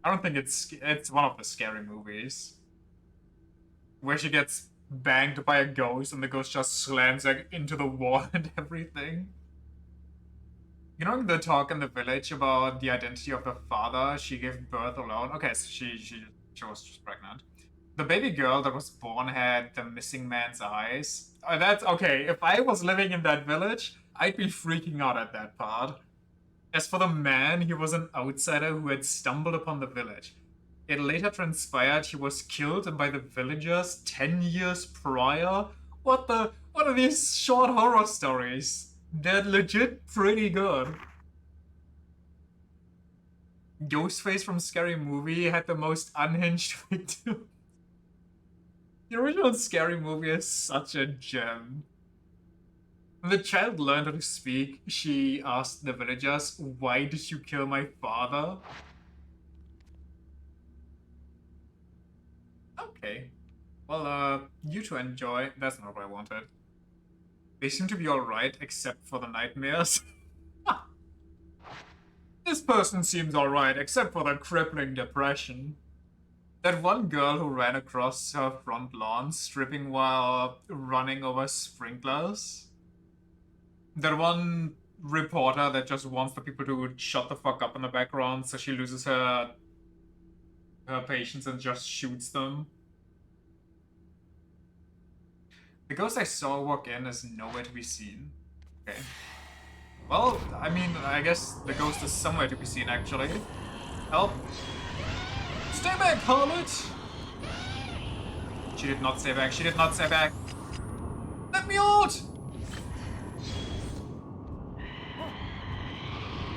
don't think it's one of the scary movies where she gets banged by a ghost and the ghost just slams like into the wall and everything. You know the talk in the village about the identity of the father? She gave birth alone. Okay, so she was just pregnant. The baby girl that was born had the missing man's eyes. That's okay. If I was living in that village, I'd be freaking out at that part. As for the man, he was an outsider who had stumbled upon the village. It later transpired he was killed by the villagers 10 years prior. What are these short horror stories? They're legit pretty good. Ghostface from Scary Movie had the most unhinged victim. The original Scary Movie is such a gem. When the child learned how to speak, she asked the villagers, "Why did you kill my father?" Okay. Well, you two enjoy. That's not what I wanted. They seem to be alright, except for the nightmares. This person seems alright, except for the crippling depression. That one girl who ran across her front lawn, stripping while running over sprinklers. That one reporter that just wants the people to shut the fuck up in the background so she loses her patience and just shoots them. The ghost I saw walk in is nowhere to be seen. Okay. Well, I mean, I guess the ghost is somewhere to be seen, actually. Help! Stay back, harlot! She did not stay back, she did not stay back! Let me out!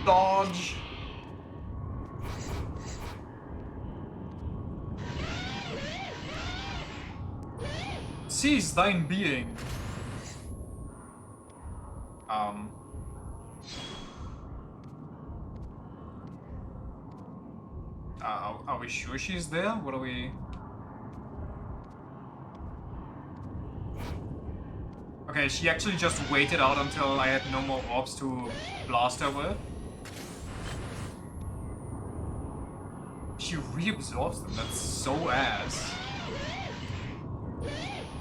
Dodge! Seize thine being! Are we sure she's there? What are we... Okay, she actually just waited out until I had no more orbs to blast her with. She reabsorbs them. That's so ass.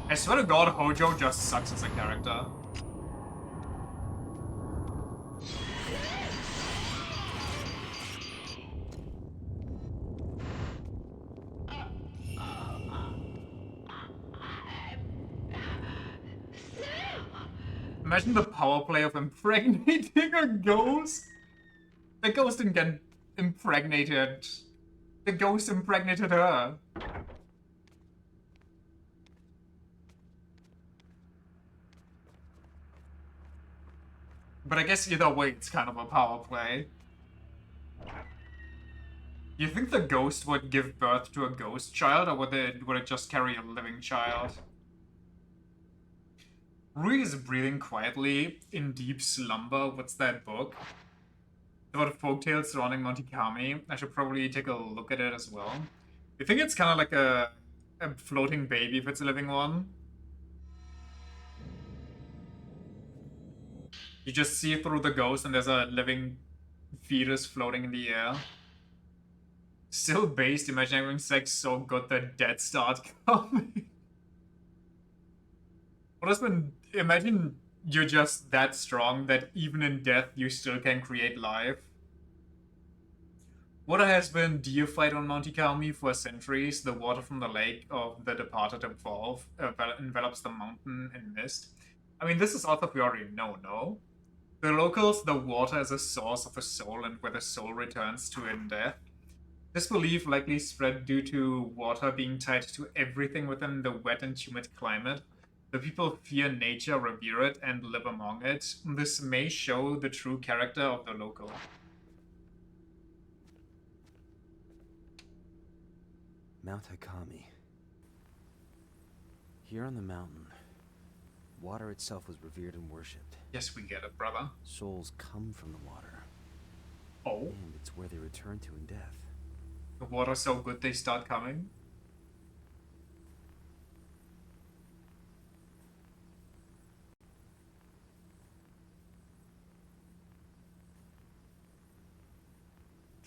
I swear to God, Hojo just sucks as a character. Imagine the power play of impregnating a ghost. The ghost didn't get impregnated. The ghost impregnated her. But I guess either way, it's kind of a power play. You think the ghost would give birth to a ghost child, or would it just carry a living child? Rui is breathing quietly in deep slumber. What's that book? About folktales surrounding Monte Kami. I should probably take a look at it as well. You think it's kind of like a floating baby if it's a living one? You just see through the ghost and there's a living fetus floating in the air. Still based, imagine having sex so good that dead start coming. What has been... Imagine you're just that strong that even in death you still can create life. Water has been deified on Monte Kami for centuries. The water from the lake of the departed envelops the mountain in mist. I mean, this is all that we already know, no? The locals, the water is a source of the soul and where the soul returns to in death. This belief likely spread due to water being tied to everything within the wet and humid climate. The people fear nature, revere it, and live among it. This may show the true character of the local. Mount Hakami. Here on the mountain, water itself was revered and worshipped. Yes, we get it, brother. Souls come from the water. Oh? And it's where they return to in death. The water's so good they start coming?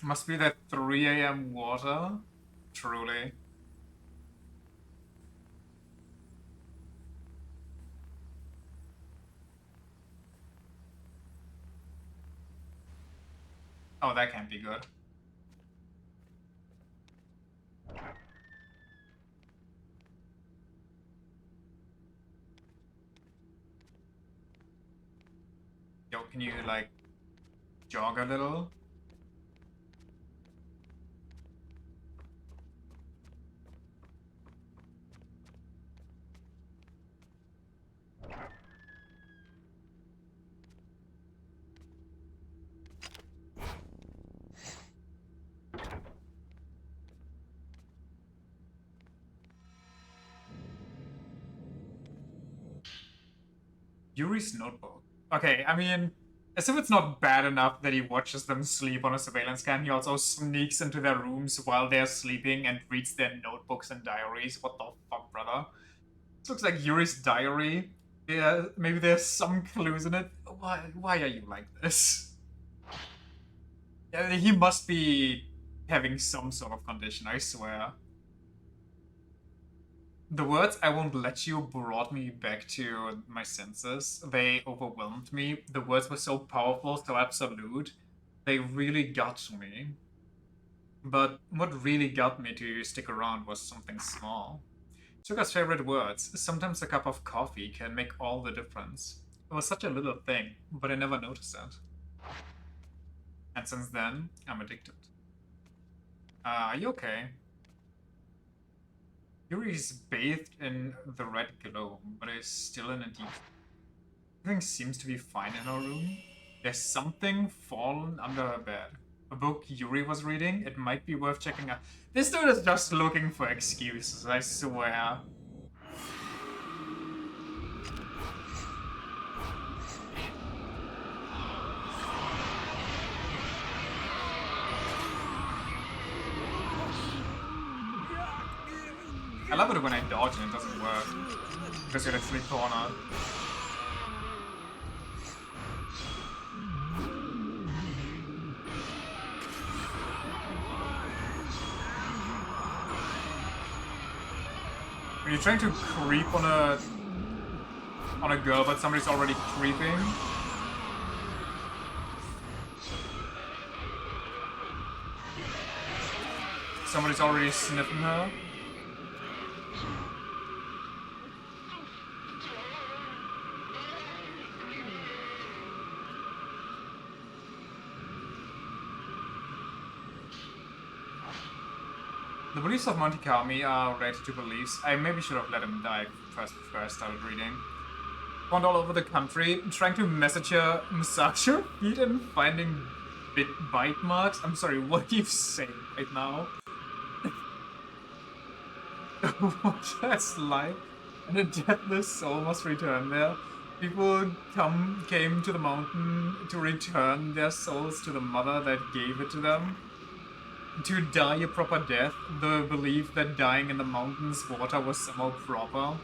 Must be that 3 AM water? Truly. Oh, that can't be good. Yo, can you, like, jog a little? Yuri's notebook. Okay, I mean, as if it's not bad enough that he watches them sleep on a surveillance cam, he also sneaks into their rooms while they're sleeping and reads their notebooks and diaries. What the fuck, brother? This looks like Yuri's diary. Yeah, maybe there's some clues in it. Why are you like this? Yeah, he must be having some sort of condition, I swear. The words "I won't let you" brought me back to my senses. They overwhelmed me. The words were so powerful, so absolute. They really got to me. But what really got me to stick around was something small. Suga's favorite words. Sometimes a cup of coffee can make all the difference. It was such a little thing, but I never noticed it. And since then, I'm addicted. Are you okay? Yuri's bathed in the red glow, but is still in a deep... Everything seems to be fine in her room. There's something fallen under her bed. A book Yuri was reading? It might be worth checking out. This dude is just looking for excuses, I swear. I love it when I dodge and it doesn't work. Because you're literally cornered. When you're trying to creep on a girl, but somebody's already creeping. Somebody's already sniffing her. The beliefs of Monte Carmi are related to beliefs. I maybe should have let him die first before I started reading. Found all over the country, trying to massage her feet and finding bite marks. I'm sorry, what are you saying right now? What that's life, and a deathless soul must return there. People came to the mountain to return their souls to the mother that gave it to them. To die a proper death, the belief that dying in the mountain's water was somehow proper.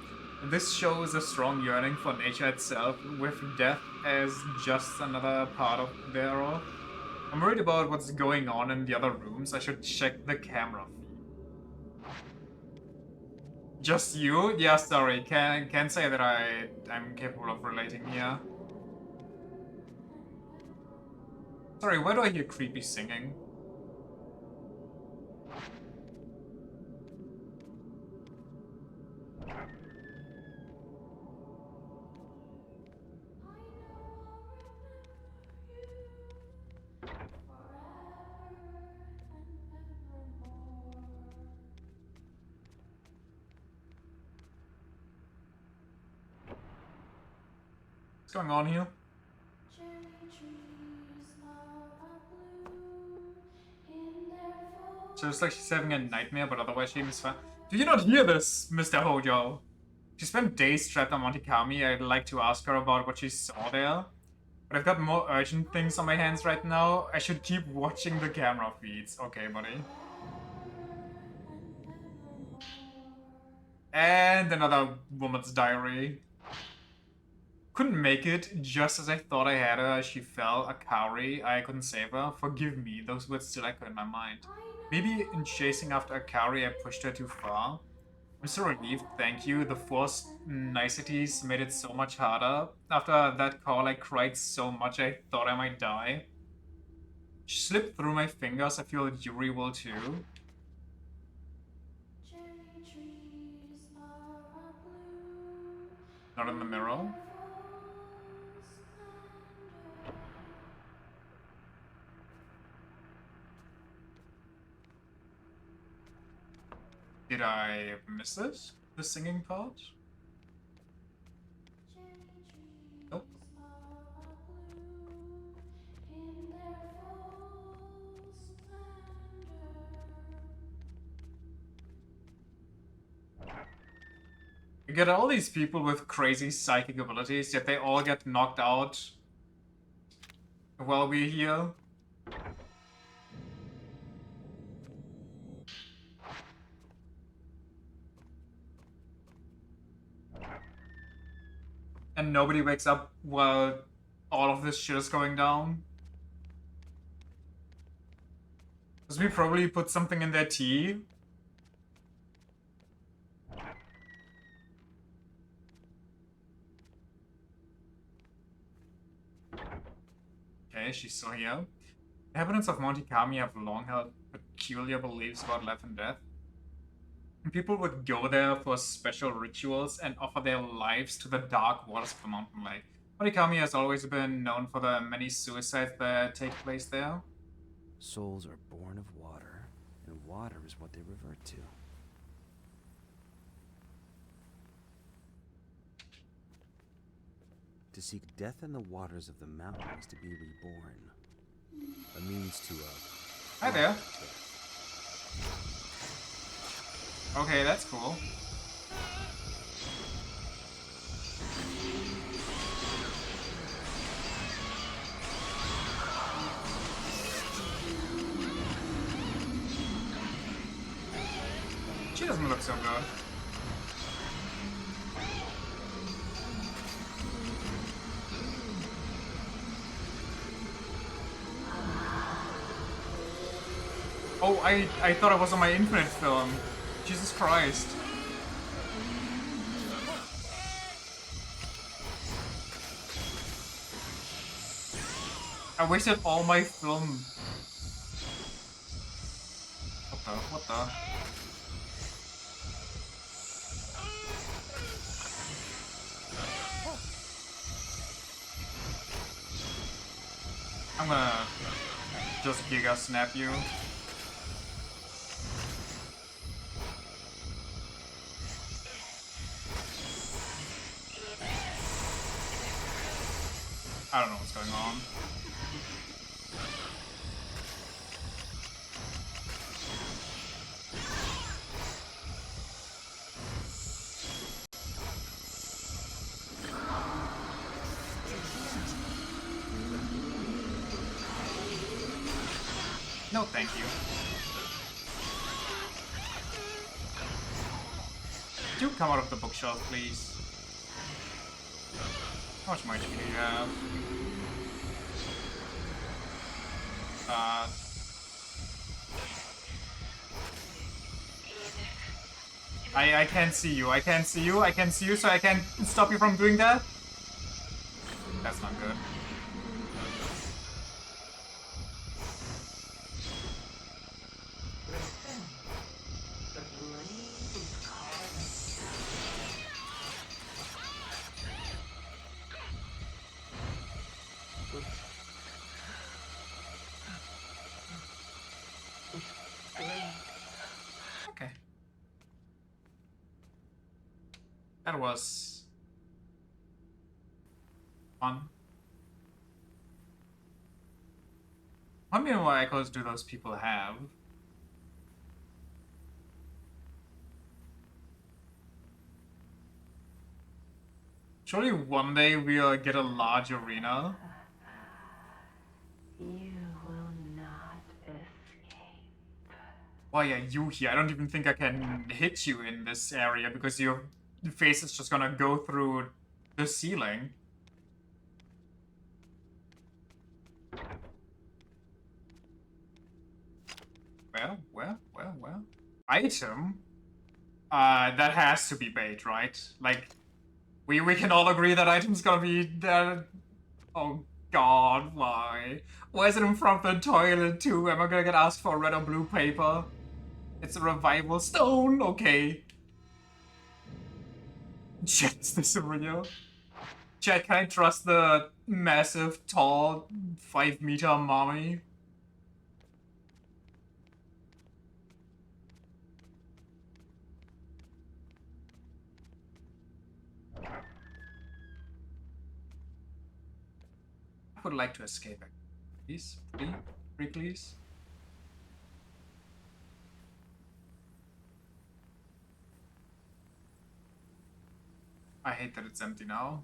This shows a strong yearning for nature itself, with death as just another part of thereof. I'm worried about what's going on in the other rooms. I should check the camera feed. Just you? Yeah, sorry. Can't say that I'm capable of relating here. Sorry, why do I hear creepy singing? What's going on here? So it's like she's having a nightmare, but otherwise she seems fine. Do you not hear this, Mr. Hojo? She spent days trapped on Monte Carmi. I'd like to ask her about what she saw there. But I've got more urgent things on my hands right now. I should keep watching the camera feeds. Okay, buddy. And another woman's diary. Couldn't make it, just as I thought I had her, she fell, a cowrie. I couldn't save her. Forgive me, those words still echo in my mind. Maybe in chasing after a cowrie I pushed her too far. I'm so relieved, thank you. The forced niceties made it so much harder. After that call I cried so much I thought I might die. She slipped through my fingers, I feel Yuri will too. Not in the mirror. Did I miss this? The singing part? Nope. You get all these people with crazy psychic abilities, yet they all get knocked out while we're here. And nobody wakes up while all of this shit is going down. Because we probably put something in their tea. Okay, she's still here. Inhabitants of Monte Carmi have long held peculiar beliefs about life and death. People would go there for special rituals and offer their lives to the dark waters of the mountain lake. Monte Carmi has always been known for the many suicides that take place there. Souls are born of water, and water is what they revert to. To seek death in the waters of the mountain is to be reborn. A means to Hi there. Okay, that's cool. She doesn't look so good. Oh, I thought I was on my Infinite film. Jesus Christ. I wasted all my film. What the? I'm gonna just Giga Snap you. I don't know what's going on. No, thank you. Do come out of the bookshelf, please. How much more HP do you have? I can't see you. I can't see you. I can't see you, so I can't stop you from doing that. That's not good. Okay. That was fun. How many more echoes do those people have? Surely one day we'll get a large arena. You will not escape. Why are you here? I don't even think I can hit you in this area because your face is just gonna go through the ceiling. Well. Item? That has to be bait, right? Like, we can all agree that item's gonna be there. Oh god, why? Why is it in front of the toilet too? Am I gonna get asked for red or blue paper? It's a revival stone, okay. Chat, is this real? Chat, can I trust the massive, tall, 5-meter mommy? I would like to escape it. Please? Please? I hate that it's empty now.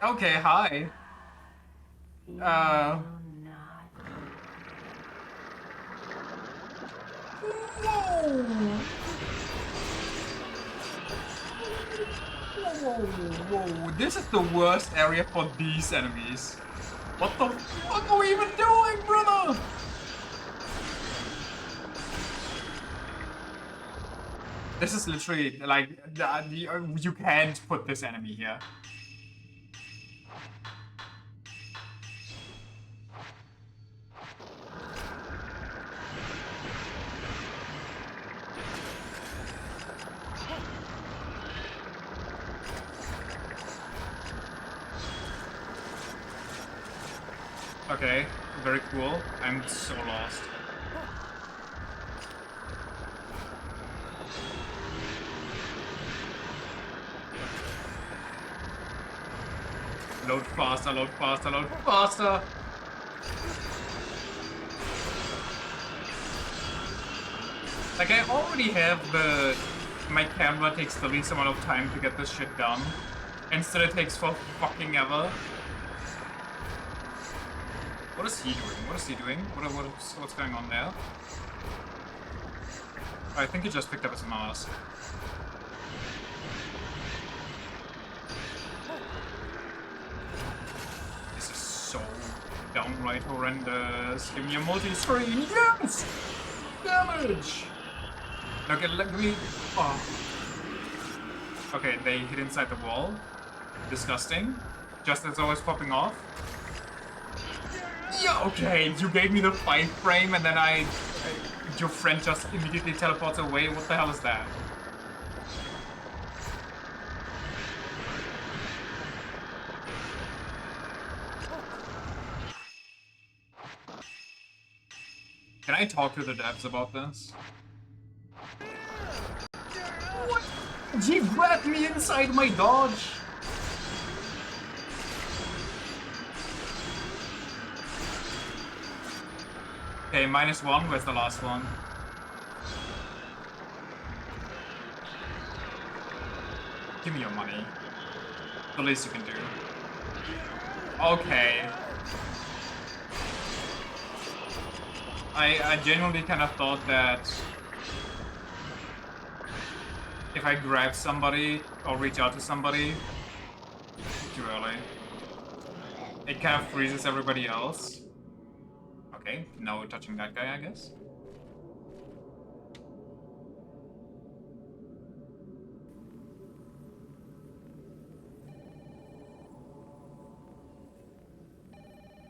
Okay, hi. Whoa. Whoa. This is the worst area for these enemies. What the fuck are we even doing, brother? This is literally, like, you can't put this enemy here. Okay, very cool. I'm so lost. Load faster, load faster, load faster! Like, I already have my camera takes the least amount of time to get this shit done. Instead it takes for fucking ever. What is he doing? What is he doing? What's going on there? I think he just picked up his mouse. downright horrendous. Give me a multi-screen. Yes! Damage! Now give me... Oh. Okay, they hit inside the wall. Disgusting. Just as always popping off. Yeah, okay, you gave me the 5 frame and then your friend just immediately teleports away. What the hell is that? Can I talk to the devs about this? What? He grabbed me inside my dodge! Okay, -1, where's the last one? Give me your money. The least you can do. Okay. I genuinely kind of thought that if I grab somebody or reach out to somebody too early, it kind of freezes everybody else. Okay, no touching that guy, I guess.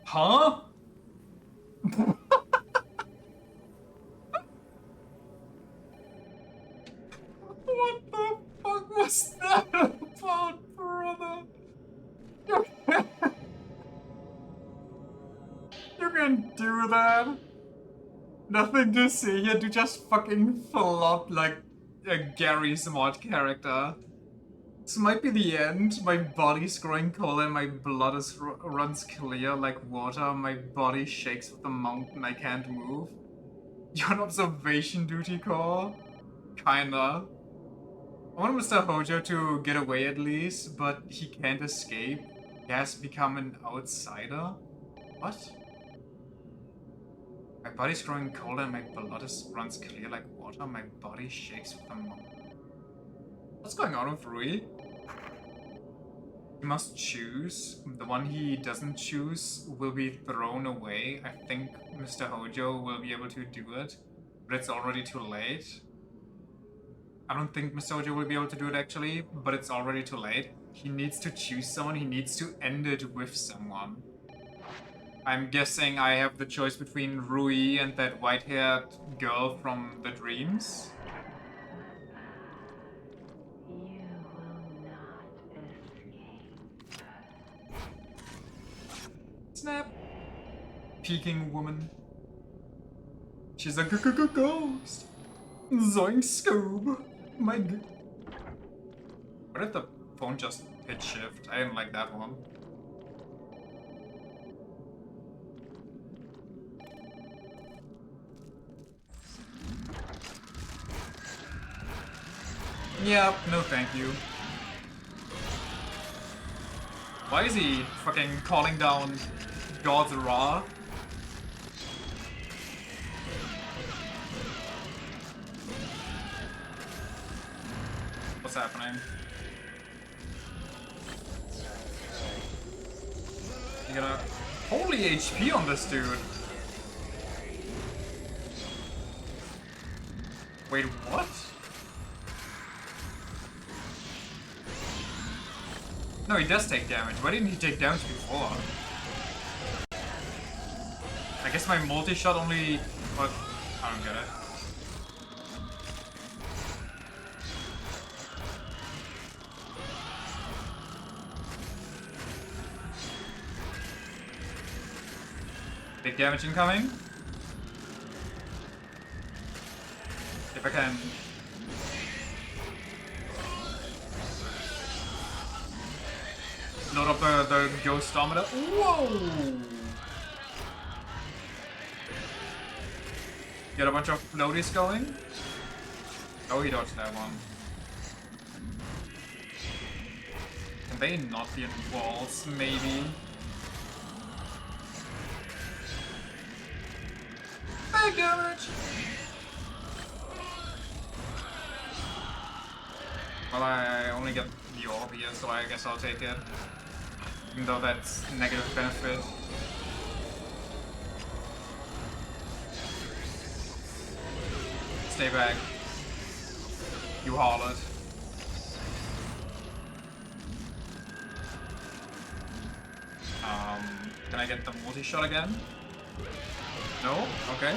Huh? What the fuck was that about, brother? You can do that? Nothing to see here, to just fucking flop like a Gary's mod character. This might be the end. My body's growing cold and my blood runs clear like water. My body shakes with the mountain. I can't move. You're on observation duty, Core? Kinda. I want Mr. Hojo to get away at least, but he can't escape. He has become an outsider. What? My body's growing cold and my blood runs clear like water. My body shakes with the mountain. What's going on with Rui? He must choose. The one he doesn't choose will be thrown away. I think Mr. Hojo will be able to do it, but it's already too late. I don't think Mr. Hojo will be able to do it actually, but it's already too late. He needs to choose someone, he needs to end it with someone. I'm guessing I have the choice between Rui and that white-haired girl from the dreams. You will not escape. Snap. Peeking woman. She's a ghost. Zoink Scoob. My god. Why did the phone just hit shift? I didn't like that one. Yep, no thank you. Why is he fucking calling down God's Ra? What's happening? You gonna... Holy HP on this dude! Wait, what? No, he does take damage. Why didn't he take damage before? I guess my multi-shot only... What? I don't get it. Big damage incoming. If I can... Load up the ghost dominator. Whoa! Get a bunch of floaties going. Oh, he dodged that one. Can they not be in walls, maybe? Big damage! Well, I only get the orb here, so I guess I'll take it. Even though that's negative benefit. Stay back. You harlot. Can I get the multi-shot again? No? Okay.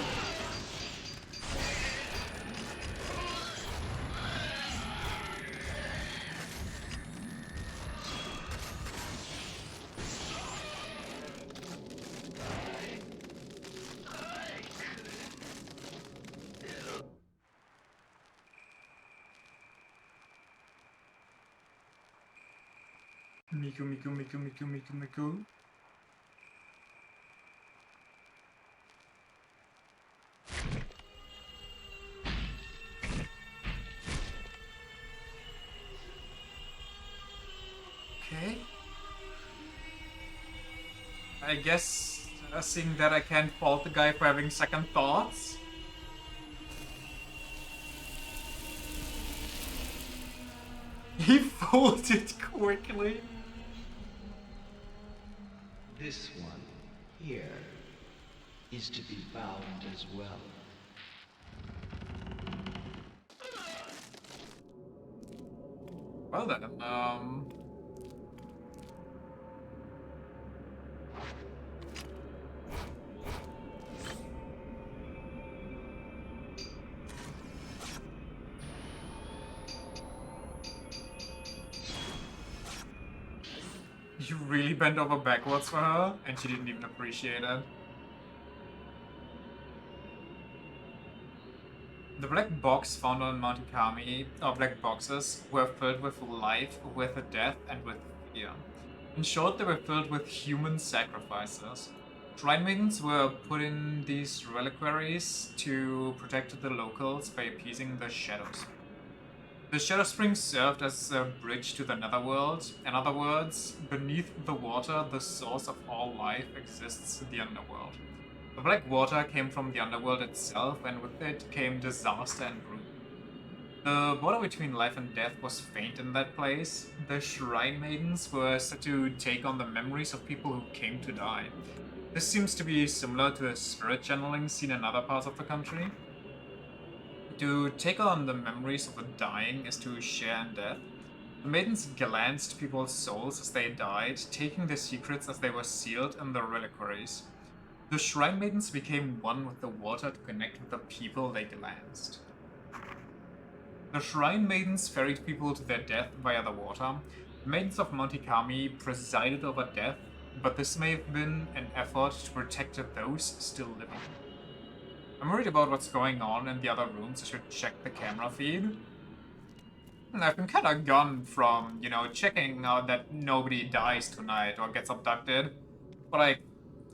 Miku, Miku, Miku, Miku, Miku, Miku. Okay. I guess, seeing that I can't fault the guy for having second thoughts. He folded quickly. This one here is to be bound as well. Well then, you really bent over backwards for her, and she didn't even appreciate it. The black box found on Mount Ikami, or black boxes, were filled with life, with death, and with fear. In short, they were filled with human sacrifices. Shrine maidens were put in these reliquaries to protect the locals by appeasing the shadows. The Shadow Spring served as a bridge to the Netherworld. In other words, beneath the water, the source of all life exists in the Underworld. The black water came from the Underworld itself, and with it came disaster and ruin. The border between life and death was faint in that place. The Shrine Maidens were said to take on the memories of people who came to die. This seems to be similar to the spirit channeling seen in other parts of the country. To take on the memories of the dying is to share in death. The maidens glanced people's souls as they died, taking their secrets as they were sealed in the reliquaries. The Shrine Maidens became one with the water to connect with the people they glanced. The Shrine Maidens ferried people to their death via the water. The Maidens of Mount Ikami presided over death, but this may have been an effort to protect those still living. I'm worried about what's going on in the other rooms. I should check the camera feed. And I've been kind of gone from, checking that nobody dies tonight or gets abducted for like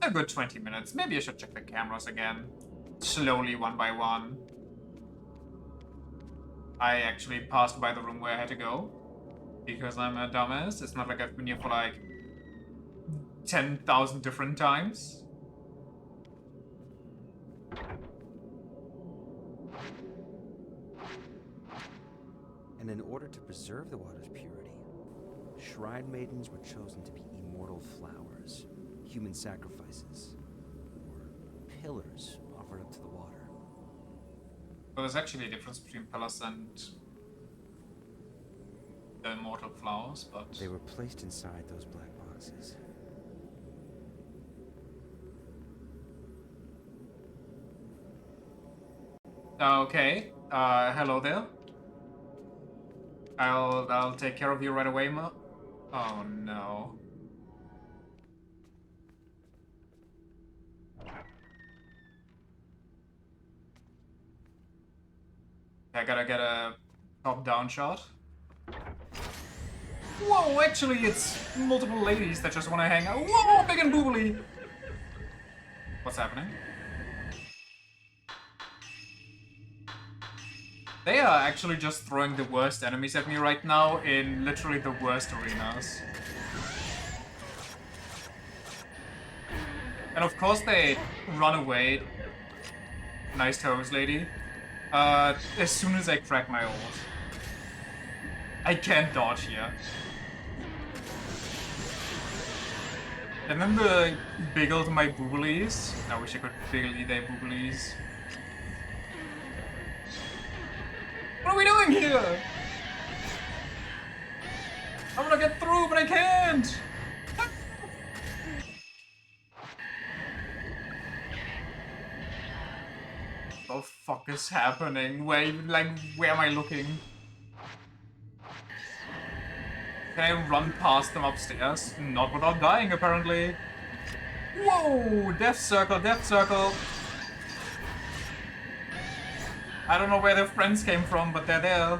a good 20 minutes. Maybe I should check the cameras again. Slowly, one by one. I actually passed by the room where I had to go. Because I'm a dumbass. It's not like I've been here for like 10,000 different times. And in order to preserve the water's purity, shrine maidens were chosen to be immortal flowers, human sacrifices, or pillars offered up to the water. Well, there's actually a difference between pillars and the immortal flowers, but... They were placed inside those black boxes. Okay, hello there. I'll take care of you right away, Ma. Oh no. I gotta get a top-down shot. Whoa, actually it's multiple ladies that just wanna hang out. Whoa, big and boobly! What's happening? They are actually just throwing the worst enemies at me right now in literally the worst arenas. And of course they run away. Nice toes, lady. As soon as I crack my ult. I can't dodge here. And then the biggled my booblies. I wish I could biggle their booblies. doing here? I wanna get through, but I can't! What the fuck is happening? Where am I looking? Can I run past them upstairs? Not without dying, apparently. Whoa! Death circle, death circle. I don't know where their friends came from, but they're there.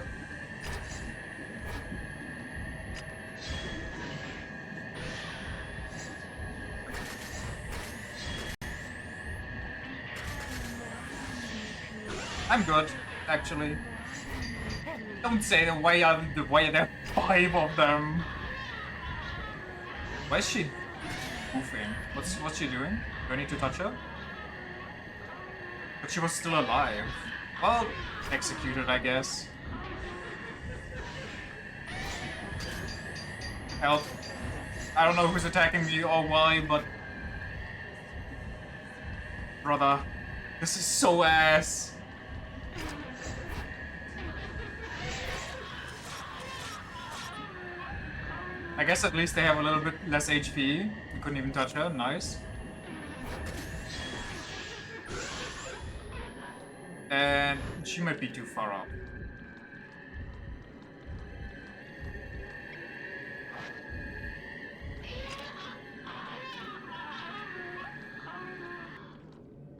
I'm good, actually. Don't say the way there are 5 of them. Why is she goofing? What's she doing? Do I need to touch her? But she was still alive. Well, executed, I guess. Help. I don't know who's attacking me or why, but... Brother, this is so ass. I guess at least they have a little bit less HP. You couldn't even touch her, nice. And she might be too far up.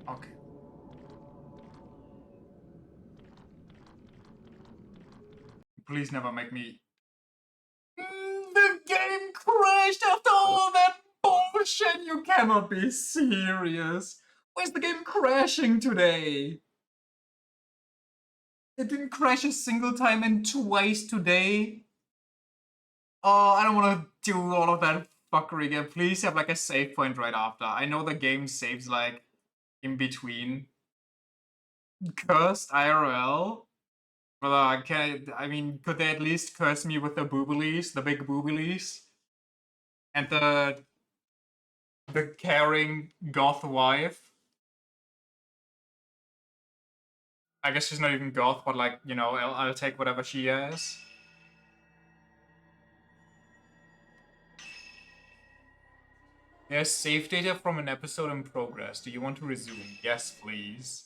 Okay. Please never make me... The game crashed after all that bullshit! You cannot be serious! Where's the game crashing today? It didn't crash a single time and twice today? Oh, I don't want to do all of that fuckery again. Please have like a save point right after. I know the game saves like in between. Cursed IRL? But I mean, could they at least curse me with the boobilies, the big boobilies? And the caring goth wife? I guess she's not even goth, but like, you know, I'll take whatever she has. There's save data from an episode in progress. Do you want to resume? Yes, please.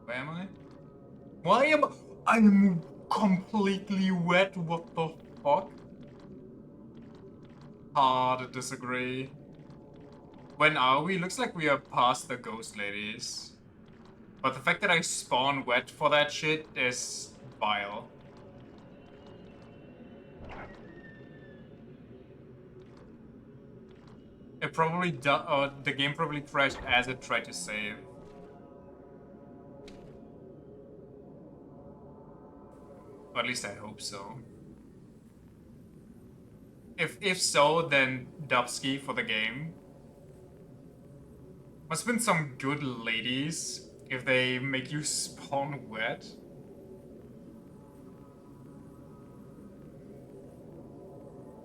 Where am I? Why am I'm completely wet? What the fuck? Hard to disagree. When are we? Looks like we are past the ghost ladies. But the fact that I spawn wet for that shit is vile. It probably the game probably crashed as it tried to save. Or at least I hope so. If so, then Dubsky for the game. Must have been some good ladies if they make you spawn wet.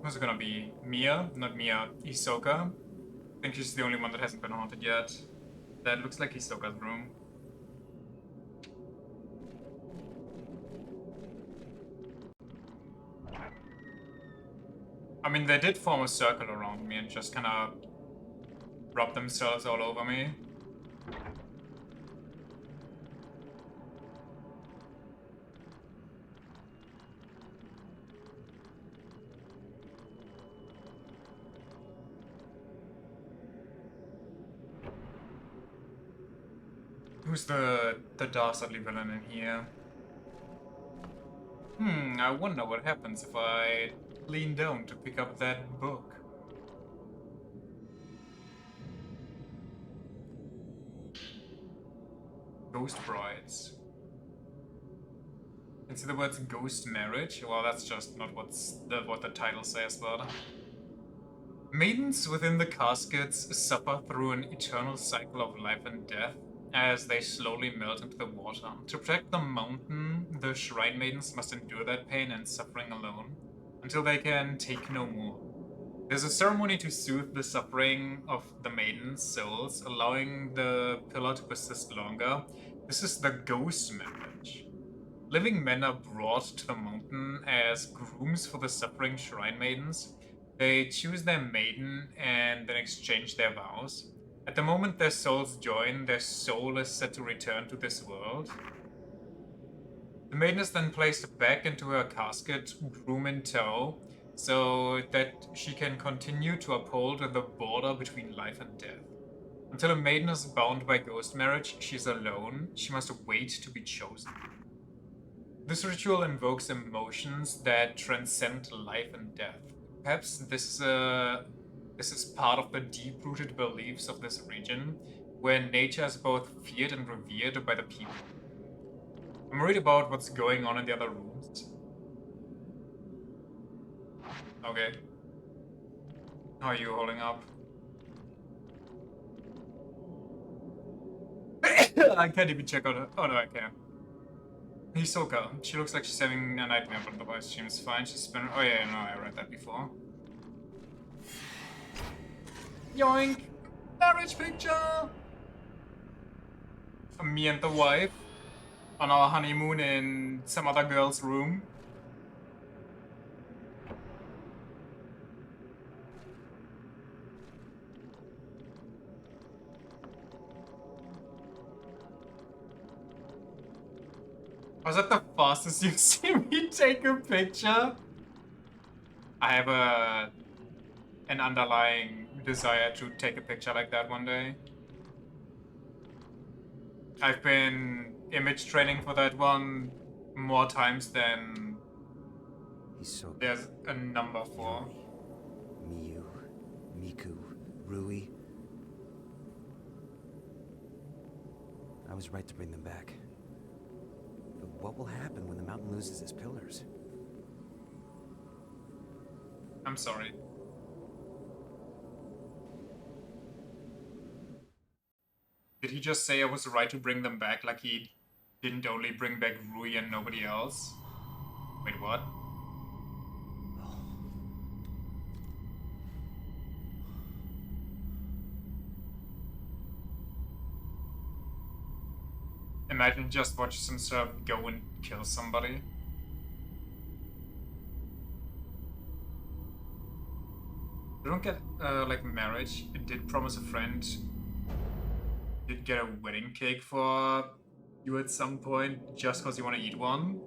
Who's it gonna be? Mia? Not Mia, Hisoka. I think she's the only one that hasn't been haunted yet. That looks like Hisoka's room. I mean, they did form a circle around me and just kind of rub themselves all over me. Who's the dastardly villain in here? I wonder what happens if I lean down to pick up that book. Ghost brides. Can see the words ghost marriage? Well, that's just not what the title says, but... Maidens within the caskets suffer through an eternal cycle of life and death. as they slowly melt into the water. To protect the mountain, the Shrine Maidens must endure that pain and suffering alone, until they can take no more. There's a ceremony to soothe the suffering of the Maiden's souls, allowing the pillar to persist longer. This is the ghost marriage. Living men are brought to the mountain as grooms for the suffering Shrine Maidens. They choose their maiden and then exchange their vows. At the moment their souls join, their soul is set to return to this world. The maiden is then placed back into her casket, groom in tow, so that she can continue to uphold the border between life and death. Until a maiden is bound by ghost marriage, she is alone. She must wait to be chosen. This ritual invokes emotions that transcend life and death. Perhaps this is part of the deep-rooted beliefs of this region, where nature is both feared and revered by the people. I'm worried about what's going on in the other rooms. Okay. How are you holding up? I can't even check out her. Oh no, I can. Hisoka. She looks like she's having a nightmare, but otherwise she seems fine. She's been. Oh yeah, no, I read that before. Yoink! Marriage picture! Me and the wife on our honeymoon in some other girl's room. Was that the fastest you've seen me take a picture? I have an underlying desire to take a picture like that one day. I've been image training for that one more times than there's a number for. Miyu, Miku, Rui. I was right to bring them back. But what will happen when the mountain loses its pillars? I'm sorry. Did he just say I was right to bring them back, like he didn't only bring back Rui and nobody else? Wait, what? Imagine just watching some sort of go and kill somebody. You don't get, like, marriage. It did promise a friend. Did get a wedding cake for you at some point, just because you want to eat one.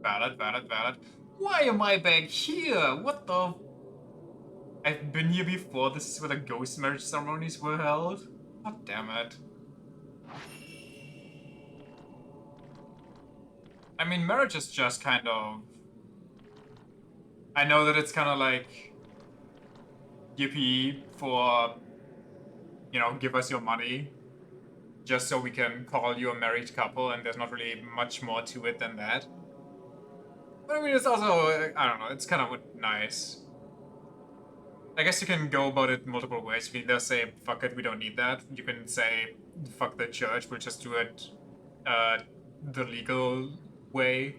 Valid, valid, valid. Why am I back here? What the... I've been here before. This is where the ghost marriage ceremonies were held. God damn it. I mean, marriage is just kind of... I know that it's kind of like... yippee for... You know, give us your money. Just so we can call you a married couple, and there's not really much more to it than that. But I mean, it's also... I don't know, it's kind of nice. I guess you can go about it multiple ways. You can either say, fuck it, we don't need that. You can say, fuck the church, we'll just do it the legal way.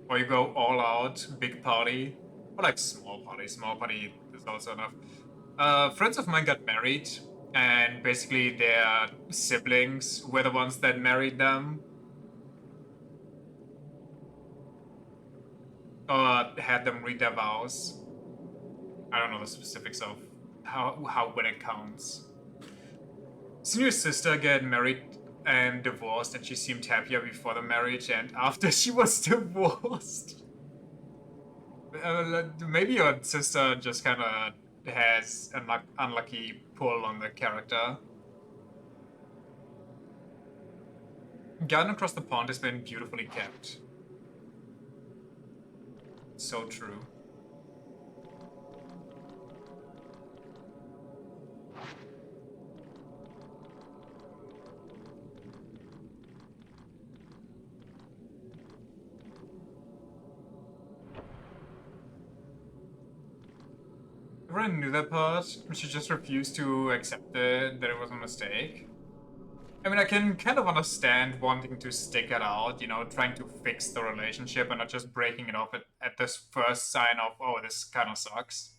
Or you go all out, big party. Or like small party. Small party is also enough. Friends of mine got married, and basically their siblings were the ones that married them. Or had them read their vows. I don't know the specifics of how when it counts. Seeing your sister get married and divorced, and she seemed happier before the marriage and after she was divorced. Maybe your sister just kind of has an unlucky pull on the character. Garden across the pond has been beautifully kept. So true. Everyone knew that part, she just refused to accept it, that it was a mistake. I mean, I can kind of understand wanting to stick it out, you know, trying to fix the relationship and not just breaking it off at this first sign of, oh, this kind of sucks.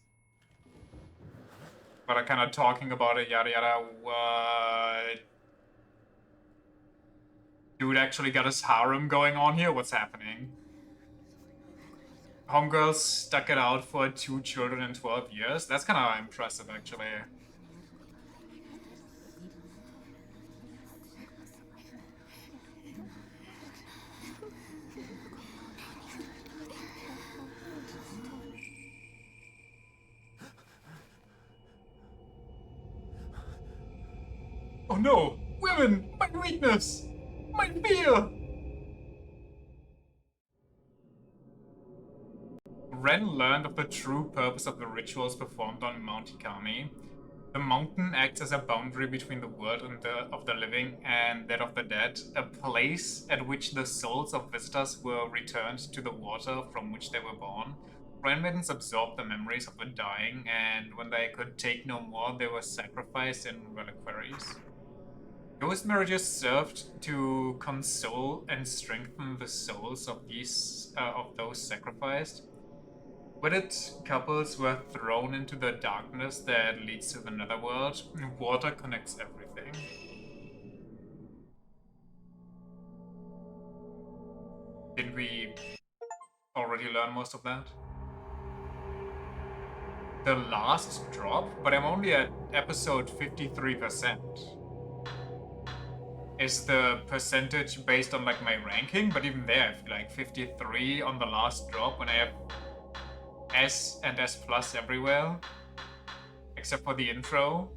But I kind of talking about it, yada yada, what? Dude actually got his harem going on here? What's happening? Homegirl stuck it out for 2 children in 12 years? That's kind of impressive, actually. Oh no! Women! My weakness! My fear! Ren learned of the true purpose of the rituals performed on Mount Ikami. The mountain acts as a boundary between the world of the living and that of the dead, a place at which the souls of visitors were returned to the water from which they were born. Ren maidens absorbed the memories of the dying, and when they could take no more, they were sacrificed in reliquaries. Ghost marriages served to console and strengthen the souls of those sacrificed. Wedded couples were thrown into the darkness that leads to the netherworld. Water connects everything. Did we already learn most of that? The last drop? But I'm only at episode 53%. Is the percentage based on like my ranking? But even there, I feel like 53 on the last drop when I have S and S plus everywhere, except for the intro.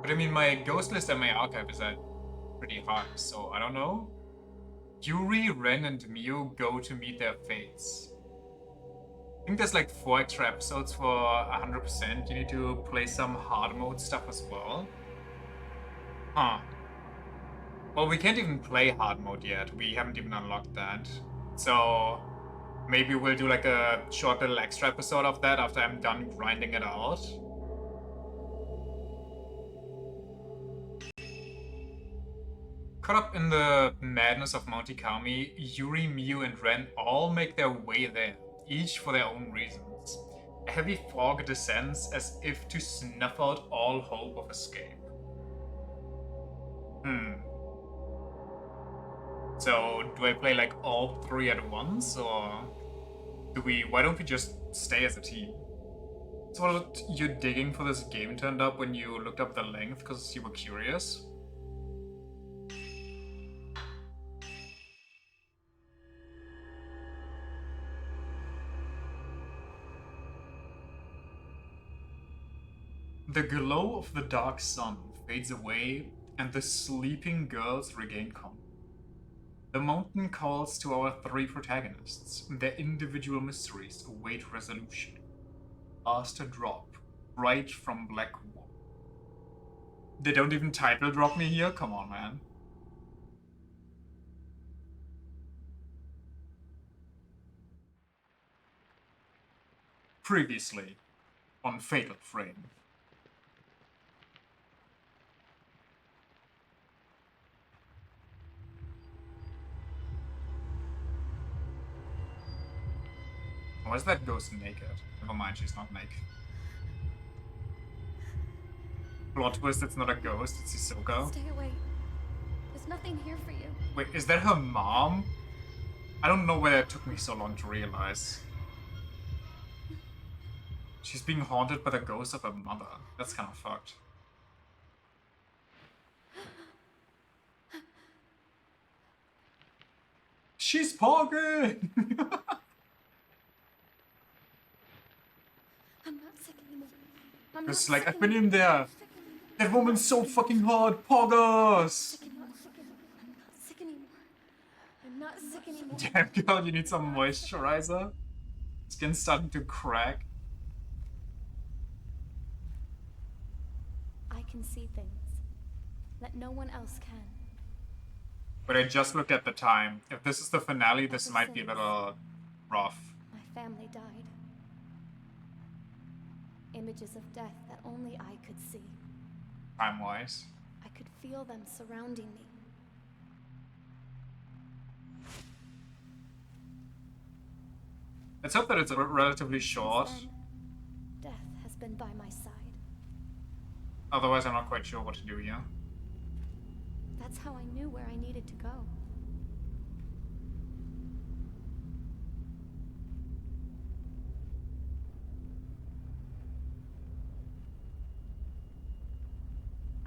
But I mean, my ghost list and my archive is at pretty high, so I don't know. Yuri, Ren, and Miu go to meet their fates. I think there's like 4 extra episodes for 100%. You need to play some hard mode stuff as well. Huh. Well, we can't even play hard mode yet. We haven't even unlocked that. So maybe we'll do like a short little extra episode of that after I'm done grinding it out. Caught up in the madness of Mount Ikami, Yuri, Miu, and Ren all make their way there, each for their own reasons. A heavy fog descends as if to snuff out all hope of escape. So, do I play like all 3 at once, or why don't we just stay as a team? So what you digging for this game turned up when you looked up the length because you were curious? The glow of the dark sun fades away, and the sleeping girls regain calm. The mountain calls to our 3 protagonists. Their individual mysteries await resolution. Asked to drop, right from Black Wall. They don't even title drop me here? Come on, man. Previously, on Fatal Frame. Why is that ghost naked? Never mind, she's not naked. Plot twist, it's not a ghost, it's Hisoka. Stay away. There's nothing here for you. Wait, is that her mom? I don't know why it took me so long to realize. She's being haunted by the ghost of her mother. That's kind of fucked. She's pogging! I'm not sick anymore. I'm It's not like, sick I've been anymore. in there! That woman's so fucking hard! Poggers! I'm not sick anymore. I'm not sick anymore. Damn girl, you need some moisturizer? Skin's starting to crack. I can see things that no one else can. But I just looked at the time. If this is the finale, this might be a little rough. My family died. images of death that only I could see. Time-wise. I could feel them surrounding me. Let's hope that it's relatively short. Since then, death has been by my side. Otherwise, I'm not quite sure what to do here. That's how I knew where I needed to go.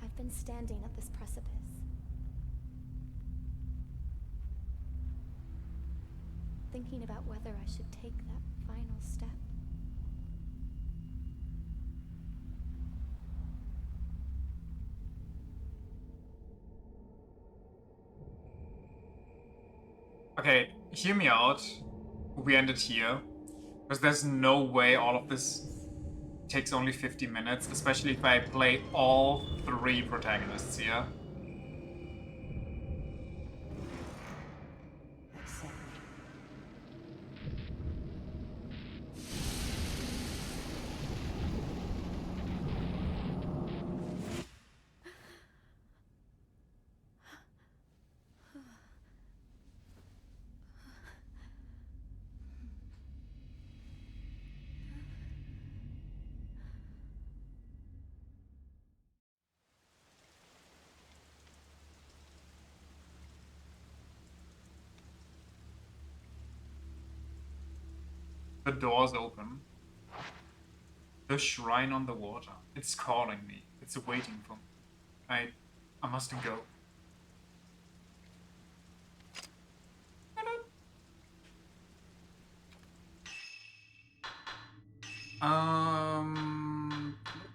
I've been standing at this precipice. Thinking about whether I should take that final step. Okay, hear me out. We ended here. Because there's no way all of this takes only 50 minutes, especially if I play all 3 protagonists here. The door's open. The shrine on the water. It's calling me. It's waiting for me. I must go. Let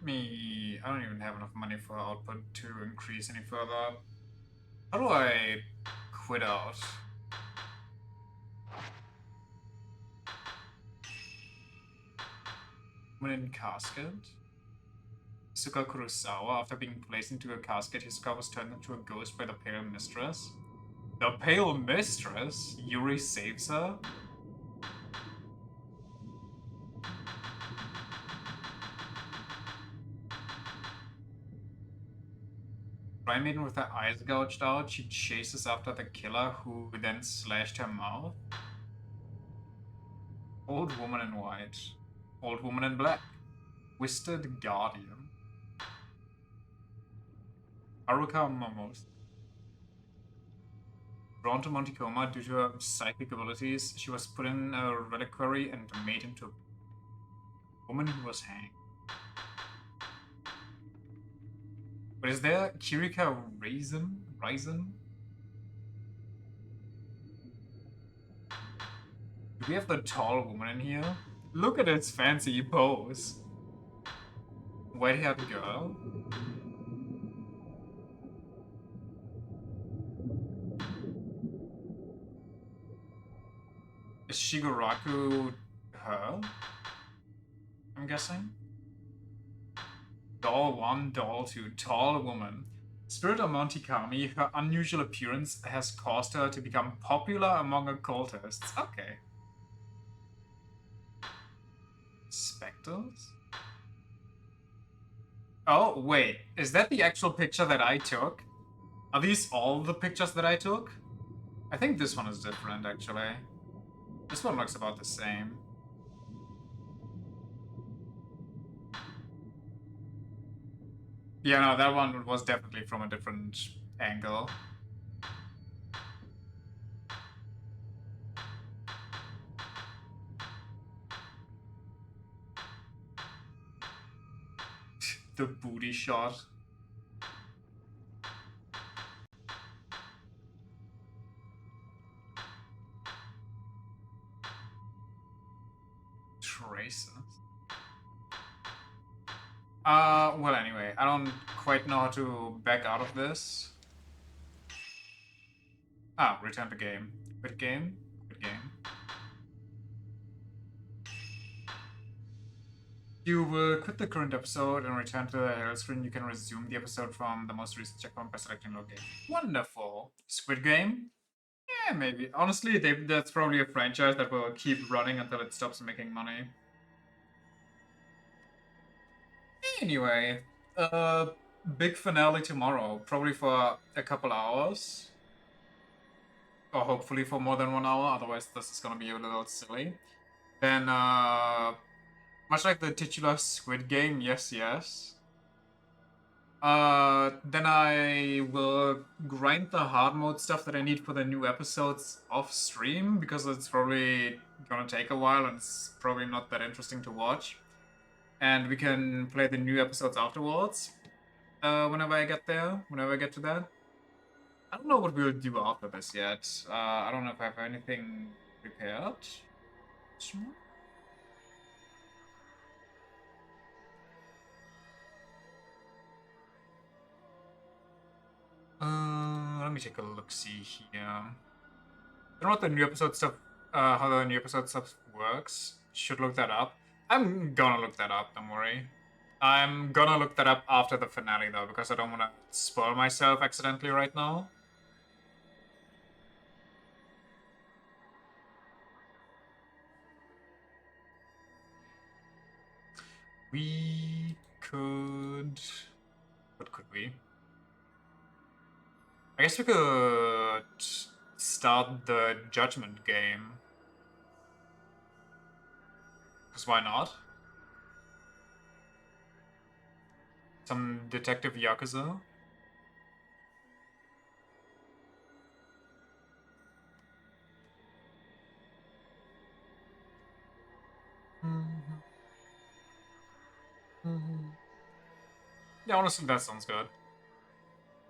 me... I don't even have enough money for output to increase any further. How do I quit out? When in casket? Isuka Kurosawa, after being placed into a casket, Hisoka was turned into a ghost by the Pale Mistress. The Pale Mistress? Yuri saves her? Maiden with her eyes gouged out, she chases after the killer who then slashed her mouth. Old woman in white. Old woman in black. Twisted Guardian. Haruka Momos. Drawn to Monticoma due to her psychic abilities, she was put in a reliquary and made into a woman who was hanged. But is there Kirika Raisin? Do we have the tall woman in here? Look at its fancy pose. White-haired girl. Is Shigoraku her? I'm guessing? Doll 1, Doll 2, tall woman. Spirit of Montikami, her unusual appearance has caused her to become popular among occultists. Okay. Spectres? Oh, wait. Is that the actual picture that I took? Are these all the pictures that I took? I think this one is different, actually. This one looks about the same. Yeah, no, that one was definitely from a different angle. The booty shot. Traces. Well, anyway, I don't quite know how to back out of this. Ah, return to game. Quit game? Quit game. You will quit the current episode and return to the header screen. You can resume the episode from the most recent checkpoint by selecting load game. Wonderful. Squid Game? Yeah, maybe. Honestly, that's probably a franchise that will keep running until it stops making money. Anyway, big finale tomorrow, probably for a couple hours. Or hopefully for more than 1 hour, otherwise this is gonna be a little silly. Then, much like the titular Squid Game, yes, yes. Then I will grind the hard mode stuff that I need for the new episodes off stream, because it's probably gonna take a while and it's probably not that interesting to watch. And we can play the new episodes afterwards, whenever I get there, whenever I get to that. I don't know what we'll do after this yet. I don't know if I have anything prepared. Let me take a look-see here. I don't know what the new episode stuff, how the new episode stuff works. Should look that up. I'm gonna look that up, don't worry. I'm gonna look that up after the finale though, because I don't wanna spoil myself accidentally right now. We could... What could we? I guess we could start the Judgment game. Because why not? Some Detective Yakuza. Yeah, honestly, that sounds good.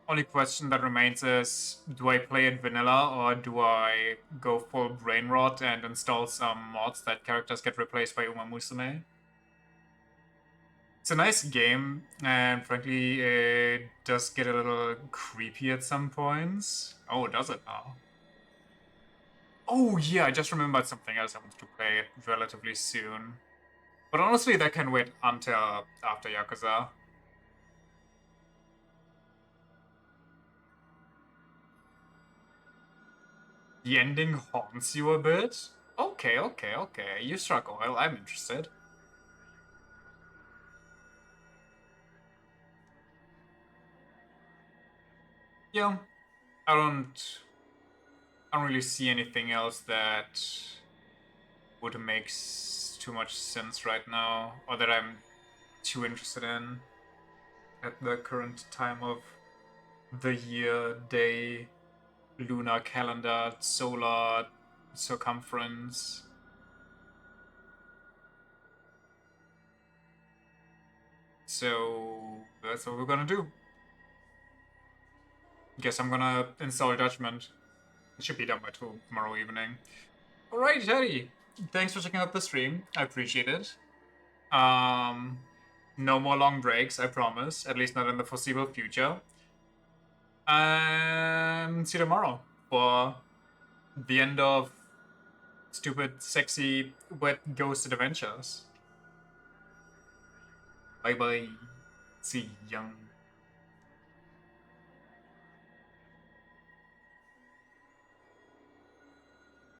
Only question that remains is, do I play it vanilla or do I go full brain rot and install some mods that characters get replaced by Uma Musume? It's a nice game, and frankly, it does get a little creepy at some points. Oh, does it now? Oh yeah, I just remembered something else I want to play relatively soon. But honestly, that can wait until after Yakuza. The ending haunts you a bit? Okay, okay, okay. You struck oil. I'm interested. Yeah, I don't really see anything else that would make too much sense right now, or that I'm too interested in at the current time of the year, day, lunar calendar, solar circumference. So that's what we're gonna do. Guess I'm gonna install Judgment. It should be done by tomorrow evening. Alright, Teddy. Thanks for checking out the stream. I appreciate it. No more long breaks, I promise. At least not in the foreseeable future. And see you tomorrow for the end of stupid, sexy, wet ghosted adventures. Bye bye. See ya.